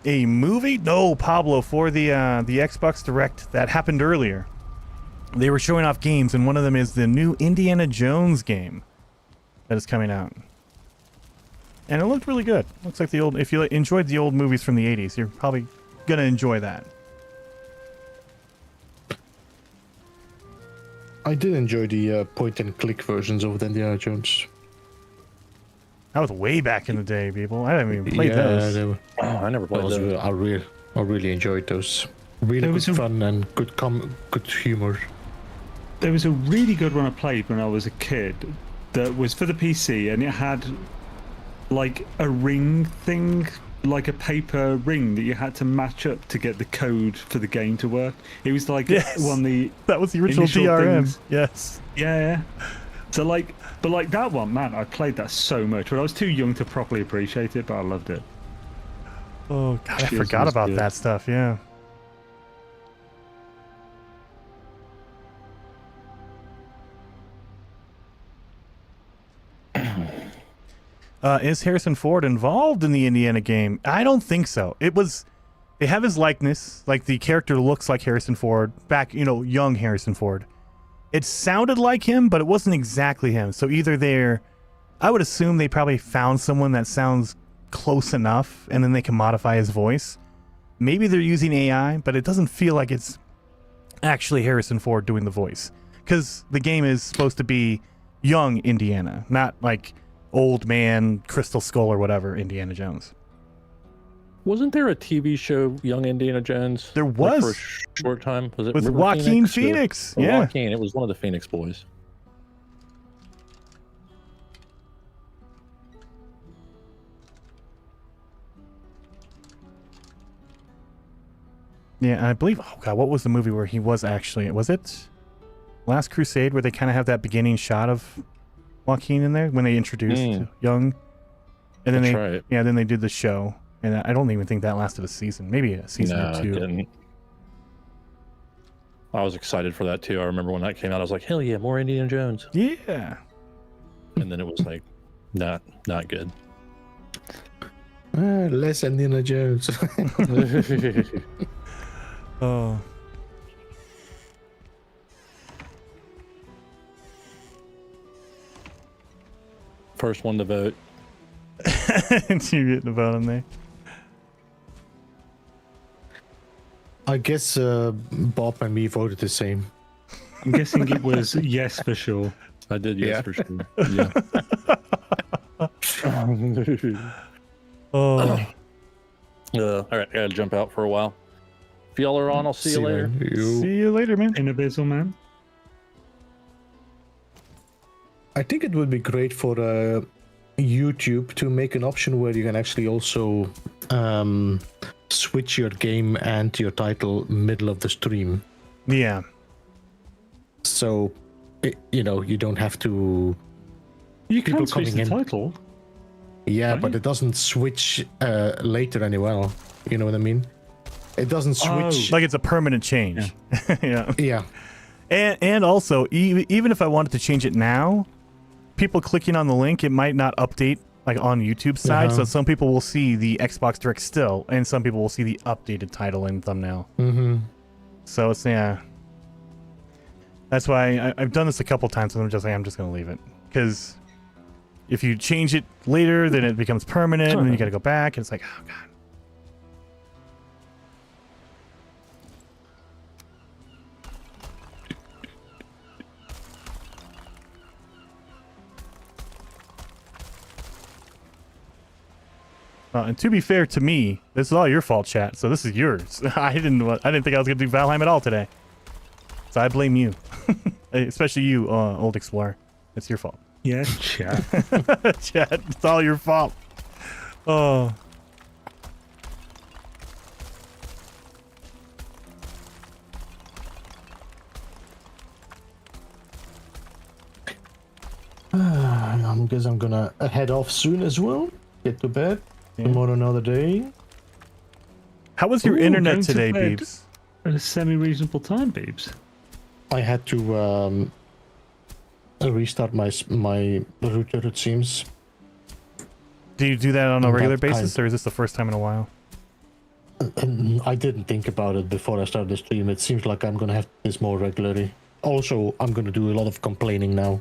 S1: A movie? No, Pablo, for the Xbox Direct that happened earlier. They were showing off games, and one of them is the new Indiana Jones game that is coming out. And it looked really good. Looks like the old, if you enjoyed the old movies from the 80s, you're probably going to enjoy that.
S7: I did enjoy the point-and-click versions of the Indiana Jones.
S1: That was way back in the day, people. I haven't even played
S7: Yeah,
S1: those.
S7: they were,
S11: I never played those.
S7: I really enjoyed those. Really good fun and good humor.
S6: There was a really good one I played when I was a kid that was for the PC, and it had like a ring thing, like a paper ring that you had to match up to get the code for the game to work. It was like one of the
S1: that was the original DRM. Things. Yes.
S6: Yeah. So but that one, man, I played that so much, but I was too young to properly appreciate it, but I loved it.
S1: Oh God, I forgot about that stuff. Yeah. Is Harrison Ford involved in the Indiana game? I don't think so. They have his likeness, like the character looks like Harrison Ford, back, young Harrison Ford. It sounded like him, but it wasn't exactly him. So either I would assume they probably found someone that sounds close enough, and then they can modify his voice. Maybe they're using AI, but it doesn't feel like it's actually Harrison Ford doing the voice. Because the game is supposed to be young Indiana, not like old man Crystal Skull or whatever Indiana Jones.
S11: Wasn't there a TV show, Young Indiana Jones?
S1: There was.
S11: Like for a short time. Was it
S1: with
S11: River
S1: Joaquin Phoenix? Yeah.
S11: Joaquin. It was one of the Phoenix boys.
S1: Yeah, I believe. Oh God, what was the movie where he was actually? Was it Last Crusade, where they kind of have that beginning shot of Joaquin in there when they introduced Young, and then then they did the show, and I don't even think that lasted a season, maybe a season or two.
S11: It didn't. I was excited for that too. I remember when that came out, I was like, "Hell yeah, more Indiana Jones!"
S1: Yeah,
S11: and then it was like, not good.
S7: Less Indiana Jones.
S1: Oh.
S11: First one to vote.
S1: You get the vote on there.
S7: I guess Bob and me voted the same.
S6: I'm guessing it was yes for sure.
S11: I did yes for sure. Yeah.
S1: Oh.
S11: All right, I gotta jump out for a while. If y'all are on, I'll see you later.
S1: See you later, man.
S6: In Abyssal, man.
S7: I think it would be great for YouTube to make an option where you can actually also switch your game and your title middle of the stream.
S1: Yeah.
S7: So, you don't have to.
S6: You can switch the title.
S7: Yeah, right? But it doesn't switch later anyway. You know what I mean? It doesn't switch.
S1: Like it's a permanent change. Yeah.
S7: Yeah.
S1: And also, even if I wanted to change it now, people clicking on the link, it might not update like on YouTube side. So some people will see the Xbox Direct still, and some people will see the updated title and thumbnail.
S7: Mm-hmm.
S1: So it's that's why I've done this a couple times, and I'm just going to leave it, because if you change it later, then it becomes permanent, and then you got to go back, and it's like, oh God. And to be fair to me, this is all your fault, chat. So this is yours. I didn't think I was gonna do Valheim at all today. So I blame you, especially you, old explorer. It's your fault.
S6: Yeah, chat.
S1: Chat, it's all your fault. Oh.
S7: I guess I'm gonna head off soon as well. Get to bed. Tomorrow another day.
S1: How was your internet today,
S6: bed
S1: Beebs?
S6: At a semi-reasonable time, Beebs.
S7: I had to restart my router, it seems.
S1: Do you do that on a regular basis, or is this the first time in a while?
S7: I didn't think about it before I started the stream. It seems like I'm gonna have this more regularly. Also, I'm gonna do a lot of complaining now.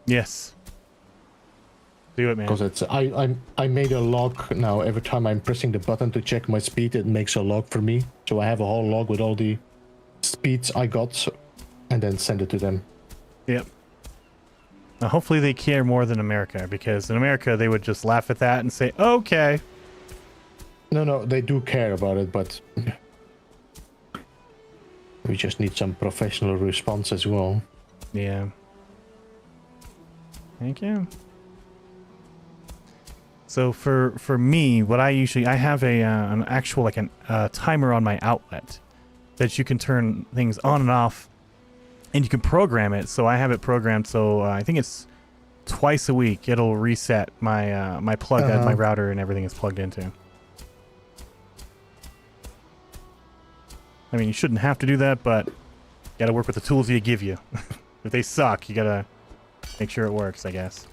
S1: Yes. Do it, man.
S7: Because it's I made a log now. Every time I'm pressing the button to check my speed, it makes a log for me. So I have a whole log with all the speeds I got, and then send it to them.
S1: Yep. Now, hopefully they care more than America, because in America they would just laugh at that and say, "Okay."
S7: No, they do care about it, but we just need some professional response as well.
S1: Yeah. Thank you. So for me, what I have an actual timer on my outlet that you can turn things on and off, and you can program it. So I have it programmed so I think it's twice a week it'll reset my my plug that my router and everything is plugged into. I mean, you shouldn't have to do that, but you gotta work with the tools they give you. If they suck, you gotta make sure it works, I guess.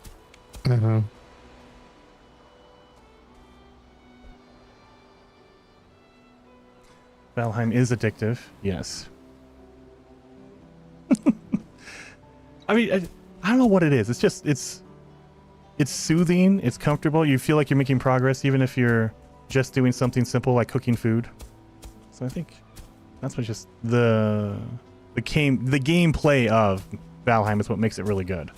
S1: Valheim is addictive, yes. I mean, I don't know what it is. It's just, it's soothing, it's comfortable. You feel like you're making progress, even if you're just doing something simple like cooking food. So I think that's what just the gameplay of Valheim is what makes it really good.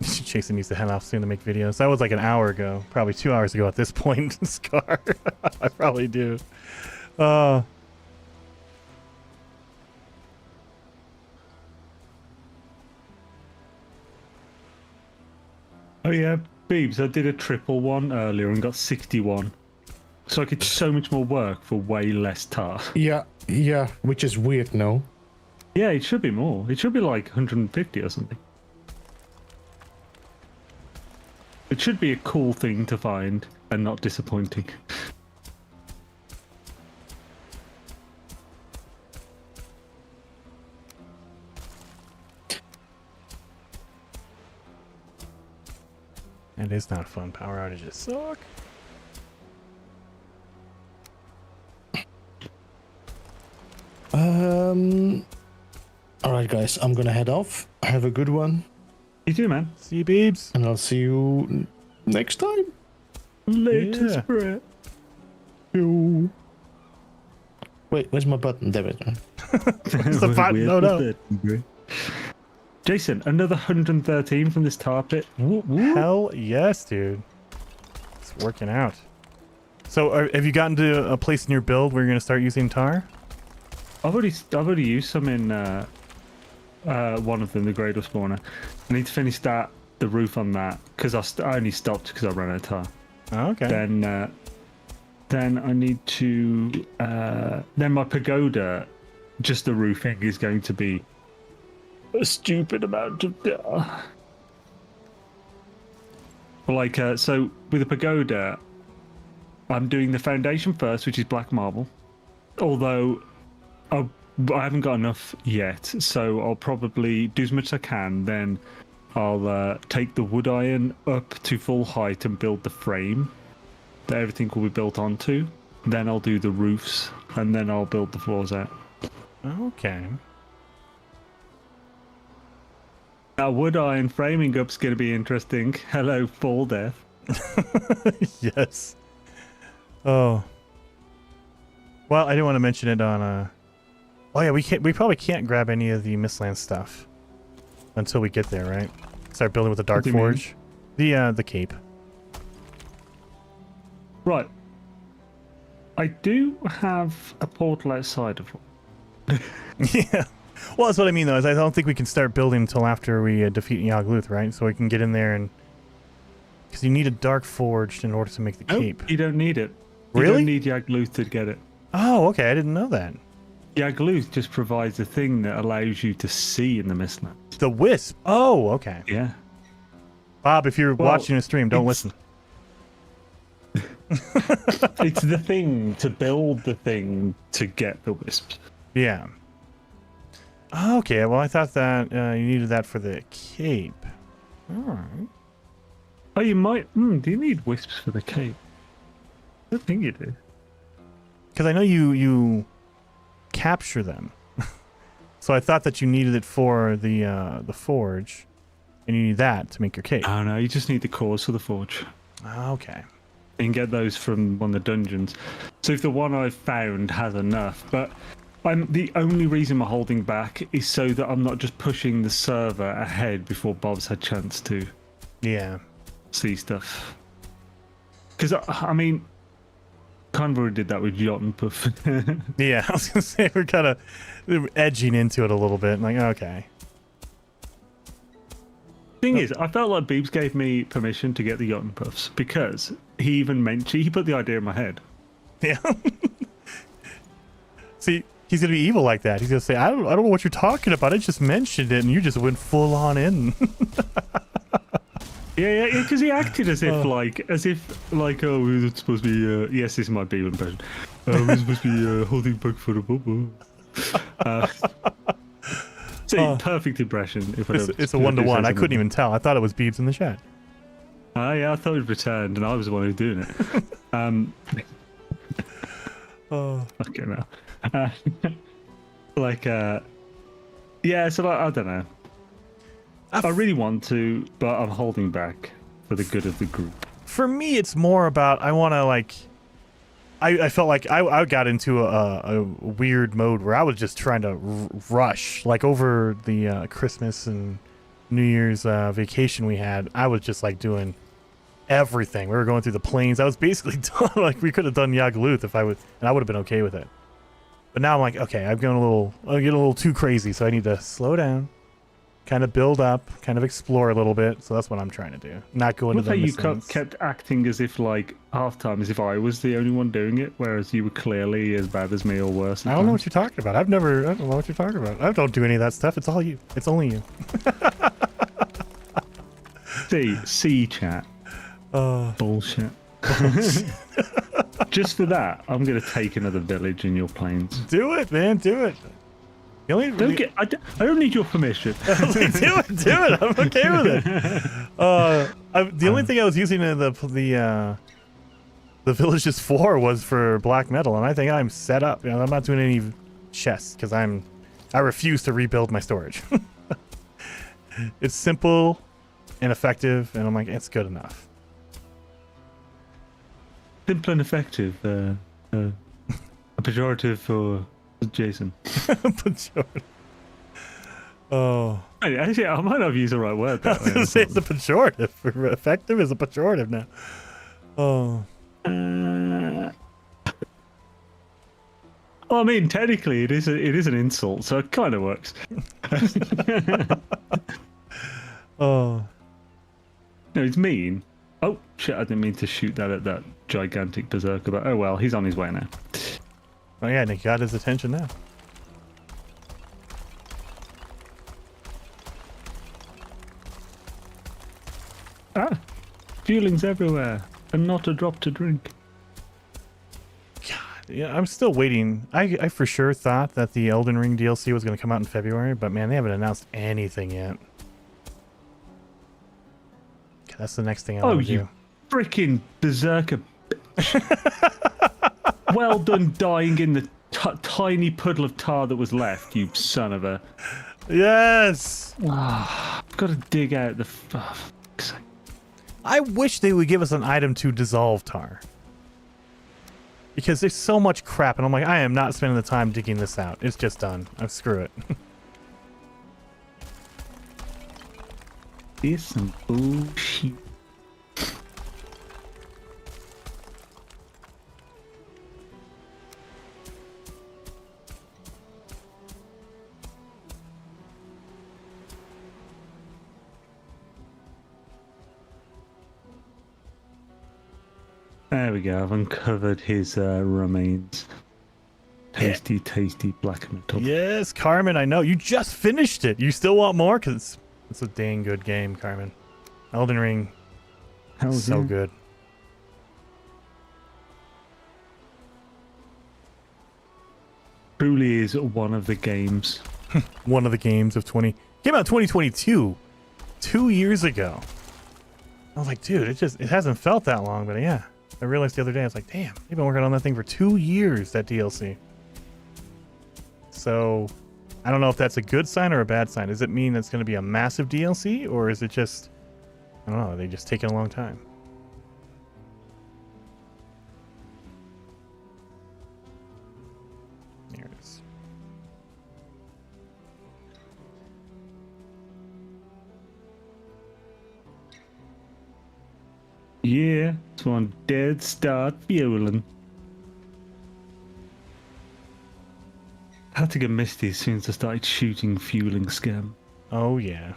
S1: Jason needs to head off soon to make videos. That was like an hour ago, probably 2 hours ago at this point. Scar, I probably do. Oh
S6: yeah, Beebs, I did a triple one earlier and got 61. So I could do so much more work for way less tar.
S7: Yeah, which is weird, no?
S6: Yeah, it should be more. It should be like 150 or something. It should be a cool thing to find and not disappointing.
S1: It is not fun. Power outages suck.
S7: Alright guys, I'm gonna head off. Have a good one.
S6: You too, man.
S1: See you, Beebs.
S7: And I'll see you next time.
S6: Later, Spirit.
S7: Yo. Wait, where's my button? There it is.
S1: It's the button. No.
S6: Jason, another 113 from this tar pit.
S1: Hell yes, dude. It's working out. So, have you gotten to a place in your build where you're going to start using tar?
S6: I've already used some in one of them, the Gradle Spawner. I need to finish the roof on that because I only stopped because I ran out of tar.
S1: Oh, okay.
S6: Then I need to then my pagoda, just the roofing is going to be a stupid amount of tar. Like so with the pagoda, I'm doing the foundation first, which is black marble. Although I haven't got enough yet, so I'll probably do as much as I can. Then I'll take the wood iron up to full height and build the frame that everything will be built onto. Then I'll do the roofs, and then I'll build the floors out.
S1: Okay.
S6: That wood iron framing up's going to be interesting. Hello, Fall Death.
S1: Yes. Oh. Well, I didn't want to mention it on Oh yeah, we probably can't grab any of the Mistland stuff until we get there, right? Start building with the Dark Forge. The cape.
S6: Right. I do have a portal outside of one.
S1: Yeah. Well, that's what I mean, though, is I don't think we can start building until after we defeat Yagluth, right? So we can get in there and... Because you need a Dark Forge in order to make the cape.
S6: You don't need it.
S1: Really?
S6: You don't need Yagluth to get it.
S1: Oh, okay. I didn't know that.
S6: Yagluth just provides a thing that allows you to see in the Mistland.
S1: The Wisp? Oh, okay.
S6: Yeah.
S1: Bob, if you're watching a stream, don't listen.
S6: It's the thing to build the thing to get the Wisps.
S1: Yeah. Okay, well, I thought that you needed that for the cape. Alright.
S6: Oh, you might... do you need Wisps for the cape? I don't think you do.
S1: Because I know you capture them. So I thought that you needed it for the forge. And you need that to make your cape.
S6: Oh, no, you just need the cores for the forge.
S1: Okay.
S6: You can get those from one of the dungeons. So if the one I've found has enough, but... the only reason we're holding back is so that I'm not just pushing the server ahead before Bob's had chance to see stuff. Because, I mean, kind of already did that with Jot and Puff.
S1: Yeah, I was going to say, we're kind of edging into it a little bit. Like, okay.
S6: Thing is, I felt like Beebs gave me permission to get the Jot and Puffs because he even mentioned, he put the idea in my head.
S1: Yeah. See, he's gonna be evil like that. He's gonna say, "I don't know what you're talking about. I just mentioned it, and you just went full on in."
S6: yeah, because he acted as if like, oh, it's supposed to be. Yes, this is my Beeb impression. We're supposed to be holding back for the bubble. Perfect impression. If
S1: it's a 1-to-1. I couldn't even tell. I thought it was Beebs in the chat.
S6: Yeah, I thought it returned, and I was the one who was doing it. Okay, now. Yeah, so I don't know. I really want to, but I'm holding back for the good of the group.
S1: For me, it's more about I want to I felt like I got into a weird mode where I was just trying to rush. Like over the Christmas and New Year's vacation we had, I was just like doing everything. We were going through the plains. I was basically done. Like we could have done Yagluth if I would, and I would have been okay with it. But now I'm like, okay, I'm getting a little too crazy, so I need to slow down, kind of build up, kind of explore a little bit. So that's what I'm trying to do. Not go into the
S6: you kept acting as if like half time as if I was the only one doing it, whereas you were clearly as bad as me or worse.
S1: I don't know what you're talking about. I don't know what you're talking about. I don't do any of that stuff. It's all you. It's only you.
S6: See, chat. Bullshit. Just for that, I'm going to take another village in your plains.
S1: Do it, man. Do it.
S6: I don't need your permission.
S1: Do it. I'm okay with it. The only thing I was using the villages for was for black metal, and I think I'm set up. I'm not doing any chests because I refuse to rebuild my storage. It's simple and effective, and I'm like, it's good enough.
S6: Simple and effective. A pejorative for Jason.
S1: Pejorative. Oh.
S6: Actually, I might have used the right word.
S1: I was going to say it's a pejorative. Effective is a pejorative now. Oh.
S6: Well, I mean, technically, it is an insult, so it kind of works.
S1: Oh.
S6: No, it's mean. Oh, shit, I didn't mean to shoot that at that gigantic berserker, but oh well, he's on his way now.
S1: Oh yeah, Nick got his attention now.
S6: Fueling's everywhere, and not a drop to drink.
S1: God, yeah, I'm still waiting. I for sure thought that the Elden Ring DLC was going to come out in February, but man, they haven't announced anything yet. That's the next thing I want to do.
S6: Oh, you freaking berserker bitch. Well done dying in the tiny puddle of tar that was left, you son of a...
S1: Yes!
S6: I've got to dig out the...
S1: I wish they would give us an item to dissolve tar. Because there's so much crap, and I'm like, I am not spending the time digging this out. It's just done. Screw it.
S6: This some bullshit. There we go. I've uncovered his remains. Tasty, tasty black metal.
S1: Yes, Carmen, I know. You just finished it. You still want more? Because it's a dang good game, Carmen. Elden Ring. So good.
S6: Truly is one of the games.
S1: One of the games of 20... Came out 2022. 2 years ago. I was like, dude, it hasn't felt that long, but yeah. I realized the other day, I was like, damn, they've been working on that thing for 2 years, that DLC. So, I don't know if that's a good sign or a bad sign. Does it mean it's going to be a massive DLC, or is it just, I don't know, are they just taking a long time? There it is.
S6: Yeah, it's one dead start fueling. I had to get misty as soon as I started shooting fueling scam.
S1: Oh yeah.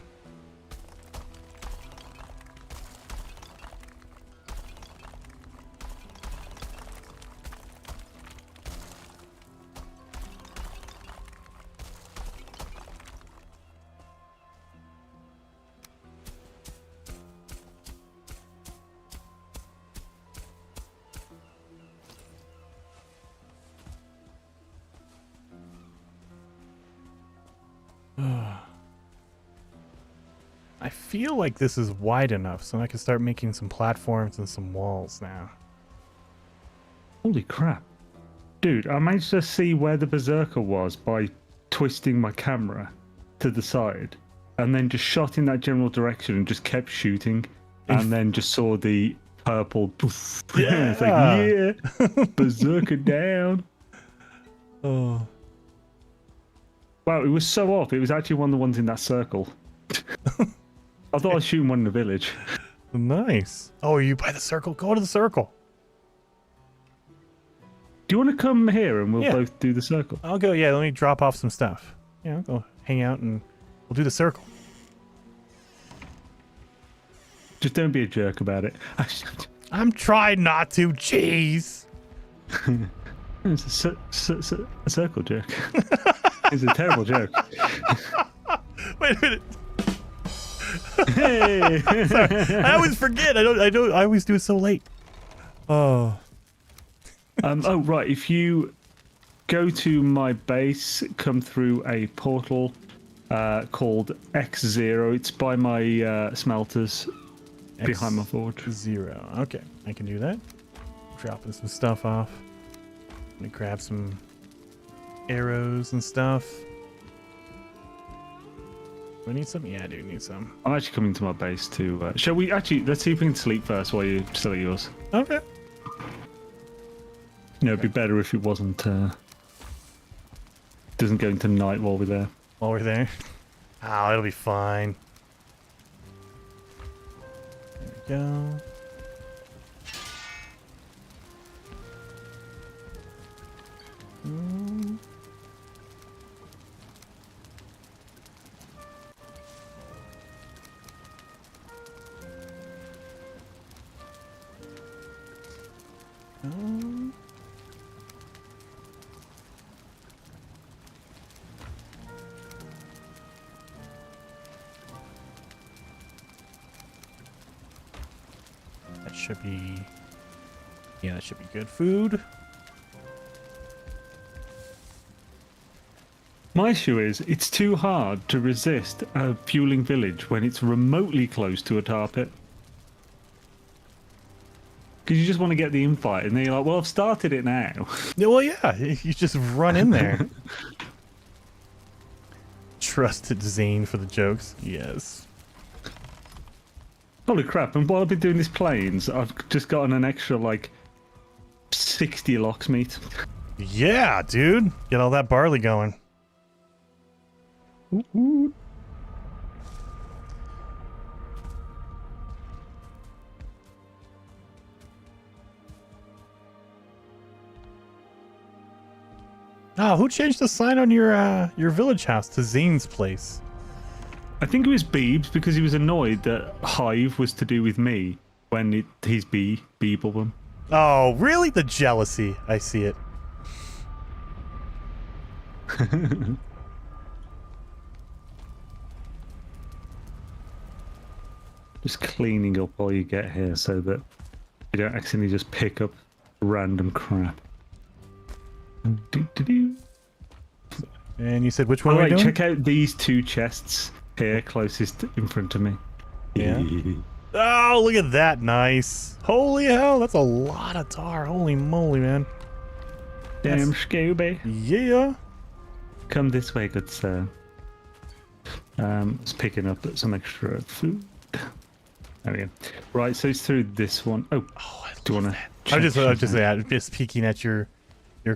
S1: I feel like this is wide enough so I can start making some platforms and some walls now.
S6: Holy crap. Dude, I managed to see where the berserker was by twisting my camera to the side and then just shot in that general direction and just kept shooting and then just saw the purple poof.
S1: Yeah.
S6: It's like, yeah, berserker down.
S1: Oh.
S6: Wow, it was so off. It was actually one of the ones in that circle. I thought I was shooting one in the village.
S1: Nice. Oh, are you by the circle? Go to the circle.
S6: Do you want to come here and we'll both do the circle?
S1: I'll go, yeah, let me drop off some stuff. Yeah, I'll go hang out and we'll do the circle.
S6: Just don't be a jerk about it.
S1: I'm trying not to, jeez.
S6: It's a circle jerk. It's a terrible joke.
S1: Wait a minute.
S6: Hey.
S1: Sorry. I always forget. I always do it so late. Oh.
S6: Oh right. If you go to my base, come through a portal called X0. It's by my smelters behind my forge.
S1: X0. Okay, I can do that. Dropping some stuff off. Let me grab some arrows and stuff. Do I need some? Yeah, I do need some.
S6: I'm actually coming to my base to... shall we... Actually, let's see if we can sleep first while you're still at yours.
S1: Okay.
S6: You know, it'd be better if it wasn't... doesn't go into night while we're there.
S1: While we're there? Oh, it'll be fine. There we go. That should be... Yeah, that should be good food.
S6: My issue is, it's too hard to resist a fueling village when it's remotely close to a tar pit. Because you just want to get the invite, and then you're like, well, I've started it now.
S1: Yeah, well, yeah, you just run in there. Trusted Zane for the jokes. Yes.
S6: Holy crap, and while I've been doing this planes, I've just gotten an extra, like, 60 locks, mate.
S1: Yeah, dude. Get all that barley going.
S6: Ooh.
S1: Oh, who changed the sign on your village house to Zane's place?
S6: I think it was Beebs because he was annoyed that Hive was to do with me when he's Beeblebum.
S1: Oh, really? The jealousy. I see it.
S6: Just cleaning up while you get here so that you don't accidentally just pick up random crap.
S1: And you said which one?
S6: Alright, check out these 2 chests here closest in front of me.
S1: Yeah. Oh, look at that. Nice. Holy hell, that's a lot of tar. Holy moly, man.
S6: Damn Scooby.
S1: Yeah.
S6: Come this way, good sir. It's picking up some extra food. There we go. Right, so it's through this one. Oh, do you want to?
S1: I'm just peeking at your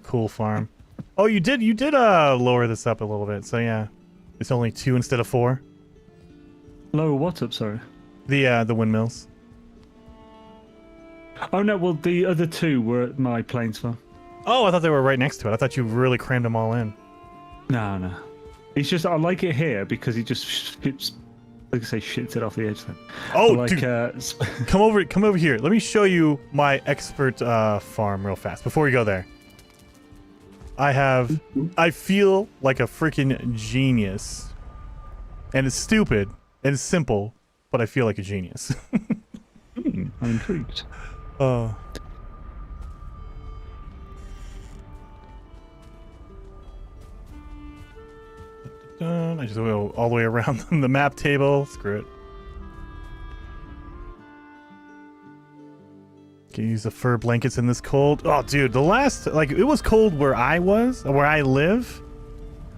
S1: cool farm. Oh, you did lower this up a little bit. So yeah, it's only 2 instead of 4.
S6: Lower what up? Sorry.
S1: The windmills.
S6: Oh no, well the other 2 were at my plains farm.
S1: Oh, I thought they were right next to it. I thought you really crammed them all in.
S6: No. It's just I like it here because it just shits, like I say, shits it off the edge. Then.
S1: Oh,
S6: like,
S1: dude. Come over here. Let me show you my expert farm real fast before we go there. I feel like a freaking genius, and it's stupid and it's simple, but I feel like a genius.
S6: I'm intrigued.
S1: Oh. I just go all the way around the map table. Screw it. Can use the fur blankets in this cold. Oh, dude, it was cold where I live,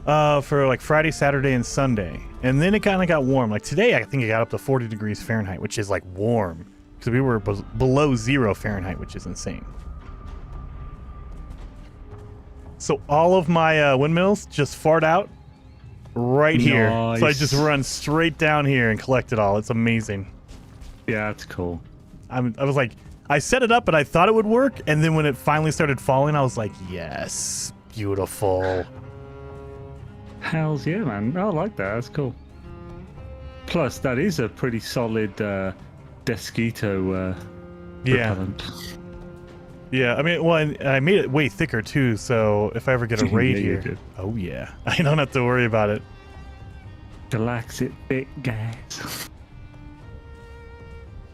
S1: for like Friday, Saturday, and Sunday, and then it kind of got warm. Like today, I think it got up to 40 degrees Fahrenheit, which is like warm because we were below 0 Fahrenheit, which is insane. So all of my windmills just fart out right here. So I just run straight down here and collect it all. It's amazing.
S6: Yeah, that's cool.
S1: I was like, I set it up and I thought it would work, and then when it finally started falling, I was like, yes, beautiful.
S6: Hells yeah, man. I like that. That's cool. Plus, that is a pretty solid Desquito repellent.
S1: Yeah, I mean, well, and I made it way thicker too, so if I ever get a raid
S6: Yeah,
S1: here, oh yeah, I don't have to worry about it.
S6: Relax it, bit guys.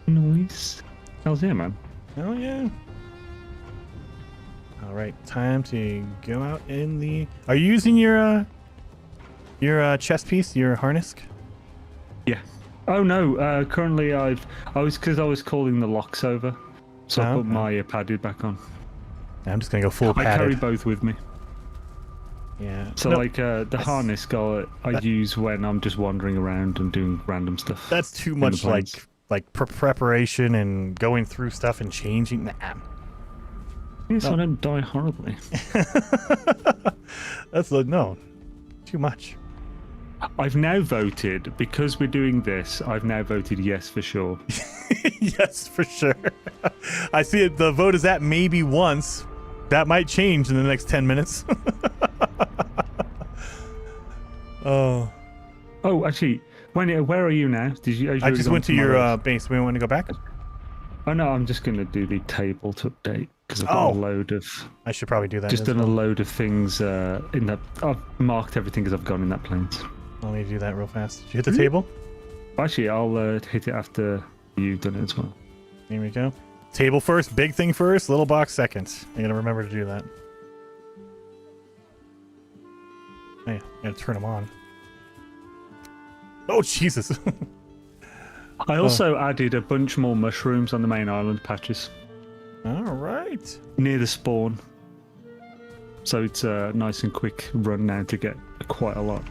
S6: Nice. Hells yeah, man.
S1: Oh yeah. All right, time to go out in the. Are you using your chest piece, your harness?
S6: Yeah. Oh no. Currently, I was calling the locks over, so I put my padded back on.
S1: I'm just gonna go full padded.
S6: I carry both with me.
S1: Yeah.
S6: So the harness I use when I'm just wandering around and doing random stuff.
S1: That's too much like preparation and going through stuff and changing. Nah.
S6: Yes, I don't die horribly.
S1: That's no, too much.
S6: I've now voted, because we're doing this, I've now voted yes for sure.
S1: Yes, for sure. I see it. The vote is at maybe once. That might change in the next 10 minutes. Oh.
S6: Oh, actually, where are you now?
S1: I just went to your base. We want to go back?
S6: Oh no, I'm just going to do the table to update because I've got a load of.
S1: I should probably do that.
S6: Just done a load of things in that. I've marked everything as I've gone in that planes.
S1: Let me do that real fast. Did you hit the table?
S6: Actually, I'll hit it after you've done it as well.
S1: Here we go. Table first, big thing first, little box second. I gotta remember to do that. Oh, yeah, I gotta turn them on. Oh, Jesus.
S6: I also added a bunch more mushrooms on the main island patches.
S1: All right.
S6: Near the spawn. So it's a nice and quick run now to get quite a lot.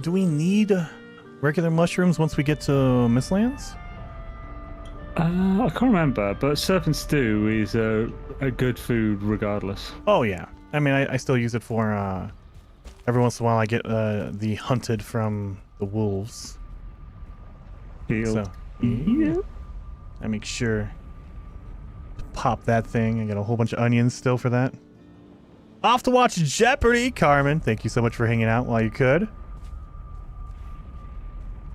S1: Do we need regular mushrooms once we get to Mistlands?
S6: I can't remember, but serpent stew is a good food regardless.
S1: Oh yeah, I mean I still use it for every once in a while I get the hunted from the wolves. So yeah. I make sure to pop that thing. I got a whole bunch of onions still for that. Off to watch Jeopardy, Carmen. Thank you so much for hanging out while you could.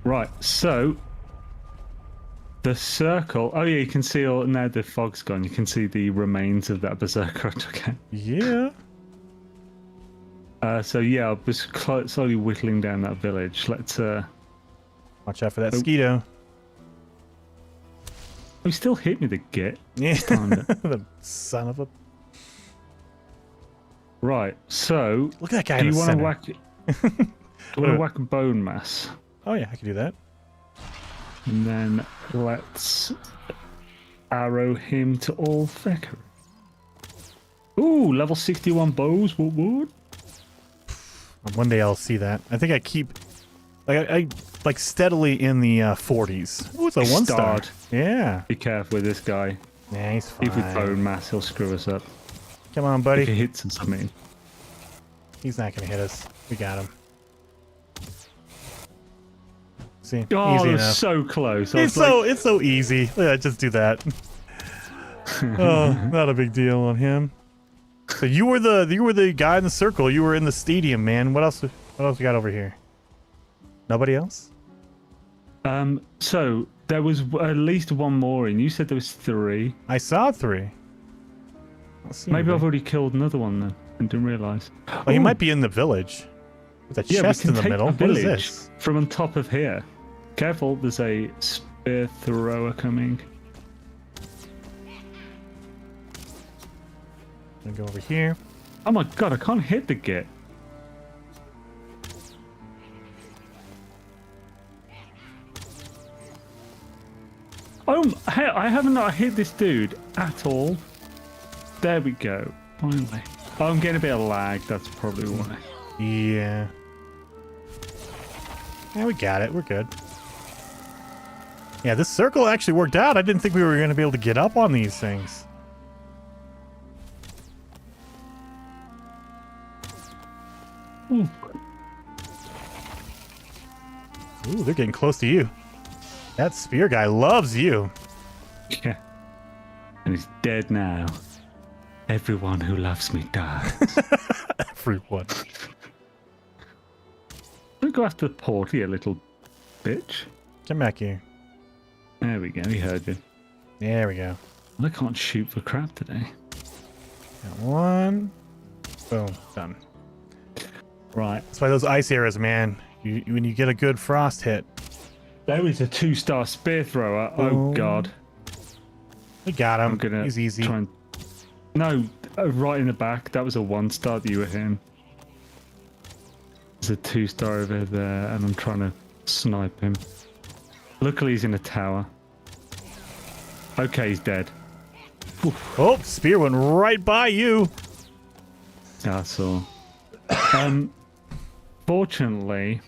S6: Right, so the circle. Oh yeah, you can see all now the fog's gone. You can see the remains of that berserker I took out.
S1: Yeah.
S6: So yeah, I was slowly whittling down that village. Let's
S1: watch out for that Skeeto.
S6: He still hit me, the git.
S1: Yeah. The son of a.
S6: Right, so
S1: look at that guy.
S6: Do
S1: in
S6: you
S1: the
S6: want to
S1: center.
S6: whack? Do you want to whack a bone mass?
S1: Oh yeah, I can do that.
S6: And then let's arrow him to all Theckery. Ooh, level 61 bows. What?
S1: One day I'll see that. I think I keep I like steadily in the 40s. Ooh, it's a 1-star. Yeah.
S6: Be careful with this guy.
S1: Yeah, he's fine.
S6: If we bone mass, he'll screw us up.
S1: Come on, buddy.
S6: If he hits us, I mean.
S1: He's not gonna hit us. We got him. See,
S6: oh,
S1: easy
S6: it was
S1: enough.
S6: so close.
S1: It's so easy. Yeah, just do that. Oh, not a big deal on him. So you were the guy in the circle. You were in the stadium, man. What else? What else we got over here? Nobody else?
S6: So there was at least one more, and you said there was 3.
S1: I saw 3.
S6: Maybe I've already killed another one then, and didn't realize.
S1: Oh, he might be in the village. With a chest in the middle. What is this?
S6: From on top of here. Careful, there's a spear thrower coming.
S1: I'm gonna go over here.
S6: Oh my god, I can't hit the git. Oh, hey, I haven't not hit this dude at all. There we go. Finally. Oh, I'm getting a bit of lag. That's probably why.
S1: Yeah. Yeah, we got it. We're good. Yeah, this circle actually worked out. I didn't think we were going to be able to get up on these things. Ooh, they're getting close to you. That spear guy loves you.
S6: Yeah. And he's dead now. Everyone who loves me dies.
S1: Everyone.
S6: Don't go after the porty, you little bitch.
S1: Come back here.
S6: There we go, he heard you.
S1: There we go.
S6: I can't shoot for crap today.
S1: Got one. Boom. Done.
S6: Right.
S1: That's why those ice arrows, man. When you get a good frost hit.
S6: There is a 2-star spear thrower. Oh god.
S1: We got him. He's easy.
S6: Try and... No, right in the back. That was a 1-star that you were hitting. There's a 2-star over there, and I'm trying to snipe him. Luckily, he's in a tower. Okay, he's dead.
S1: Oof. Oh, spear went right by you.
S6: That's all. Fortunately,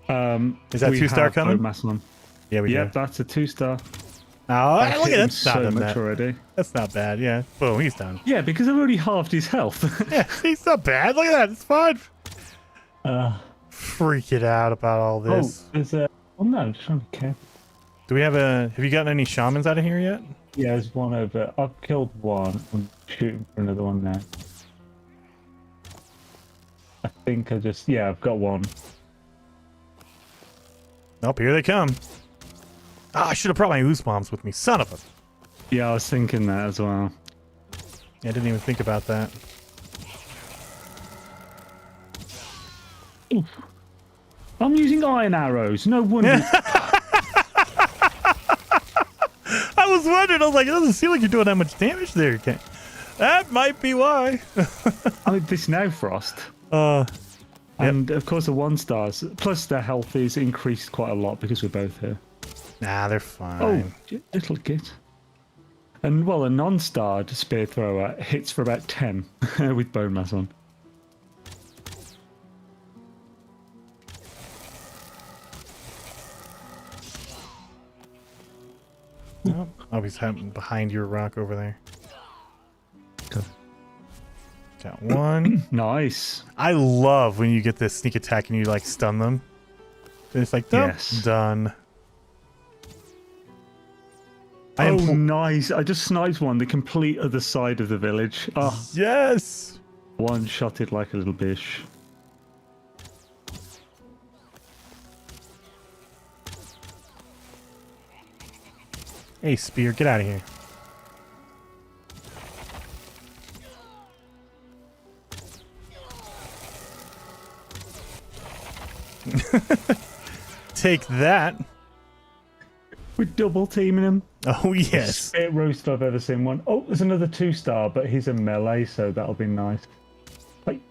S1: is that 2-star coming? Yeah, we do.
S6: Yep, that's a 2-star.
S1: Oh, look at that!
S6: So much already.
S1: That's not bad. Yeah. Boom, he's done.
S6: Yeah, because I've already halved his health.
S1: Yeah, he's not bad. Look at that. It's fine. Freaking out about all this.
S6: Oh, there's a. Oh no, I'm just trying to be careful.
S1: Do we have a? Have you gotten any shamans out of here yet?
S6: Yeah, there's one over. I've killed one. I'm shooting for another one now. I think I just. Yeah, I've got one.
S1: Nope, here they come. Ah, I should have brought my ooze bombs with me. Son of a.
S6: Yeah, I was thinking that as well.
S1: Yeah, I didn't even think about that.
S6: Oof. I'm using iron arrows. No wonder.
S1: I was wondering. I was like, it doesn't seem like you're doing that much damage there. That might be why.
S6: I mean, this now frost. And of course the 1-stars. Plus their health is increased quite a lot because we're both here.
S1: Nah, they're fine.
S6: Oh, little git. And well, a non-starred spear thrower hits for about 10 with bone mass on.
S1: Oh, he's behind your rock over there.
S6: Okay.
S1: Got one.
S6: Nice.
S1: I love when you get this sneak attack and you like stun them. And it's like, nope,
S6: Yes.
S1: done.
S6: Oh, nice. I just sniped one, the complete other side of the village. Oh,
S1: yes.
S6: One-shotted like a little bitch.
S1: Hey, Spear, get out of here. Take that.
S6: We're double teaming him.
S1: Oh, yes.
S6: Spit roast I've ever seen one. Oh, there's another 2-star, but he's a melee, so that'll be nice. Hey,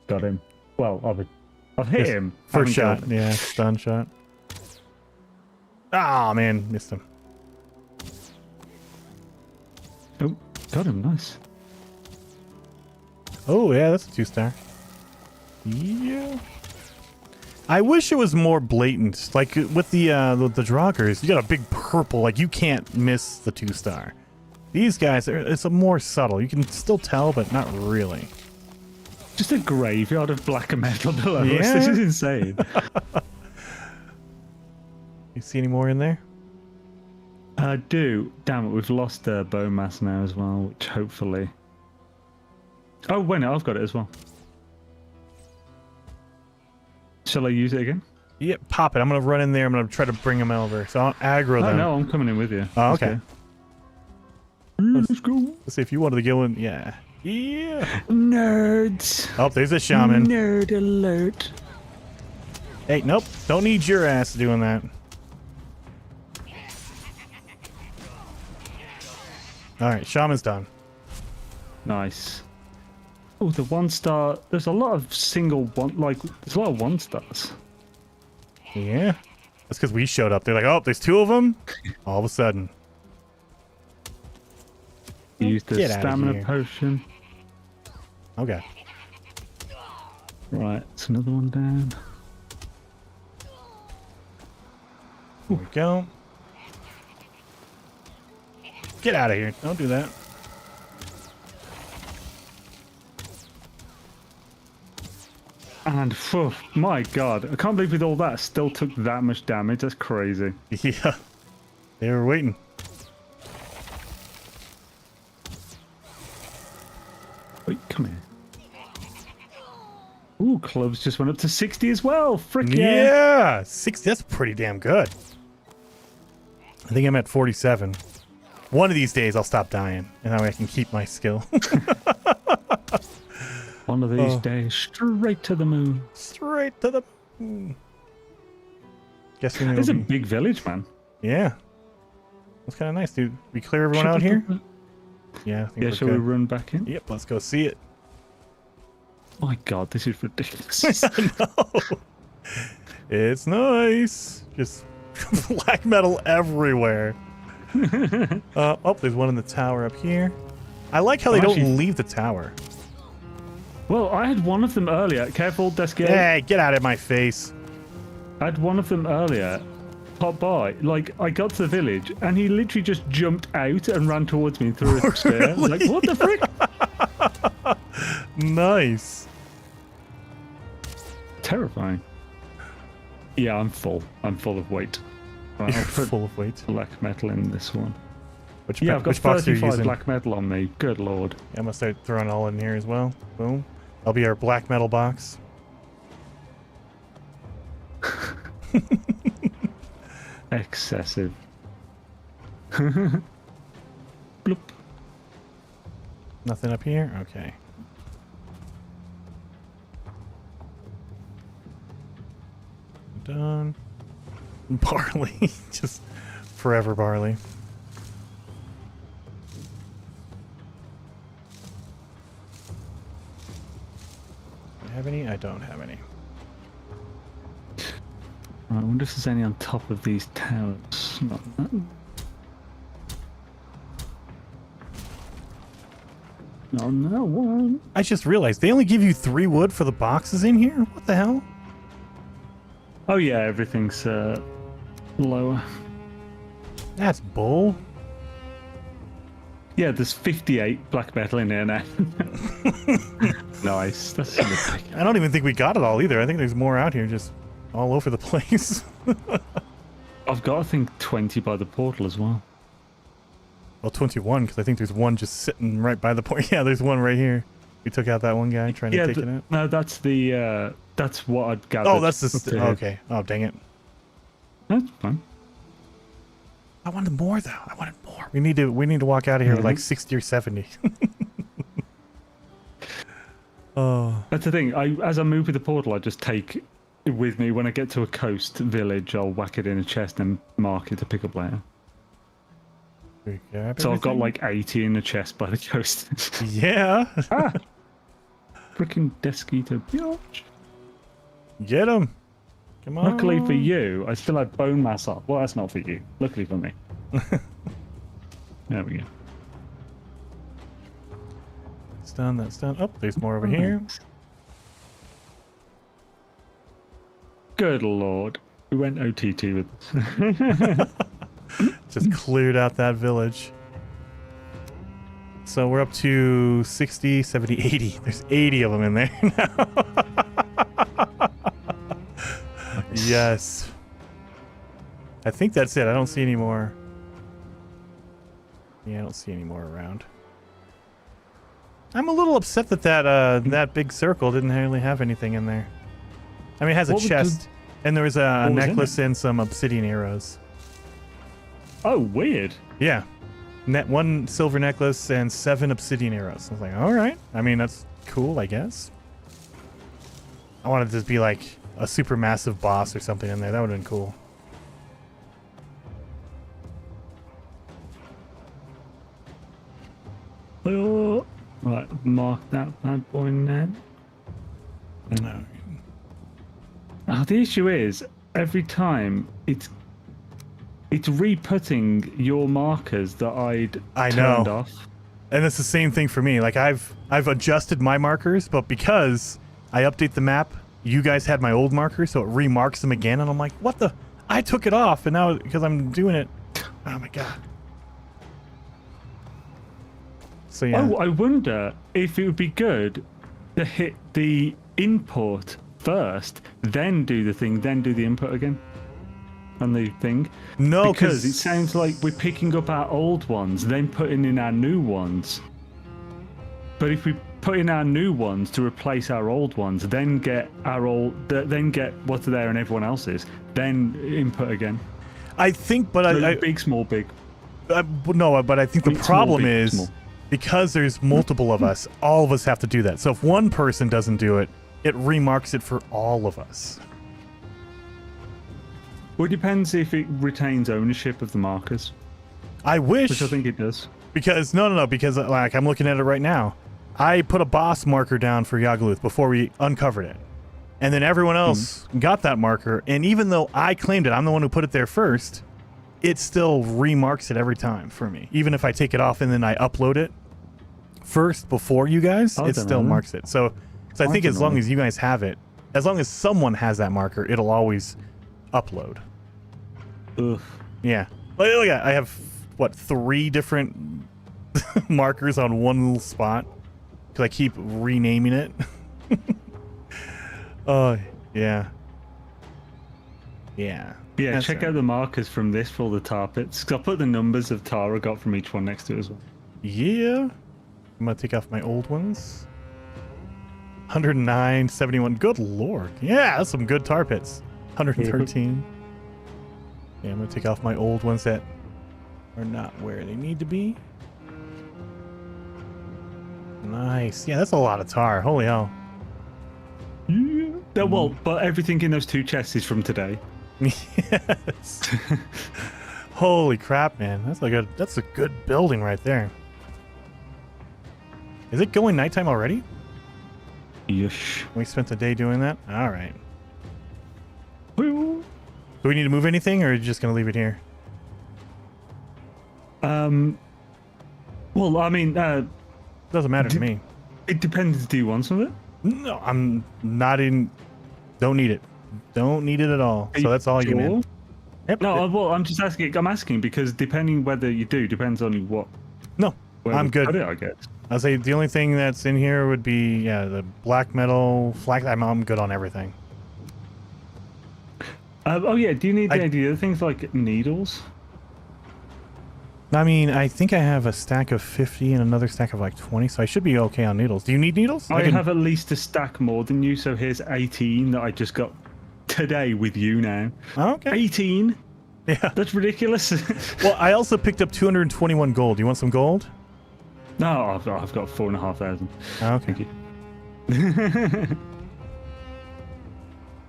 S6: got him. Well, I've hit him.
S1: First shot, yeah, stun shot. Ah, man, missed him.
S6: Oh, got him, nice.
S1: Oh, yeah, that's a 2-star. Yeah. I wish it was more blatant. Like with the Draugrs, you got a big purple. Like you can't miss the 2-star. These guys, it's a more subtle. You can still tell, but not really.
S6: Just a graveyard of black metal below us.
S1: Yeah.
S6: This is insane.
S1: You see any more in there?
S6: I do. Damn it, we've lost bone mass now as well, which hopefully... Oh, wait, no, I've got it as well. Shall I use it again?
S1: Yeah, pop it. I'm going to run in there. I'm going to try to bring them over. So I'll aggro them.
S6: No, I'm coming in with you.
S1: Oh, okay.
S6: Let's go.
S1: Let's see if you wanted to go in. Yeah. Yeah.
S6: Nerds.
S1: Oh, there's a shaman.
S6: Nerd alert.
S1: Hey, nope. Don't need your ass doing that. All right, shaman's done.
S6: Nice. Oh, the 1-star. There's a lot of there's a lot of 1-stars.
S1: Yeah. That's because we showed up. They're like, oh, there's 2 of them. All of a sudden.
S6: Use the stamina potion.
S1: Okay.
S6: Right, it's another one down.
S1: There we go. Get out of here. Don't do that.
S6: And, my god, I can't believe with all that, I still took that much damage. That's crazy.
S1: Yeah. They were waiting.
S6: Wait, come here. Ooh, clubs just went up to 60 as well. Frick yeah.
S1: Yeah. 60. That's pretty damn good. I think I'm at 47. One of these days I'll stop dying, and that way I can keep my skill.
S6: One of these days, straight to the moon.
S1: Straight to the moon. Guessing
S6: It's a big village, man.
S1: Yeah. That's kind of nice, dude. We clear everyone out here? Yeah, I think we're
S6: shall
S1: good.
S6: we run back in?
S1: Yep, let's go see it.
S6: My god, this is ridiculous.
S1: I know. It's nice. Just black metal everywhere. Oh, there's one in the tower up here. I like how they don't leave the tower.
S6: Well, I had one of them earlier. Careful, Deskia.
S1: Hey, get out of my face.
S6: I had one of them earlier pop by. Like, I got to the village, and he literally just jumped out and ran towards me and threw a spear. Like, what the frick?
S1: Nice.
S6: Terrifying. Yeah, I'm full. I'm full of weight. Right,
S1: You're
S6: I'll put
S1: full of weight.
S6: black metal in this one.
S1: Which
S6: I've got
S1: box are you
S6: 35
S1: using?
S6: black metal on me. Good lord.
S1: Yeah, I'm gonna start throwing it all in here as well. Boom. That'll be our black metal box.
S6: Excessive. Bloop.
S1: Nothing up here? Okay. Done. Barley. Just forever barley. Do I have any? I don't have any.
S6: Right, I wonder if there's any on top of these towers. Not that. Not on that one.
S1: I just realized they only give you 3 wood for the boxes in here? What the hell?
S6: Oh yeah, everything's lower.
S1: That's bull.
S6: Yeah, there's 58 black metal in there now. Nice. That's
S1: I don't even think we got it all either. I think there's more out here, just all over the place.
S6: I've got, I think, 20 by the portal as well.
S1: Well, 21, because I think there's one just sitting right by the point. Yeah, there's one right here. We took out that one guy trying to take it out.
S6: No, that's the, that's what I'd gathered.
S1: Oh, that's the, okay. Oh, dang it.
S6: That's fine.
S1: I wanted more, though. I wanted more. We need to walk out of here with like 60 or 70. Oh.
S6: That's the thing. As I move with the portal, I just take it with me. When I get to a coast village, I'll whack it in a chest and mark it to pick up later. So I've got like 80 in the chest by the coast.
S1: Yeah.
S6: Freaking Desquito.
S1: Get him. Come on.
S6: Luckily for you, I still have bone mass up. Well, that's not for you. Luckily for me. There we go.
S1: That's done. That's done. Oh, there's more over here.
S6: Good lord. We went OTT with this.
S1: Just cleared out that village. So we're up to 60, 70, 80. There's 80 of them in there now. Yes. I think that's it. I don't see any more. Yeah, I don't see any more around. I'm a little upset that that big circle didn't really have anything in there. I mean, it has a chest, and there was a necklace and some obsidian arrows.
S6: Oh, weird.
S1: Yeah. One silver necklace and 7 obsidian arrows. I was like, all right. I mean, that's cool, I guess. I wanted to be like a super massive boss or something in there. That would have been cool.
S6: Oh, right, mark that bad boy then.
S1: No.
S6: Oh, the issue is, every time it's re-putting your markers that I turned off.
S1: And it's the same thing for me. Like I've adjusted my markers, but because I update the map, you guys had my old markers, so it remarks them again, and I'm like, what the? I took it off, and now because I'm doing it. Oh my god. So yeah.
S6: Oh, I wonder if it would be good to hit the import first, then do the thing, then do the input again. On the thing.
S1: No,
S6: because it sounds like we're picking up our old ones, then putting in our new ones. But if we put in our new ones to replace our old ones, then get what's there and everyone else's, then input again.
S1: I think, but
S6: so big, small, big.
S1: No, but I think the problem is because there's multiple of us, all of us have to do that. So if one person doesn't do it, it remarks it for all of us.
S6: Well, it depends if it retains ownership of the markers.
S1: I wish.
S6: Which I think it does.
S1: Because, no, because like I'm looking at it right now. I put a boss marker down for Yagaluth before we uncovered it. And then everyone else got that marker. And even though I claimed it, I'm the one who put it there first, it still remarks it every time for me. Even if I take it off and then I upload it first before you guys, it still marks it. So I think as long as you guys have it, as long as someone has that marker, it'll always upload.
S6: Ugh.
S1: Yeah. Look at, I have, what, 3 different markers on one little spot? Because I keep renaming it. Oh, yeah. Yeah.
S6: Yeah, check out the markers from this for all the tar pits. Because I put the numbers of tar I got from each one next to it as well.
S1: Yeah. I'm going to take off my old ones. 109, 71. Good lord. Yeah, that's some good tar pits. 113. Yeah, I'm going to take off my old ones that are not where they need to be. Nice. Yeah, that's a lot of tar. Holy hell.
S6: Yeah. Well, but everything in those 2 chests is from today.
S1: Yes. Holy crap, man. That's a good building right there. Is it going nighttime already?
S6: Yes.
S1: We spent the day doing that? All right. Do we need to move anything, or are you just going to leave it here?
S6: Well, I mean,
S1: doesn't matter to me.
S6: It depends. Do you want some of it?
S1: No, I'm not in. Don't need it. Don't need it at all. So that's all you mean.
S6: Yep. No, well, I'm just asking. I'm asking because depending whether you do depends on what.
S1: No. I'm good.
S6: Put it, I guess.
S1: I'll say the only thing that's in here would be the black metal flag. I'm good on everything.
S6: Oh yeah, do you need the other things like needles?
S1: I mean, I think I have a stack of 50 and another stack of like 20, so I should be okay on needles. Do you need needles?
S6: I have at least a stack more than you, so here's 18 that I just got today with you now.
S1: Okay.
S6: 18?
S1: Yeah.
S6: That's ridiculous.
S1: Well, I also picked up 221 gold. Do you want some gold?
S6: No, I've got 4,500.
S1: Okay.
S6: Thank you.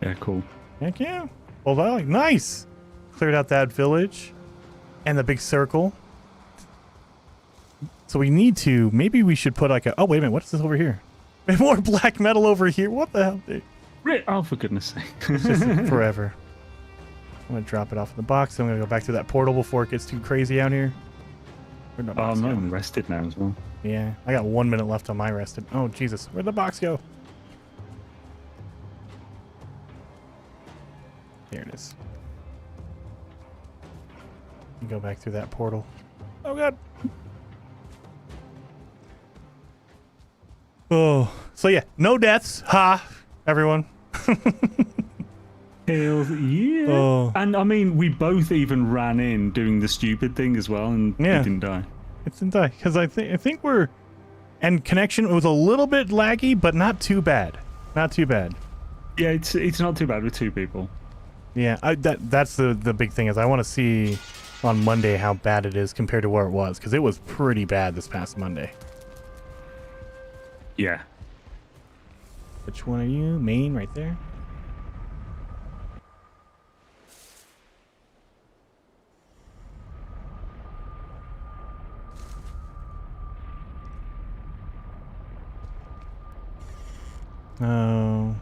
S6: Yeah, cool.
S1: Heck yeah. Well, nice. Cleared out that village and the big circle. So we need to, maybe we should put like a, oh, wait a minute. What's this over here? More black metal over here. What the hell?
S6: Oh, for goodness sake.
S1: It's just forever. I'm going to drop it off in the box. I'm going to go back to that portal before it gets too crazy out here.
S6: I'm not even rested now as well.
S1: Yeah, I got 1 minute left on my rested. Oh, Jesus. Where'd the box go? Here it is. You go back through that portal. Oh, God. Oh, so yeah, no deaths. Ha, everyone.
S6: Hells yeah.
S1: Oh.
S6: And I mean, we both even ran in doing the stupid thing as well, and we didn't die.
S1: It didn't die because I think we're, and connection was a little bit laggy, but not too bad. Not too bad.
S6: Yeah, it's not too bad with two people.
S1: Yeah, that's the big thing is I want to see on Monday how bad it is compared to where it was because it was pretty bad this past Monday.
S6: Yeah.
S1: Which one are you? Main right there. Oh.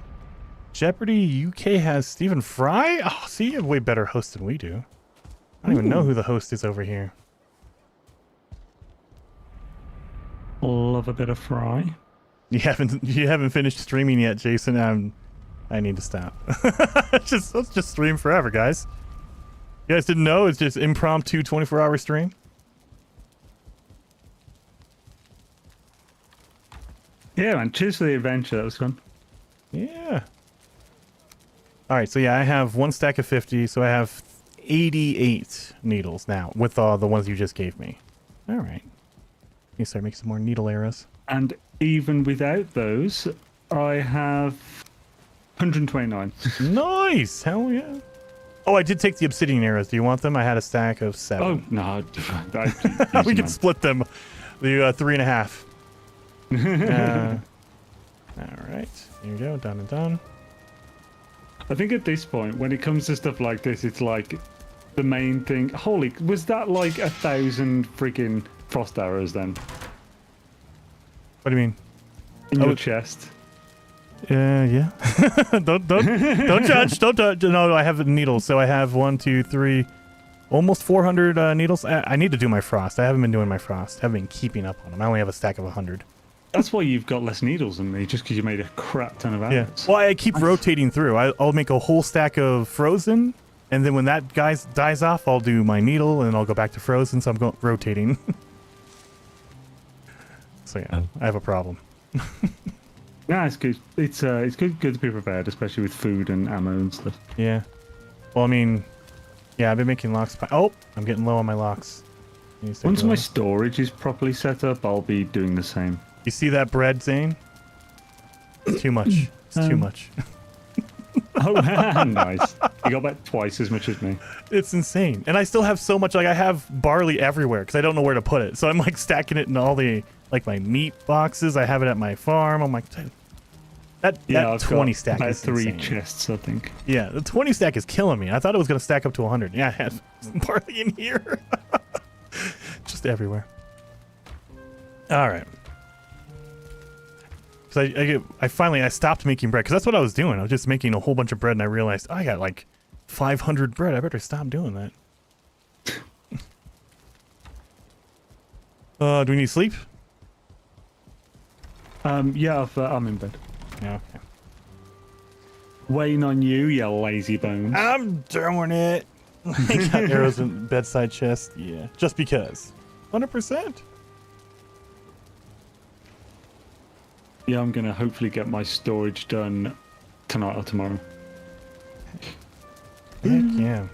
S1: Jeopardy UK has Stephen Fry? Oh, see, you have way better host than we do. I don't even know who the host is over here.
S6: Love a bit of Fry.
S1: You haven't finished streaming yet, Jason. I need to stop. Let's just stream forever, guys. You guys didn't know it's just impromptu 24-hour stream?
S6: Yeah, man. Cheers for the adventure. That was fun.
S1: Yeah. All right, so yeah, I have one stack of 50, so I have 88 needles now with the ones you just gave me. All right. You start making some more needle arrows.
S6: And even without those, I have 129.
S1: Nice! Hell yeah. Oh, I did take the obsidian arrows. Do you want them? I had a stack of 7.
S6: Oh, no.
S1: We can split them. The 3.5. All right. Here you go. Done and done.
S6: I think at this point, when it comes to stuff like this, it's like the main thing. Holy, was that like 1,000 freaking frost arrows then?
S1: What do you mean?
S6: In your chest?
S1: Yeah. don't judge. Don't judge. No, I have needles. So I have 1, 2, 3, almost 400 needles. I need to do my frost. I haven't been doing my frost. I haven't been keeping up on them. I only have a stack of 100.
S6: That's why you've got less needles than me, just because you made a crap ton of arrows.
S1: Yeah. Well, I keep rotating through. I'll make a whole stack of frozen, and then when that guy dies off, I'll do my needle, and I'll go back to frozen. So I'm rotating. So yeah, I have a problem.
S6: Nah, it's good. It's good to be prepared, especially with food and ammo and stuff.
S1: Yeah. Well, I mean, yeah, I've been making locks. Oh, I'm getting low on my locks.
S6: Once my storage is properly set up, I'll be doing the same.
S1: You see that bread, Zane? It's too much. It's too much.
S6: Oh, nice. You got about twice as much as me.
S1: It's insane. And I still have so much. Like, I have barley everywhere because I don't know where to put it. So I'm like stacking it in all the, like, my meat boxes. I have it at my farm. I'm like, that 20 stack is
S6: 3
S1: insane.
S6: chests, I think.
S1: Yeah, the 20 stack is killing me. I thought it was going to stack up to 100. Yeah, I had some barley in here. Just everywhere. All right. Because I stopped making bread because that's what I was doing. I was just making a whole bunch of bread and I realized I got like 500 bread. I better stop doing that. Do we need sleep?
S6: Yeah, I'm in bed.
S1: Yeah, okay.
S6: Waiting on you, you lazy bones.
S1: I'm doing it. I got arrows in bedside chest. Yeah, just because. 100%.
S6: Yeah, I'm gonna hopefully get my storage done tonight or tomorrow.
S1: Heck yeah.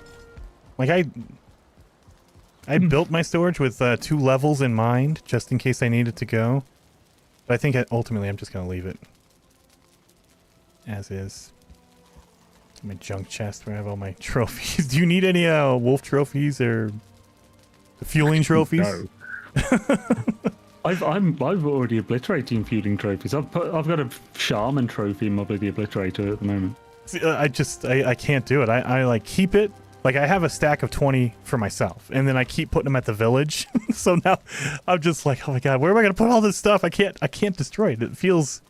S1: Like I built my storage with 2 levels in mind, just in case I needed to go. But I think ultimately I'm just gonna leave it as is. My junk chest where I have all my trophies. Do you need any wolf trophies or fueling trophies?
S6: No. I've already obliterated fueling trophies. I've got a shaman trophy in the obliterator at the moment.
S1: See, I can't do it. I like keep it. Like I have a stack of 20 for myself, and then I keep putting them at the village. So now I'm just like, oh my god, where am I gonna put all this stuff? I can't destroy it. It feels,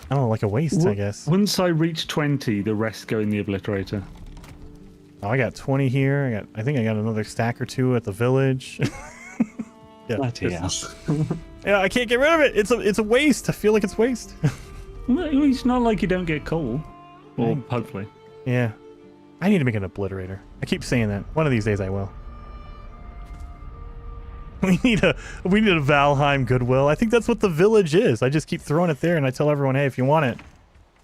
S1: I don't know, like a waste, I guess.
S6: Once I reach 20, the rest go in the obliterator.
S1: Oh, I got 20 here. I think I got another stack or 2 at the village. Yeah, yeah, I can't get rid of it. It's a waste. I feel like it's waste.
S6: It's not like you don't get coal. Well, hopefully.
S1: Yeah. I need to make an obliterator. I keep saying that. One of these days I will. We need a Valheim Goodwill. I think that's what the village is. I just keep throwing it there and I tell everyone, hey, if you want it.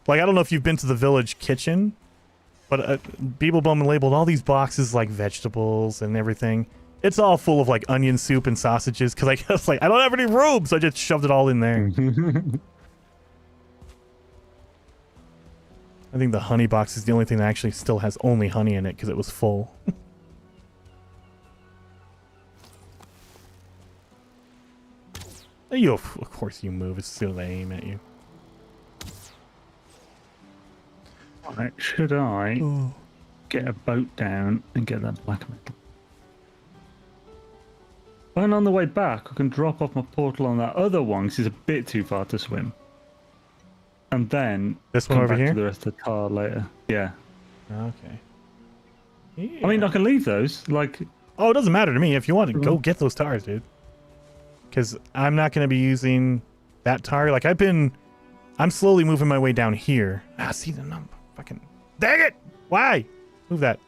S1: Like, I don't know if you've been to the village kitchen, but Beeblebum labeled all these boxes like vegetables and everything. It's all full of like onion soup and sausages because I guess like I don't have any room, so I just shoved it all in there. I think the honey box is the only thing that actually still has only honey in it because it was full. You, of course you move as soon as I aim at you.
S6: Alright, should I get a boat down and get that black metal? And on the way back, I can drop off my portal on that other one because it's a bit too far to swim. And then
S1: this one
S6: come
S1: over
S6: back
S1: here?
S6: to the rest of the car later. Yeah.
S1: Okay. Yeah.
S6: I mean, I can leave those. Like,
S1: oh, it doesn't matter to me. If you want to go get those tars, dude. Because I'm not going to be using that tar. Like I'm slowly moving my way down here. Ah, see the number. Fucking dang it! Why? Move that.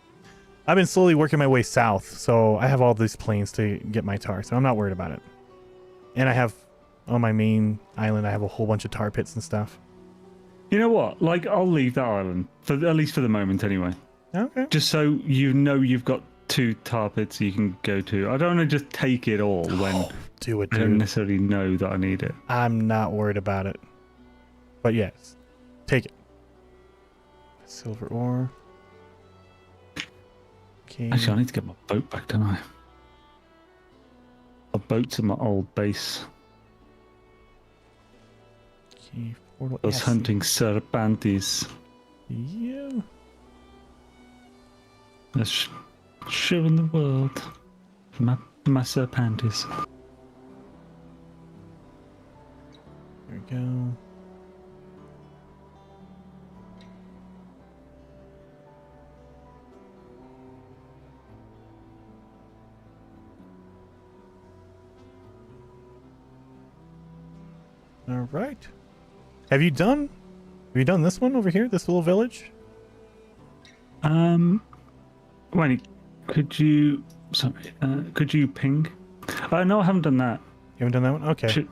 S1: I've been slowly working my way south, so I have all these planes to get my tar, so I'm not worried about it. And I have on my main island, I have a whole bunch of tar pits and stuff.
S6: you know what? Like, I'll leave that island for at least for the moment, anyway.
S1: Okay.
S6: Just so you know, you've got 2 tar pits you can go to. I don't want to just take it all when
S1: do it,
S6: I don't necessarily know that I need it.
S1: I'm not worried about it. But yes, take it. Silver ore. Okay.
S6: Actually, I need to get my boat back, don't I? My boat's in my old base.
S1: Okay,
S6: I was hunting serpantes.
S1: Yeah.
S6: Let's showing the world my serpantes.
S1: There we go. All right. Have you done this one over here? This little village?
S6: Wait, could you ping? No, I haven't done that.
S1: You haven't done that one? Okay.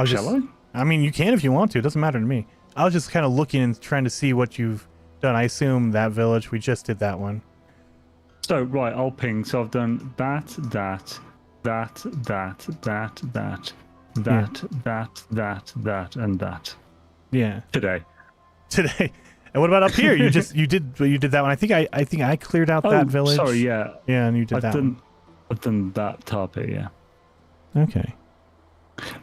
S6: Shall I?
S1: I mean, you can if you want to. It doesn't matter to me. I was just kind of looking and trying to see what you've done. I assume that village. We just did that one.
S6: So, right, I'll ping. So I've done that, and that.
S1: Yeah.
S6: Today.
S1: And what about up here? You did that one. I think I cleared out that village.
S6: Sorry, yeah.
S1: Yeah, and you did that one.
S6: I've done that tar pit, yeah.
S1: Okay.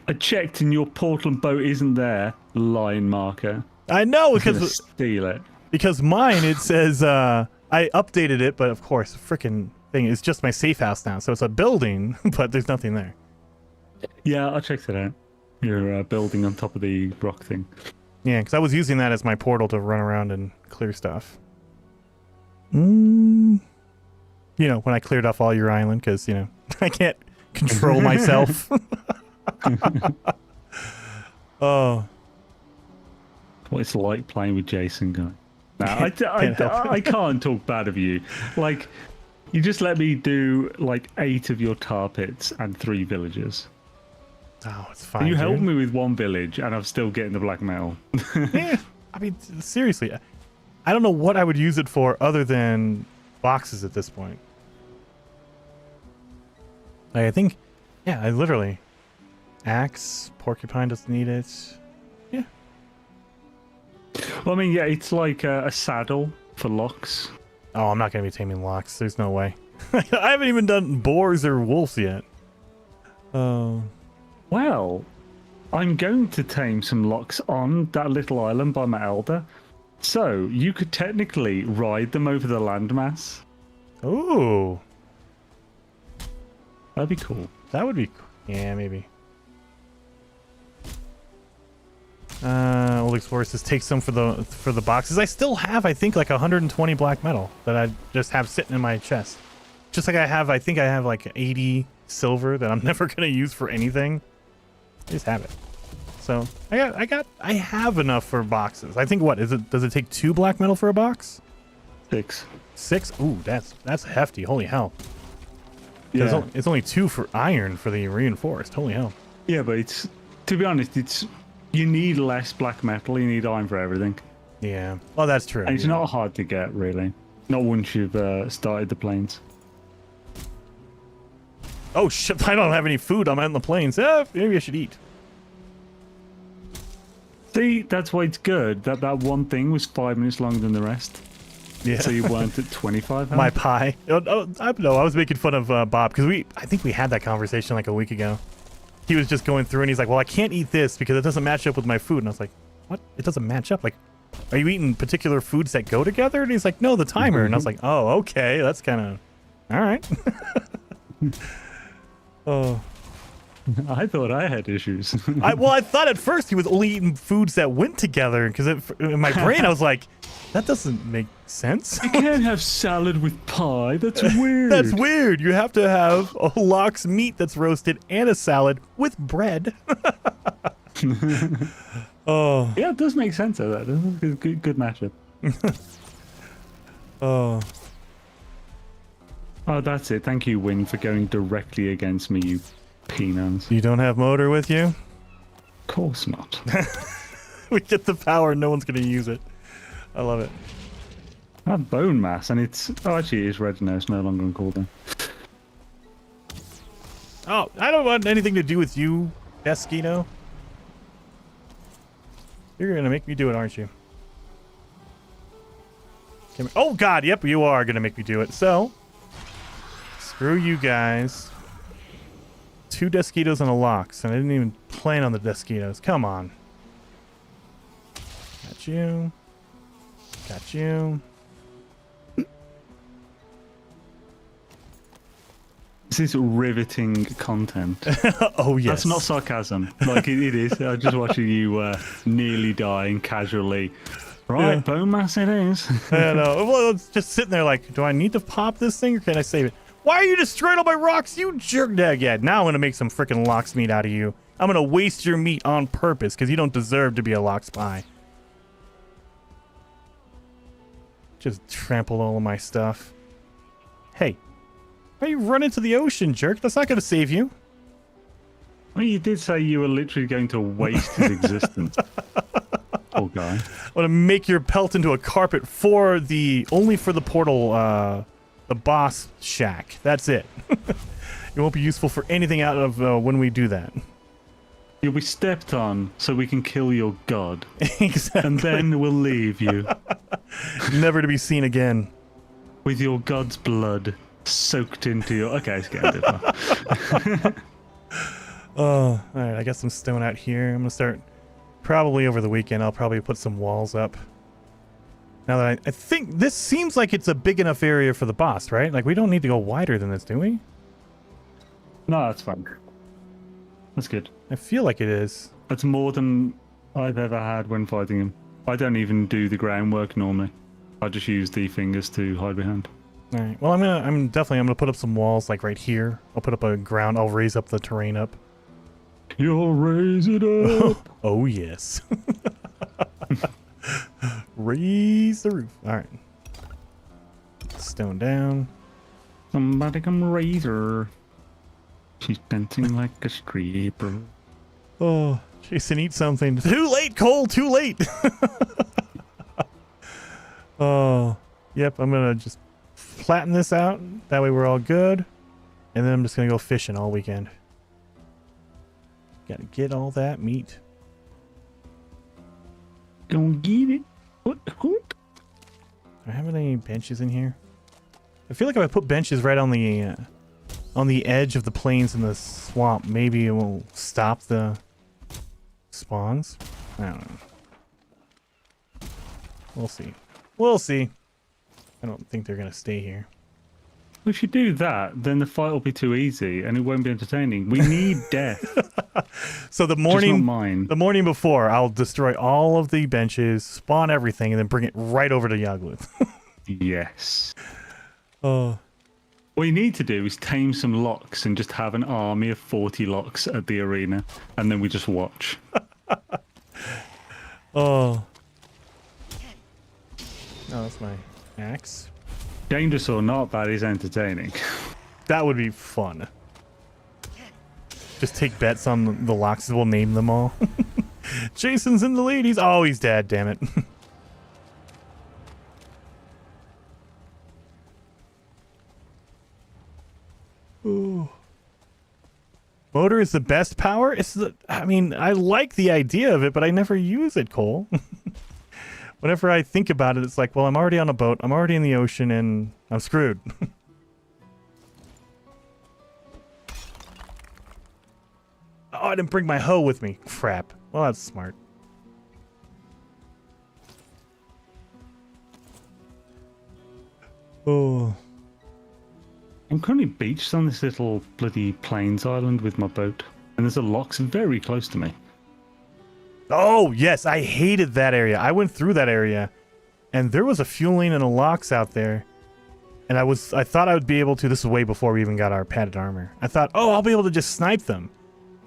S6: I checked and your portal and boat isn't there. Line marker.
S1: I know
S6: because
S1: because
S6: steal it.
S1: Because mine it says I updated it, but of course the freaking thing is just my safe house now. So it's a building, but there's nothing there.
S6: Yeah, I checked it out. You're building on top of the rock thing.
S1: Yeah, because I was using that as my portal to run around and clear stuff. You know, when I cleared off all your island, because, you know, I can't control myself. Oh.
S6: What it's like playing with Jason, guy. Nah, I can't talk bad of you. Like, you just let me do, like, 8 of your tar pits and 3 villages.
S1: Oh, it's fine.
S6: You helped
S1: dude.
S6: me with one village, and I'm still getting the black metal.
S1: Yeah, I mean, seriously, I don't know what I would use it for other than boxes at this point. Like, I think, yeah, I literally axe, porcupine doesn't need it. Yeah.
S6: Well, I mean, yeah, it's like a saddle for locks.
S1: Oh, I'm not gonna be taming locks. There's no way. I haven't even done boars or wolves yet. Oh.
S6: Well, I'm going to tame some locks on that little island by my elder. So, you could technically ride them over the landmass.
S1: Ooh.
S6: That'd be cool.
S1: That would be cool. Yeah, maybe. Old Explorer says take some for the boxes. I still have, I think, like 120 black metal that I just have sitting in my chest. Just like I think I have like 80 silver that I'm never gonna use for anything. I just have it. So I have enough for boxes. I think does it take 2 black metal for a box?
S6: 6.
S1: 6? Ooh, that's hefty. Holy hell.
S6: Yeah.
S1: It's only 2 for iron for the reinforced. Holy hell.
S6: Yeah, but it's, to be honest, you need less black metal, you need iron for everything.
S1: Yeah. Well, that's true.
S6: And it's not hard to get, really. Not once you've started the plains.
S1: Oh shit, I don't have any food. I'm out in the plains. Maybe I should eat.
S6: See, that's why it's good. That one thing was 5 minutes longer than the rest.
S1: Yeah.
S6: So you weren't at 25.
S1: My pie. I was making fun of Bob because I think we had that conversation like a week ago. He was just going through and he's like, well, I can't eat this because it doesn't match up with my food. And I was like, what? It doesn't match up? Like, are you eating particular foods that go together? And he's like, no, the timer. And I was like, oh, okay. That's kind of, all right. Oh.
S6: I thought I had issues.
S1: I thought at first he was only eating foods that went together because in my brain I was like, that doesn't make sense.
S6: You can't have salad with pie. That's weird.
S1: That's weird. You have to have a lox meat that's roasted and a salad with bread. Oh.
S6: Yeah, it does make sense of that. It's a good mashup.
S1: Oh.
S6: Oh, that's it. Thank you, Win, for going directly against me, you peanuts.
S1: You don't have motor with you?
S6: Of course not.
S1: We get the power, no one's going to use it. I love it.
S6: I have bone mass, and it's... Oh, actually, it is red now. It's no longer on cooldown.
S1: Oh, I don't want anything to do with you, Eskino. You're going to make me do it, aren't you? Oh, God, yep, you are going to make me do it. So, screw you guys. 2 Deskitos and a Lox, and I didn't even plan on the Deskitos. Come on. Got you. Got you.
S6: This is riveting content.
S1: Oh, yes.
S6: That's not sarcasm. Like, it is. I'm just watching you nearly dying casually. Right, yeah. Bone mass it is.
S1: I know. Well, it's just sitting there like, do I need to pop this thing or can I save it? Why are you destroying all my rocks, you jerk? Yeah, now I'm going to make some freaking Lox meat out of you. I'm going to waste your meat on purpose because you don't deserve to be a Lox pie. Just trampled all of my stuff. Hey, why you run into the ocean, jerk? That's not going to save you.
S6: Well, you did say you were literally going to waste his existence. Poor guy.
S1: I want to make your pelt into a carpet only for the portal, the boss shack. That's it. It won't be useful for anything out of when we do that.
S6: You'll be stepped on so we can kill your god.
S1: Exactly.
S6: And then we'll leave you.
S1: Never to be seen again.
S6: With your god's blood soaked into your... Okay, it's getting different.
S1: Oh, alright, I got some stone out here. I'm going to start... Probably over the weekend, I'll probably put some walls up. Now that I think this seems like it's a big enough area for the boss, right? Like, we don't need to go wider than this, do we?
S6: No, that's fine. That's good.
S1: I feel like it is.
S6: That's more than I've ever had when fighting him. I don't even do the groundwork normally. I just use the fingers to hide behind.
S1: All right. Well, I'm gonna put up some walls like right here. I'll put up I'll raise up the terrain up.
S6: You'll raise it up.
S1: Oh yes. Raise the roof. All right. Stone down.
S6: Somebody come raise her. She's dancing like a stripper.
S1: Oh, Jason, eat something. Too late, Cole. Too late. Oh, yep. I'm gonna just flatten this out. That way we're all good. And then I'm just gonna go fishing all weekend. Gotta get all that meat.
S6: Don't get it. What?
S1: Do I have any benches in here? I feel like if I put benches right on the edge of the plains in the swamp, maybe it will stop the spawns. I don't know. We'll see. We'll see. I don't think they're gonna stay here.
S6: If you do that, then the fight will be too easy and it won't be entertaining. We need death.
S1: So the morning before, I'll destroy all of the benches, spawn everything, and then bring it right over to Yagluth.
S6: Yes.
S1: Oh.
S6: What you need to do is tame some locks and just have an army of 40 locks at the arena, and then we just watch.
S1: Oh. Oh, that's my axe.
S6: Dangerous or not, that is entertaining.
S1: That would be fun. Just take bets on the locks. We'll name them all. Jason's in the ladies. Oh, he's dead. Damn it. Ooh. Motor is the best power. I mean, I like the idea of it, but I never use it, Cole. Whenever I think about it, it's like, well, I'm already on a boat, I'm already in the ocean, and I'm screwed. Oh, I didn't bring my hoe with me. Crap. Well, that's smart. Oh.
S6: I'm currently beached on this little bloody plains island with my boat, and there's a locks very close to me.
S1: Oh, yes, I hated that area. I went through that area, and there was a fuel lane and a locks out there. And I thought I would be able to, this is way before we even got our padded armor. I thought, oh, I'll be able to just snipe them.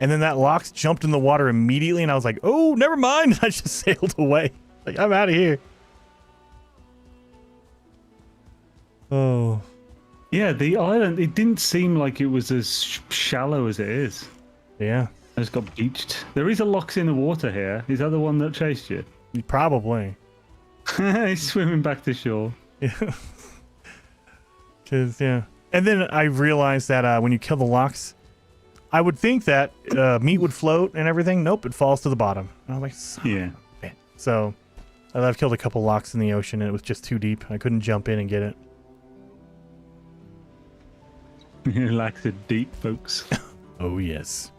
S1: And then that locks jumped in the water immediately, and I was like, oh, never mind. I just sailed away. Like, I'm out of here. Oh.
S6: Yeah, the island, it didn't seem like it was as shallow as it is.
S1: Yeah.
S6: I just got beached. There is a locks in the water here. Is that the one that chased you?
S1: Probably.
S6: He's swimming back to shore.
S1: Yeah. Yeah. And then I realized that when you kill the locks, I would think that meat would float and everything. Nope, it falls to the bottom. And I was like,
S6: yeah.
S1: So I've killed a couple locks in the ocean, and it was just too deep. I couldn't jump in and get it.
S6: Locks are deep, folks.
S1: Oh, yes.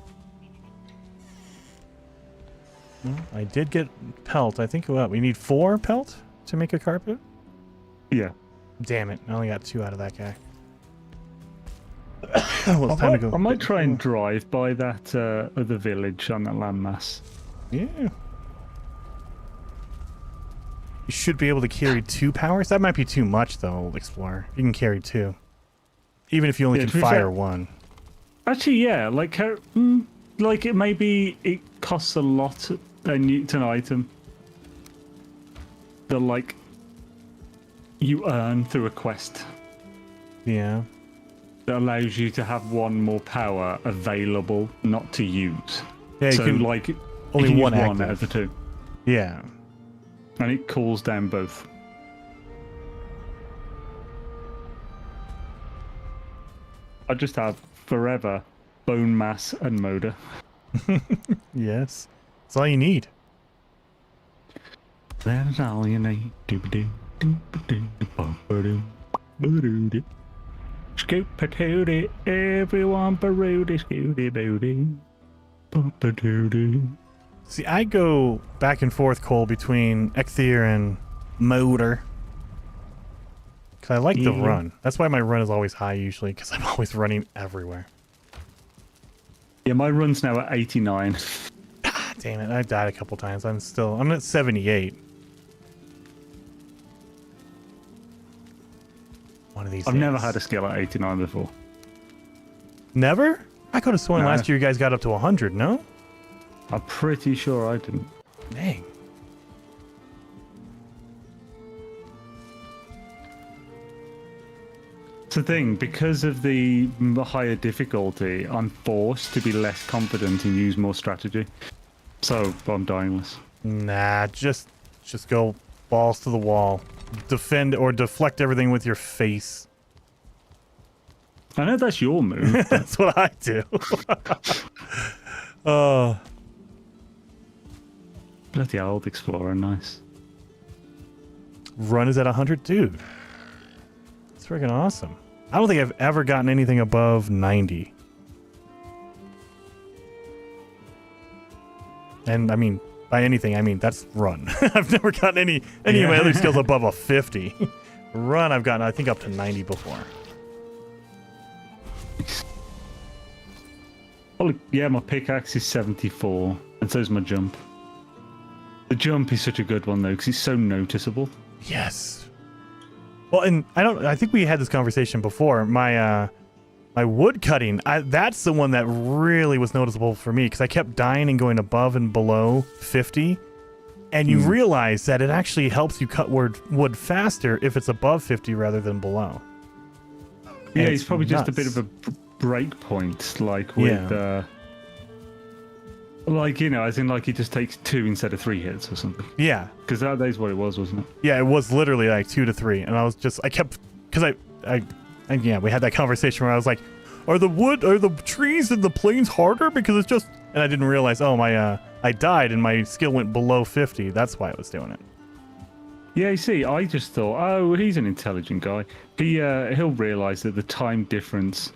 S1: Well, I did get pelt. I think we need 4 pelt to make a carpet?
S6: Yeah.
S1: Damn it. I only got 2 out of that guy. Well, it's time to go.
S6: I might try and drive by that other village on that landmass.
S1: Yeah. You should be able to carry 2 powers. That might be too much, though, Old Explorer. You can carry 2. Even if you only can fire 1.
S6: Actually, yeah. Like it maybe it costs a lot to an item that, like, you earn through a quest.
S1: Yeah.
S6: That allows you to have 1 more power available not to use.
S1: Yeah,
S6: so,
S1: you can
S6: like,
S1: only
S6: you
S1: one
S6: use
S1: active.
S6: out of the 2.
S1: Yeah.
S6: And it calls down both. I just have forever bone mass and motor.
S1: Yes. That's all you need.
S6: That's all you need. Scoop-a-tooty, everyone barooty, scooty-booty.
S1: See, I go back and forth, Cole, between Ecthier and Motor. Because I like the run. That's why my run is always high, usually, because I'm always running everywhere.
S6: Yeah, my run's now at 89.
S1: Damn it, I died a couple times. I'm at 78. One of these
S6: I've
S1: days.
S6: never had a skill at 89 before.
S1: Never? I could have sworn
S6: No.
S1: last year you guys got up to 100, no?
S6: I'm pretty sure I didn't.
S1: Dang.
S6: It's the thing, because of the higher difficulty, I'm forced to be less confident and use more strategy. So I'm dyingless.
S1: Nah, just go balls to the wall. Defend or deflect everything with your face.
S6: I know that's your move.
S1: That's what I do.
S6: Bloody old explorer, nice.
S1: Run is at 100, dude. It's freaking awesome. I don't think I've ever gotten anything above 90. And I mean, by anything, I mean that's run. I've never gotten any of my other skills above a 50. Run, I've gotten I think up to 90 before.
S6: Oh, yeah, my pickaxe is 74, and so is my jump. The jump is such a good one though, because it's so noticeable.
S1: Yes. Well, and I think we had this conversation before. My wood cutting, that's the one that really was noticeable for me, because I kept dying and going above and below 50, and you realize that it actually helps you cut wood faster if it's above 50 rather than below.
S6: Yeah, it's probably just a bit of a break point, like with like, you know, as in like it just takes 2 instead of 3 hits or something.
S1: Yeah,
S6: because that is what it was, wasn't it?
S1: Yeah, it was literally like 2 to 3, and I kept, because yeah, we had that conversation where I was like, are the trees in the plains harder? Because it's just, and I didn't realize, I died and my skill went below 50. That's why I was doing it.
S6: Yeah, you see, I just thought, oh, he's an intelligent guy. He'll realize that the time difference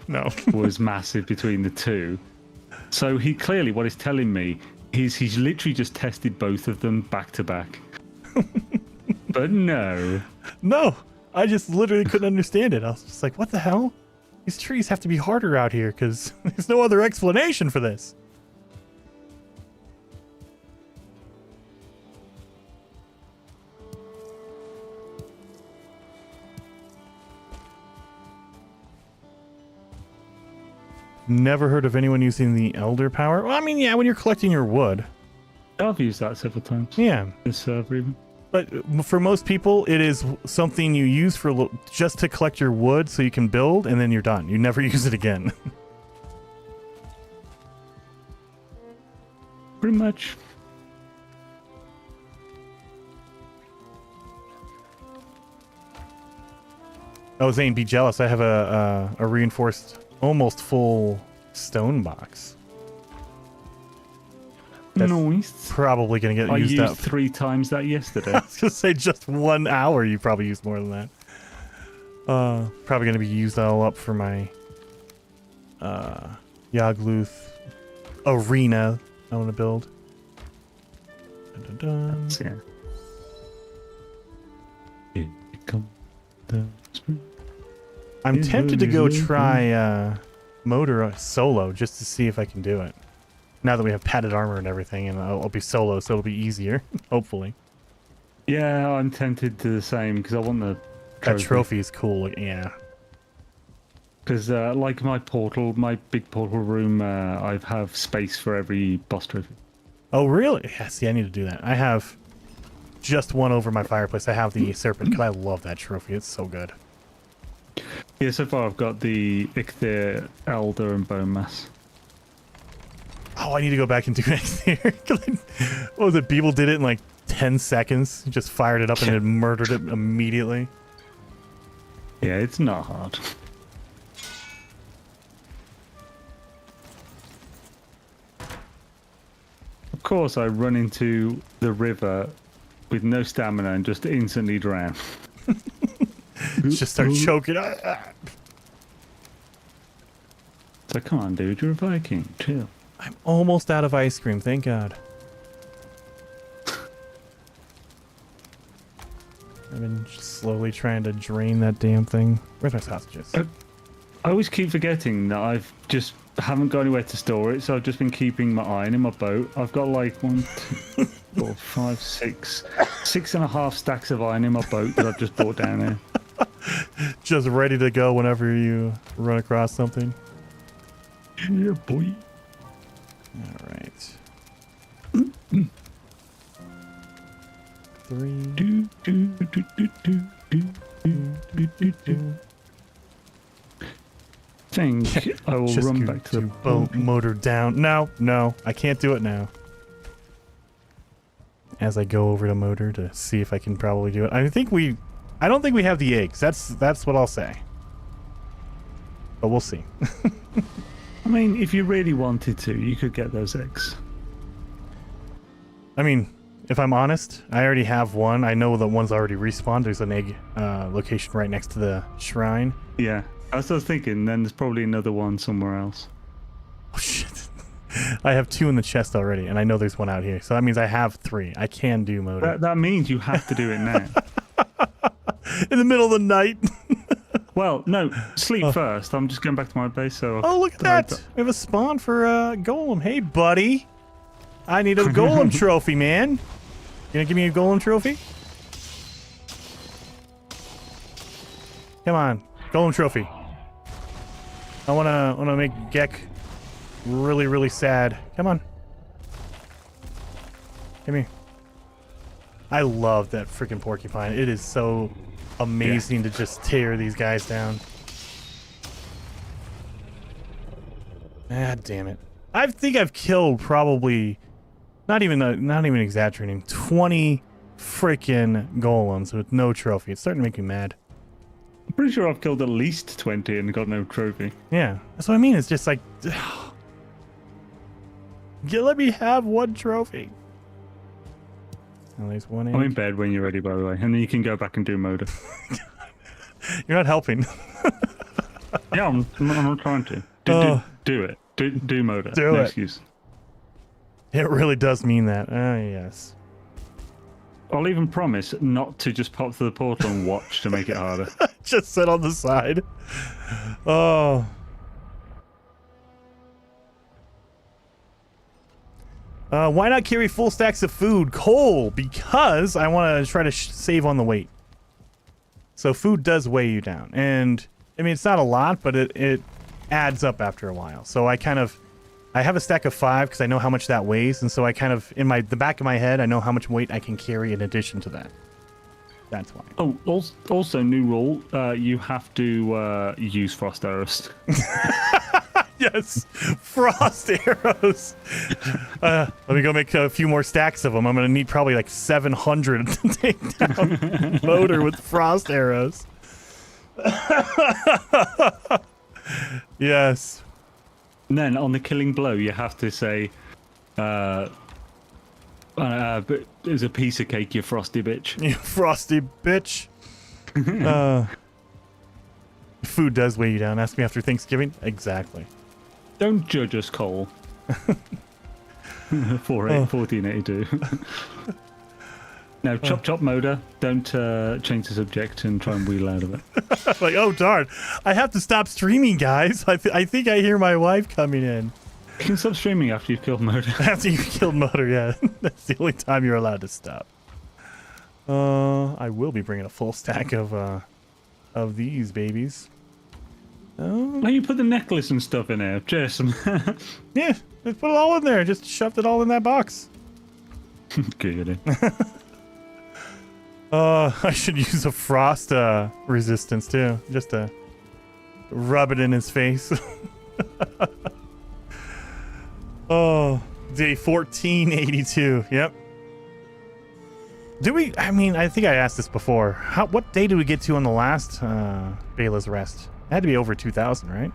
S6: was massive between the two. So he clearly, what he's telling me is he's literally just tested both of them back to back. But no, I just literally couldn't understand it. I was just like, what the hell? These trees have to be harder out here because there's no other explanation for this. Never heard of anyone using the Elder Power. Well, I mean, yeah, when you're collecting your wood. I've used that several times.
S1: Yeah.
S6: This server even.
S1: But for most people, it is something you use for just to collect your wood so you can build, and then you're done. You never use it again.
S6: Pretty much.
S1: Oh, Zane, be jealous. I have a reinforced, almost full stone box. That's probably going to get used up.
S6: I used 3 times that yesterday.
S1: I was going to say just 1 hour. You probably used more than that. Probably going to be used all up for my Yagluth arena I want to build. Dun, dun, dun. I'm tempted to go try Motor solo just to see if I can do it. Now that we have padded armor and everything, and I'll be solo, so it'll be easier, hopefully.
S6: Yeah, I'm tempted to the same because I want the
S1: trophy. That trophy is cool. Yeah.
S6: Because like my big portal room, I have space for every boss trophy.
S1: Oh really? Yeah. See, I need to do that. I have just one over my fireplace. I have the serpent because I love that trophy. It's so good.
S6: Yeah, so far I've got the Ichthir, Elder, and Bone Mass.
S1: Oh, I need to go back and do next here. What was it? People did it in like 10 seconds. Just fired it up and it murdered it immediately.
S6: Yeah, it's not hard. Of course, I run into the river with no stamina and just instantly drown.
S1: Just start choking.
S6: So come on, dude, you're a Viking. Chill.
S1: I'm almost out of ice cream, thank God. I've been slowly trying to drain that damn thing. Where's my sausages?
S6: I always keep forgetting that I've just haven't got anywhere to store it, so I've just been keeping my iron in my boat. I've got like 1, 2, 4, 5, 6, 6.5 stacks of iron in my boat that I've just brought down here.
S1: Just ready to go whenever you run across something.
S6: Yeah, boy.
S1: All right. 3.
S6: think I will
S1: Just
S6: run
S1: go
S6: back to the
S1: boat motor down. No, I can't do it now. As I go over to motor to see if I can probably do it. I don't think we have the eggs. That's what I'll say. But we'll see.
S6: I mean, if you really wanted to, you could get those eggs.
S1: I mean, if I'm honest, I already have one. I know that one's already respawned. There's an egg location right next to the shrine.
S6: Yeah, I was thinking. Then there's probably another one somewhere else.
S1: Oh shit! I have 2 in the chest already, and I know there's one out here. So that means I have 3. I can do motor.
S6: That means you have to do it now.
S1: In the middle of the night.
S6: Well, no, sleep first. I'm just going back to my base. So
S1: oh, look at that! We have a spawn for Golem. Hey, buddy. I need a Golem trophy, man. You gonna give me a Golem trophy? Come on, Golem trophy. I wanna make Gek really, really sad. Come on. Come here. I love that freaking porcupine. It is so amazing to just tear these guys down. Ah, damn it. I think I've killed probably, not even exaggerating, 20 freaking golems with no trophy. It's starting to make me mad.
S6: I'm pretty sure I've killed at least 20 and got no trophy.
S1: Yeah, that's what I mean. It's just like, let me have one trophy. At least one egg.
S6: I'm in bed when you're ready, by the way, and then you can go back and do motor.
S1: You're not helping.
S6: Yeah, I'm not trying to. Do it. Do motor.
S1: Do
S6: no
S1: it.
S6: Excuse.
S1: It really does mean that. Oh, yes.
S6: I'll even promise not to just pop through the portal and watch to make it harder.
S1: Just sit on the side. Oh. Why not carry full stacks of food? Coal, because I want to try to save on the weight. So food does weigh you down. And, I mean, it's not a lot, but it adds up after a while. So I have a stack of 5 because I know how much that weighs. And so I kind of, in the back of my head, I know how much weight I can carry in addition to that. That's why.
S6: Oh, also new rule, you have to use frost arrows.
S1: Yes, frost arrows. Let me go make a few more stacks of them. I'm going to need probably like 700 to take down motor with frost arrows. Yes.
S6: And then on the killing blow, you have to say, but there's a piece of cake, you frosty bitch.
S1: You frosty bitch. Food does weigh you down. Ask me after Thanksgiving. Exactly.
S6: Don't judge us, Cole. 1482. Now, chop motor. Don't change the subject and try and wheel out of it.
S1: Like, oh darn, I have to stop streaming, guys. I think I hear my wife coming in.
S6: You can stop streaming after you've killed motor.
S1: After you've killed motor, yeah. That's the only time you're allowed to stop. I will be bringing a full stack of these babies.
S6: Oh, you put the necklace and stuff in there, Jason.
S1: Yeah, just put it all in there. Just shoved it all in that box.
S6: Good.
S1: I should use a frost resistance too, just to rub it in his face. Oh, day 1482. Yep. I mean, I think I asked this before. What day did we get to on the last Bela's Rest? It had to be over 2,000, right?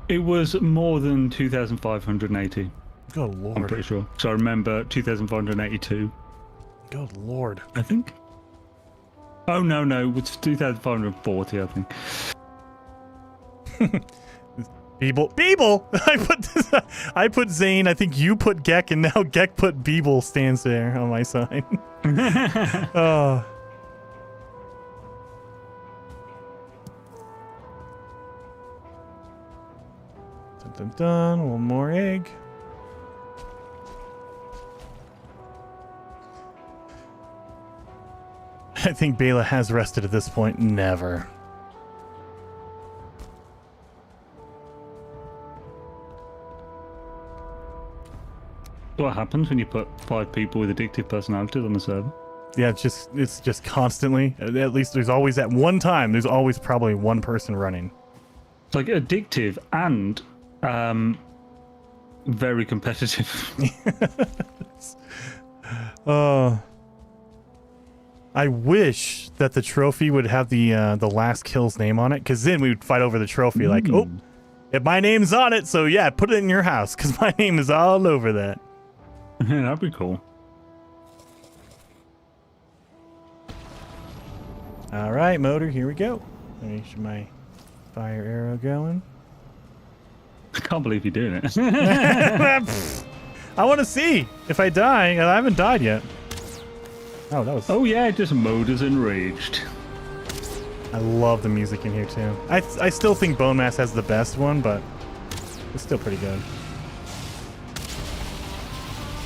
S6: It was more than 2,580.
S1: Good lord.
S6: I'm pretty sure. So I remember 2,582.
S1: Good lord.
S6: I think. Oh, no. It's 2,540, I think.
S1: Beeble! I put Zane, I think you put Gek, and now Gek put Beeble stands there on my side. Oh. Dun. One more egg. I think Bela has rested at this point. Never.
S6: What happens when you put 5 people with addictive personalities on the server?
S1: Yeah, it's just constantly. At least there's always at one time. There's always probably one person running.
S6: It's like addictive and very competitive.
S1: I wish that the trophy would have the last kill's name on it, because then we would fight over the trophy. Like, oh, if my name's on it, so yeah, put it in your house, because my name is all over that.
S6: Yeah, that'd be cool.
S1: All right, motor, here we go. Let me get my fire arrow going.
S6: I can't believe you're doing it.
S1: I want to see if I die. I haven't died yet. Oh, that was...
S6: Oh, yeah, just motors enraged.
S1: I love the music in here, too. I still think Bone Mass has the best one, but it's still pretty good.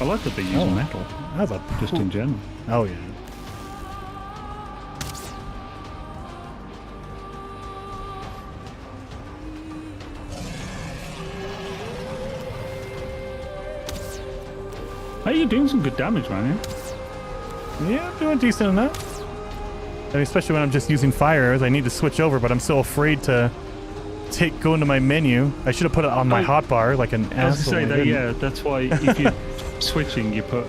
S6: I like that they use metal.
S1: That's a
S6: just in general.
S1: Oh, yeah.
S6: Hey, you're doing some good damage, man.
S1: Yeah, I'm doing decent enough. I mean, especially when I'm just using fire arrows. I need to switch over, but I'm so afraid to go into my menu. I should have put it on my hotbar like an asshole.
S6: I was to say that, yeah, that's why if you're switching, you put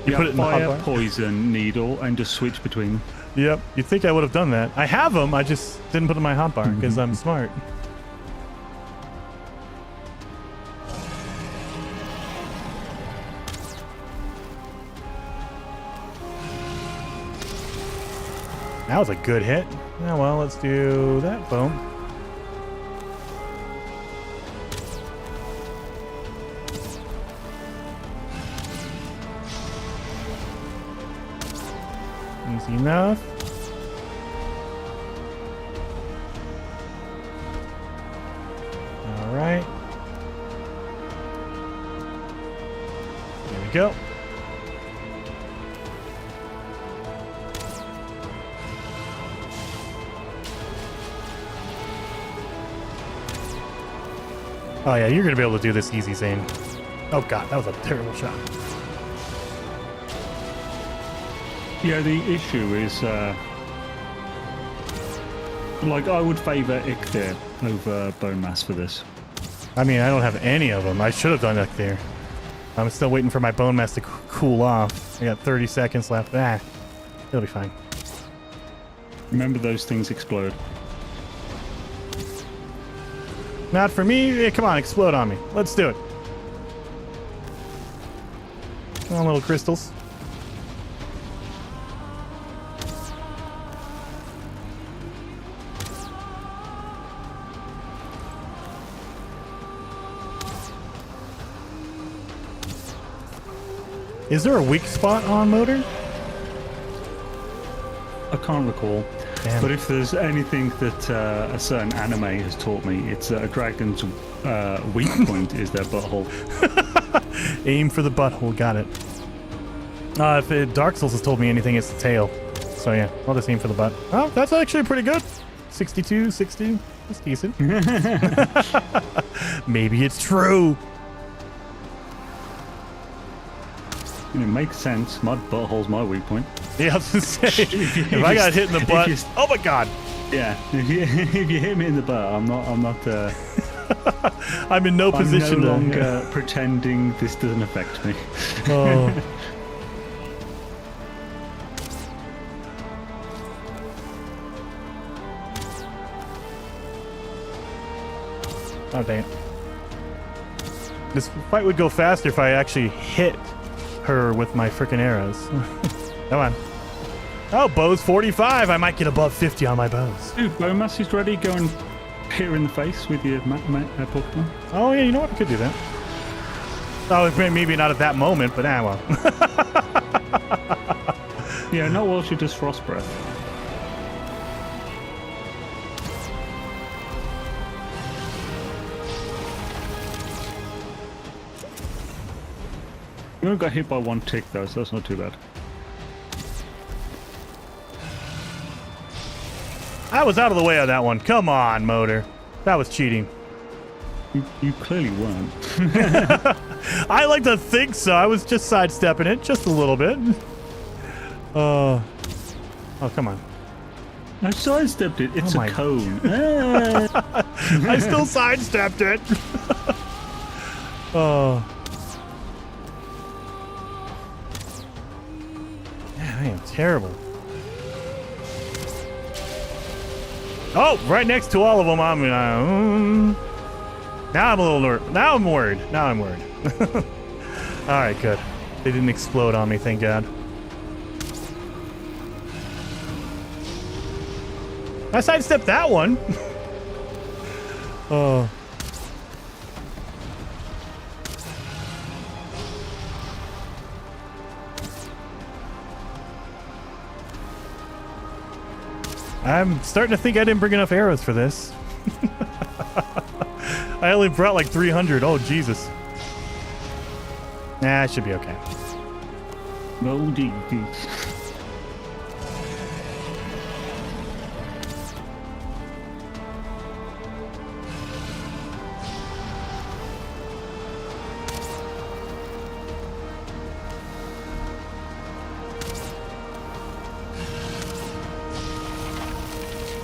S1: it in the
S6: fire,
S1: hotbar?
S6: poison, needle, and just switch between them.
S1: Yep, you'd think I would have done that. I have them, I just didn't put them in my hotbar because I'm smart. That was a good hit. Yeah, well, let's do that. Boom. Easy enough. All right. There we go. Oh yeah, you're gonna be able to do this easy, Zane. Oh god, that was a terrible shot.
S6: Yeah, the issue is, like, I would favour Ichthir over Bone Mass for this.
S1: I mean, I don't have any of them. I should have done Ichthir. I'm still waiting for my Bone Mass to cool off. I got 30 seconds left. It'll be fine.
S6: Remember, those things explode.
S1: Not for me. Come on, explode on me. Let's do it. Come on, little crystals. Is there a weak spot on motor?
S6: I can't recall.
S1: Damn.
S6: But if there's anything that a certain anime has taught me, it's a dragon's weak point is their butthole.
S1: Aim for the butthole, got it. If Dark Souls has told me anything, it's the tail. So yeah, I'll just aim for the butt. Oh, that's actually pretty good. 62, 60, that's decent. Maybe it's true.
S6: It makes sense. My butthole's my weak point.
S1: Yeah, I was gonna say, if I got hit in the butt, oh my god.
S6: Yeah, if you hit me in the butt, I'm not.
S1: I'm in no position.
S6: I'm no longer pretending this doesn't affect me.
S1: Oh. Oh dang it. This fight would go faster if I actually hit her with my frickin' arrows. Come on. Oh, bows 45. I might get above 50 on my bows.
S6: Dude, Bone Mass is ready. Go and hit her in the face with your Pokemon.
S1: Oh, yeah, you know what? I could do that. Oh, maybe not at that moment, but well.
S6: Yeah, not while she does Frost Breath. You only got hit by one tick though, so that's not too bad.
S1: I was out of the way of that one. Come on, motor. That was cheating.
S6: You clearly weren't.
S1: I like to think so. I was just sidestepping it just a little bit. Oh, come on.
S6: I sidestepped it. It's a cone.
S1: I still sidestepped it. Oh. Man, I am terrible. Oh, right next to all of them. Now I'm a little nervous. Now I'm worried. All right, good. They didn't explode on me, thank God. I sidestepped that one. Oh. I'm starting to think I didn't bring enough arrows for this. I only brought like 300. Oh, Jesus. Nah, it should be okay.
S6: No,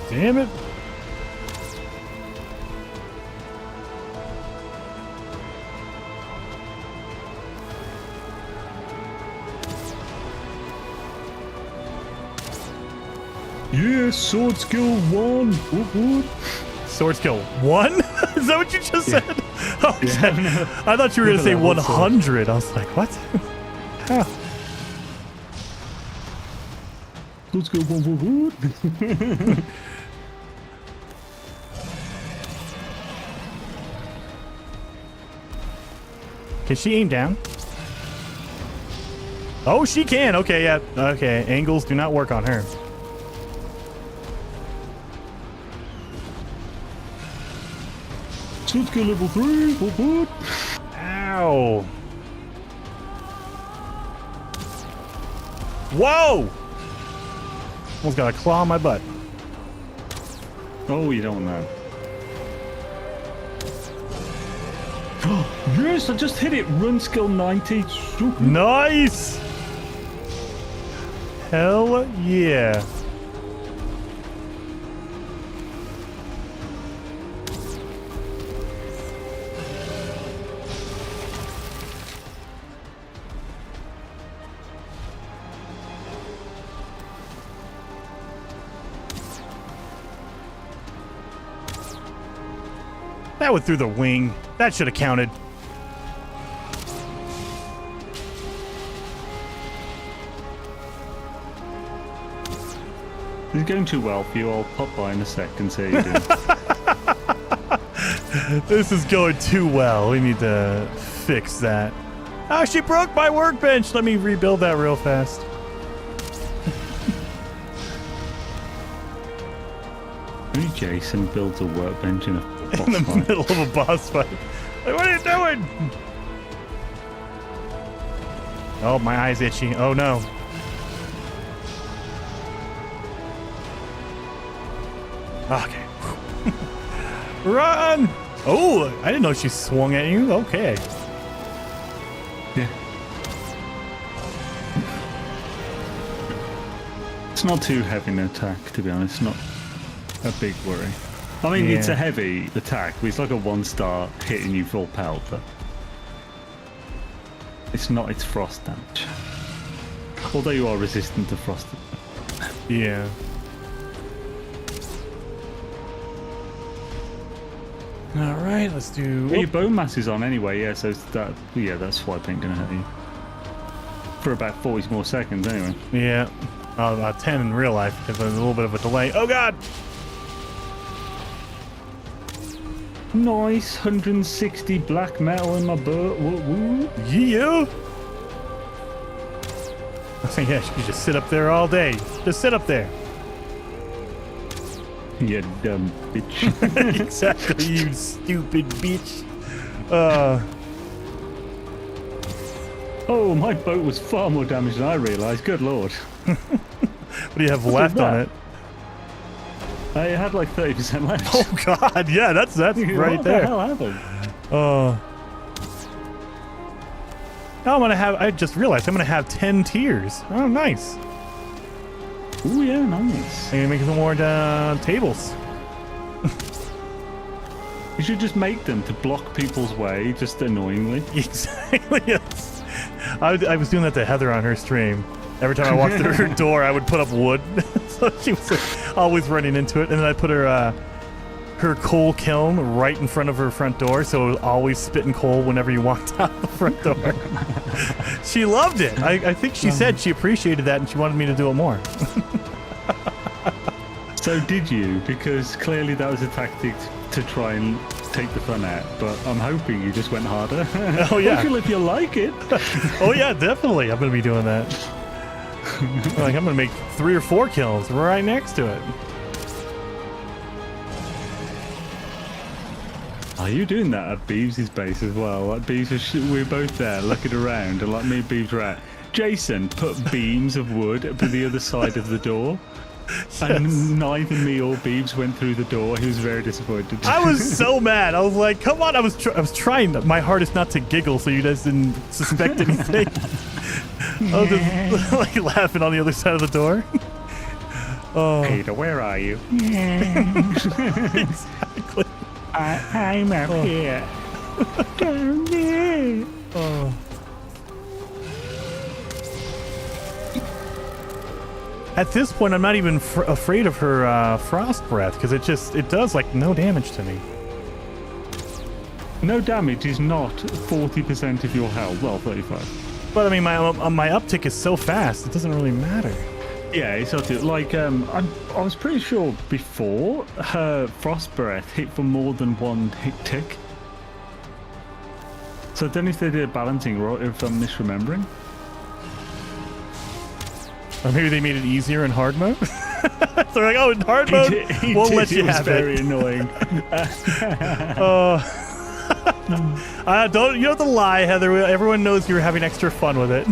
S1: Damn it.
S6: Yeah, sword skill 1.
S1: Sword skill 1? Is that what you just said? Oh,
S6: Yeah.
S1: I thought you were going to say 100. I was like, what? Huh.
S6: Sword skill 1.
S1: Can she aim down? Oh, she can. Okay, yeah. Okay, angles do not work on her.
S6: Sword skill level 3.
S1: Ow. Whoa! Almost got a claw on my butt.
S6: Oh, you don't know. Yes, I just hit it. Run skill 90.
S1: Nice! Hell yeah. That went through the wing. That should have counted.
S6: This is going too well for you. I'll pop by in a sec and see how you do.
S1: This is going too well. We need to fix that. Oh, she broke my workbench. Let me rebuild that real fast.
S6: Maybe Jason builds a workbench in a boss
S1: In the
S6: fight.
S1: middle of a boss fight. Like, what are you doing? Oh, my eye's itchy. Oh, no. Okay. Run! Oh, I didn't know she swung at you. Okay.
S6: Yeah. It's not too heavy an attack, to be honest. Not a big worry. I mean, it's a heavy attack, but it's like a 1-star hitting you full pelt, but it's not its frost damage. Although you are resistant to frost.
S1: Yeah. All right, let's do.
S6: Well, your bone mass is on anyway, yeah. So that swipe ain't gonna hurt you for about 40 more seconds anyway.
S1: Yeah, about 10 in real life because there's a little bit of a delay. Oh God!
S6: Nice, 160 black metal in my butt. Woo.
S1: Yeah. Yeah, you just sit up there all day. Just sit up there.
S6: You dumb bitch.
S1: Exactly, you stupid bitch.
S6: Oh, my boat was far more damaged than I realised. Good lord.
S1: What do you have left on it?
S6: I had like 30% left.
S1: Oh God, yeah, that's right there.
S6: What the hell happened?
S1: Now I'm gonna have. I just realized I'm gonna have 10 tiers. Oh, nice.
S6: Oh yeah, nice.
S1: I'm gonna make some more tables.
S6: You should just make them to block people's way, just annoyingly.
S1: Exactly. Yes. I was doing that to Heather on her stream. Every time I walked through her door, I would put up wood, so she was like, always running into it. And then I put her coal kiln right in front of her front door, so it was always spitting coal whenever you walked out the front door. She loved it. I think she said she appreciated that, and she wanted me to do it more.
S6: So did you? Because clearly that was a tactic to try and take the fun out, but I'm hoping you just went harder.
S1: Oh yeah.
S6: Well, if you like it.
S1: Oh yeah, definitely. I'm gonna be doing that. Like I'm gonna make 3 or 4 kills right next to it.
S6: Are you doing that at Beeves' base as well? Like Beeves, we're both there looking around, and like me and Beeves were at. Jason put beams of wood up to the other side of the door. Yes. And neither me or Beeves went through the door. He was very disappointed.
S1: I was so mad. I was like, "Come on!" I was trying my hardest not to giggle, so you guys didn't suspect anything. I was just like laughing on the other side of the door. Oh,
S6: Peter, where are you?
S1: Exactly.
S6: I'm up here.
S1: Down there. Oh. At this point, I'm not even afraid of her frost breath, because it does like no damage to me.
S6: No damage is not 40% of your health. Well, 35.
S1: But I mean, my uptick is so fast, it doesn't really matter.
S6: Yeah, it's not like I was pretty sure before her frost breath hit for more than 1 hit tick. So I don't know if they did a balancing, or if I'm misremembering.
S1: Or maybe they made it easier in hard mode. They're like, "Oh, in hard mode, we'll let you have it."
S6: Very annoying.
S1: Don't, you don't have to lie, Heather. Everyone knows you were having extra fun with it.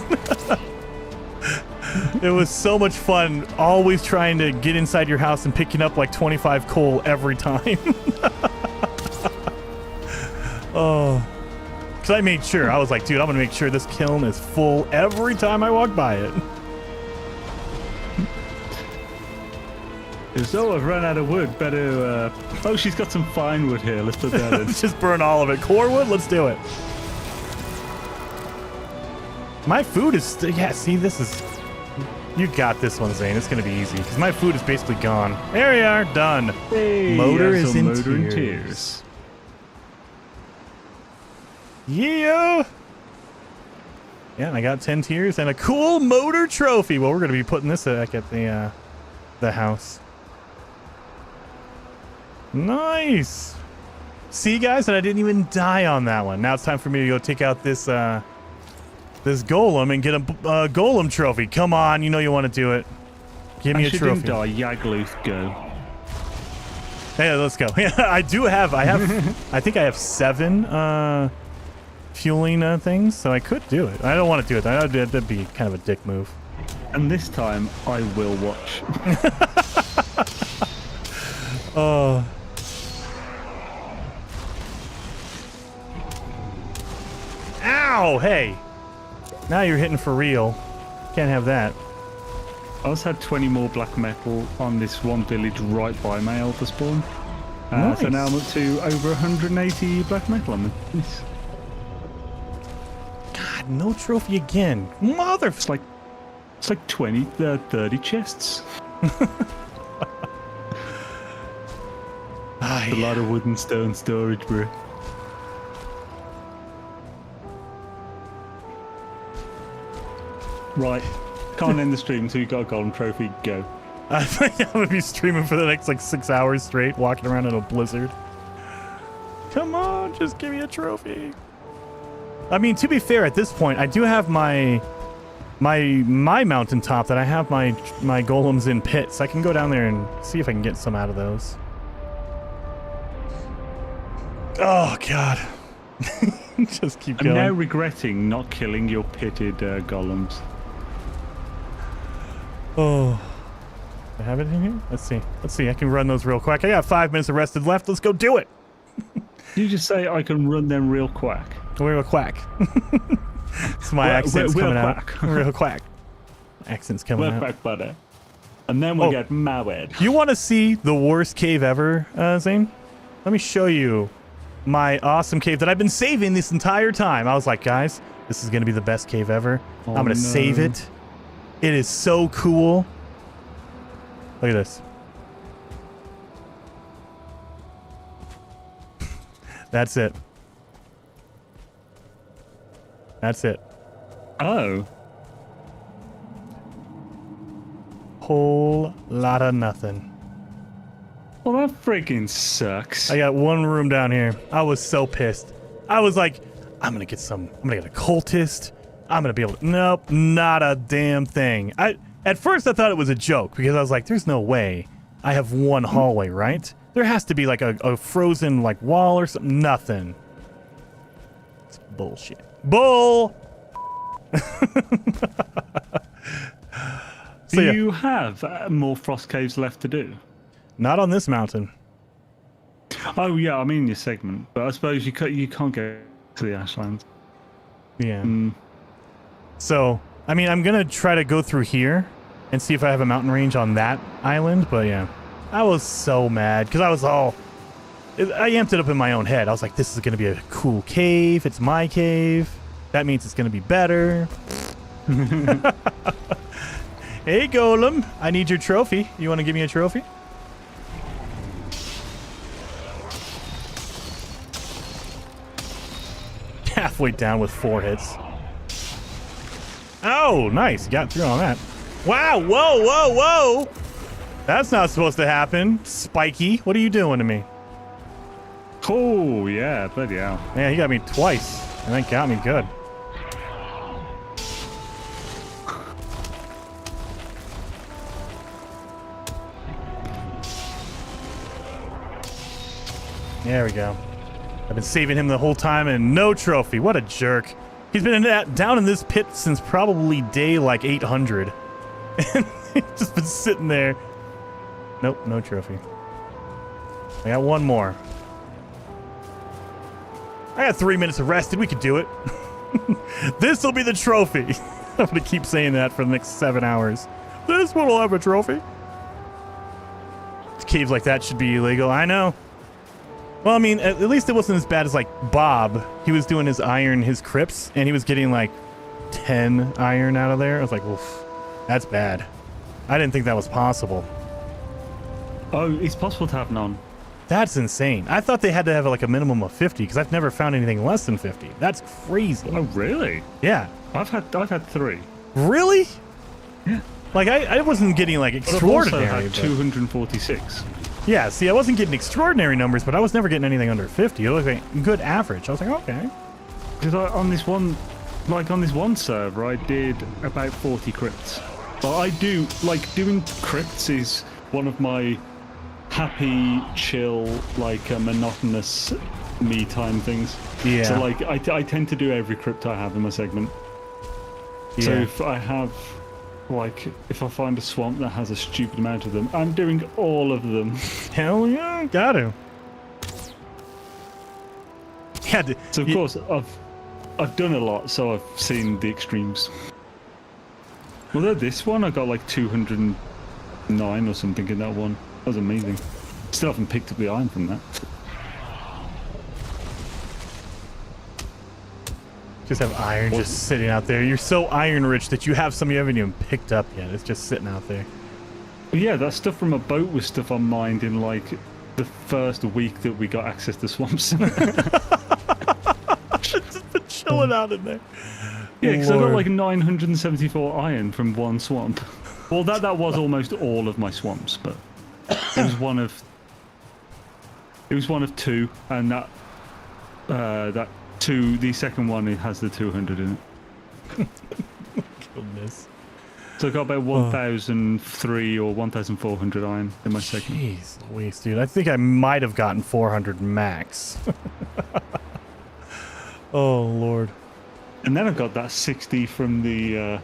S1: It was so much fun, always trying to get inside your house and picking up like 25 coal every time. Oh, because I made sure. I was like, dude, I'm gonna make sure this kiln is full every time I walk by it.
S6: So I've run out of wood. Better. Oh, she's got some fine wood here. Let's put that in.
S1: Just burn all of it. Core wood. Let's do it. My food is. Yeah. See, this is. You got this one, Zane. It's gonna be easy because my food is basically gone. There we are. Done.
S6: Hey,
S1: motor is in
S6: motor
S1: tears.
S6: tears.
S1: Yeah. Yeah, and I got 10 tiers and a cool motor trophy. Well, we're gonna be putting this back at the house. Nice. See, guys, and I didn't even die on that one. Now it's time for me to go take out this this golem and get a golem trophy. Come on, you know you want to do it. Give me a trophy.
S6: Didn't die. Yagluth, go.
S1: Hey, let's go. Yeah, I have. I think I have 7 fueling things, so I could do it. I don't want to do it. That'd be kind of a dick move.
S6: And this time, I will watch.
S1: Oh. Ow! Hey! Now you're hitting for real. Can't have that.
S6: I also had 20 more black metal on this one village right by my alpha spawn.
S1: Nice.
S6: So now I'm up to over 180 black metal on this.
S1: God, no trophy again. Mother...
S6: It's like 20, 30 chests. A lot of wood and stone storage, bro. Right. Can't end the stream until you got a golden trophy. Go.
S1: I think I'm going to be streaming for the next 6 hours straight, walking around in a blizzard. Come on, just give me a trophy. I mean, to be fair, at this point, I do have my mountaintop that I have my golems in pits. I can go down there and see if I can get some out of those. Oh, God. Just keep going.
S6: I'm now regretting not killing your pitted golems.
S1: Oh. Do I have it in here? Let's see. I can run those real quick. I got 5 minutes of rested left. Let's go do it.
S6: You just say I can run them real quack.
S1: Real quack. It's my accent's coming out. Real quack. Accent's coming out.
S6: Quack butter. And then we'll get married.
S1: You want to see the worst cave ever, Zane? Let me show you my awesome cave that I've been saving this entire time. I was like, guys, this is going to be the best cave ever. I'm going to save it. It is so cool. Look at this. That's it. That's it.
S6: Oh.
S1: Whole lot of nothing.
S6: Well, that freaking sucks.
S1: I got one room down here. I was so pissed. I was like, I'm gonna get a cultist. I'm gonna be able to, nope, not a damn thing. At first I thought it was a joke because I was like, there's no way I have one hallway, right? There has to be like a frozen like wall or something. Nothing. It's bullshit. Bull!
S6: Do you have more frost caves left to do?
S1: Not on this mountain.
S6: Oh yeah, I mean your segment, but I suppose you can't go to the Ashlands.
S1: Yeah. So I mean, I'm gonna try to go through here and see if I have a mountain range on that island. But yeah, I was so mad because I amped it up in my own head. I was like, this is gonna be a cool cave. It's my cave. That means it's gonna be better. Hey, Golem, I need your trophy. You want to give me a trophy? Halfway down with 4 hits. Oh, nice. Got through on that. Wow. Whoa, whoa, whoa. That's not supposed to happen. Spiky, what are you doing to me?
S6: Oh, yeah. Bloody hell.
S1: Yeah, he got me twice. And that got me good. There we go. I've been saving him the whole time and no trophy. What a jerk. He's been down in this pit since probably day like 800. And he's just been sitting there. Nope, no trophy. I got one more. I got 3 minutes of rest. We could do it. This will be the trophy. I'm going to keep saying that for the next 7 hours. This one will have a trophy. Caves like that should be illegal. I know. Well, I mean, at least it wasn't as bad as, like, Bob. He was doing his crypts, and he was getting, like, 10 iron out of there. I was like, oof, that's bad. I didn't think that was possible.
S6: Oh, it's possible to have none.
S1: That's insane. I thought they had to have, like, a minimum of 50, because I've never found anything less than 50. That's crazy.
S6: Oh, really?
S1: Yeah.
S6: I've had 3.
S1: Really?
S6: Yeah.
S1: Like, I wasn't getting, like, extraordinary.
S6: I've also had 246.
S1: Yeah, see, I wasn't getting extraordinary numbers, but I was never getting anything under 50. It was like a good average. I was like, okay.
S6: Because on this one server, I did about 40 crypts. But I do, like, doing crypts is one of my happy, chill, like, monotonous me time things.
S1: Yeah.
S6: So, like, I tend to do every crypt I have in my segment. Yeah. So if I have... Like, if I find a swamp that has a stupid amount of them, I'm doing all of them.
S1: Hell yeah, got to. Yeah,
S6: so of course I've done a lot, so I've seen the extremes. Although this one I got like 209 or something in that one. That was amazing. Still haven't picked up the iron from that.
S1: Just have iron just sitting out there. You're so iron rich that you have some you haven't even picked up yet. It's just sitting out there.
S6: But yeah, that stuff from a boat was stuff I mined in like the first week that we got access to swamps.
S1: Just been chilling out in there.
S6: Yeah, because I got like 974 iron from one swamp. Well, that was almost all of my swamps, but it was one of 2, and that 2, the second one, it has the 200 in it.
S1: Goodness.
S6: So I got about 1,003 or 1,400 iron in my second.
S1: Jeez Louise, dude. I think I might have gotten 400 max. Oh, Lord.
S6: And then I got that 60 from the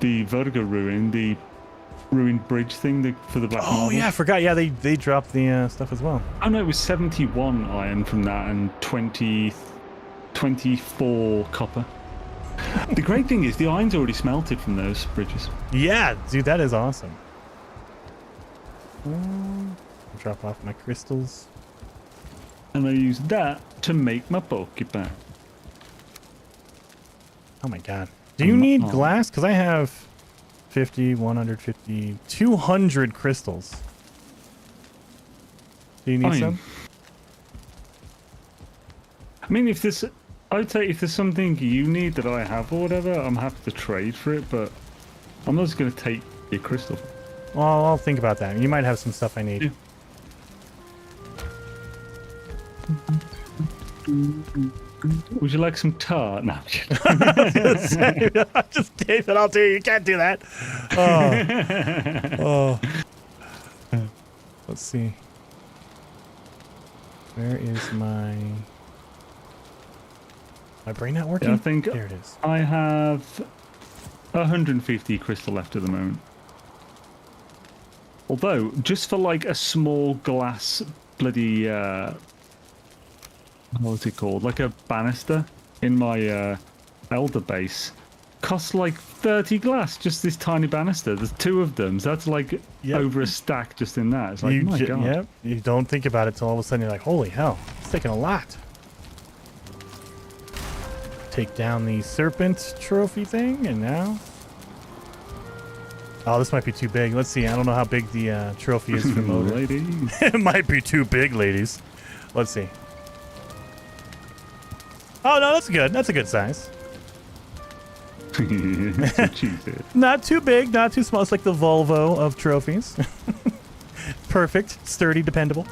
S6: Vertigo Ruin, the ruined bridge thing for the black marble.
S1: Oh, yeah, I forgot. Yeah, they dropped the stuff as well.
S6: Oh, no, it was 71 iron from that and 24 copper. The great thing is the iron's already smelted from those bridges.
S1: Yeah, dude, that is awesome. Drop off my crystals.
S6: And I use that to make my Pokeball.
S1: Oh my god. Do you need glass? Because I have 50, 150, 200 crystals. Do you need some?
S6: I mean, if there's... I'd say if there's something you need that I have or whatever, I'm happy to trade for it, but I'm not just going to take your crystal.
S1: Well, I'll think about that. You might have some stuff I need.
S6: Yeah. Would you like some tar? No, I'm kidding.
S1: I just gave it all to you. You can't do that. Oh. Let's see. Where is my brain not working?
S6: Yeah, I think
S1: there it is.
S6: I have 150 crystal left at the moment. Although, just for like a small glass bloody what's it called? Like a banister in my elder base costs like 30 glass, just this tiny banister. There's 2 of them, so that's like over a stack just in that. It's like, my god.
S1: Yep, you don't think about it till all of a sudden you're like, holy hell, it's taking a lot. Take down the serpent trophy thing, and now... Oh, this might be too big. Let's see, I don't know how big the trophy is for motor. It might be too big, ladies. Let's see. Oh, no, that's good. That's a good size.
S6: That's what she said.
S1: Not too big, not too small. It's like the Volvo of trophies. Perfect, sturdy, dependable.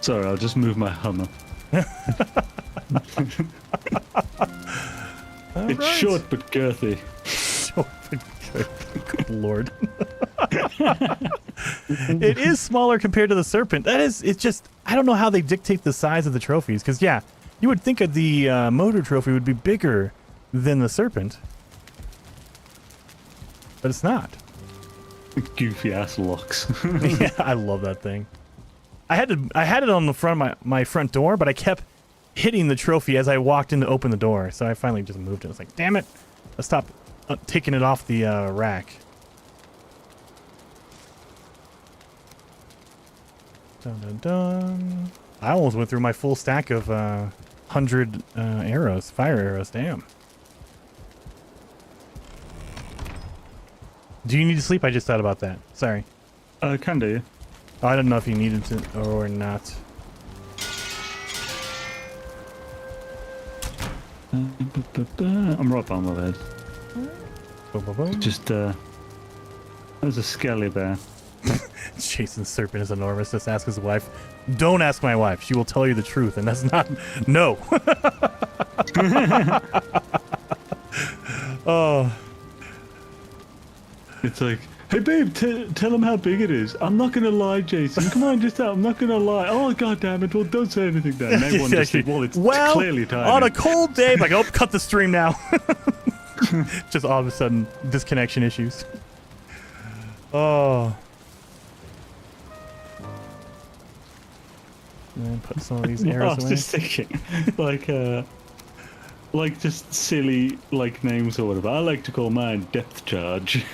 S6: Sorry, I'll just move my Hummer. It's
S1: right.
S6: short but girthy.
S1: Short but girthy. Good lord. It is smaller compared to the serpent. It's just, I don't know how they dictate the size of the trophies. Because, yeah, you would think of the motor trophy would be bigger than the serpent. But it's not.
S6: Goofy ass locks.
S1: Yeah, I love that thing. I had it on the front of my front door, but I kept hitting the trophy as I walked in to open the door. So I finally just moved it. I was like, damn it. Let's stop taking it off the rack. Dun, dun, dun. I almost went through my full stack of 100 arrows, fire arrows. Damn. Do you need to sleep? I just thought about that. Sorry.
S6: Can do.
S1: Oh, I don't know if you needed to or not.
S6: I'm right by my bed. Just, there's a skelly there.
S1: Jason's serpent is enormous. Just ask his wife. Don't ask my wife. She will tell you the truth, and that's not... No. Oh.
S6: It's like, hey babe, tell him how big it is. I'm not gonna lie, Jason. Come on, just tell. I'm not gonna lie. Oh god damn it! Well, don't say anything then. And everyone just like, well, it's clearly tiny.
S1: On a cold day, like, oh, cut the stream now. Just all of a sudden, disconnection issues. Oh. And put some of these arrows
S6: I was
S1: away.
S6: just thinking, like just silly like names or whatever. I like to call mine depth charge.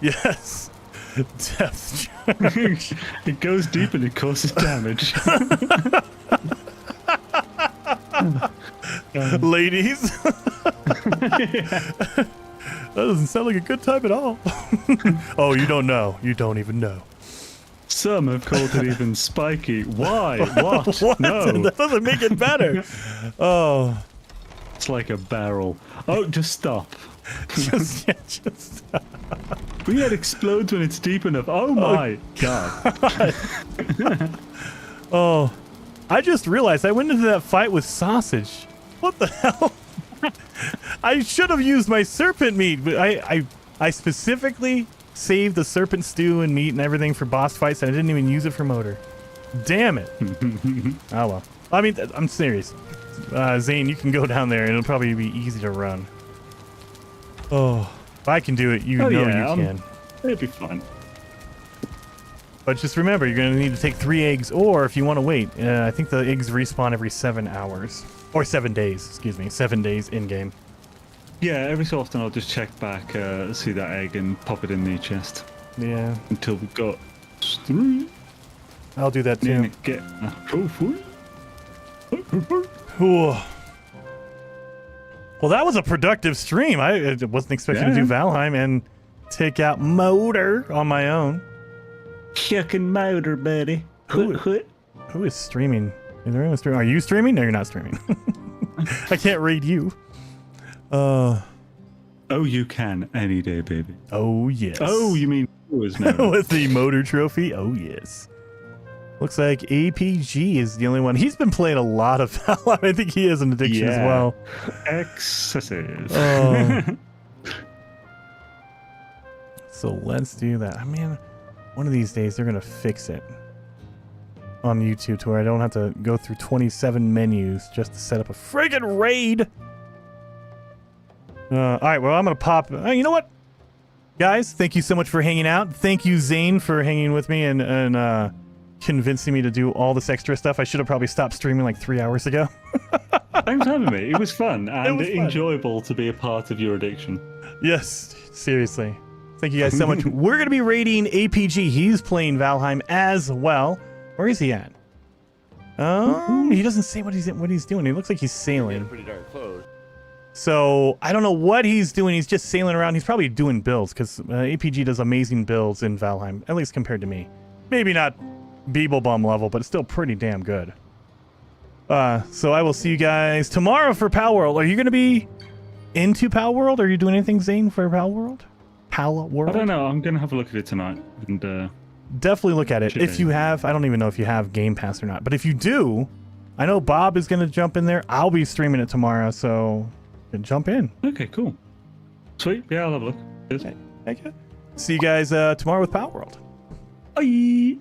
S1: Yes. Depth charge.
S6: It goes deep and it causes damage.
S1: Ladies. That doesn't sound like a good time at all. Oh, you don't know. You don't even know.
S6: Some have called it even spiky. Why? What?
S1: What?
S6: No.
S1: That doesn't make it better. Oh.
S6: It's like a barrel. Oh, just stop.
S1: Just stop.
S6: But yeah, it explodes when it's deep enough. Oh my god.
S1: Oh. I just realized I went into that fight with sausage. What the hell? I should have used my serpent meat, but I specifically saved the serpent stew and meat and everything for boss fights, and I didn't even use it for motor. Damn it. Oh well. I mean, I'm serious. Zane, you can go down there and it'll probably be easy to run. Oh, if I can do it, you know you can.
S6: It'll be fun.
S1: But just remember, you're going to need to take 3 eggs, or if you want to wait, I think the eggs respawn every 7 hours. Or 7 days, excuse me. 7 days in-game.
S6: Yeah, every so often I'll just check back, see that egg, and pop it in the chest.
S1: Yeah.
S6: Until we've got 3.
S1: I'll do that too.
S6: Then get a trophy.
S1: Cool. Well, that was a productive stream. I wasn't expecting to do Valheim and take out Motor on my own.
S6: Chicken Motor, buddy.
S1: Who is streaming? Is there anyone streaming? Are you streaming? No, you're not streaming. I can't read you.
S6: Oh, you can any day, baby.
S1: Oh, yes.
S6: Oh, you mean
S1: with the Motor trophy? Oh, yes. Looks like APG is the only one. He's been playing a lot of Valheim. I think he has an addiction as well.
S6: Excessive.
S1: So let's do that. I mean, one of these days they're going to fix it on YouTube to where I don't have to go through 27 menus just to set up a friggin' raid. All right, well, I'm going to pop... you know what? Guys, thank you so much for hanging out. Thank you, Zane, for hanging with me and convincing me to do all this extra stuff. I should have probably stopped streaming like 3 hours ago.
S6: Thanks for having me. It was fun and enjoyable to be a part of your addiction.
S1: Yes, seriously. Thank you guys so much. We're going to be raiding APG. He's playing Valheim as well. Where is he at? He doesn't say what he's doing. He looks like he's sailing.
S2: Pretty darn close.
S1: So I don't know what he's doing. He's just sailing around. He's probably doing builds because APG does amazing builds in Valheim, at least compared to me. Maybe not Beeblebum level, but it's still pretty damn good. So I will see you guys tomorrow for Pal World. Are you going to be into Pal World? Are you doing anything, Zane, for Pal World? Pal World?
S6: I don't know. I'm going to have a look at it tonight. And
S1: definitely look at it. If you have, I don't even know if you have Game Pass or not, but if you do, I know Bob is going to jump in there. I'll be streaming it tomorrow, so jump in.
S6: Okay, cool. Sweet. Yeah, I'll have a look.
S1: Okay. See you guys tomorrow with Pal World.
S6: Bye.